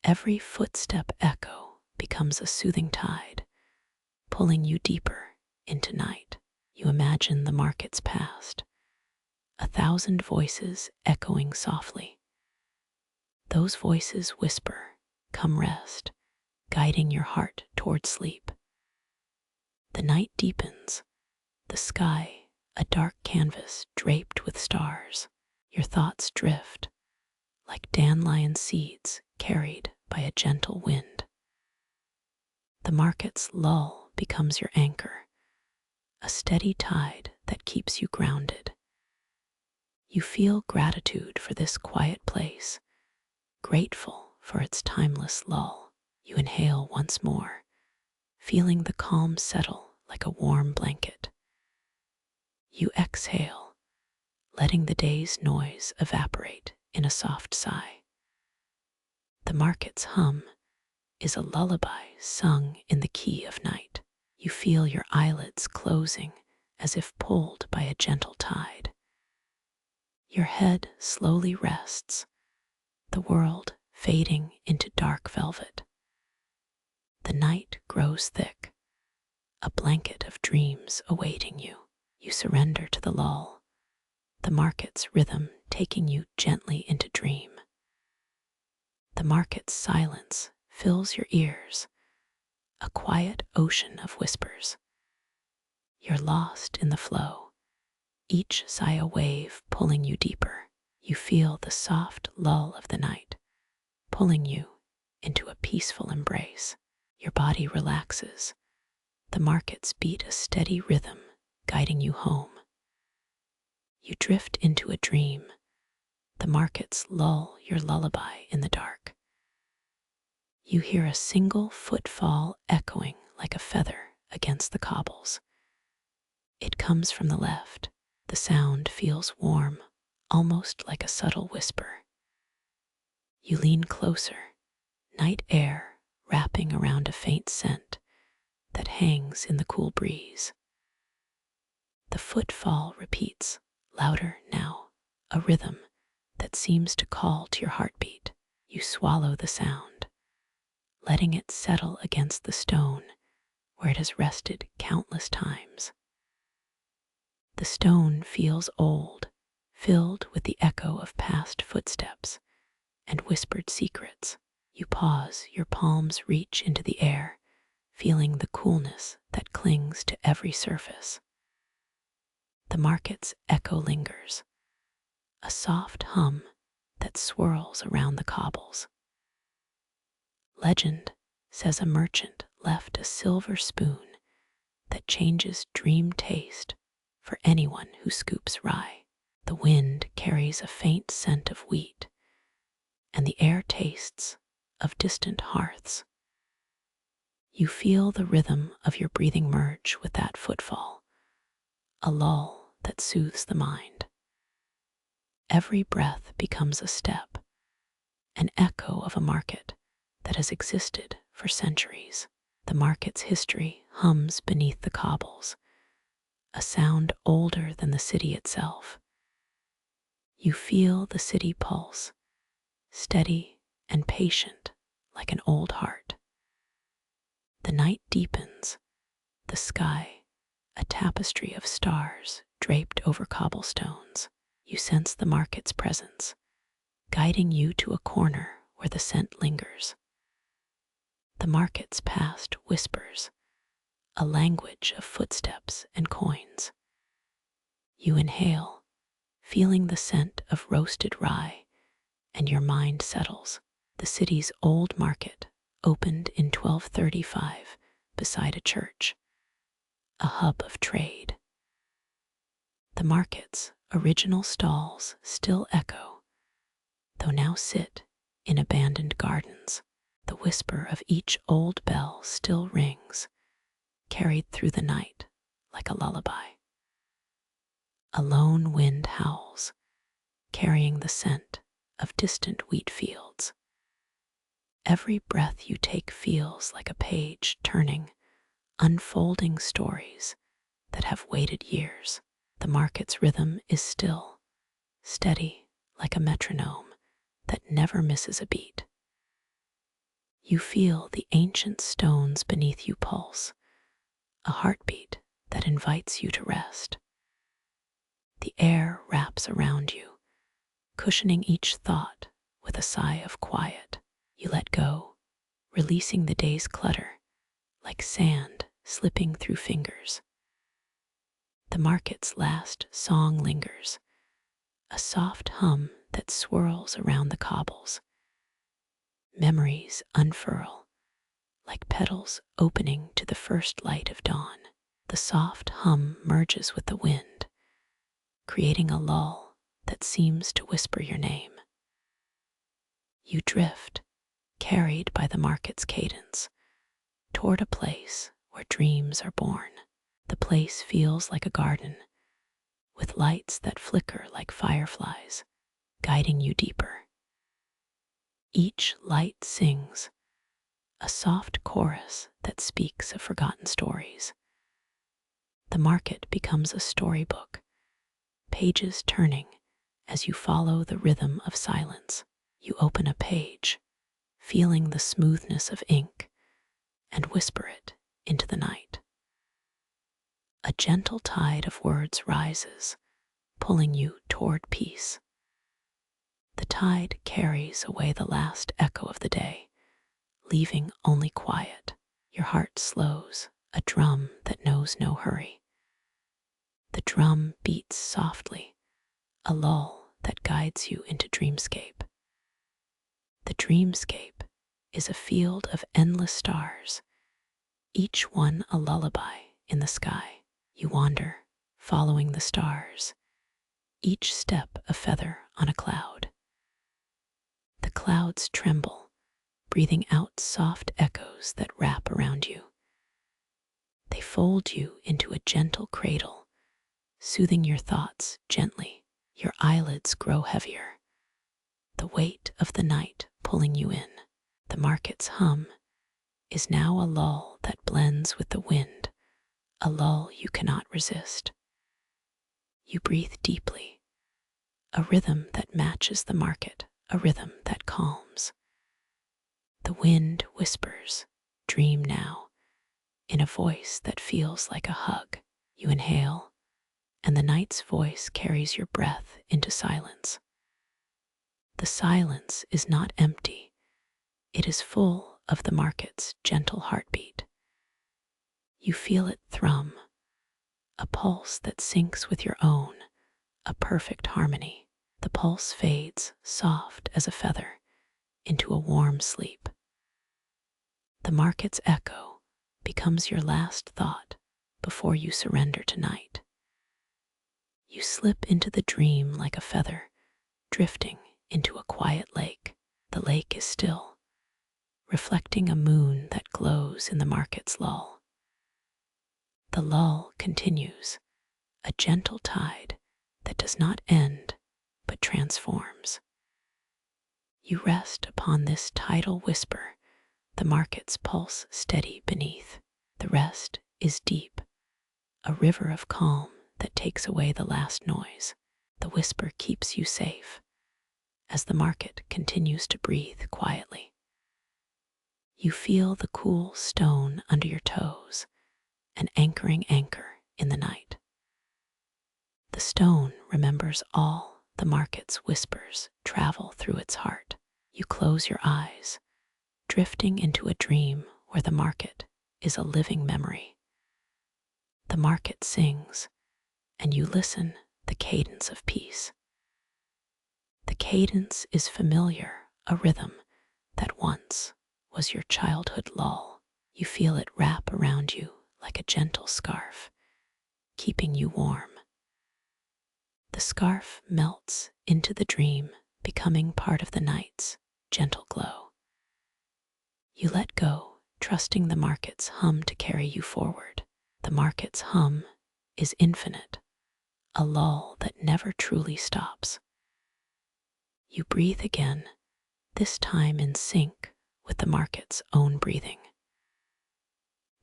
Every footstep echo becomes a soothing tide, pulling you deeper into night. You imagine the market's past, 1,000 voices echoing softly. Those voices whisper, "Come rest," guiding your heart toward sleep. The night deepens, the sky a dark canvas draped with stars. Your thoughts drift, like dandelion seeds carried by a gentle wind. The market's lull becomes your anchor, a steady tide that keeps you grounded. You feel gratitude for this quiet place, grateful for its timeless lull. You inhale once more, feeling the calm settle like like a warm blanket. You exhale, letting the day's noise evaporate in a soft sigh. The market's hum is a lullaby sung in the key of night. You feel your eyelids closing as if pulled by a gentle tide. Your head slowly rests, the world fading into dark velvet. The night grows thick, a blanket of dreams awaiting you. You surrender to the lull, the market's rhythm taking you gently into dream. The market's silence fills your ears, a quiet ocean of whispers. You're lost in the flow, each sigh a wave pulling you deeper. You feel the soft lull of the night, pulling you into a peaceful embrace. Your body relaxes, the markets beat a steady rhythm, guiding you home. You drift into a dream, the markets lull your lullaby in the dark. You hear a single footfall echoing like a feather against the cobbles. It comes from the left. The sound feels warm, almost like a subtle whisper. You lean closer, night air wrapping around a faint scent that hangs in the cool breeze. The footfall repeats, louder now, a rhythm that seems to call to your heartbeat. You swallow the sound, letting it settle against the stone where it has rested countless times. The stone feels old, filled with the echo of past footsteps and whispered secrets. You pause, your palms reach into the air, feeling the coolness that clings to every surface. The market's echo lingers, a soft hum that swirls around the cobbles. Legend says a merchant left a silver spoon that changes dream taste for anyone who scoops rye. The wind carries a faint scent of wheat, and the air tastes of distant hearths. You feel the rhythm of your breathing merge with that footfall, a lull that soothes the mind. Every breath becomes a step, an echo of a market that has existed for centuries. The market's history hums beneath the cobbles, a sound older than the city itself. You feel the city pulse, steady and patient like an old heart. The night deepens, the sky a tapestry of stars draped over cobblestones. You sense the market's presence, guiding you to a corner where the scent lingers. The market's past whispers, a language of footsteps and coins. You inhale, feeling the scent of roasted rye, and your mind settles. The city's old market opened in 1235 beside a church, a hub of trade. The market's original stalls still echo, though now sit in abandoned gardens. The whisper of each old bell still rings, carried through the night like a lullaby. A lone wind howls, carrying the scent of distant wheat fields. Every breath you take feels like a page turning, unfolding stories that have waited years. The market's rhythm is still, steady like a metronome that never misses a beat. You feel the ancient stones beneath you pulse, a heartbeat that invites you to rest. The air wraps around you, cushioning each thought with a sigh of quiet. You let go, releasing the day's clutter, like sand slipping through fingers. The market's last song lingers, a soft hum that swirls around the cobbles. Memories unfurl, like petals opening to the first light of dawn. The soft hum merges with the wind, creating a lull that seems to whisper your name. You drift, carried by the market's cadence, toward a place where dreams are born. The place feels like a garden, with lights that flicker like fireflies, guiding you deeper. Each light sings, a soft chorus that speaks of forgotten stories. The market becomes a storybook, pages turning as you follow the rhythm of silence. You open a page, feeling the smoothness of ink, and whisper it into the night. A gentle tide of words rises, pulling you toward peace. The tide carries away the last echo of the day, leaving only quiet. Your heart slows, a drum that knows no hurry. The drum beats softly, a lull that guides you into dreamscape. The dreamscape is a field of endless stars, each one a lullaby in the sky. You wander, following the stars, each step a feather on a cloud. The clouds tremble, breathing out soft echoes that wrap around you. They fold you into a gentle cradle, soothing your thoughts gently. Your eyelids grow heavier, the weight of the night pulling you in. The market's hum is now a lull that blends with the wind, a lull you cannot resist. You breathe deeply, a rhythm that matches the market, a rhythm that calms. The wind whispers, "Dream now," in a voice that feels like a hug. You inhale, and the night's voice carries your breath into silence. The silence is not empty. It is full of the market's gentle heartbeat. You feel it thrum, a pulse that syncs with your own, a perfect harmony. The pulse fades, soft as a feather, into a warm sleep. The market's echo becomes your last thought before you surrender to night. You slip into the dream like a feather, drifting into a quiet lake. The lake is still, reflecting a moon that glows in the market's lull. The lull continues, a gentle tide that does not end but transforms. You rest upon this tidal whisper, the market's pulse steady beneath. The rest is deep, a river of calm that takes away the last noise. The whisper keeps you safe as the market continues to breathe quietly. You feel the cool stone under your toes, an anchoring anchor in the night. The stone remembers all the market's whispers travel through its heart. You close your eyes, drifting into a dream where the market is a living memory. The market sings, and you listen the cadence of peace. The cadence is familiar, a rhythm that once was your childhood lull. You feel it wrap around you like a gentle scarf, keeping you warm. The scarf melts into the dream, becoming part of the night's gentle glow. You let go, trusting the market's hum to carry you forward. The market's hum is infinite, a lull that never truly stops. You breathe again, this time in sync with the market's own breathing.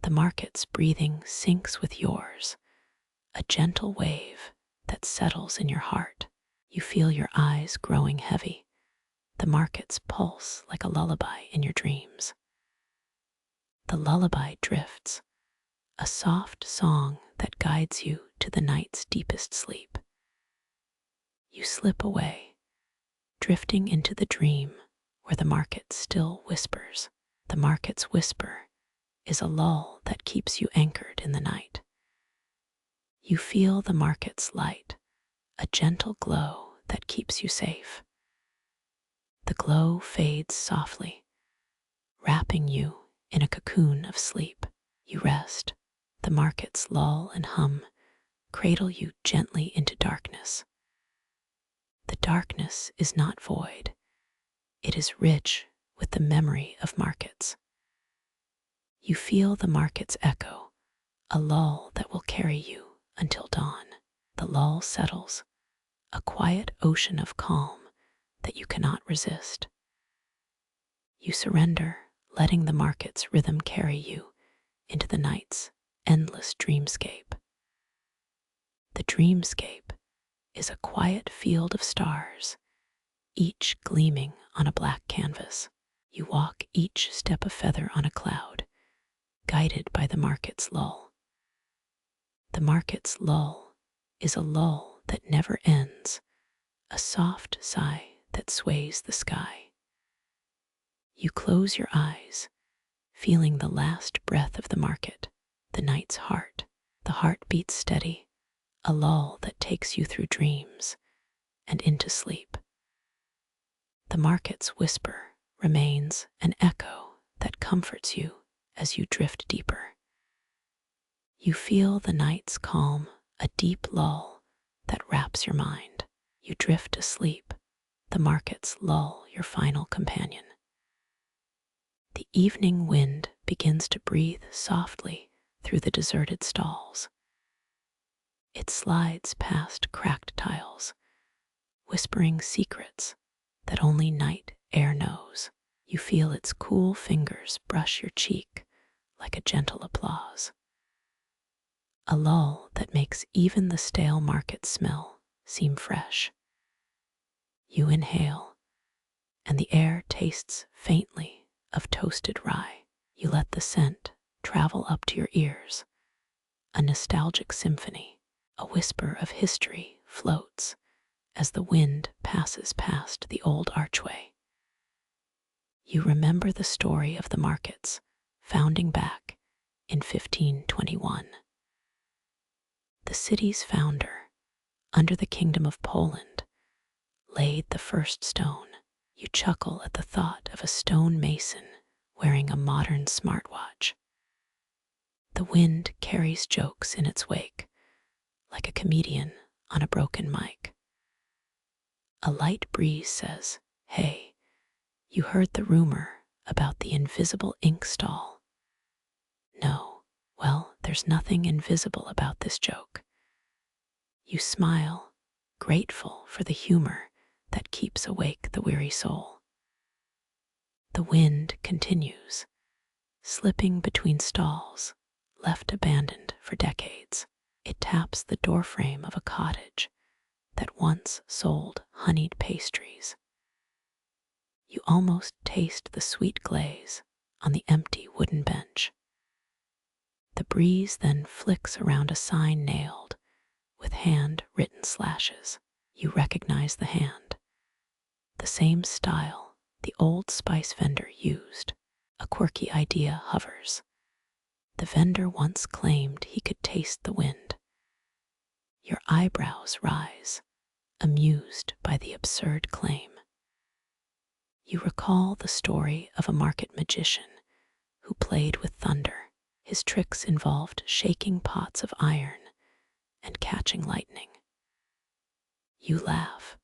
The market's breathing syncs with yours, a gentle wave that settles in your heart. You feel your eyes growing heavy, the market's pulse like a lullaby in your dreams. The lullaby drifts, a soft song that guides you to the night's deepest sleep. You slip away, drifting into the dream where the market still whispers. The market's whisper is a lull that keeps you anchored in the night. You feel the market's light, a gentle glow that keeps you safe. The glow fades softly, wrapping you in a cocoon of sleep. You rest, the market's lull and hum cradle you gently into darkness. The darkness is not void, it is rich with the memory of markets. You feel the market's echo, a lull that will carry you until dawn. The lull settles, a quiet ocean of calm that you cannot resist. You surrender, letting the market's rhythm carry you into the night's endless dreamscape. The dreamscape is a quiet field of stars, each gleaming on a black canvas. You walk each step a feather on a cloud, guided by the market's lull. The market's lull is a lull that never ends, a soft sigh that sways the sky. You close your eyes, feeling the last breath of the market, the night's heart. The heart beats steady, a lull that takes you through dreams and into sleep. The market's whisper remains an echo that comforts you as you drift deeper. You feel the night's calm, a deep lull that wraps your mind. You drift asleep, the market's lull your final companion. The evening wind begins to breathe softly through the deserted stalls. It slides past cracked tiles, whispering secrets that only night air knows. You feel its cool fingers brush your cheek like a gentle applause. A lull that makes even the stale market smell seem fresh. You inhale, and the air tastes faintly of toasted rye. You let the scent travel up to your ears, a nostalgic symphony. A whisper of history floats as the wind passes past the old archway. You remember the story of the markets founding back in 1521. The city's founder, under the Kingdom of Poland, laid the first stone. You chuckle at the thought of a stone mason wearing a modern smartwatch. The wind carries jokes in its wake, like a comedian on a broken mic. A light breeze says, "Hey, you heard the rumor about the invisible ink stall?" No, well, there's nothing invisible about this joke. You smile, grateful for the humor that keeps awake the weary soul. The wind continues, slipping between stalls, left abandoned for decades. It taps the doorframe of a cottage that once sold honeyed pastries. You almost taste the sweet glaze on the empty wooden bench. The breeze then flicks around a sign nailed with hand-written slashes. You recognize the hand, the same style the old spice vendor used. A quirky idea hovers. The vendor once claimed he could taste the wind. Your eyebrows rise, amused by the absurd claim. You recall the story of a market magician who played with thunder. His tricks involved shaking pots of iron and catching lightning. You laugh,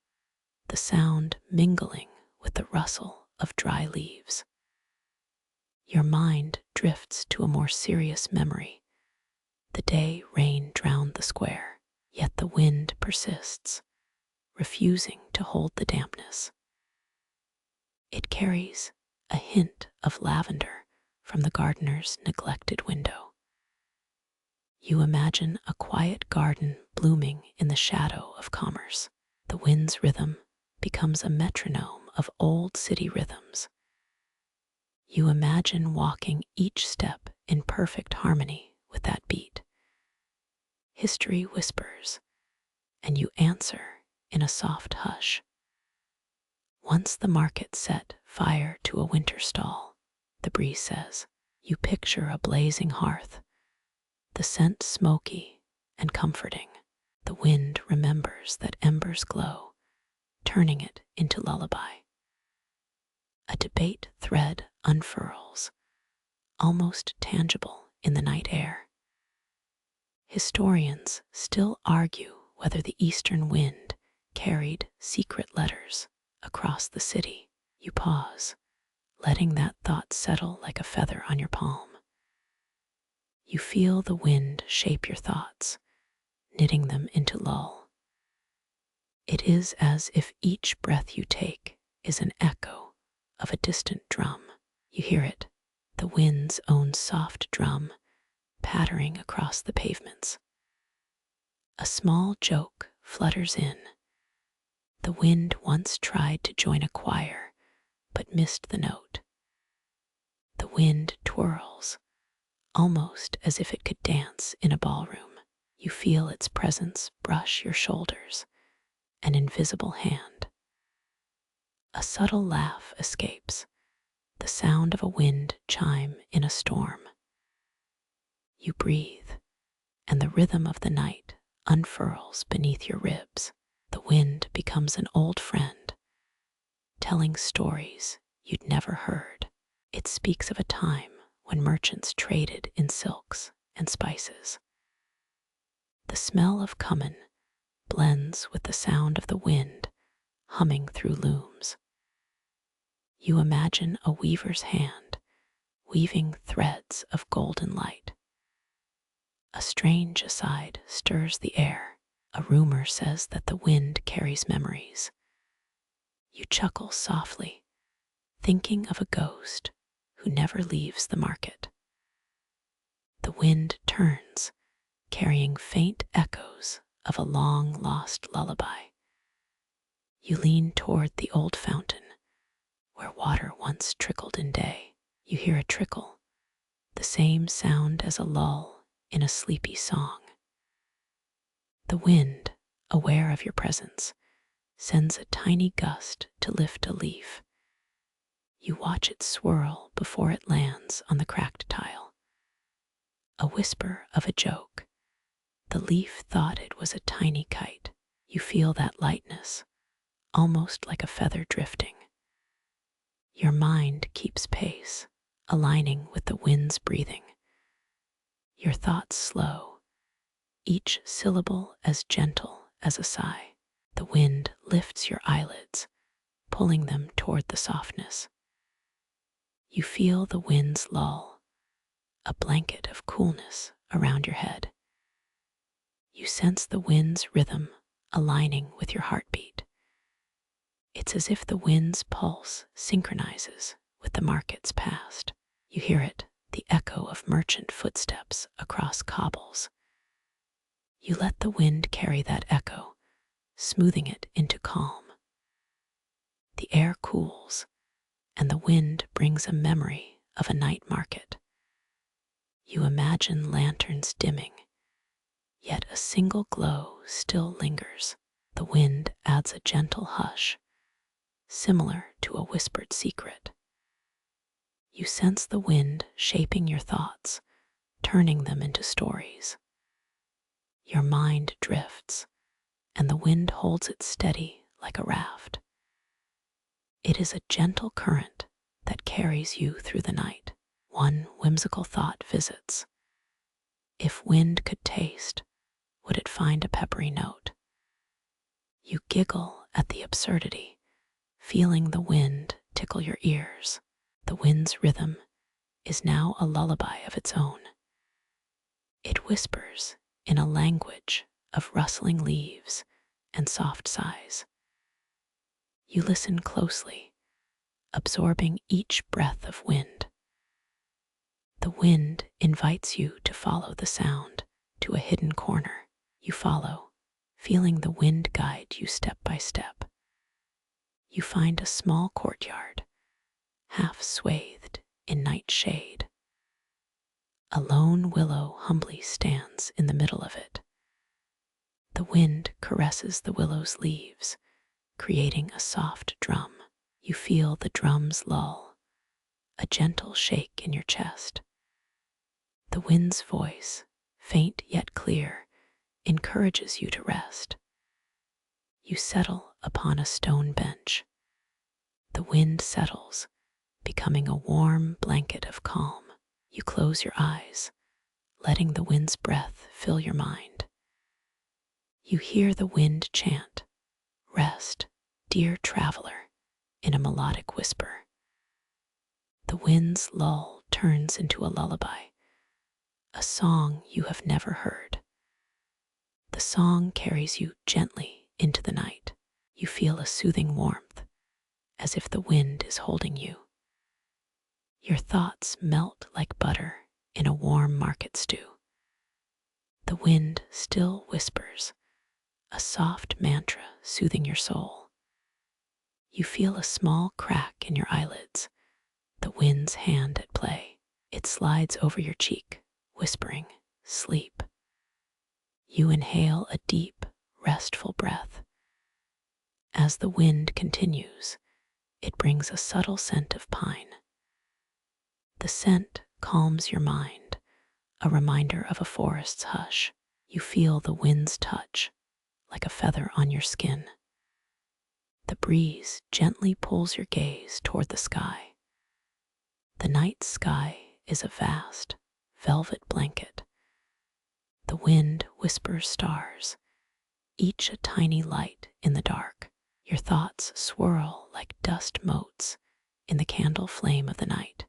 the sound mingling with the rustle of dry leaves. Your mind drifts to a more serious memory. The day rain drowned the square, yet the wind persists, refusing to hold the dampness. It carries a hint of lavender from the gardener's neglected window. You imagine a quiet garden blooming in the shadow of commerce. The wind's rhythm becomes a metronome of old city rhythms. You imagine walking each step in perfect harmony with that beat. History whispers, and you answer in a soft hush. Once the market set fire to a winter stall, the breeze says. You picture a blazing hearth, the scent smoky and comforting. The wind remembers that embers glow, turning it into lullaby. A debate thread unfurls, almost tangible in the night air. Historians still argue whether the eastern wind carried secret letters across the city. You pause, letting that thought settle like a feather on your palm. You feel the wind shape your thoughts, knitting them into lull. It is as if each breath you take is an echo of a distant drum. You hear it, the wind's own soft drum, pattering across the pavements. A small joke flutters in. The wind once tried to join a choir, but missed the note. The wind twirls, almost as if it could dance in a ballroom. You feel its presence brush your shoulders, an invisible hand. A subtle laugh escapes, the sound of a wind chime in a storm. You breathe, and the rhythm of the night unfurls beneath your ribs. The wind becomes an old friend, telling stories you'd never heard. It speaks of a time when merchants traded in silks and spices. The smell of cumin blends with the sound of the wind humming through looms. You imagine a weaver's hand weaving threads of golden light. A strange aside stirs the air. A rumor says that the wind carries memories. You chuckle softly, thinking of a ghost who never leaves the market. The wind turns, carrying faint echoes of a long-lost lullaby. You lean toward the old fountain, where water once trickled in day. You hear a trickle, the same sound as a lull in a sleepy song. The wind, aware of your presence, sends a tiny gust to lift a leaf. You watch it swirl before it lands on the cracked tile. A whisper of a joke. The leaf thought it was a tiny kite. You feel that lightness, almost like a feather drifting. Your mind keeps pace, aligning with the wind's breathing. Your thoughts slow, each syllable as gentle as a sigh. The wind lifts your eyelids, pulling them toward the softness. You feel the wind's lull, a blanket of coolness around your head. You sense the wind's rhythm aligning with your heartbeat. It's as if the wind's pulse synchronizes with the market's past. You hear it, the echo of merchant footsteps across cobbles. You let the wind carry that echo, smoothing it into calm. The air cools, and the wind brings a memory of a night market. You imagine lanterns dimming, yet a single glow still lingers. The wind adds a gentle hush, similar to a whispered secret. You sense the wind shaping your thoughts, turning them into stories. Your mind drifts, and the wind holds it steady like a raft. It is a gentle current that carries you through the night. One whimsical thought visits. If wind could taste, would it find a peppery note? You giggle at the absurdity, feeling the wind tickle your ears. The wind's rhythm is now a lullaby of its own. It whispers in a language of rustling leaves and soft sighs. You listen closely, absorbing each breath of wind. The wind invites you to follow the sound to a hidden corner. You follow, feeling the wind guide you step by step. You find a small courtyard, half swathed in night shade. A lone willow humbly stands in the middle of it. The wind caresses the willow's leaves, creating a soft drum. You feel the drum's lull, a gentle shake in your chest. The wind's voice, faint yet clear, encourages you to rest. You settle upon a stone bench. The wind settles, becoming a warm blanket of calm. You close your eyes, letting the wind's breath fill your mind. You hear the wind chant, "Rest, dear traveler," in a melodic whisper. The wind's lull turns into a lullaby, a song you have never heard. The song carries you gently into the night. You feel a soothing warmth, as if the wind is holding you. Your thoughts melt like butter in a warm market stew. The wind still whispers, a soft mantra soothing your soul. You feel a small crack in your eyelids, the wind's hand at play. It slides over your cheek, whispering, "Sleep." You inhale a deep, restful breath. As the wind continues, it brings a subtle scent of pine. The scent calms your mind, a reminder of a forest's hush. You feel the wind's touch, like a feather on your skin. The breeze gently pulls your gaze toward the sky. The night sky is a vast, velvet blanket. The wind whispers stars, each a tiny light in the dark. Your thoughts swirl like dust motes in the candle flame of the night.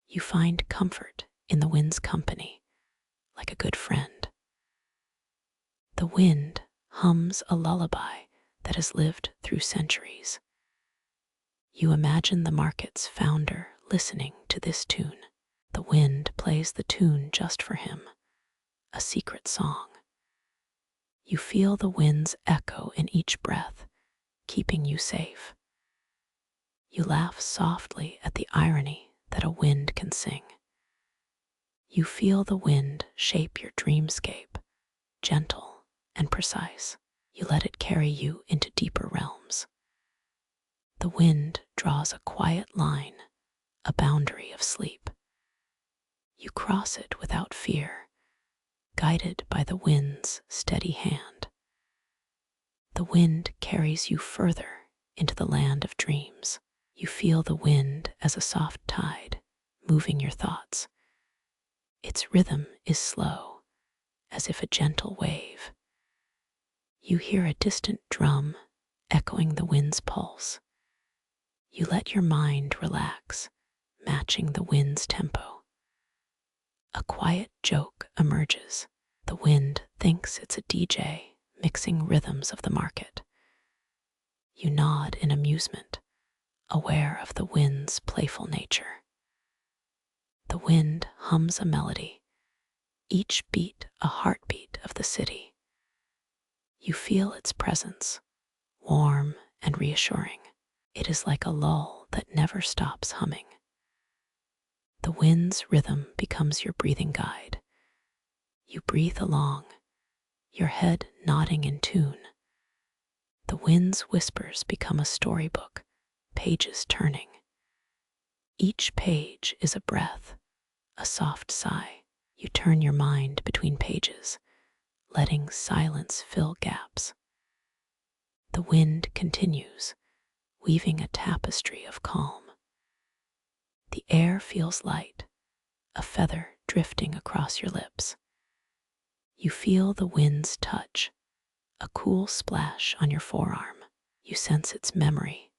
You find comfort in the wind's company, like a good friend. The wind hums a lullaby that has lived through centuries. You imagine the market's founder listening to this tune. The wind plays the tune just for him, a secret song. You feel the wind's echo in each breath, keeping you safe. You laugh softly at the irony that a wind can sing. You feel the wind shape your dreamscape, gentle and precise. You let it carry you into deeper realms. The wind draws a quiet line, a boundary of sleep. You cross it without fear, guided by the wind's steady hand. The wind carries you further into the land of dreams. You feel the wind as a soft tide, moving your thoughts. Its rhythm is slow, as if a gentle wave. You hear a distant drum echoing the wind's pulse. You let your mind relax, matching the wind's tempo. A quiet joke emerges. The wind thinks it's a DJ mixing rhythms of the market. You nod in amusement, aware of the wind's playful nature. The wind hums a melody, each beat a heartbeat of the city. You feel its presence, warm and reassuring. It is like a lull that never stops humming. The wind's rhythm becomes your breathing guide. You breathe along, your head nodding in tune. The wind's whispers become a storybook, pages turning. Each page is a breath, a soft sigh. You turn your mind between pages, letting silence fill gaps. The wind continues, weaving a tapestry of calm. The air feels light, a feather drifting across your lips. You feel the wind's touch, a cool splash on your forearm. You sense its memory,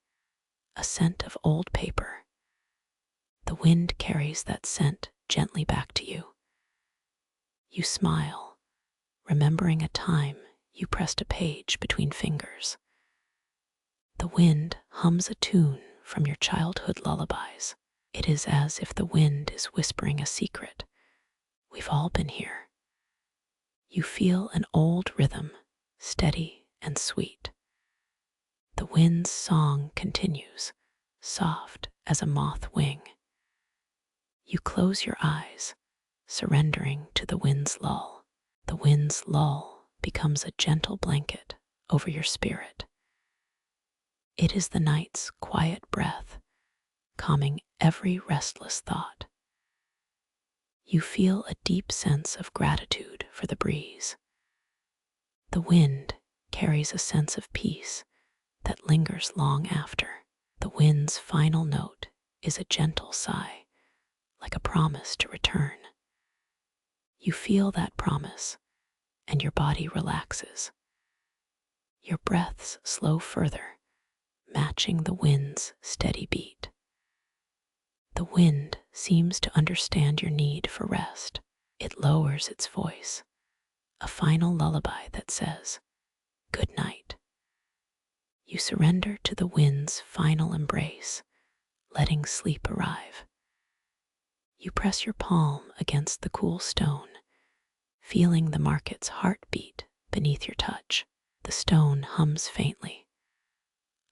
a scent of old paper. The wind carries that scent gently back to you. You smile, remembering a time you pressed a page between fingers. The wind hums a tune from your childhood lullabies. It is as if the wind is whispering a secret. We've all been here. You feel an old rhythm, steady and sweet. The wind's song continues, soft as a moth wing. You close your eyes, surrendering to the wind's lull. The wind's lull becomes a gentle blanket over your spirit. It is the night's quiet breath, calming every restless thought. You feel a deep sense of gratitude for the breeze. The wind carries a sense of peace that lingers long after. The wind's final note is a gentle sigh, like a promise to return. You feel that promise, and your body relaxes. Your breaths slow further, matching the wind's steady beat. The wind seems to understand your need for rest. It lowers its voice, a final lullaby that says, "Good night." You surrender to the wind's final embrace, letting sleep arrive. You press your palm against the cool stone, feeling the market's heartbeat beneath your touch. The stone hums faintly,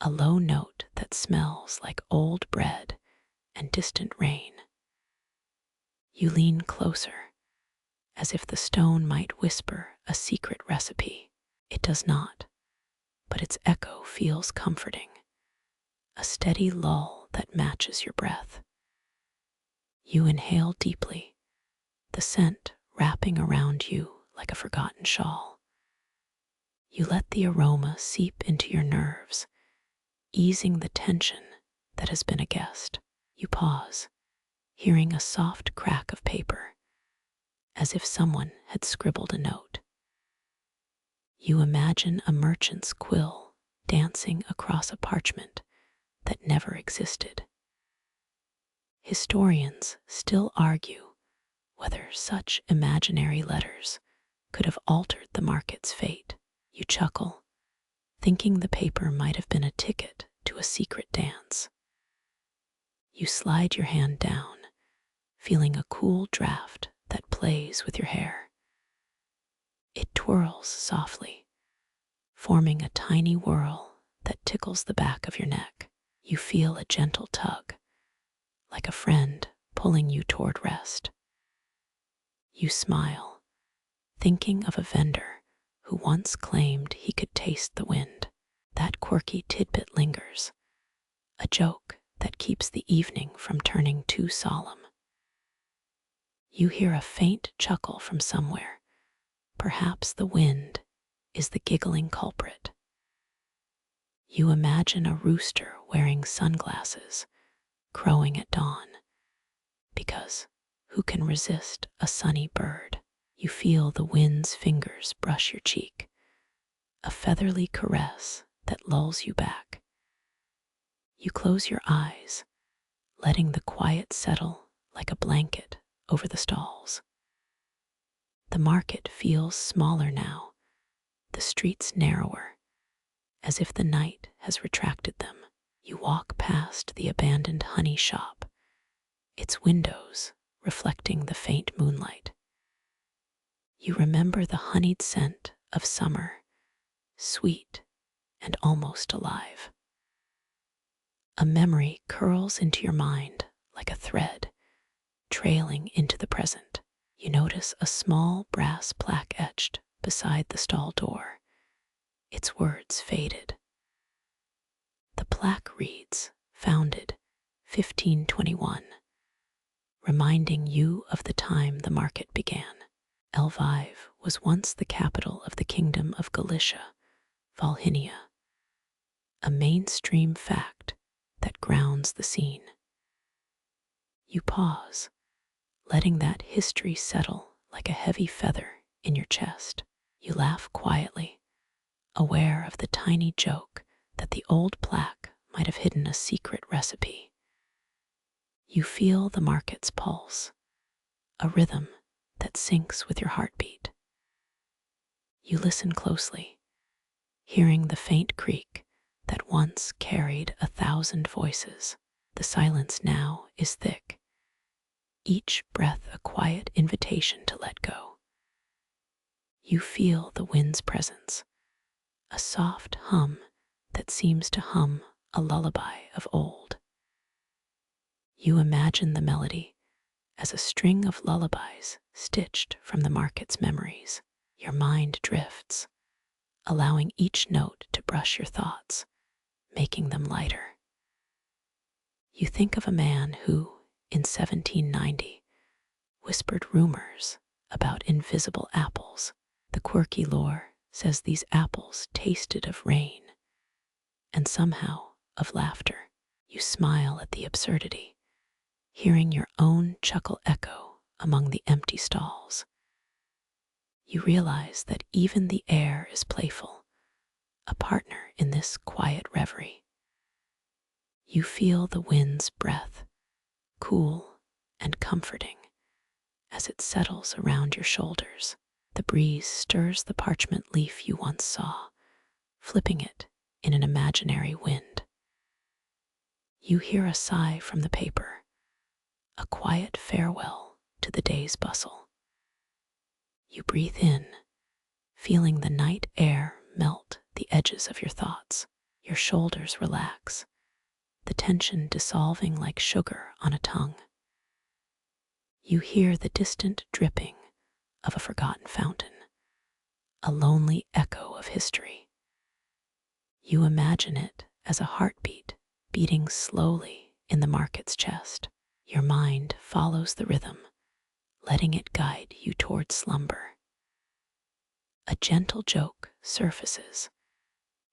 a low note that smells like old bread and distant rain. You lean closer, as if the stone might whisper a secret recipe. It does not, but its echo feels comforting, a steady lull that matches your breath. You inhale deeply, the scent wrapping around you like a forgotten shawl. You let the aroma seep into your nerves, easing the tension that has been a guest. You pause, hearing a soft crack of paper, as if someone had scribbled a note. You imagine a merchant's quill dancing across a parchment that never existed. Historians still argue whether such imaginary letters could have altered the market's fate. You chuckle, thinking the paper might have been a ticket to a secret dance. You slide your hand down, feeling a cool draft that plays with your hair. It twirls softly, forming a tiny whirl that tickles the back of your neck. You feel a gentle tug, like a friend pulling you toward rest. You smile, thinking of a vendor who once claimed he could taste the wind. That quirky tidbit lingers, a joke that keeps the evening from turning too solemn. You hear a faint chuckle from somewhere. Perhaps the wind is the giggling culprit. You imagine a rooster wearing sunglasses, crowing at dawn, because who can resist a sunny bird? You feel the wind's fingers brush your cheek, a featherly caress that lulls you back. You close your eyes, letting the quiet settle like a blanket over the stalls. The market feels smaller now, the streets narrower, as if the night has retracted them. You walk past the abandoned honey shop, its windows reflecting the faint moonlight. You remember the honeyed scent of summer, sweet and almost alive. A memory curls into your mind like a thread, trailing into the present. You notice a small brass plaque etched beside the stall door, its words faded. The plaque reads, "Founded 1521, reminding you of the time the market began. Lviv was once the capital of the Kingdom of Galicia, Volhynia, a mainstream fact that grounds the scene." You pause, letting that history settle like a heavy feather in your chest. You laugh quietly, aware of the tiny joke that the old plaque might have hidden a secret recipe. You feel the market's pulse, a rhythm that syncs with your heartbeat. You listen closely, hearing the faint creak that once carried 1,000 voices. The silence now is thick, each breath a quiet invitation to let go. You feel the wind's presence, a soft hum that seems to hum a lullaby of old. You imagine the melody as a string of lullabies stitched from the market's memories. Your mind drifts, allowing each note to brush your thoughts, making them lighter. You think of a man who, in 1790, whispered rumors about invisible apples. The quirky lore says these apples tasted of rain and somehow of laughter. You smile at the absurdity, hearing your own chuckle echo among the empty stalls. You realize that even the air is playful, a partner in this quiet reverie. You feel the wind's breath, cool and comforting as it settles around your shoulders. The breeze stirs the parchment leaf you once saw, flipping it in an imaginary wind. You hear a sigh from the paper, a quiet farewell to the day's bustle. You breathe in, feeling the night air melt the edges of your thoughts. Your shoulders relax, the tension dissolving like sugar on a tongue. You hear the distant dripping of a forgotten fountain, a lonely echo of history. You imagine it as a heartbeat beating slowly in the market's chest. Your mind follows the rhythm, letting it guide you toward slumber. A gentle joke surfaces.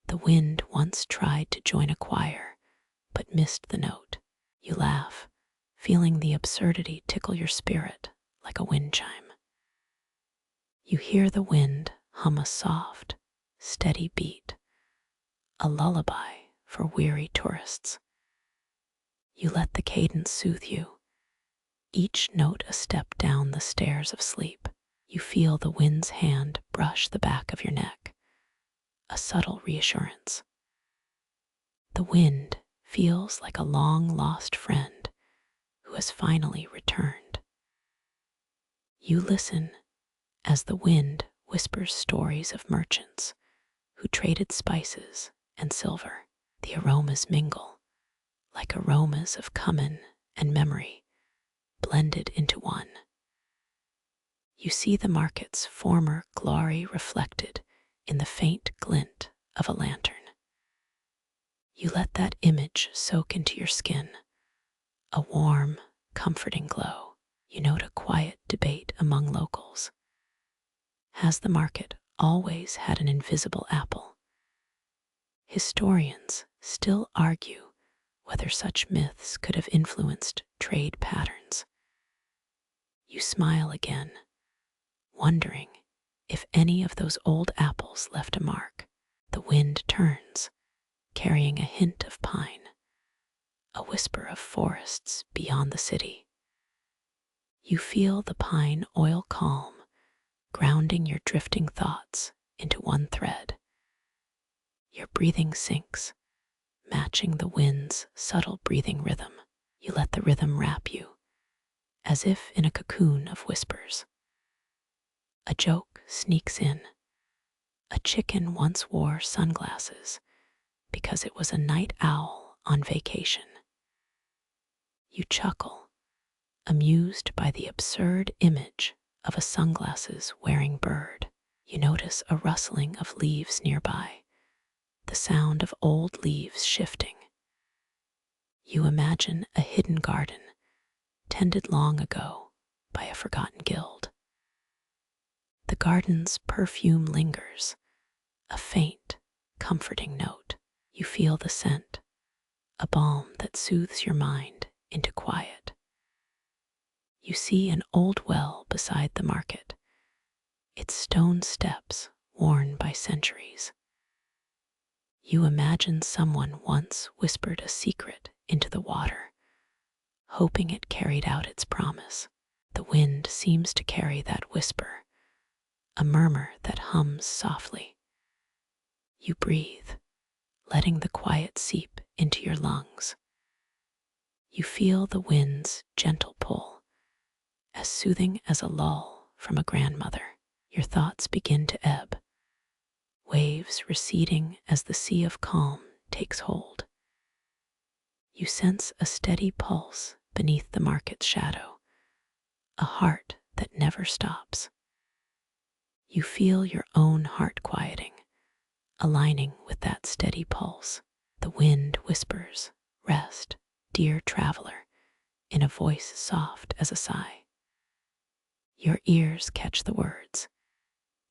The wind once tried to join a choir, but missed the note. You laugh, feeling the absurdity tickle your spirit like a wind chime. You hear the wind hum a soft, steady beat, a lullaby for weary tourists. You let the cadence soothe you, each note a step down the stairs of sleep. You feel the wind's hand brush the back of your neck, a subtle reassurance. The wind feels like a long-lost friend who has finally returned. You listen as the wind whispers stories of merchants who traded spices and silver. The aromas mingle, like aromas of cumin and memory, blended into one. You see the market's former glory reflected in the faint glint of a lantern. You let that image soak into your skin, a warm, comforting glow. You note a quiet debate among locals. Has the market always had an invisible apple? Historians still argue whether such myths could have influenced trade patterns. You smile again, wondering if any of those old apples left a mark. The wind turns, carrying a hint of pine, a whisper of forests beyond the city. You feel the pine oil calm, grounding your drifting thoughts into one thread. Your breathing sinks, matching the wind's subtle breathing rhythm. You let the rhythm wrap you, as if in a cocoon of whispers. A joke sneaks in. A chicken once wore sunglasses because it was a night owl on vacation. You chuckle, amused by the absurd image of a sunglasses-wearing bird. You notice a rustling of leaves nearby, the sound of old leaves shifting. You imagine a hidden garden, tended long ago by a forgotten guild. The garden's perfume lingers, a faint, comforting note. You feel the scent, a balm that soothes your mind into quiet. You see an old well beside the market, its stone steps worn by centuries. You imagine someone once whispered a secret into the water, hoping it carried out its promise. The wind seems to carry that whisper, a murmur that hums softly. You breathe, letting the quiet seep into your lungs. You feel the wind's gentle pull, as soothing as a lull from a grandmother. Your thoughts begin to ebb, waves receding as the sea of calm takes hold. You sense a steady pulse beneath the market's shadow, a heart that never stops. You feel your own heart quieting, aligning with that steady pulse. The wind whispers, "Rest, dear traveler," in a voice soft as a sigh. Your ears catch the words,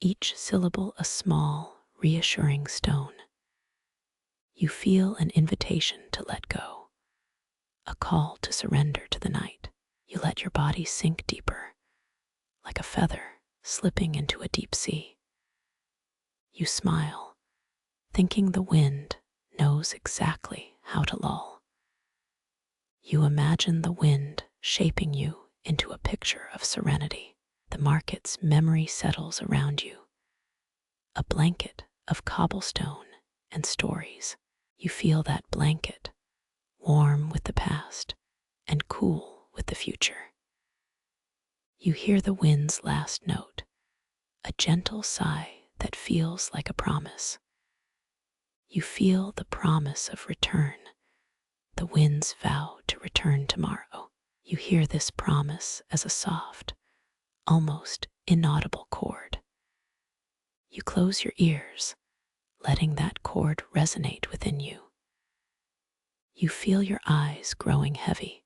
each syllable a small, reassuring stone. You feel an invitation to let go, a call to surrender to the night. You let your body sink deeper, like a feather slipping into a deep sea. You smile, thinking the wind knows exactly how to lull. You imagine the wind shaping you into a picture of serenity. The market's memory settles around you, a blanket of cobblestone and stories. You feel that blanket, warm with the past and cool with the future. You hear the wind's last note, a gentle sigh that feels like a promise. You feel the promise of return, the wind's vow to return tomorrow. You hear this promise as a soft, almost inaudible chord. You close your ears, letting that chord resonate within you. You feel your eyes growing heavy,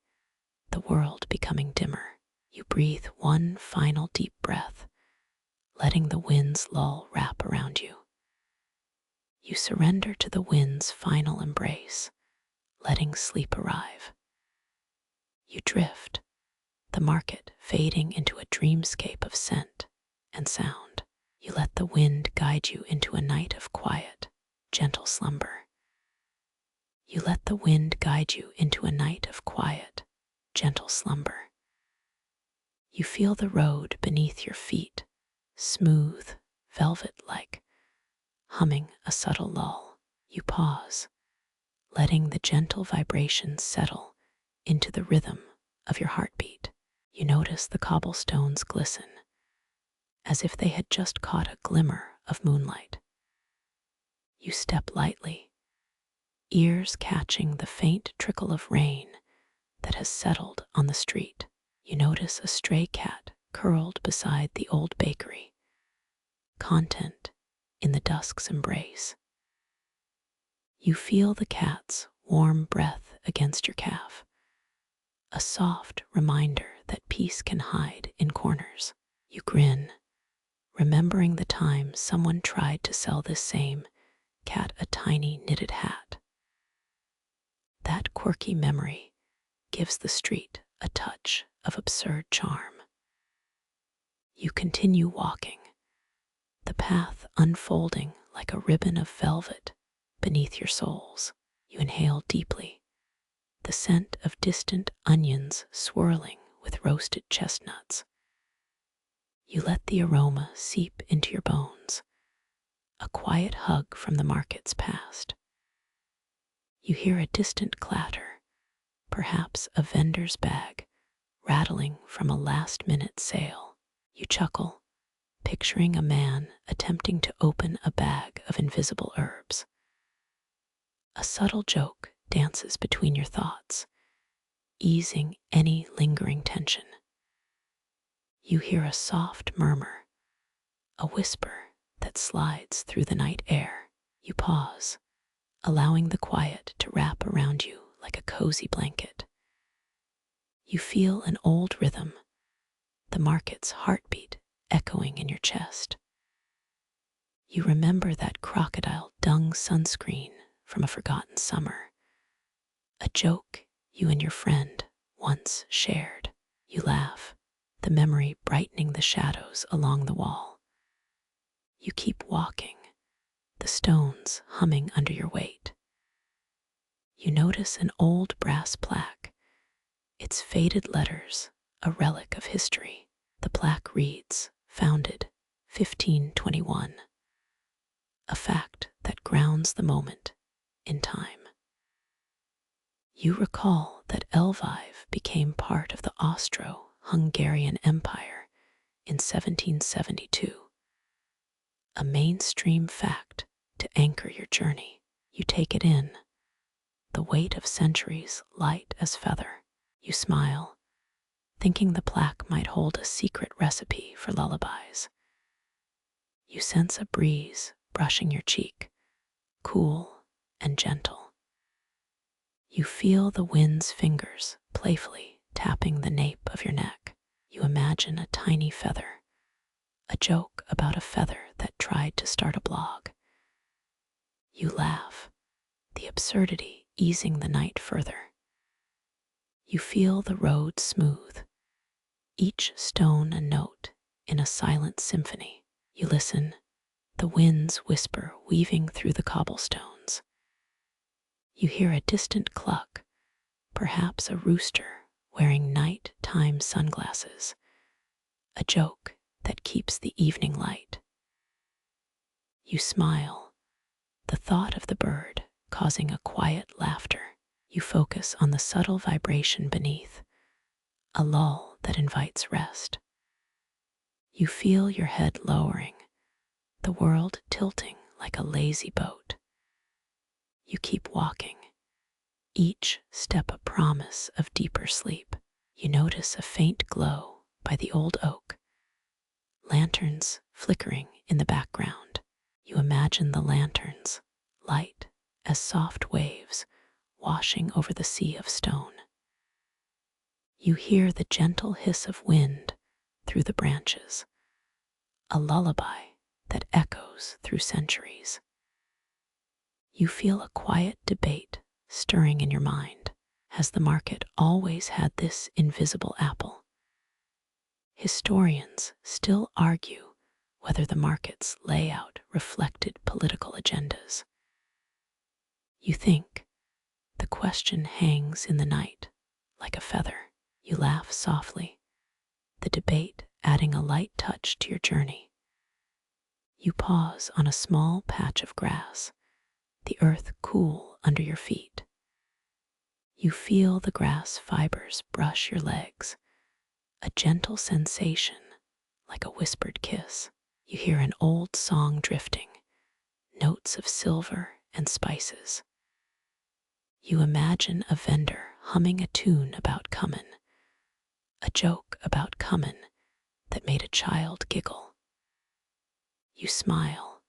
the world becoming dimmer. You breathe one final deep breath, letting the wind's lull wrap around you. You surrender to the wind's final embrace, letting sleep arrive. You drift, the market fading into a dreamscape of scent and sound. You let the wind guide you into a night of quiet, gentle slumber. You let the wind guide you into a night of quiet, gentle slumber. You feel the road beneath your feet, smooth, velvet-like, humming a subtle lull. You pause, letting the gentle vibrations settle into the rhythm of your heartbeat. You notice the cobblestones glisten, as if they had just caught a glimmer of moonlight. You step lightly, ears catching the faint trickle of rain that has settled on the street. You notice a stray cat curled beside the old bakery, content in the dusk's embrace. You feel the cat's warm breath against your calf, a soft reminder that peace can hide in corners. You grin, remembering the time someone tried to sell this same cat a tiny knitted hat. That quirky memory gives the street a touch of absurd charm. You continue walking, the path unfolding like a ribbon of velvet beneath your soles. You inhale deeply, the scent of distant onions swirling with roasted chestnuts. You let the aroma seep into your bones, a quiet hug from the market's past. You hear a distant clatter, perhaps a vendor's bag rattling from a last-minute sale. You chuckle, picturing a man attempting to open a bag of invisible herbs. A subtle joke dances between your thoughts, easing any lingering tension. You hear a soft murmur, a whisper that slides through the night air. You pause, allowing the quiet to wrap around you like a cozy blanket. You feel an old rhythm, the market's heartbeat echoing in your chest. You remember that crocodile dung sunscreen from a forgotten summer, a joke you and your friend once shared. You laugh, the memory brightening the shadows along the wall. You keep walking, the stones humming under your weight. You notice an old brass plaque, its faded letters a relic of history. The plaque reads, "Founded 1521," a fact that grounds the moment in time. You recall that Lviv became part of the Austro-Hungarian Empire in 1772, a mainstream fact to anchor your journey. You take it in, the weight of centuries light as feather. You smile, thinking the plaque might hold a secret recipe for lullabies. You sense a breeze brushing your cheek, cool and gentle. You feel the wind's fingers playfully tapping the nape of your neck. You imagine a tiny feather, a joke about a feather that tried to start a blog. You laugh, the absurdity easing the night further. You feel the road smooth, each stone a note in a silent symphony. You listen, the wind's whisper weaving through the cobblestones. You hear a distant cluck, perhaps a rooster wearing night-time sunglasses, a joke that keeps the evening light. You smile, the thought of the bird causing a quiet laughter. You focus on the subtle vibration beneath, a lull that invites rest. You feel your head lowering, the world tilting like a lazy boat. You keep walking, each step a promise of deeper sleep. You notice a faint glow by the old oak, lanterns flickering in the background. You imagine the lanterns, light as soft waves washing over the sea of stone. You hear the gentle hiss of wind through the branches, a lullaby that echoes through centuries. You feel a quiet debate stirring in your mind. Has the market always had this invisible apple? Historians still argue whether the market's layout reflected political agendas. You think the question hangs in the night like a feather. You laugh softly, the debate adding a light touch to your journey. You pause on a small patch of grass, the earth cool under your feet. You feel the grass fibers brush your legs, a gentle sensation like a whispered kiss. You hear an old song drifting, notes of silver and spices. You imagine a vendor humming a tune about cumin, a joke about cumin that made a child giggle. You smile,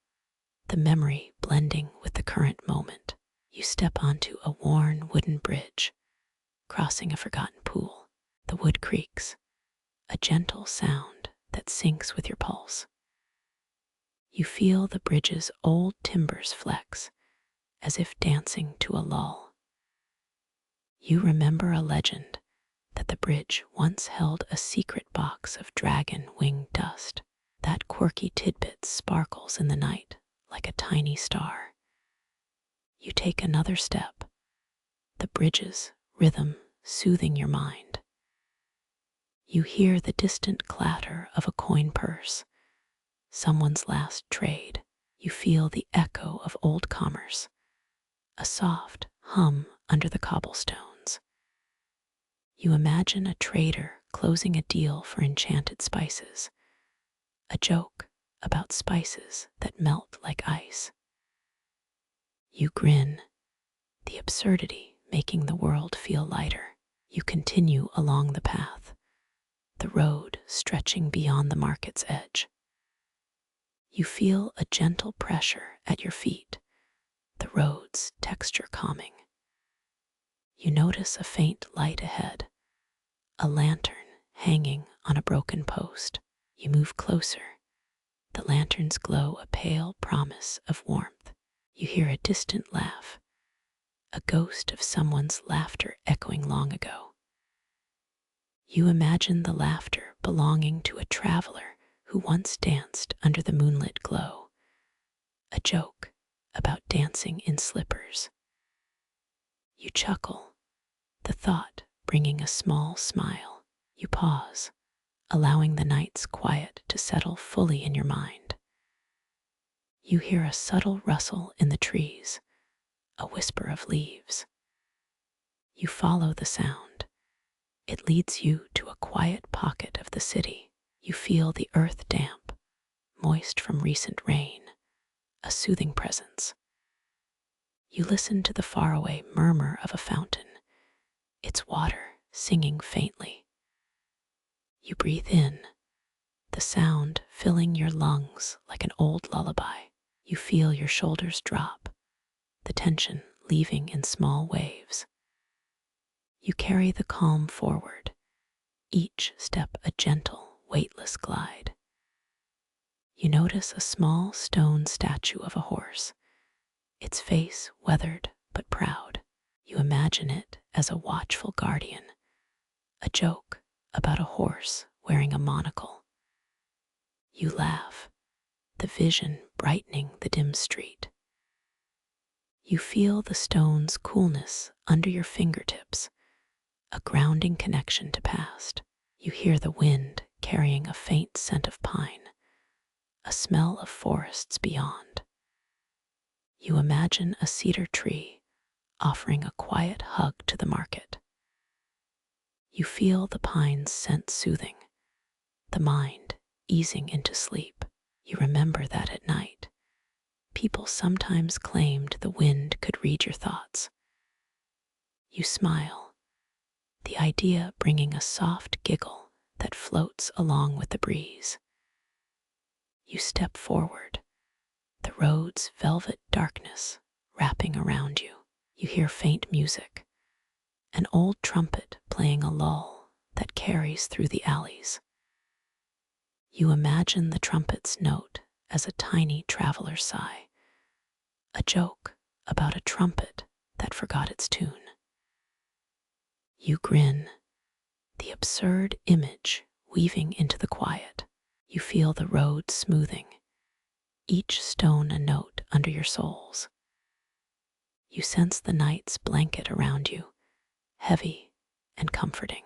the memory blending with the current moment. You step onto a worn wooden bridge, crossing a forgotten pool. The wood creaks, a gentle sound that syncs with your pulse. You feel the bridge's old timbers flex, as if dancing to a lull. You remember a legend that the bridge once held a secret box of dragon-winged dust. That quirky tidbit sparkles in the night like a tiny star. You take another step, the bridge's rhythm soothing your mind. You hear the distant clatter of a coin purse, someone's last trade. You feel the echo of old commerce, a soft hum under the cobblestones. You imagine a trader closing a deal for enchanted spices, a joke about spices that melt like ice. You grin, the absurdity making the world feel lighter. You continue along the path, the road stretching beyond the market's edge. You feel a gentle pressure at your feet, the road's texture calming. You notice a faint light ahead, a lantern hanging on a broken post. You move closer, the lantern's glow a pale promise of warmth. You hear a distant laugh, a ghost of someone's laughter echoing long ago. You imagine the laughter belonging to a traveler who once danced under the moonlit glow, a joke about dancing in slippers. You chuckle, the thought bringing a small smile. You pause, allowing the night's quiet to settle fully in your mind. You hear a subtle rustle in the trees, a whisper of leaves. You follow the sound. It leads you to a quiet pocket of the city. You feel the earth damp, moist from recent rain, a soothing presence. You listen to the faraway murmur of a fountain, its water singing faintly. You breathe in, the sound filling your lungs like an old lullaby. You feel your shoulders drop, the tension leaving in small waves. You carry the calm forward, each step a gentle, weightless glide. You notice a small stone statue of a horse, its face weathered but proud. You imagine it as a watchful guardian, a joke about a horse wearing a monocle. You laugh, the vision brightening the dim street. You feel the stone's coolness under your fingertips, a grounding connection to past. You hear the wind carrying a faint scent of pine, a smell of forests beyond. You imagine a cedar tree offering a quiet hug to the market. You feel the pine's scent soothing, the mind easing into sleep. You remember that at night, people sometimes claimed the wind could read your thoughts. You smile, the idea bringing a soft giggle that floats along with the breeze. You step forward, the road's velvet darkness wrapping around you. You hear faint music, an old trumpet playing a lull that carries through the alleys. You imagine the trumpet's note as a tiny traveler's sigh, a joke about a trumpet that forgot its tune. You grin, the absurd image weaving into the quiet. You feel the road smoothing, each stone a note under your soles. You sense the night's blanket around you, heavy and comforting.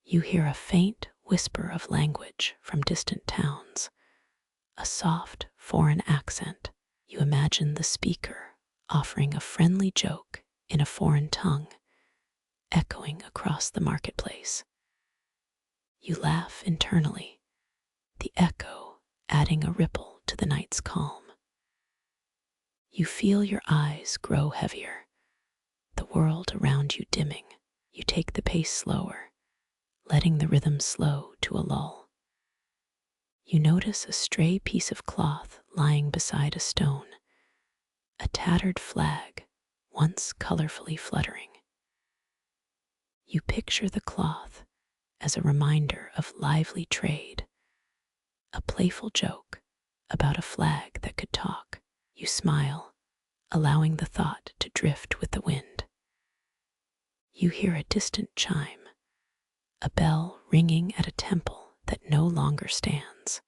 You hear a faint whisper of language from distant towns, a soft foreign accent. You imagine the speaker offering a friendly joke in a foreign tongue, echoing across the marketplace. You laugh internally, the echo adding a ripple to the night's calm. You feel your eyes grow heavier, the world around you dimming. You take the pace slower, letting the rhythm slow to a lull. You notice a stray piece of cloth lying beside a stone, a tattered flag once colorfully fluttering. You picture the cloth as a reminder of lively trade, a playful joke about a flag that could talk. You smile, allowing the thought to drift with the wind. You hear a distant chime, a bell ringing at a temple that no longer stands.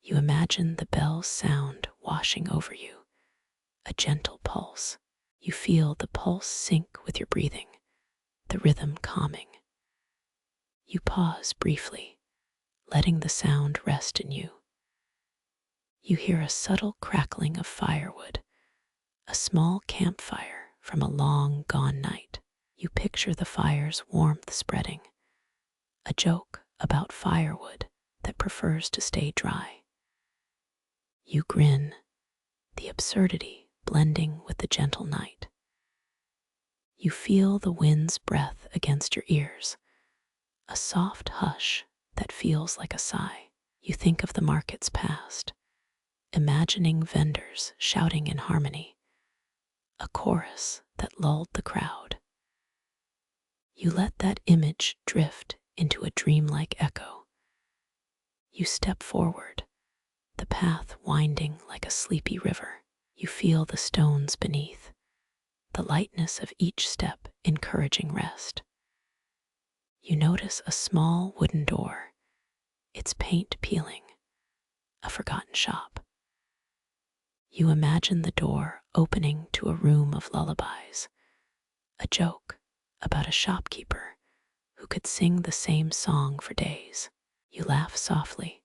You imagine the bell's sound washing over you, a gentle pulse. You feel the pulse sync with your breathing, the rhythm calming. You pause briefly, letting the sound rest in you. You hear a subtle crackling of firewood, a small campfire from a long gone night. You picture the fire's warmth spreading, a joke about firewood that prefers to stay dry. You grin, the absurdity blending with the gentle night. You feel the wind's breath against your ears, a soft hush that feels like a sigh. You think of the market's past, imagining vendors shouting in harmony, a chorus that lulled the crowd. You let that image drift into a dreamlike echo. You step forward, the path winding like a sleepy river. You feel the stones beneath, the lightness of each step encouraging rest. You notice a small wooden door, its paint peeling, a forgotten shop. You imagine the door opening to a room of lullabies, a joke about a shopkeeper who could sing the same song for days. You laugh softly,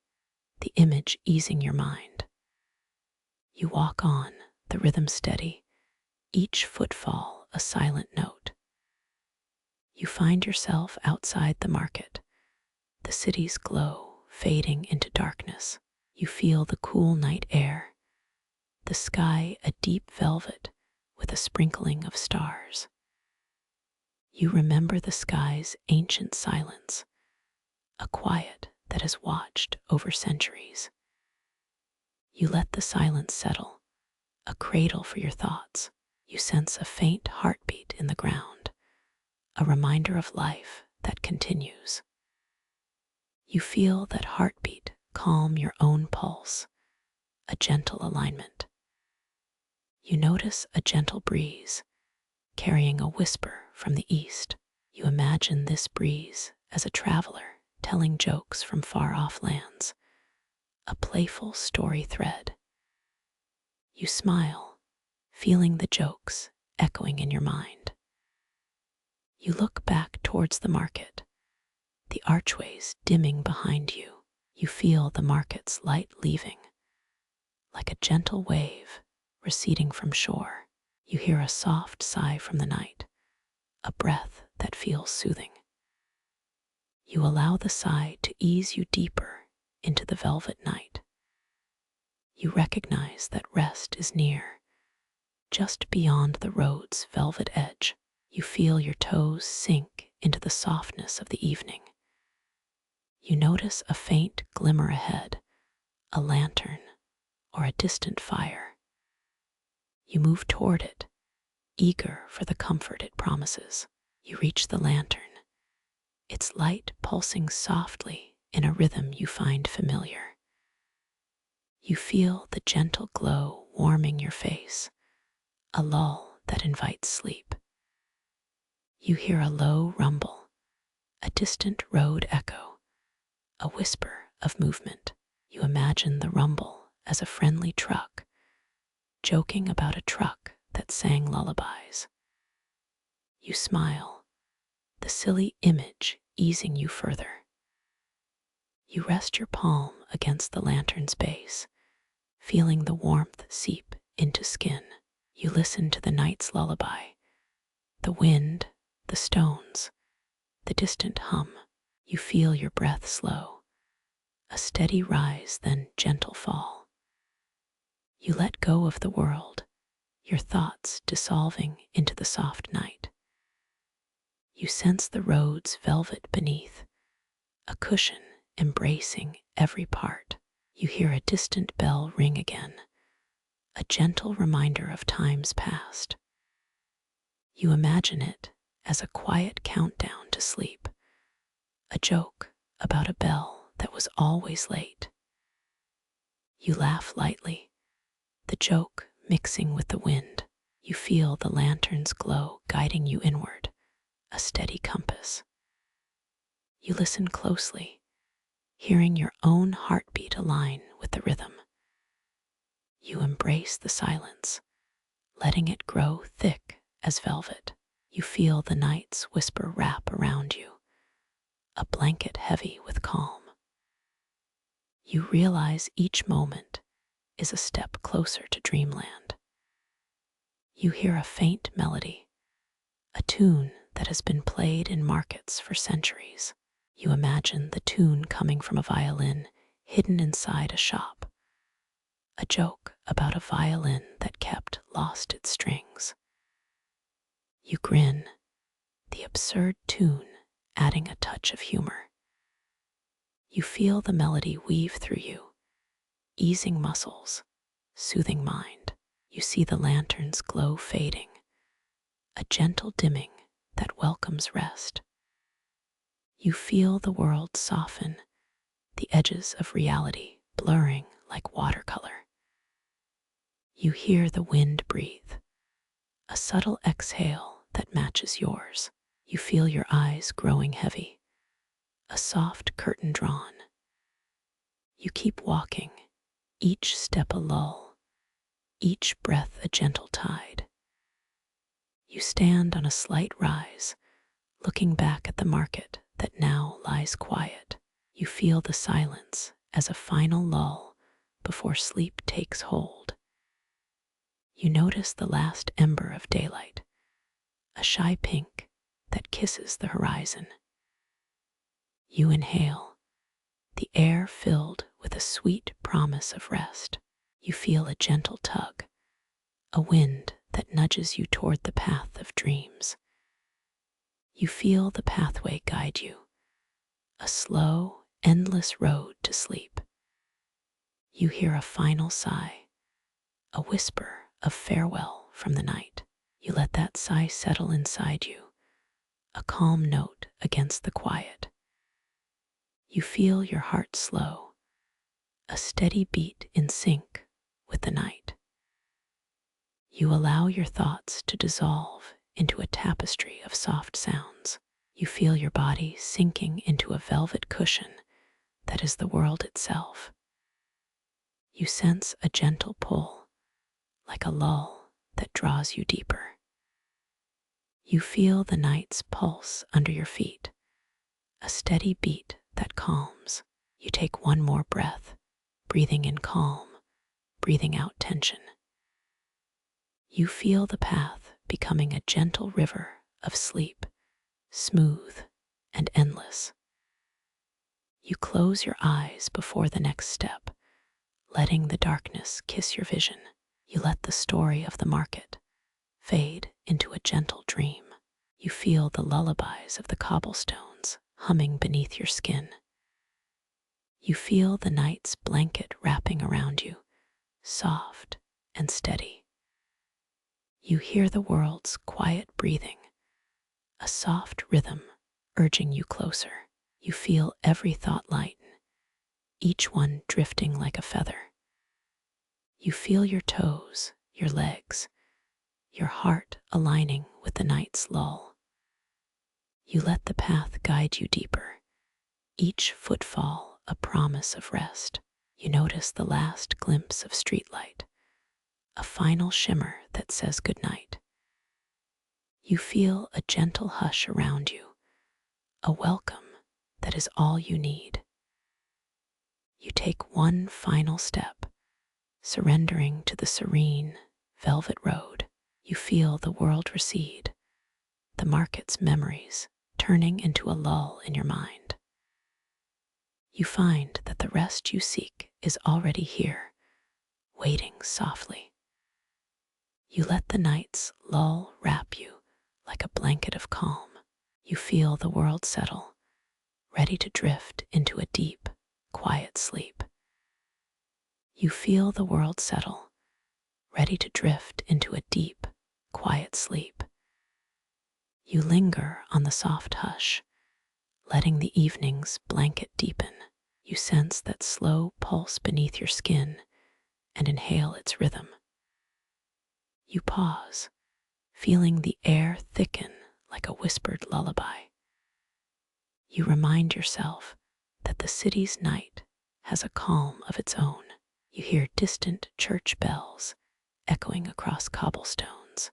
the image easing your mind. You walk on, the rhythm steady, each footfall a silent note. You find yourself outside the market, the city's glow fading into darkness. You feel the cool night air, the sky a deep velvet with a sprinkling of stars. You remember the sky's ancient silence, a quiet that has watched over centuries. You let the silence settle, a cradle for your thoughts. You sense a faint heartbeat in the ground, a reminder of life that continues. You feel that heartbeat calm your own pulse, a gentle alignment. You notice a gentle breeze, carrying a whisper from the east. You imagine this breeze as a traveler telling jokes from far-off lands, a playful story thread. You smile, feeling the jokes echoing in your mind. You look back towards the market, the archways dimming behind you. You feel the market's light leaving, like a gentle wave receding from shore. You hear a soft sigh from the night, a breath that feels soothing. You allow the sigh to ease you deeper into the velvet night. You recognize that rest is near, just beyond the road's velvet edge. You feel your toes sink into the softness of the evening. You notice a faint glimmer ahead, a lantern or a distant fire. You move toward it, eager for the comfort it promises. You reach the lantern, its light pulsing softly in a rhythm you find familiar. You feel the gentle glow warming your face, a lull that invites sleep. You hear a low rumble, a distant road echo, a whisper of movement. You imagine the rumble as a friendly truck, joking about a truck that sang lullabies. You smile, the silly image easing you further. You rest your palm against the lantern's base, feeling the warmth seep into skin. You listen to the night's lullaby, the wind, the stones, the distant hum. You feel your breath slow, a steady rise then gentle fall. You let go of the world, your thoughts dissolving into the soft night. You sense the road's velvet beneath, a cushion embracing every part. You hear a distant bell ring again, a gentle reminder of times past. You imagine it as a quiet countdown to sleep, a joke about a bell that was always late. You laugh lightly, the joke mixing with the wind. You feel the lantern's glow guiding you inward, a steady compass. You listen closely, hearing your own heartbeat align with the rhythm. You embrace the silence, letting it grow thick as velvet. You feel the night's whisper wrap around you, a blanket heavy with calm. You realize each moment is a step closer to dreamland. You hear a faint melody, a tune that has been played in markets for centuries. You imagine the tune coming from a violin hidden inside a shop, a joke about a violin that kept lost its strings. You grin, the absurd tune adding a touch of humor. You feel the melody weave through you, easing muscles, soothing mind. You see the lantern's glow fading, a gentle dimming that welcomes rest. You feel the world soften, the edges of reality blurring like watercolor. You hear the wind breathe, a subtle exhale that matches yours. You feel your eyes growing heavy, a soft curtain drawn. You keep walking, each step a lull, each breath a gentle tide. You stand on a slight rise, looking back at the market that now lies quiet. You feel the silence as a final lull before sleep takes hold. You notice the last ember of daylight, a shy pink that kisses the horizon. You inhale, the air filled with a sweet promise of rest. You feel a gentle tug, a wind that nudges you toward the path of dreams. You feel the pathway guide you, a slow, endless road to sleep. You hear a final sigh, a whisper of farewell from the night. You let that sigh settle inside you, a calm note against the quiet. You feel your heart slow, a steady beat in sync with the night. You allow your thoughts to dissolve into a tapestry of soft sounds. You feel your body sinking into a velvet cushion that is the world itself. You sense a gentle pull, like a lull that draws you deeper. You feel the night's pulse under your feet, a steady beat that calms. You take one more breath, breathing in calm, breathing out tension. You feel the path becoming a gentle river of sleep, smooth and endless. You close your eyes before the next step, letting the darkness kiss your vision. You let the story of the market fade into a gentle dream. You feel the lullabies of the cobblestones humming beneath your skin. You feel the night's blanket wrapping around you, soft and steady. You hear the world's quiet breathing, a soft rhythm urging you closer. You feel every thought lighten, each one drifting like a feather. You feel your toes, your legs, your heart aligning with the night's lull. You let the path guide you deeper, each footfall a promise of rest. You notice the last glimpse of streetlight, a final shimmer that says goodnight. You feel a gentle hush around you, a welcome that is all you need. You take one final step, surrendering to the serene, velvet road. You feel the world recede, the market's memories turning into a lull in your mind. You find that the rest you seek is already here, waiting softly. You let the night's lull wrap you like a blanket of calm. You feel the world settle, ready to drift into a deep, quiet sleep. You feel the world settle, ready to drift into a deep, quiet sleep. You linger on the soft hush, letting the evening's blanket deepen. You sense that slow pulse beneath your skin and inhale its rhythm. You pause, feeling the air thicken like a whispered lullaby. You remind yourself that the city's night has a calm of its own. You hear distant church bells echoing across cobblestones.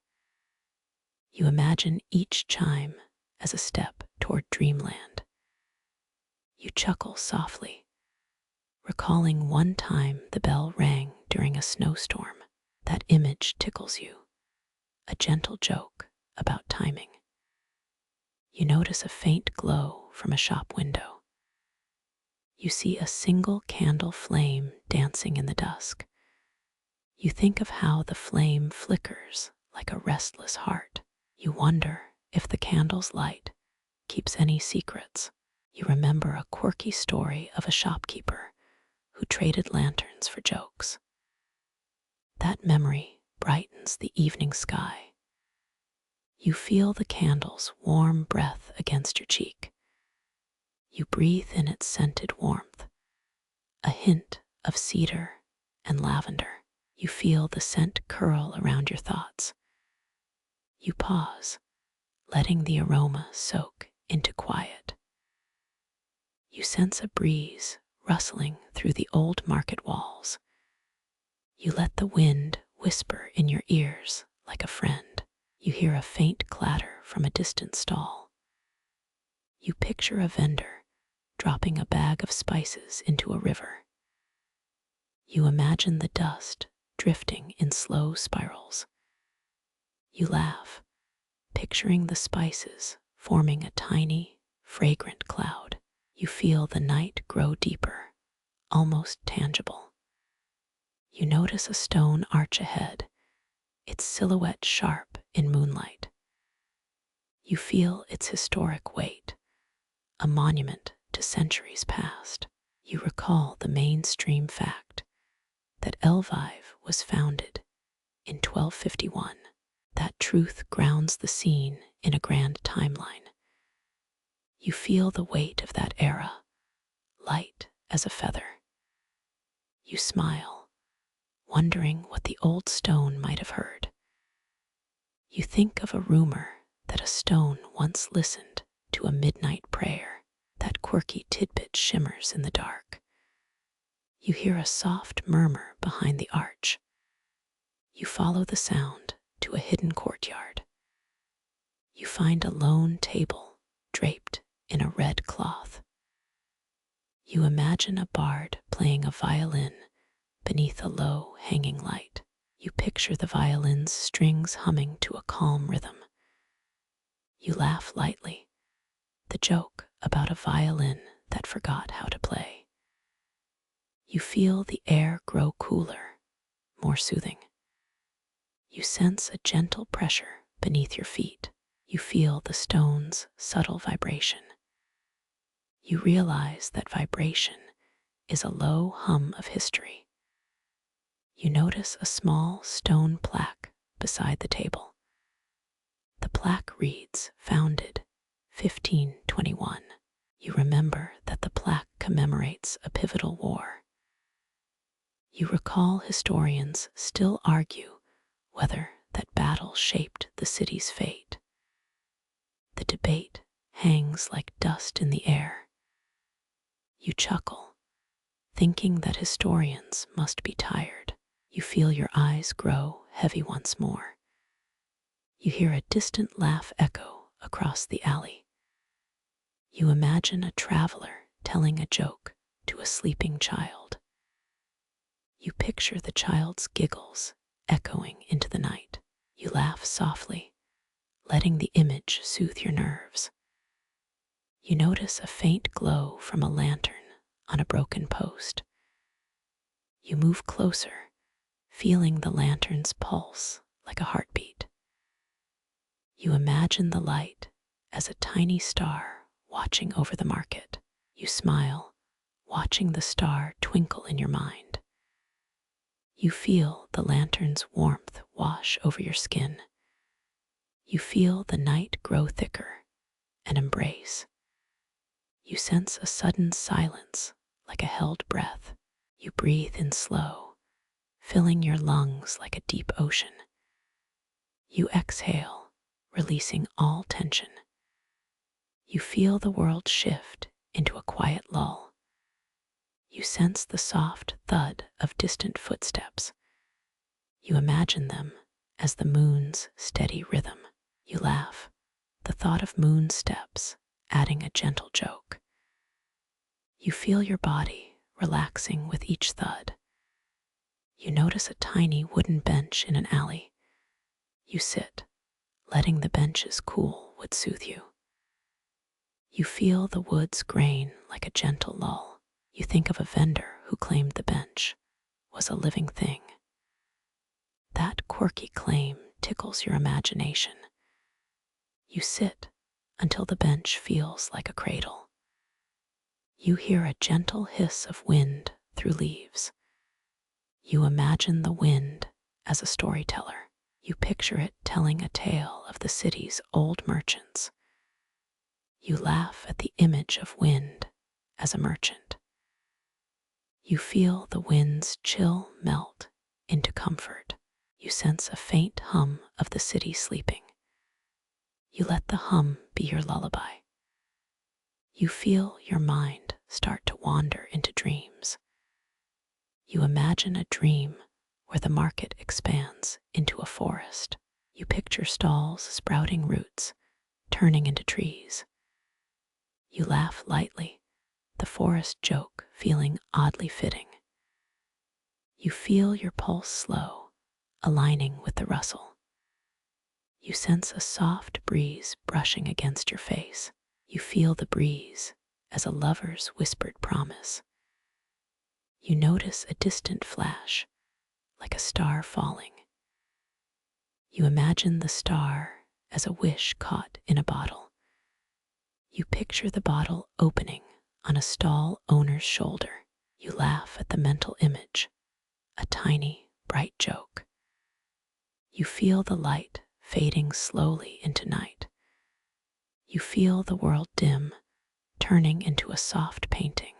You imagine each chime as a step toward dreamland. You chuckle softly, recalling one time the bell rang during a snowstorm. That image tickles you, a gentle joke about timing. You notice a faint glow from a shop window. You see a single candle flame dancing in the dusk. You think of how the flame flickers like a restless heart. You wonder if the candle's light keeps any secrets. You remember a quirky story of a shopkeeper who traded lanterns for jokes. That memory brightens the evening sky. You feel the candle's warm breath against your cheek. You breathe in its scented warmth, a hint of cedar and lavender. You feel the scent curl around your thoughts. You pause, letting the aroma soak into quiet. You sense a breeze rustling through the old market walls. You let the wind whisper in your ears like a friend. You hear a faint clatter from a distant stall. You picture a vendor dropping a bag of spices into a river. You imagine the dust drifting in slow spirals. You laugh, picturing the spices forming a tiny, fragrant cloud. You feel the night grow deeper, almost tangible. You notice a stone arch ahead, its silhouette sharp in moonlight. You feel its historic weight, a monument to centuries past. You recall the mainstream fact that Lviv was founded in 1251. That truth grounds the scene in a grand timeline. You feel the weight of that era, light as a feather. You smile, wondering what the old stone might have heard. You think of a rumor that a stone once listened to a midnight prayer. That quirky tidbit shimmers in the dark. You hear a soft murmur behind the arch. You follow the sound to a hidden courtyard. You find a lone table draped in a red cloth. You imagine a bard playing a violin beneath a low hanging light. You picture the violin's strings humming to a calm rhythm. You laugh lightly, the joke about a violin that forgot how to play. You feel the air grow cooler, more soothing. You sense a gentle pressure beneath your feet. You feel the stone's subtle vibration. You realize that vibration is a low hum of history. You notice a small stone plaque beside the table. The plaque reads, "Founded 1521. You remember that the plaque commemorates a pivotal war. You recall historians still argue whether that battle shaped the city's fate. The debate hangs like dust in the air. You chuckle, thinking that historians must be tired. You feel your eyes grow heavy once more. You hear a distant laugh echo across the alley. You imagine a traveler telling a joke to a sleeping child. You picture the child's giggles echoing into the night. You laugh softly, letting the image soothe your nerves. You notice a faint glow from a lantern on a broken post. You move closer, feeling the lantern's pulse like a heartbeat. You imagine the light as a tiny star watching over the market. You smile, watching the star twinkle in your mind. You feel the lantern's warmth wash over your skin. You feel the night grow thicker, an embrace. You sense a sudden silence like a held breath. You breathe in slow, filling your lungs like a deep ocean. You exhale, releasing all tension. You feel the world shift into a quiet lull. You sense the soft thud of distant footsteps. You imagine them as the moon's steady rhythm. You laugh, the thought of moon steps adding a gentle joke. You feel your body relaxing with each thud. You notice a tiny wooden bench in an alley. You sit, letting the bench's cool wood soothe you. You feel the wood's grain like a gentle lull. You think of a vendor who claimed the bench was a living thing. That quirky claim tickles your imagination. You sit until the bench feels like a cradle. You hear a gentle hiss of wind through leaves. You imagine the wind as a storyteller. You picture it telling a tale of the city's old merchants. You laugh at the image of wind as a merchant. You feel the wind's chill melt into comfort. You sense a faint hum of the city sleeping. You let the hum be your lullaby. You feel your mind start to wander into dreams. You imagine a dream where the market expands into a forest. You picture stalls sprouting roots, turning into trees. You laugh lightly, the forest joke feeling oddly fitting. You feel your pulse slow, aligning with the rustle. You sense a soft breeze brushing against your face. You feel the breeze as a lover's whispered promise. You notice a distant flash, like a star falling. You imagine the star as a wish caught in a bottle. You picture the bottle opening on a stall owner's shoulder. You laugh at the mental image, a tiny, bright joke. You feel the light fading slowly into night. You feel the world dim, turning into a soft painting.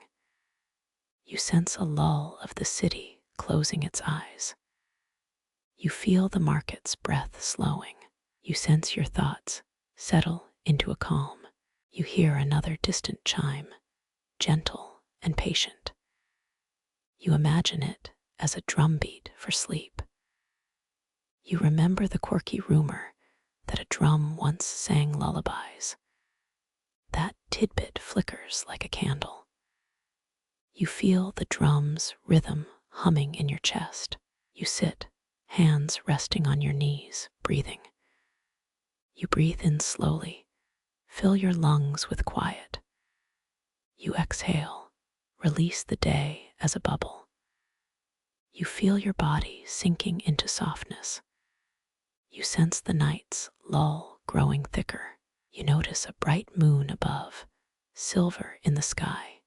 You sense a lull of the city closing its eyes. You feel the market's breath slowing. You sense your thoughts settle into a calm. You hear another distant chime, gentle and patient. You imagine it as a drumbeat for sleep. You remember the quirky rumor that a drum once sang lullabies. That tidbit flickers like a candle. You feel the drum's rhythm humming in your chest. You sit, hands resting on your knees, breathing. You breathe in slowly, fill your lungs with quiet. You exhale, release the day as a bubble. You feel your body sinking into softness. You sense the night's lull growing thicker. You notice a bright moon above, silver in the sky.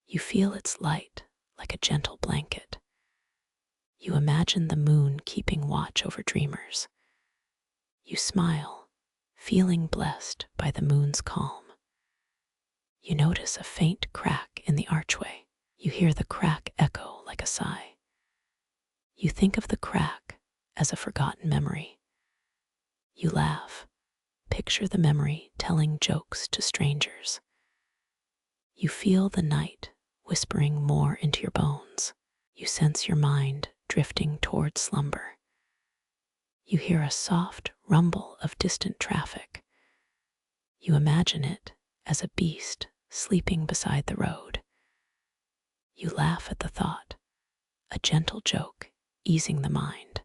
You feel its light like a gentle blanket. You imagine the moon keeping watch over dreamers. You smile, feeling blessed by the moon's calm. You notice a faint crack in the archway. You hear the crack echo like a sigh. You think of the crack as a forgotten memory. You laugh, picture the memory telling jokes to strangers. You feel the night whispering more into your bones. You sense your mind drifting toward slumber. You hear a soft rumble of distant traffic. You imagine it as a beast sleeping beside the road. You laugh at the thought, a gentle joke easing the mind.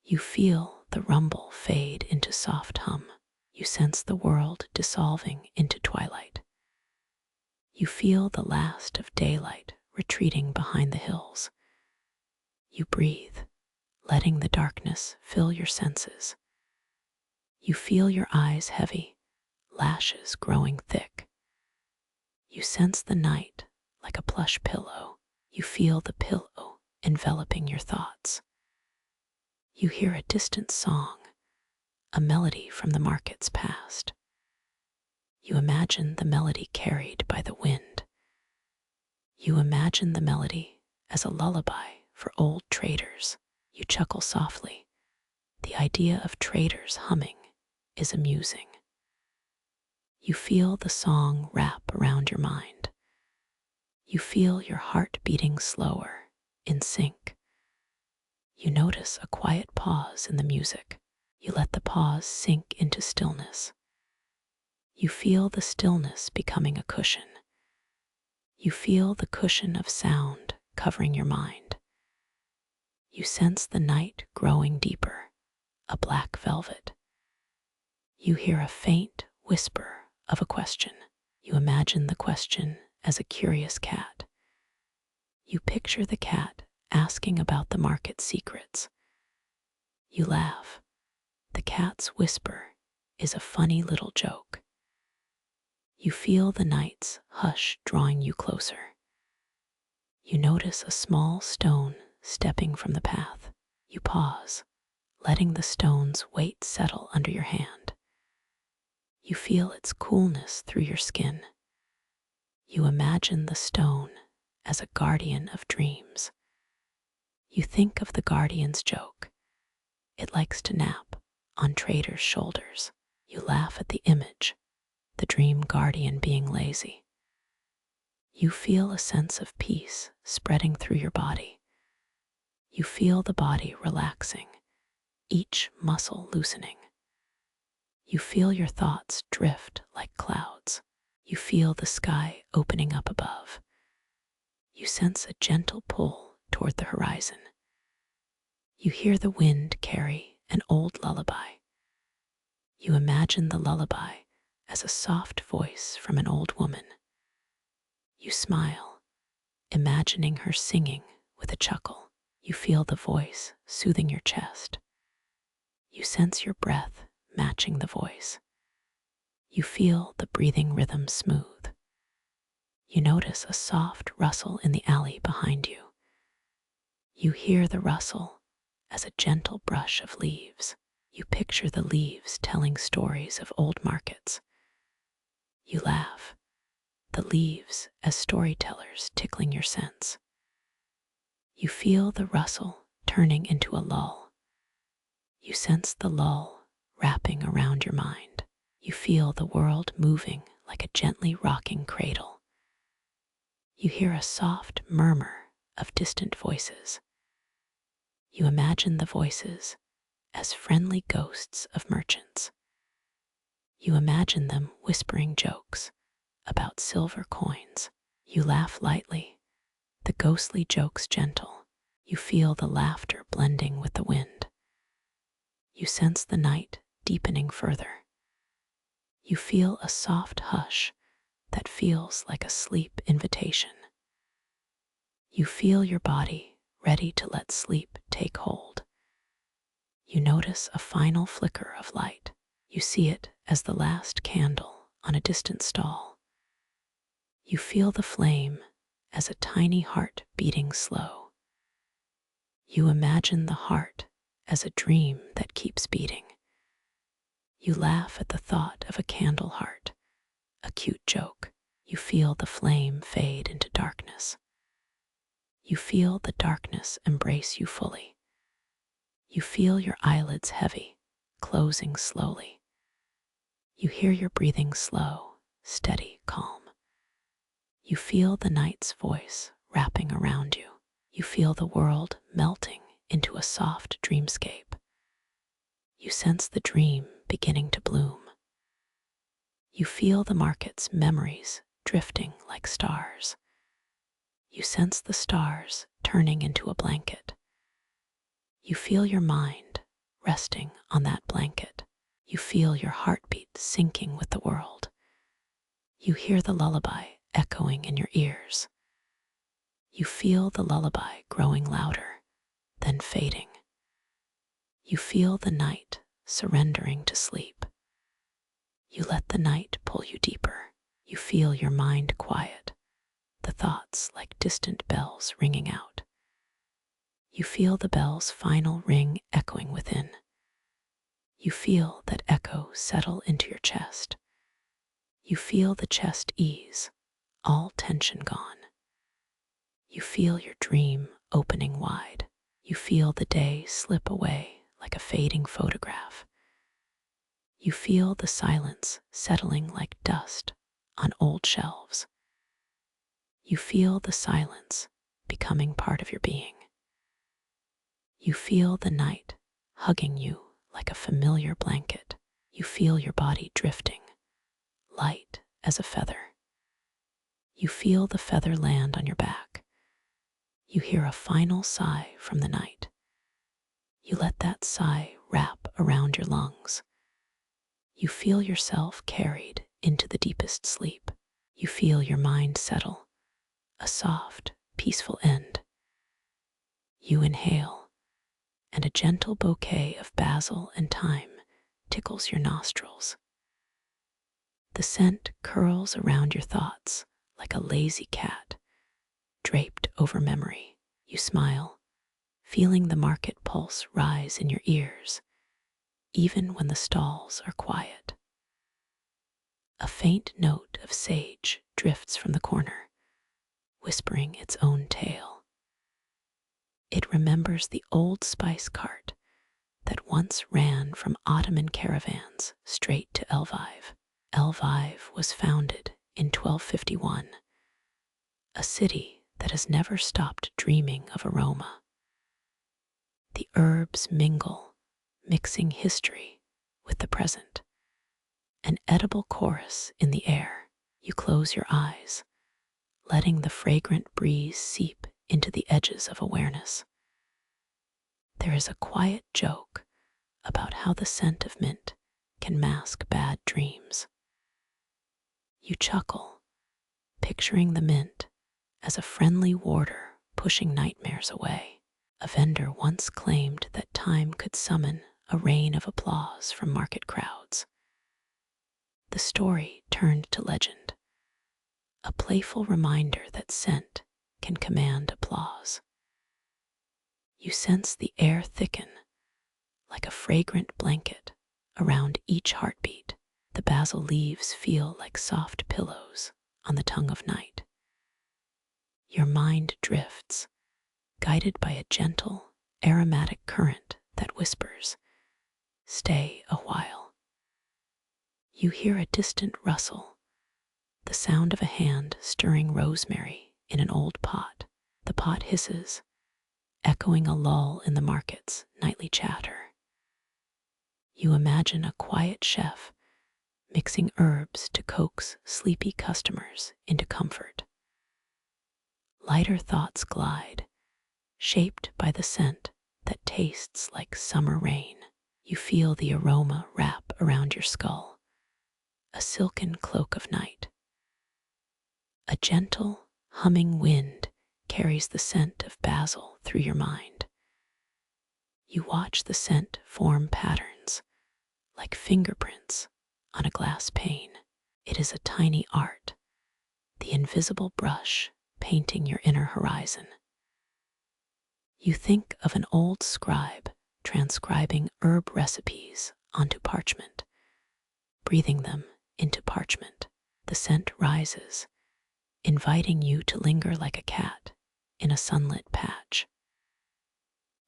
You feel the rumble fade into soft hum. You sense the world dissolving into twilight. You feel the last of daylight retreating behind the hills. You breathe, letting the darkness fill your senses. You feel your eyes heavy, lashes growing thick. You sense the night like a plush pillow. You feel the pillow enveloping your thoughts. You hear a distant song, a melody from the market's past. You imagine the melody carried by the wind. You imagine the melody as a lullaby for old traders. You chuckle softly. The idea of traders humming is amusing. You feel the song wrap around your mind. You feel your heart beating slower, in sync. You notice a quiet pause in the music. You let the pause sink into stillness. You feel the stillness becoming a cushion. You feel the cushion of sound covering your mind. You sense the night growing deeper, a black velvet. You hear a faint whisper of a question. You imagine the question as a curious cat. You picture the cat asking about the market secrets. You laugh. The cat's whisper is a funny little joke. You feel the night's hush drawing you closer. You notice a small stone stepping from the path. You pause, letting the stone's weight settle under your hand. You feel its coolness through your skin. You imagine the stone as a guardian of dreams. You think of the guardian's joke. It likes to nap on traders' shoulders. You laugh at the image, the dream guardian being lazy. You feel a sense of peace spreading through your body. You feel the body relaxing, each muscle loosening. You feel your thoughts drift like clouds. You feel the sky opening up above. You sense a gentle pull toward the horizon. You hear the wind carry an old lullaby. You imagine the lullaby as a soft voice from an old woman. You smile, imagining her singing with a chuckle. You feel the voice soothing your chest. You sense your breath matching the voice. You feel the breathing rhythm smooth. You notice a soft rustle in the alley behind you. You hear the rustle as a gentle brush of leaves. You picture the leaves telling stories of old markets. You laugh, the leaves as storytellers tickling your sense. You feel the rustle turning into a lull. You sense the lull wrapping around your mind. You feel the world moving like a gently rocking cradle. You hear a soft murmur of distant voices. You imagine the voices as friendly ghosts of merchants. You imagine them whispering jokes about silver coins. You laugh lightly, the ghostly jokes gentle. You feel the laughter blending with the wind. You sense the night deepening further. You feel a soft hush that feels like a sleep invitation. You feel your body ready to let sleep take hold. You notice a final flicker of light. You see it as the last candle on a distant stall. You feel the flame as a tiny heart beating slow. You imagine the heart as a dream that keeps beating. You laugh at the thought of a candle heart, a cute joke. You feel the flame fade into darkness. You feel the darkness embrace you fully. You feel your eyelids heavy, closing slowly. You hear your breathing slow, steady, calm. You feel the night's voice wrapping around you. You feel the world melting into a soft dreamscape. You sense the dream beginning to bloom. You feel the market's memories drifting like stars. You sense the stars turning into a blanket. You feel your mind resting on that blanket. You feel your heartbeat syncing with the world. You hear the lullaby echoing in your ears. You feel the lullaby growing louder, then fading. You feel the night surrendering to sleep. You let the night pull you deeper. You feel your mind quiet, the thoughts like distant bells ringing out. You feel the bell's final ring echoing within. You feel that echo settle into your chest. You feel the chest ease, all tension gone. You feel your dream opening wide. You feel the day slip away like a fading photograph. You feel the silence settling like dust on old shelves. You feel the silence becoming part of your being. You feel the night hugging you like a familiar blanket. You feel your body drifting, light as a feather. You feel the feather land on your back. You hear a final sigh from the night. You let that sigh wrap around your lungs. You feel yourself carried into the deepest sleep. You feel your mind settle, a soft, peaceful end. You inhale, and a gentle bouquet of basil and thyme tickles your nostrils. The scent curls around your thoughts like a lazy cat, draped over memory. You smile, feeling the market pulse rise in your ears, even when the stalls are quiet. A faint note of sage drifts from the corner, whispering its own tale. It remembers the old spice cart that once ran from Ottoman caravans straight to Lviv. Lviv was founded in 1251, a city that has never stopped dreaming of aroma. The herbs mingle, mixing history with the present. An edible chorus in the air. You close your eyes, letting the fragrant breeze seep into the edges of awareness. There is a quiet joke about how the scent of mint can mask bad dreams. You chuckle, picturing the mint as a friendly warder pushing nightmares away. A vendor once claimed that time could summon a rain of applause from market crowds. The story turned to legend, a playful reminder that scent can command applause. You sense the air thicken like a fragrant blanket around each heartbeat. The basil leaves feel like soft pillows on the tongue of night. Your mind drifts, guided by a gentle, aromatic current that whispers, "Stay a while." You hear a distant rustle, the sound of a hand stirring rosemary in an old pot. The pot hisses, echoing a lull in the market's nightly chatter. You imagine a quiet chef mixing herbs to coax sleepy customers into comfort. Lighter thoughts glide, shaped by the scent that tastes like summer rain. You feel the aroma wrap around your skull, a silken cloak of night. A gentle, humming wind carries the scent of basil through your mind. You watch the scent form patterns, like fingerprints on a glass pane. It is a tiny art, the invisible brush painting your inner horizon. You think of an old scribe transcribing herb recipes onto parchment, breathing them into parchment. The scent rises, inviting you to linger like a cat in a sunlit patch.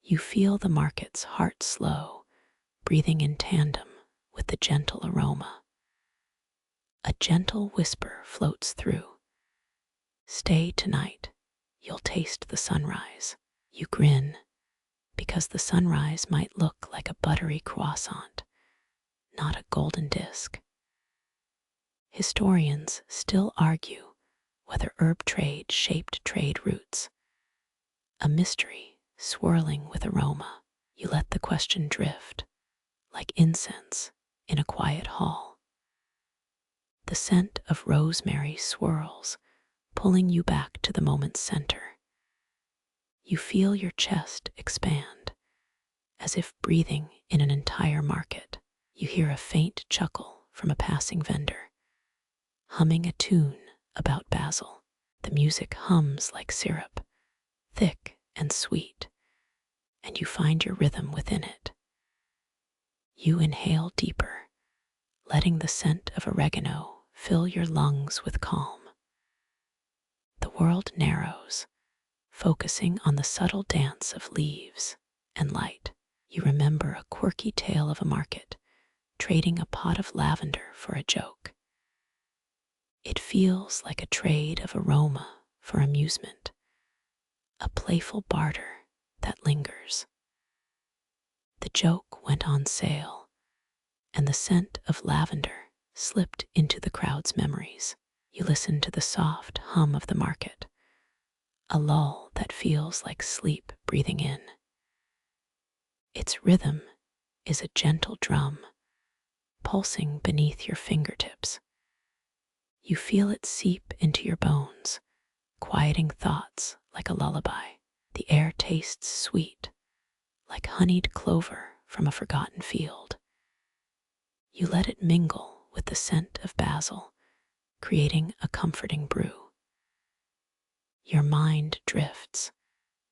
You feel the market's heart slow, breathing in tandem with the gentle aroma. A gentle whisper floats through. Stay tonight, you'll taste the sunrise. You grin, because the sunrise might look like a buttery croissant, not a golden disc. Historians still argue whether herb trade shaped trade routes, a mystery swirling with aroma. You let the question drift, like incense in a quiet hall. The scent of rosemary swirls, pulling you back to the moment's center. You feel your chest expand, as if breathing in an entire market. You hear a faint chuckle from a passing vendor, humming a tune about basil. The music hums like syrup, thick and sweet, and you find your rhythm within it. You inhale deeper, letting the scent of oregano fill your lungs with calm. The world narrows, focusing on the subtle dance of leaves and light. You remember a quirky tale of a market, trading a pot of lavender for a joke. It feels like a trade of aroma for amusement, a playful barter that lingers. The joke went on sale, and the scent of lavender slipped into the crowd's memories. You listen to the soft hum of the market, a lull that feels like sleep breathing in. Its rhythm is a gentle drum, pulsing beneath your fingertips. You feel it seep into your bones, quieting thoughts like a lullaby. The air tastes sweet, like honeyed clover from a forgotten field. You let it mingle with the scent of basil, creating a comforting brew. Your mind drifts,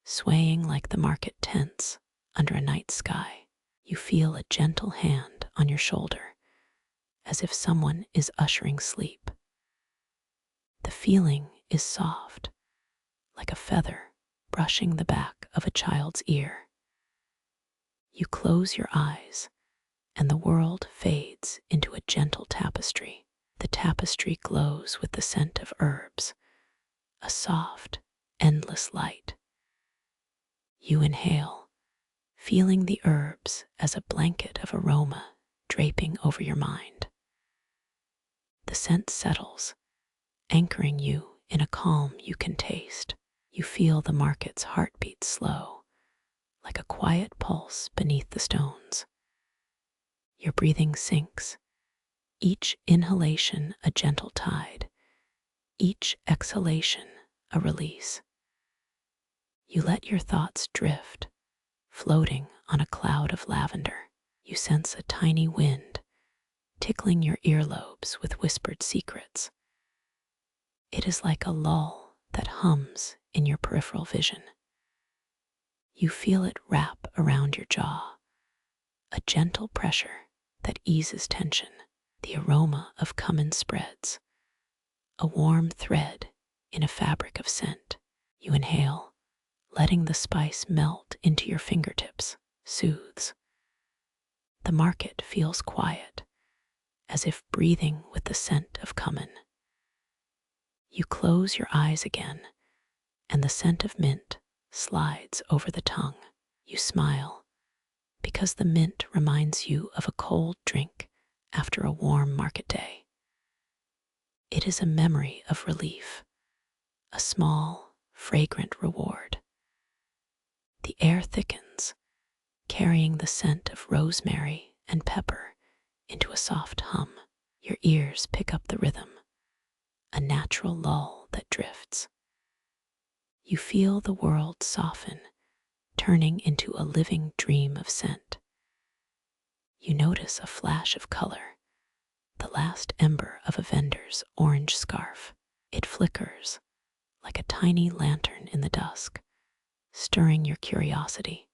swaying like the market tents under a night sky. You feel a gentle hand on your shoulder, as if someone is ushering sleep. The feeling is soft, like a feather brushing the back of a child's ear. You close your eyes, and the world fades into a gentle tapestry. The tapestry glows with the scent of herbs, a soft, endless light. You inhale, feeling the herbs as a blanket of aroma draping over your mind. The scent settles, anchoring you in a calm you can taste. You feel the market's heartbeat slow, like a quiet pulse beneath the stones. Your breathing sinks, each inhalation a gentle tide, each exhalation a release. You let your thoughts drift, floating on a cloud of lavender. You sense a tiny wind, tickling your earlobes with whispered secrets. It is like a lull that hums in your peripheral vision. You feel it wrap around your jaw, a gentle pressure that eases tension. The aroma of cumin spreads, a warm thread in a fabric of scent. You inhale, letting the spice melt into your fingertips, soothes. The market feels quiet, as if breathing with the scent of cumin. You close your eyes again, and the scent of mint slides over the tongue. You smile, because the mint reminds you of a cold drink after a warm market day. It is a memory of relief, a small, fragrant reward. The air thickens, carrying the scent of rosemary and pepper into a soft hum. Your ears pick up the rhythm, a natural lull that drifts. You feel the world soften, turning into a living dream of scent. You notice a flash of color, the last ember of a vendor's orange scarf. It flickers like a tiny lantern in the dusk, stirring your curiosity.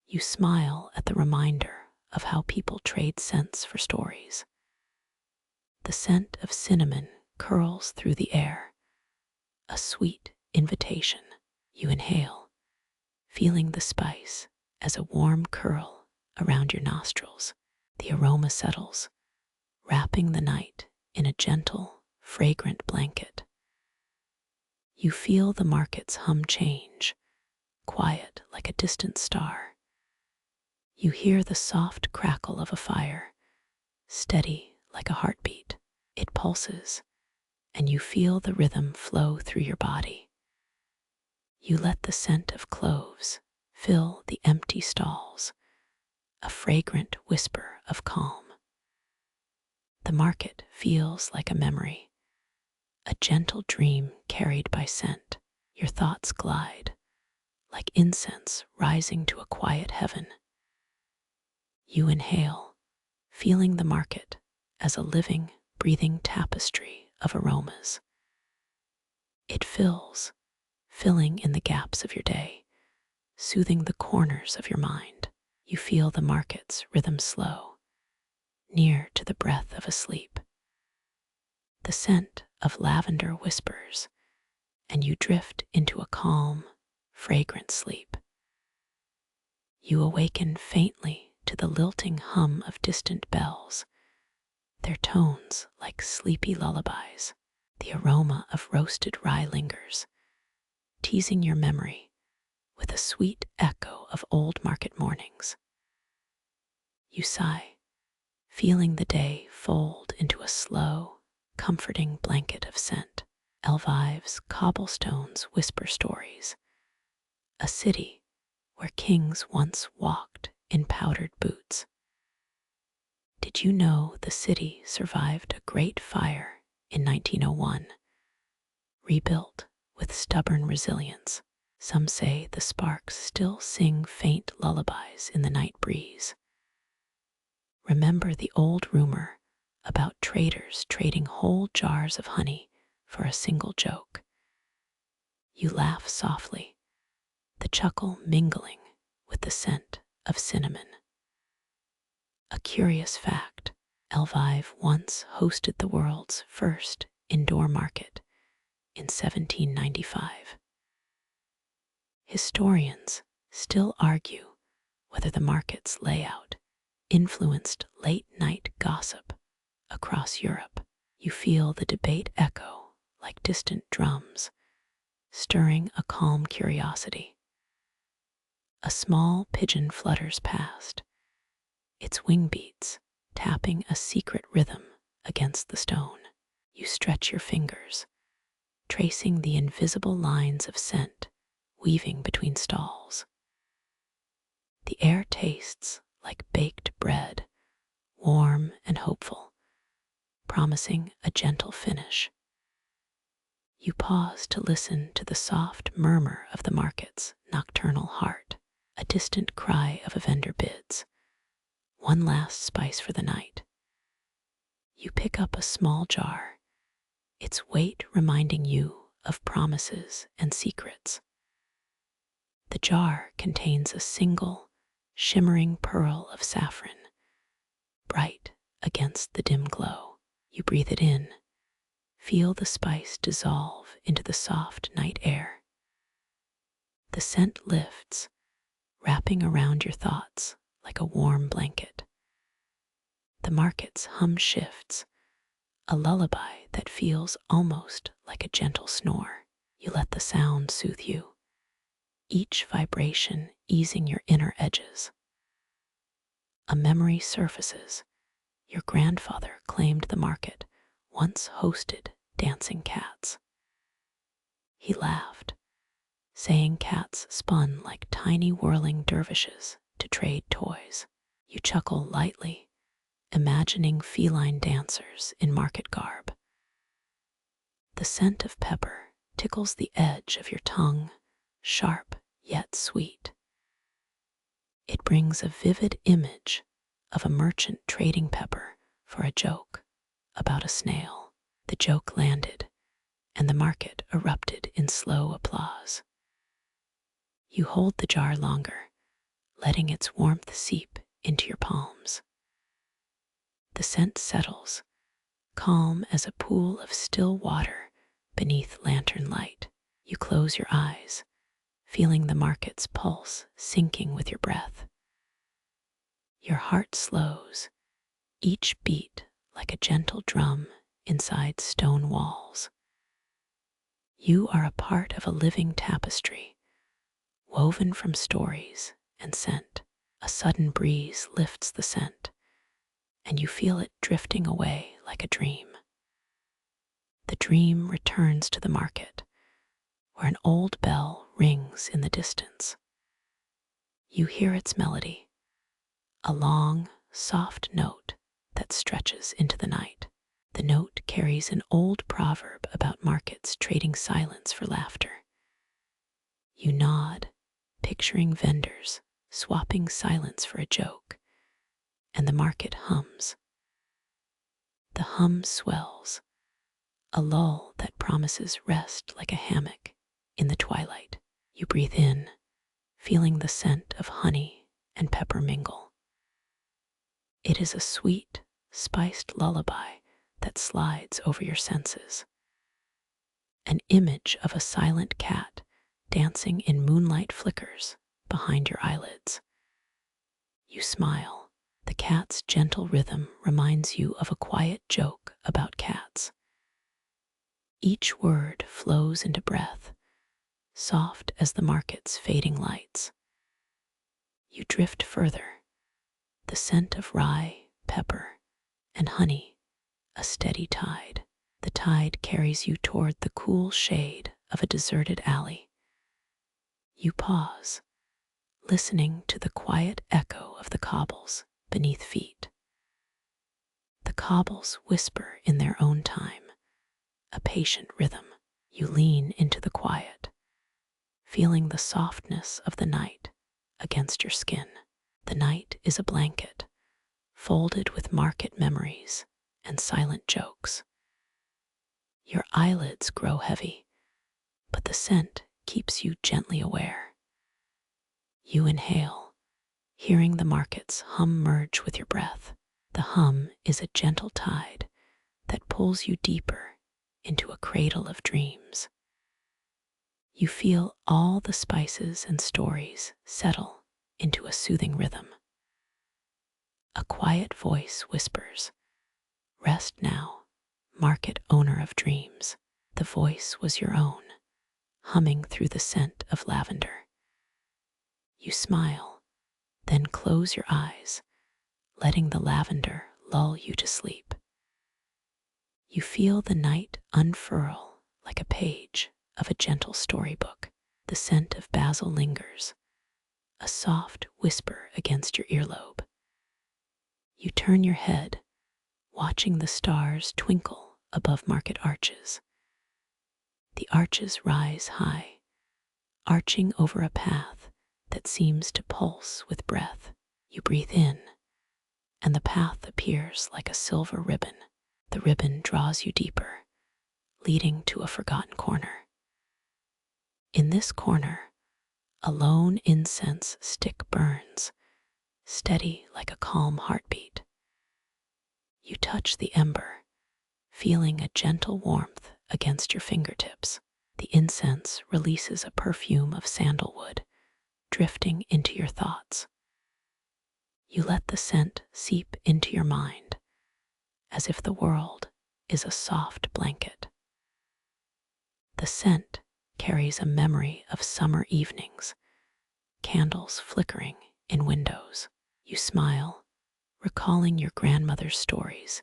You smile at the reminder of how people trade scents for stories. The scent of cinnamon curls through the air, a sweet invitation. You inhale, feeling the spice as a warm curl around your nostrils. The aroma settles, wrapping the night in a gentle, fragrant blanket. You feel the market's hum change, quiet like a distant star. You hear the soft crackle of a fire, steady like a heartbeat. It pulses, and you feel the rhythm flow through your body. You let the scent of cloves fill the empty stalls, a fragrant whisper of calm. The market feels like a memory, a gentle dream carried by scent. Your thoughts glide, like incense rising to a quiet heaven. You inhale, feeling the market as a living, breathing tapestry of aromas. It filling in the gaps of your day, soothing the corners of your mind. You feel the market's rhythm slow, near to the breath of a sleep. The scent of lavender whispers, and you drift into a calm, fragrant sleep. You awaken faintly to the lilting hum of distant bells, their tones like sleepy lullabies. The aroma of roasted rye lingers, teasing your memory with a sweet echo of old market mornings. You sigh, feeling the day fold into a slow, comforting blanket of scent. Lviv's cobblestones whisper stories, a city where kings once walked in powdered boots. Did you know the city survived a great fire in 1901, rebuilt with stubborn resilience? Some say the sparks still sing faint lullabies in the night breeze. Remember the old rumor about traders trading whole jars of honey for a single joke. You laugh softly, the chuckle mingling with the scent of cinnamon. A curious fact, Lviv once hosted the world's first indoor market in 1795. Historians still argue whether the market's layout influenced late-night gossip across Europe. You feel the debate echo like distant drums, stirring a calm curiosity. A small pigeon flutters past, its wing beats tapping a secret rhythm against the stone. You stretch your fingers, tracing the invisible lines of scent weaving between stalls. The air tastes like baked bread, warm and hopeful, promising a gentle finish. You pause to listen to the soft murmur of the market's nocturnal heart, a distant cry of a vendor bids, one last spice for the night. You pick up a small jar, its weight reminding you of promises and secrets. The jar contains a single, shimmering pearl of saffron, bright against the dim glow. You breathe it in, feel the spice dissolve into the soft night air. The scent lifts, wrapping around your thoughts like a warm blanket. The market's hum shifts, a lullaby that feels almost like a gentle snore. You let the sound soothe you, each vibration easing your inner edges. A memory surfaces. Your grandfather claimed the market once hosted dancing cats. He laughed, saying cats spun like tiny whirling dervishes to trade toys. You chuckle lightly, imagining feline dancers in market garb. The scent of pepper tickles the edge of your tongue, sharp yet sweet. It brings a vivid image of a merchant trading pepper for a joke about a snail. The joke landed, and the market erupted in slow applause. You hold the jar longer, letting its warmth seep into your palms. The scent settles, calm as a pool of still water beneath lantern light. You close your eyes, feeling the market's pulse sinking with your breath. Your heart slows, each beat like a gentle drum inside stone walls. You are a part of a living tapestry, woven from stories and scent. A sudden breeze lifts the scent, and you feel it drifting away like a dream. The dream returns to the market, where an old bell rings in the distance. You hear its melody, a long, soft note that stretches into the night. The note carries an old proverb about markets trading silence for laughter. You nod, picturing vendors swapping silence for a joke, and the market hums. The hum swells, a lull that promises rest like a hammock in the twilight. You breathe in, feeling the scent of honey and pepper mingle. It is a sweet, spiced lullaby that slides over your senses. An image of a silent cat dancing in moonlight flickers behind your eyelids. You smile. The cat's gentle rhythm reminds you of a quiet joke about cats. Each word flows into breath, soft as the market's fading lights. You drift further, the scent of rye, pepper, and honey, a steady tide. The tide carries you toward the cool shade of a deserted alley. You pause, listening to the quiet echo of the cobbles beneath feet. The cobbles whisper in their own time, a patient rhythm. You lean into the quiet, feeling the softness of the night against your skin. The night is a blanket, folded with market memories and silent jokes. Your eyelids grow heavy, but the scent keeps you gently aware. You inhale, hearing the market's hum merge with your breath. The hum is a gentle tide that pulls you deeper into a cradle of dreams. You feel all the spices and stories settle into a soothing rhythm. A quiet voice whispers, "Rest now, market owner of dreams." The voice was your own, humming through the scent of lavender. You smile, then close your eyes, letting the lavender lull you to sleep. You feel the night unfurl like a page of a gentle storybook. The scent of basil lingers, a soft whisper against your earlobe. You turn your head, watching the stars twinkle above market arches. The arches rise high, arching over a path that seems to pulse with breath. You breathe in, and the path appears like a silver ribbon. The ribbon draws you deeper, leading to a forgotten corner. In this corner, a lone incense stick burns, steady like a calm heartbeat. You touch the ember, feeling a gentle warmth against your fingertips. The incense releases a perfume of sandalwood, drifting into your thoughts. You let the scent seep into your mind, as if the world is a soft blanket. The scent carries a memory of summer evenings, candles flickering in windows. You smile, recalling your grandmother's stories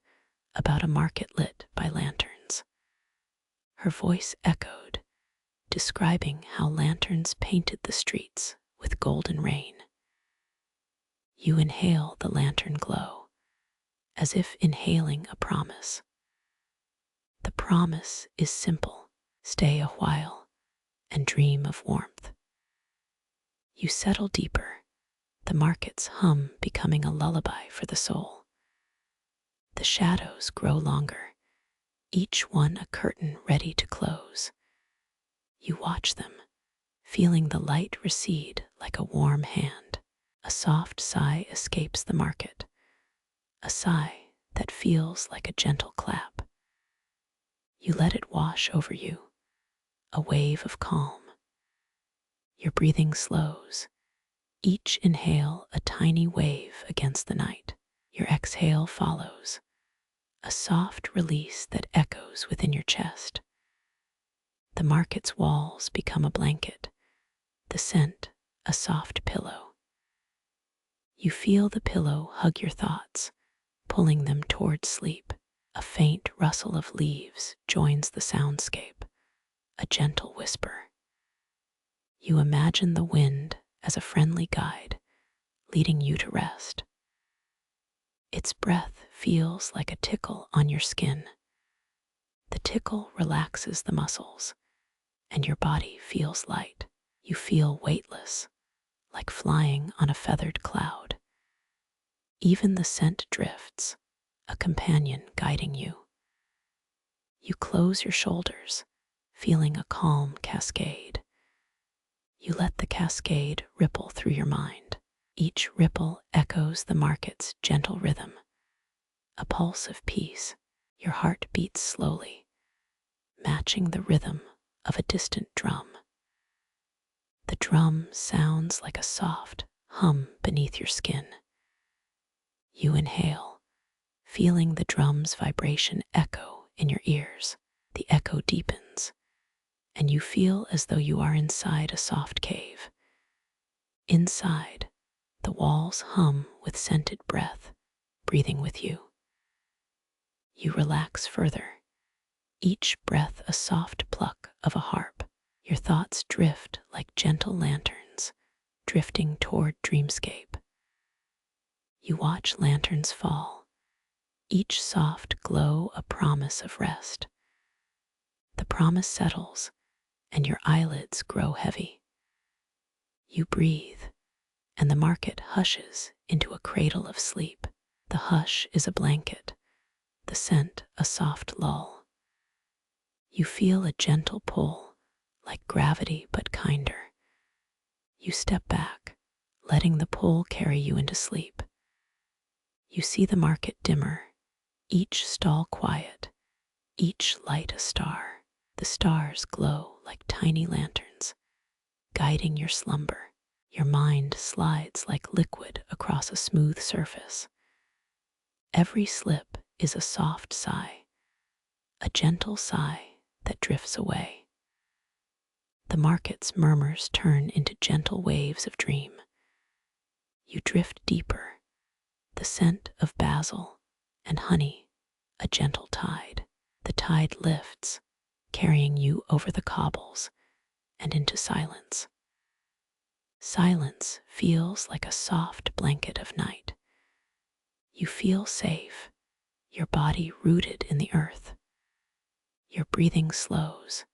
about a market lit by lanterns. Her voice echoed, describing how lanterns painted the streets with golden rain. You inhale the lantern glow, as if inhaling a promise. The promise is simple: stay a while and dream of warmth. You settle deeper, the market's hum becoming a lullaby for the soul. The shadows grow longer, each one a curtain ready to close. You watch them, feeling the light recede like a warm hand. A soft sigh escapes the market, a sigh that feels like a gentle clap. You let it wash over you, a wave of calm. Your breathing slows, each inhale a tiny wave against the night. Your exhale follows, a soft release that echoes within your chest. The market's walls become a blanket, the scent a soft pillow. You feel the pillow hug your thoughts, pulling them towards sleep. A faint rustle of leaves joins the soundscape, a gentle whisper. You imagine the wind as a friendly guide, leading you to rest. Its breath feels like a tickle on your skin. The tickle relaxes the muscles, and your body feels light. You feel weightless, like flying on a feathered cloud. Even the scent drifts, a companion guiding you. You close your shoulders, feeling a calm cascade. You let the cascade ripple through your mind. Each ripple echoes the market's gentle rhythm, a pulse of peace. Your heart beats slowly, matching the rhythm of a distant drum. The drum sounds like a soft hum beneath your skin. You inhale, feeling the drum's vibration echo in your ears. The echo deepens, and you feel as though you are inside a soft cave. Inside, the walls hum with scented breath, breathing with you. You relax further, each breath a soft pluck of a harp. Your thoughts drift like gentle lanterns, drifting toward dreamscape. You watch lanterns fall, each soft glow a promise of rest. The promise settles, and your eyelids grow heavy. You breathe, and the market hushes into a cradle of sleep. The hush is a blanket, the scent a soft lull. You feel a gentle pull, like gravity but kinder. You step back, letting the pull carry you into sleep. You see the market dimmer, each stall quiet, each light a star. The stars glow like tiny lanterns, guiding your slumber. Your mind slides like liquid across a smooth surface. Every slip is a soft sigh, a gentle sigh that drifts away. The market's murmurs turn into gentle waves of dream. You drift deeper, the scent of basil and honey, a gentle tide. The tide lifts, carrying you over the cobbles and into silence. Silence feels like a soft blanket of night. You feel safe, your body rooted in the earth. Your breathing slows,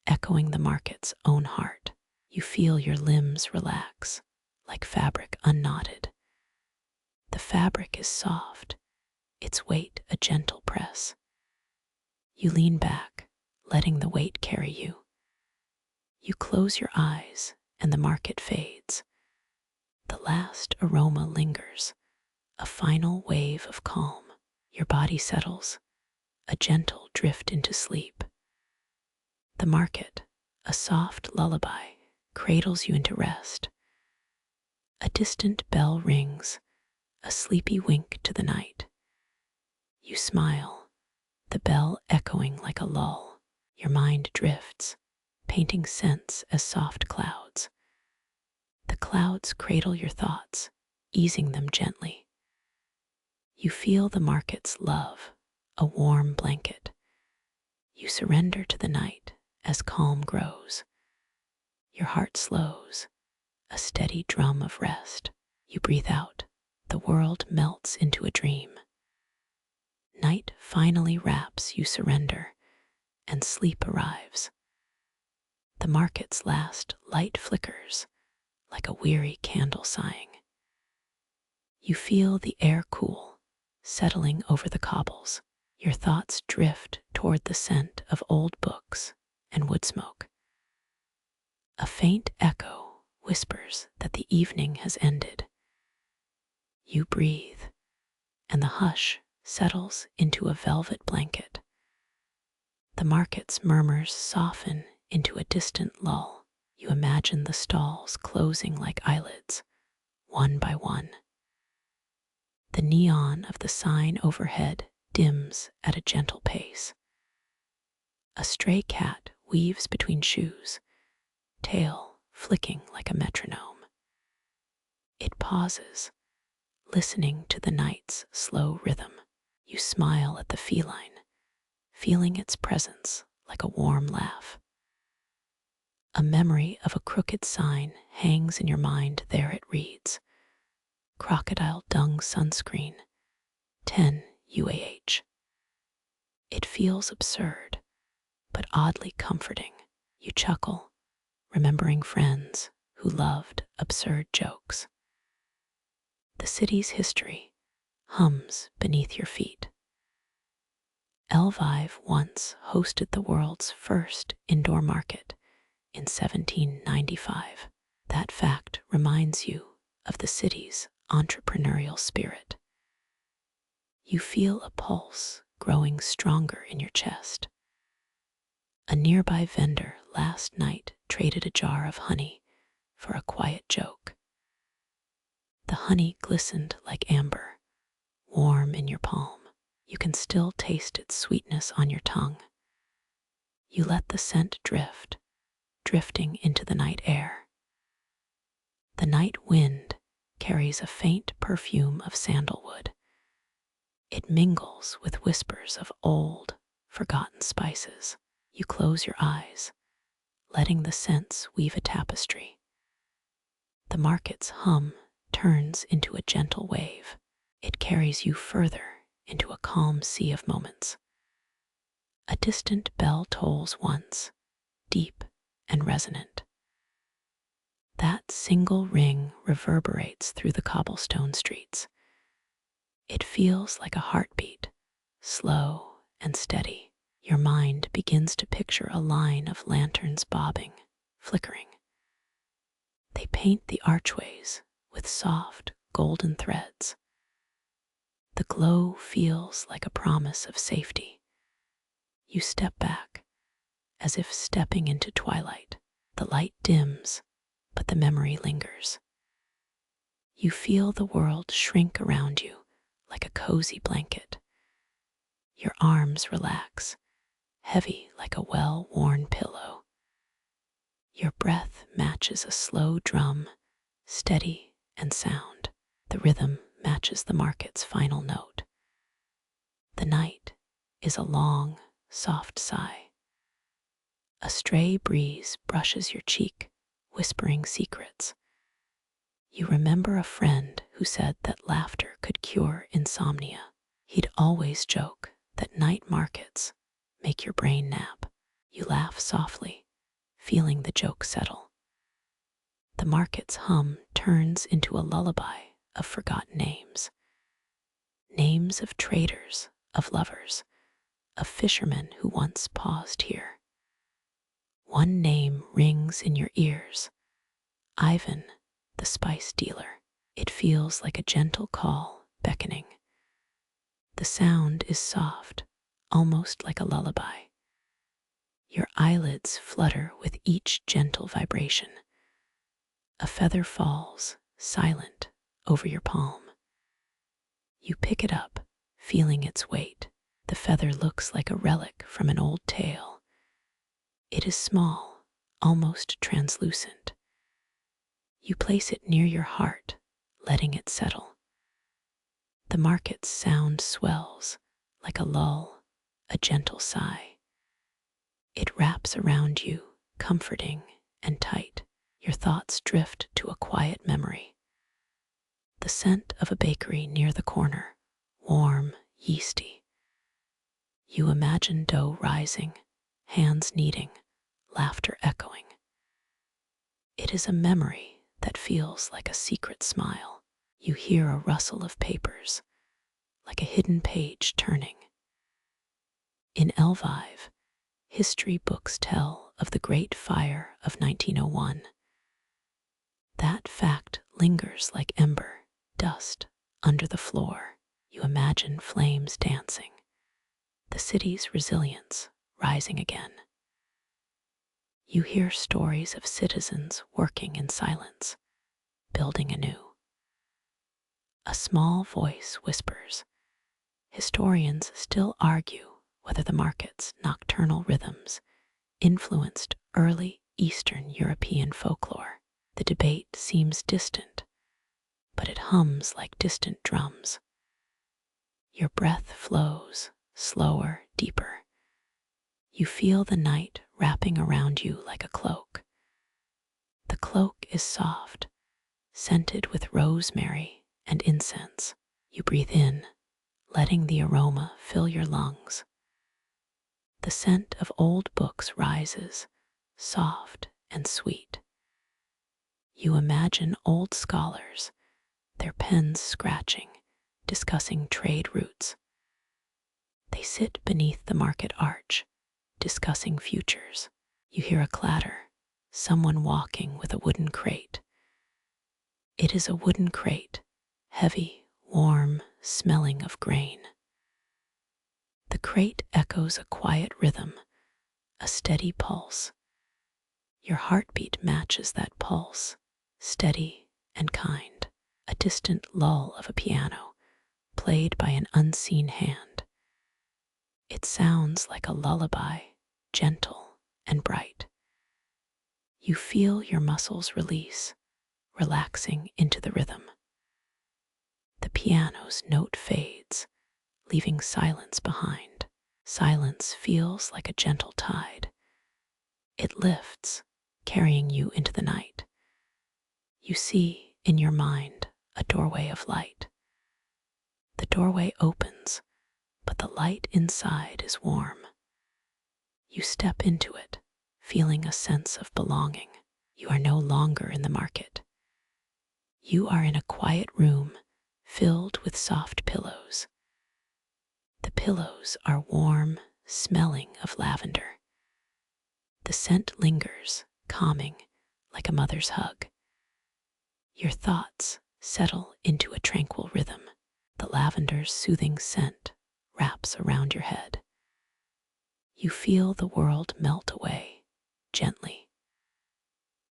echoing the market's own heart. You feel your limbs relax, like fabric unknotted. The fabric is soft, its weight a gentle press. You lean back, letting the weight carry you. You close your eyes, and the market fades. The last aroma lingers, a final wave of calm. Your body settles, a gentle drift into sleep. The market, a soft lullaby, cradles you into rest. A distant bell rings, a sleepy wink to the night. You smile, the bell echoing like a lull. Your mind drifts, painting scents as soft clouds. The clouds cradle your thoughts, easing them gently. You feel the market's love, a warm blanket. You surrender to the night as calm grows. Your heart slows, a steady drum of rest. You breathe out, the world melts into a dream. Night finally wraps, you surrender, and sleep arrives. The market's last light flickers, like a weary candle sighing. You feel the air cool, settling over the cobbles. Your thoughts drift toward the scent of old books and wood smoke. A faint echo whispers that the evening has ended. You breathe, and the hush settles into a velvet blanket. The market's murmurs soften into a distant lull. You imagine the stalls closing like eyelids, one by one. The neon of the sign overhead dims at a gentle pace. A stray cat weaves between shoes, tail flicking like a metronome. It pauses, listening to the night's slow rhythm. You smile at the feline, feeling its presence like a warm laugh. A memory of a crooked sign hangs in your mind. There it reads, "Crocodile dung sunscreen, 10 UAH. It feels absurd, but oddly comforting. You chuckle, remembering friends who loved absurd jokes. The city's history hums beneath your feet. Lviv once hosted the world's first indoor market in 1795. That fact reminds you of the city's entrepreneurial spirit. You feel a pulse growing stronger in your chest. A nearby vendor last night traded a jar of honey for a quiet joke. The honey glistened like amber, warm in your palm. You can still taste its sweetness on your tongue. You let the scent drift, drifting into the night air. The night wind carries a faint perfume of sandalwood. It mingles with whispers of old, forgotten spices. You close your eyes, letting the scents weave a tapestry. The market's hum turns into a gentle wave. It carries you further into a calm sea of moments. A distant bell tolls once, deep and resonant. That single ring reverberates through the cobblestone streets. It feels like a heartbeat, slow and steady. Your mind begins to picture a line of lanterns bobbing, flickering. They paint the archways with soft, golden threads. The glow feels like a promise of safety. You step back, as if stepping into twilight. The light dims, but the memory lingers. You feel the world shrink around you like a cozy blanket. Your arms relax, heavy like a well-worn pillow. Your breath matches a slow drum, steady and sound. The rhythm matches the market's final note. The night is a long, soft sigh. A stray breeze brushes your cheek, whispering secrets. You remember a friend who said that laughter could cure insomnia. He'd always joke that night markets make your brain nap. You laugh softly, feeling the joke settle. The market's hum turns into a lullaby of forgotten names. Names of traders, of lovers, of fishermen who once paused here. One name rings in your ears, Ivan, the spice dealer. It feels like a gentle call beckoning. The sound is soft, almost like a lullaby. Your eyelids flutter with each gentle vibration. A feather falls, silent, over your palm. You pick it up, feeling its weight. The feather looks like a relic from an old tale. It is small, almost translucent. You place it near your heart, letting it settle. The market's sound swells like a lull, a gentle sigh. It wraps around you, comforting and tight. Your thoughts drift to a quiet memory. The scent of a bakery near the corner, warm, yeasty. You imagine dough rising, hands kneading, laughter echoing. It is a memory that feels like a secret smile. You hear a rustle of papers, like a hidden page turning. In Lviv, history books tell of the Great Fire of 1901. That fact lingers like ember, dust, under the floor. You imagine flames dancing, the city's resilience rising again. You hear stories of citizens working in silence, building anew. A small voice whispers, historians still argue whether the market's nocturnal rhythms influenced early Eastern European folklore. The debate seems distant, but it hums like distant drums. Your breath flows, slower, deeper. You feel the night wrapping around you like a cloak. The cloak is soft, scented with rosemary and incense. You breathe in, letting the aroma fill your lungs. The scent of old books rises, soft and sweet. You imagine old scholars, their pens scratching, discussing trade routes. They sit beneath the market arch, discussing futures. You hear a clatter, someone walking with a wooden crate. It is a wooden crate, heavy, warm, smelling of grain. The crate echoes a quiet rhythm, a steady pulse. Your heartbeat matches that pulse, steady and kind. A distant lull of a piano, played by an unseen hand. It sounds like a lullaby, gentle and bright. You feel your muscles release, relaxing into the rhythm. The piano's note fades, leaving silence behind. Silence feels like a gentle tide. It lifts, carrying you into the night. You see, in your mind, a doorway of light. The doorway opens, but the light inside is warm. You step into it, feeling a sense of belonging. You are no longer in the market. You are in a quiet room filled with soft pillows. The pillows are warm, smelling of lavender. The scent lingers, calming, like a mother's hug. Your thoughts settle into a tranquil rhythm. The lavender's soothing scent wraps around your head. You feel the world melt away, gently.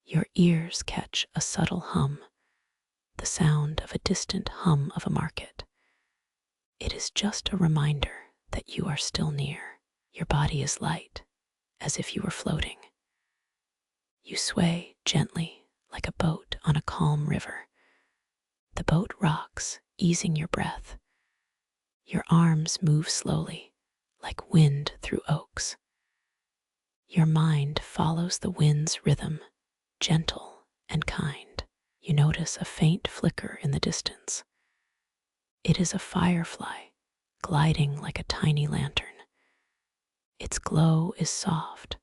Your ears catch a subtle hum, the sound of a distant hum of a market. It is just a reminder that you are still near. Your body is light, as if you were floating. You sway gently like a boat on a calm river. The boat rocks, easing your breath. Your arms move slowly, like wind through oaks. Your mind follows the wind's rhythm, gentle and kind. You notice a faint flicker in the distance. It is a firefly, gliding like a tiny lantern. Its glow is soft,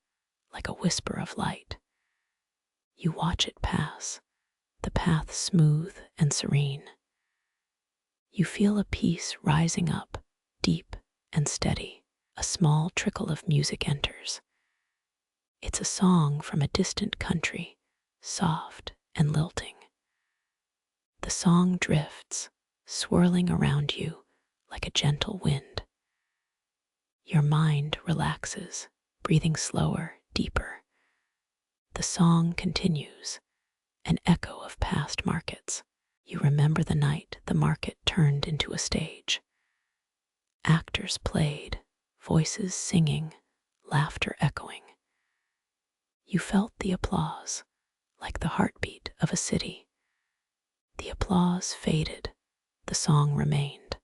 like a whisper of light. You watch it pass, the path smooth and serene. You feel a peace rising up, deep and steady. A small trickle of music enters. It's a song from a distant country, soft and lilting. The song drifts, swirling around you like a gentle wind. Your mind relaxes, breathing slower, deeper. The song continues, an echo of past markets. You remember the night the market turned into a stage. Actors played, voices singing, laughter echoing. You felt the applause, like the heartbeat of a city. The applause faded, the song remained.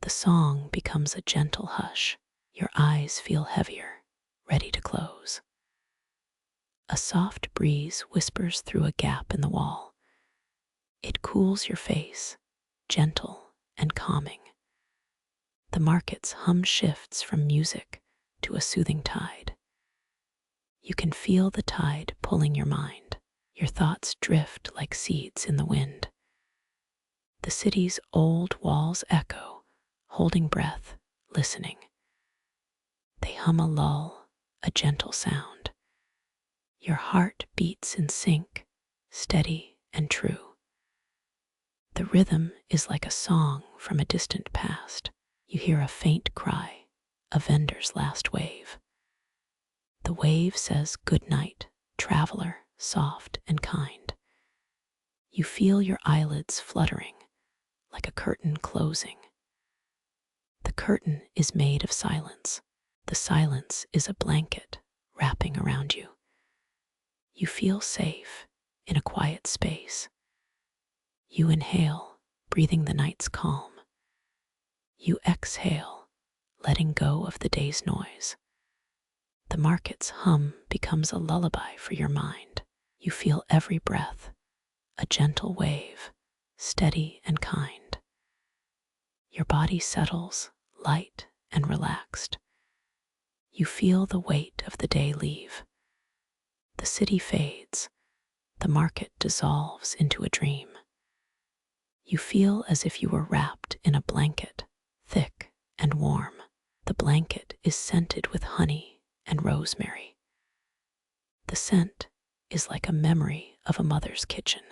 The song becomes a gentle hush. Your eyes feel heavier, ready to close. A soft breeze whispers through a gap in the wall. It cools your face, gentle and calming. The market's hum shifts from music to a soothing tide. You can feel the tide pulling your mind. Your thoughts drift like seeds in the wind. The city's old walls echo, holding breath, listening. They hum a lull, a gentle sound. Your heart beats in sync, steady and true. The rhythm is like a song from a distant past. You hear a faint cry, a vendor's last wave. The wave says, "Good night, traveler, soft and kind." You feel your eyelids fluttering, like a curtain closing. The curtain is made of silence. The silence is a blanket wrapping around you. You feel safe in a quiet space. You inhale, breathing the night's calm. You exhale, letting go of the day's noise. The market's hum becomes a lullaby for your mind. You feel every breath, a gentle wave, steady and kind. Your body settles, light and relaxed. You feel the weight of the day leave. The city fades. The market dissolves into a dream. You feel as if you were wrapped in a blanket, thick and warm. The blanket is scented with honey and rosemary. The scent is like a memory of a mother's kitchen.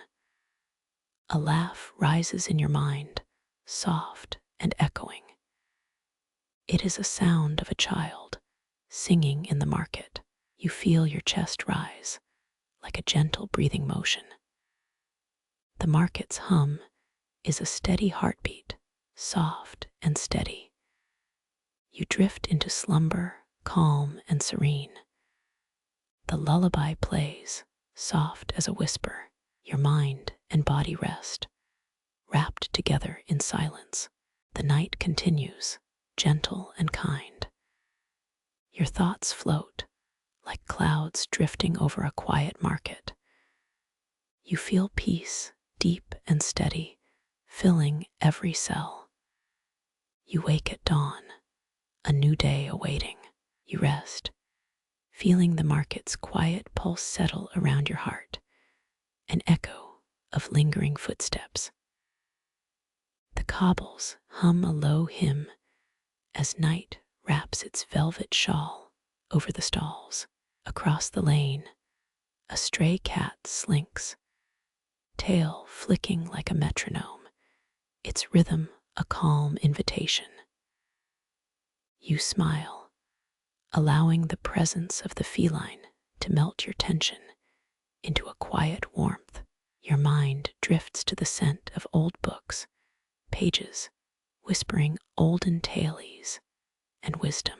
A laugh rises in your mind, soft and echoing. It is a sound of a child singing in the market. You feel your chest rise, like a gentle breathing motion. The market's hum is a steady heartbeat, soft and steady. You drift into slumber, calm and serene. The lullaby plays, soft as a whisper. Your mind and body rest, wrapped together in silence. The night continues, gentle and kind. Your thoughts float, like clouds drifting over a quiet market. You feel peace, deep and steady, filling every cell. You wake at dawn, a new day awaiting. You rest, feeling the market's quiet pulse settle around your heart, an echo of lingering footsteps. The cobbles hum a low hymn as night wraps its velvet shawl over the stalls. Across the lane, a stray cat slinks, tail flicking like a metronome, its rhythm a calm invitation. You smile, allowing the presence of the feline to melt your tension into a quiet warmth. Your mind drifts to the scent of old books, pages whispering olden tales and wisdom.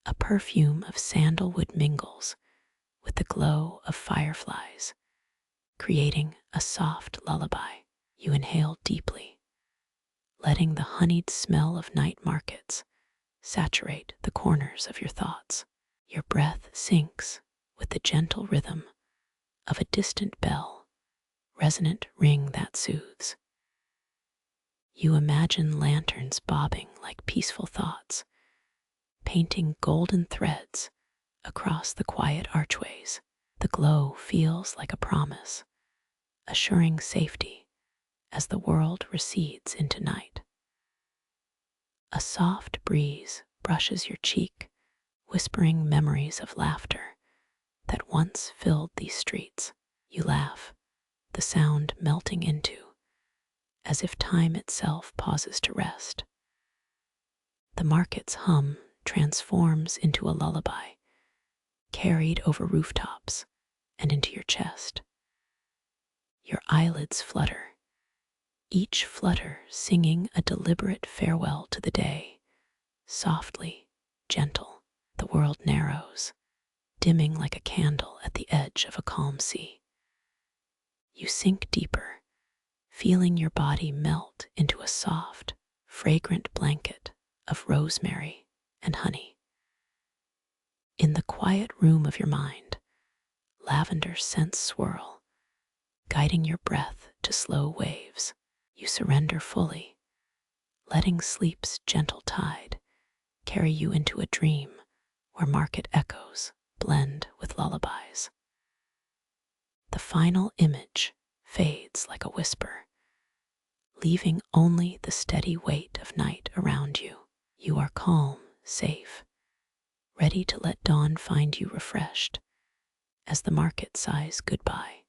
A perfume of sandalwood mingles with the glow of fireflies, creating a soft lullaby. You inhale deeply, letting the honeyed smell of night markets saturate the corners of your thoughts. Your breath syncs with the gentle rhythm of a distant bell, resonant ring that soothes. You imagine lanterns bobbing like peaceful thoughts, painting golden threads across the quiet archways. The glow feels like a promise, assuring safety as the world recedes into night. A soft breeze brushes your cheek, whispering memories of laughter that once filled these streets. You laugh, the sound melting into, as if time itself pauses to rest. The market's hum transforms into a lullaby, carried over rooftops and into your chest. Your eyelids flutter, each flutter singing a deliberate farewell to the day. Softly, gentle, the world narrows, dimming like a candle at the edge of a calm sea. You sink deeper, feeling your body melt into a soft, fragrant blanket of rosemary and honey. In the quiet room of your mind, lavender scents swirl, guiding your breath to slow waves. You surrender fully, letting sleep's gentle tide carry you into a dream where market echoes blend with lullabies. The final image fades like a whisper, leaving only the steady weight of night around you. You are calm, safe, ready to let dawn find you refreshed as the market sighs goodbye.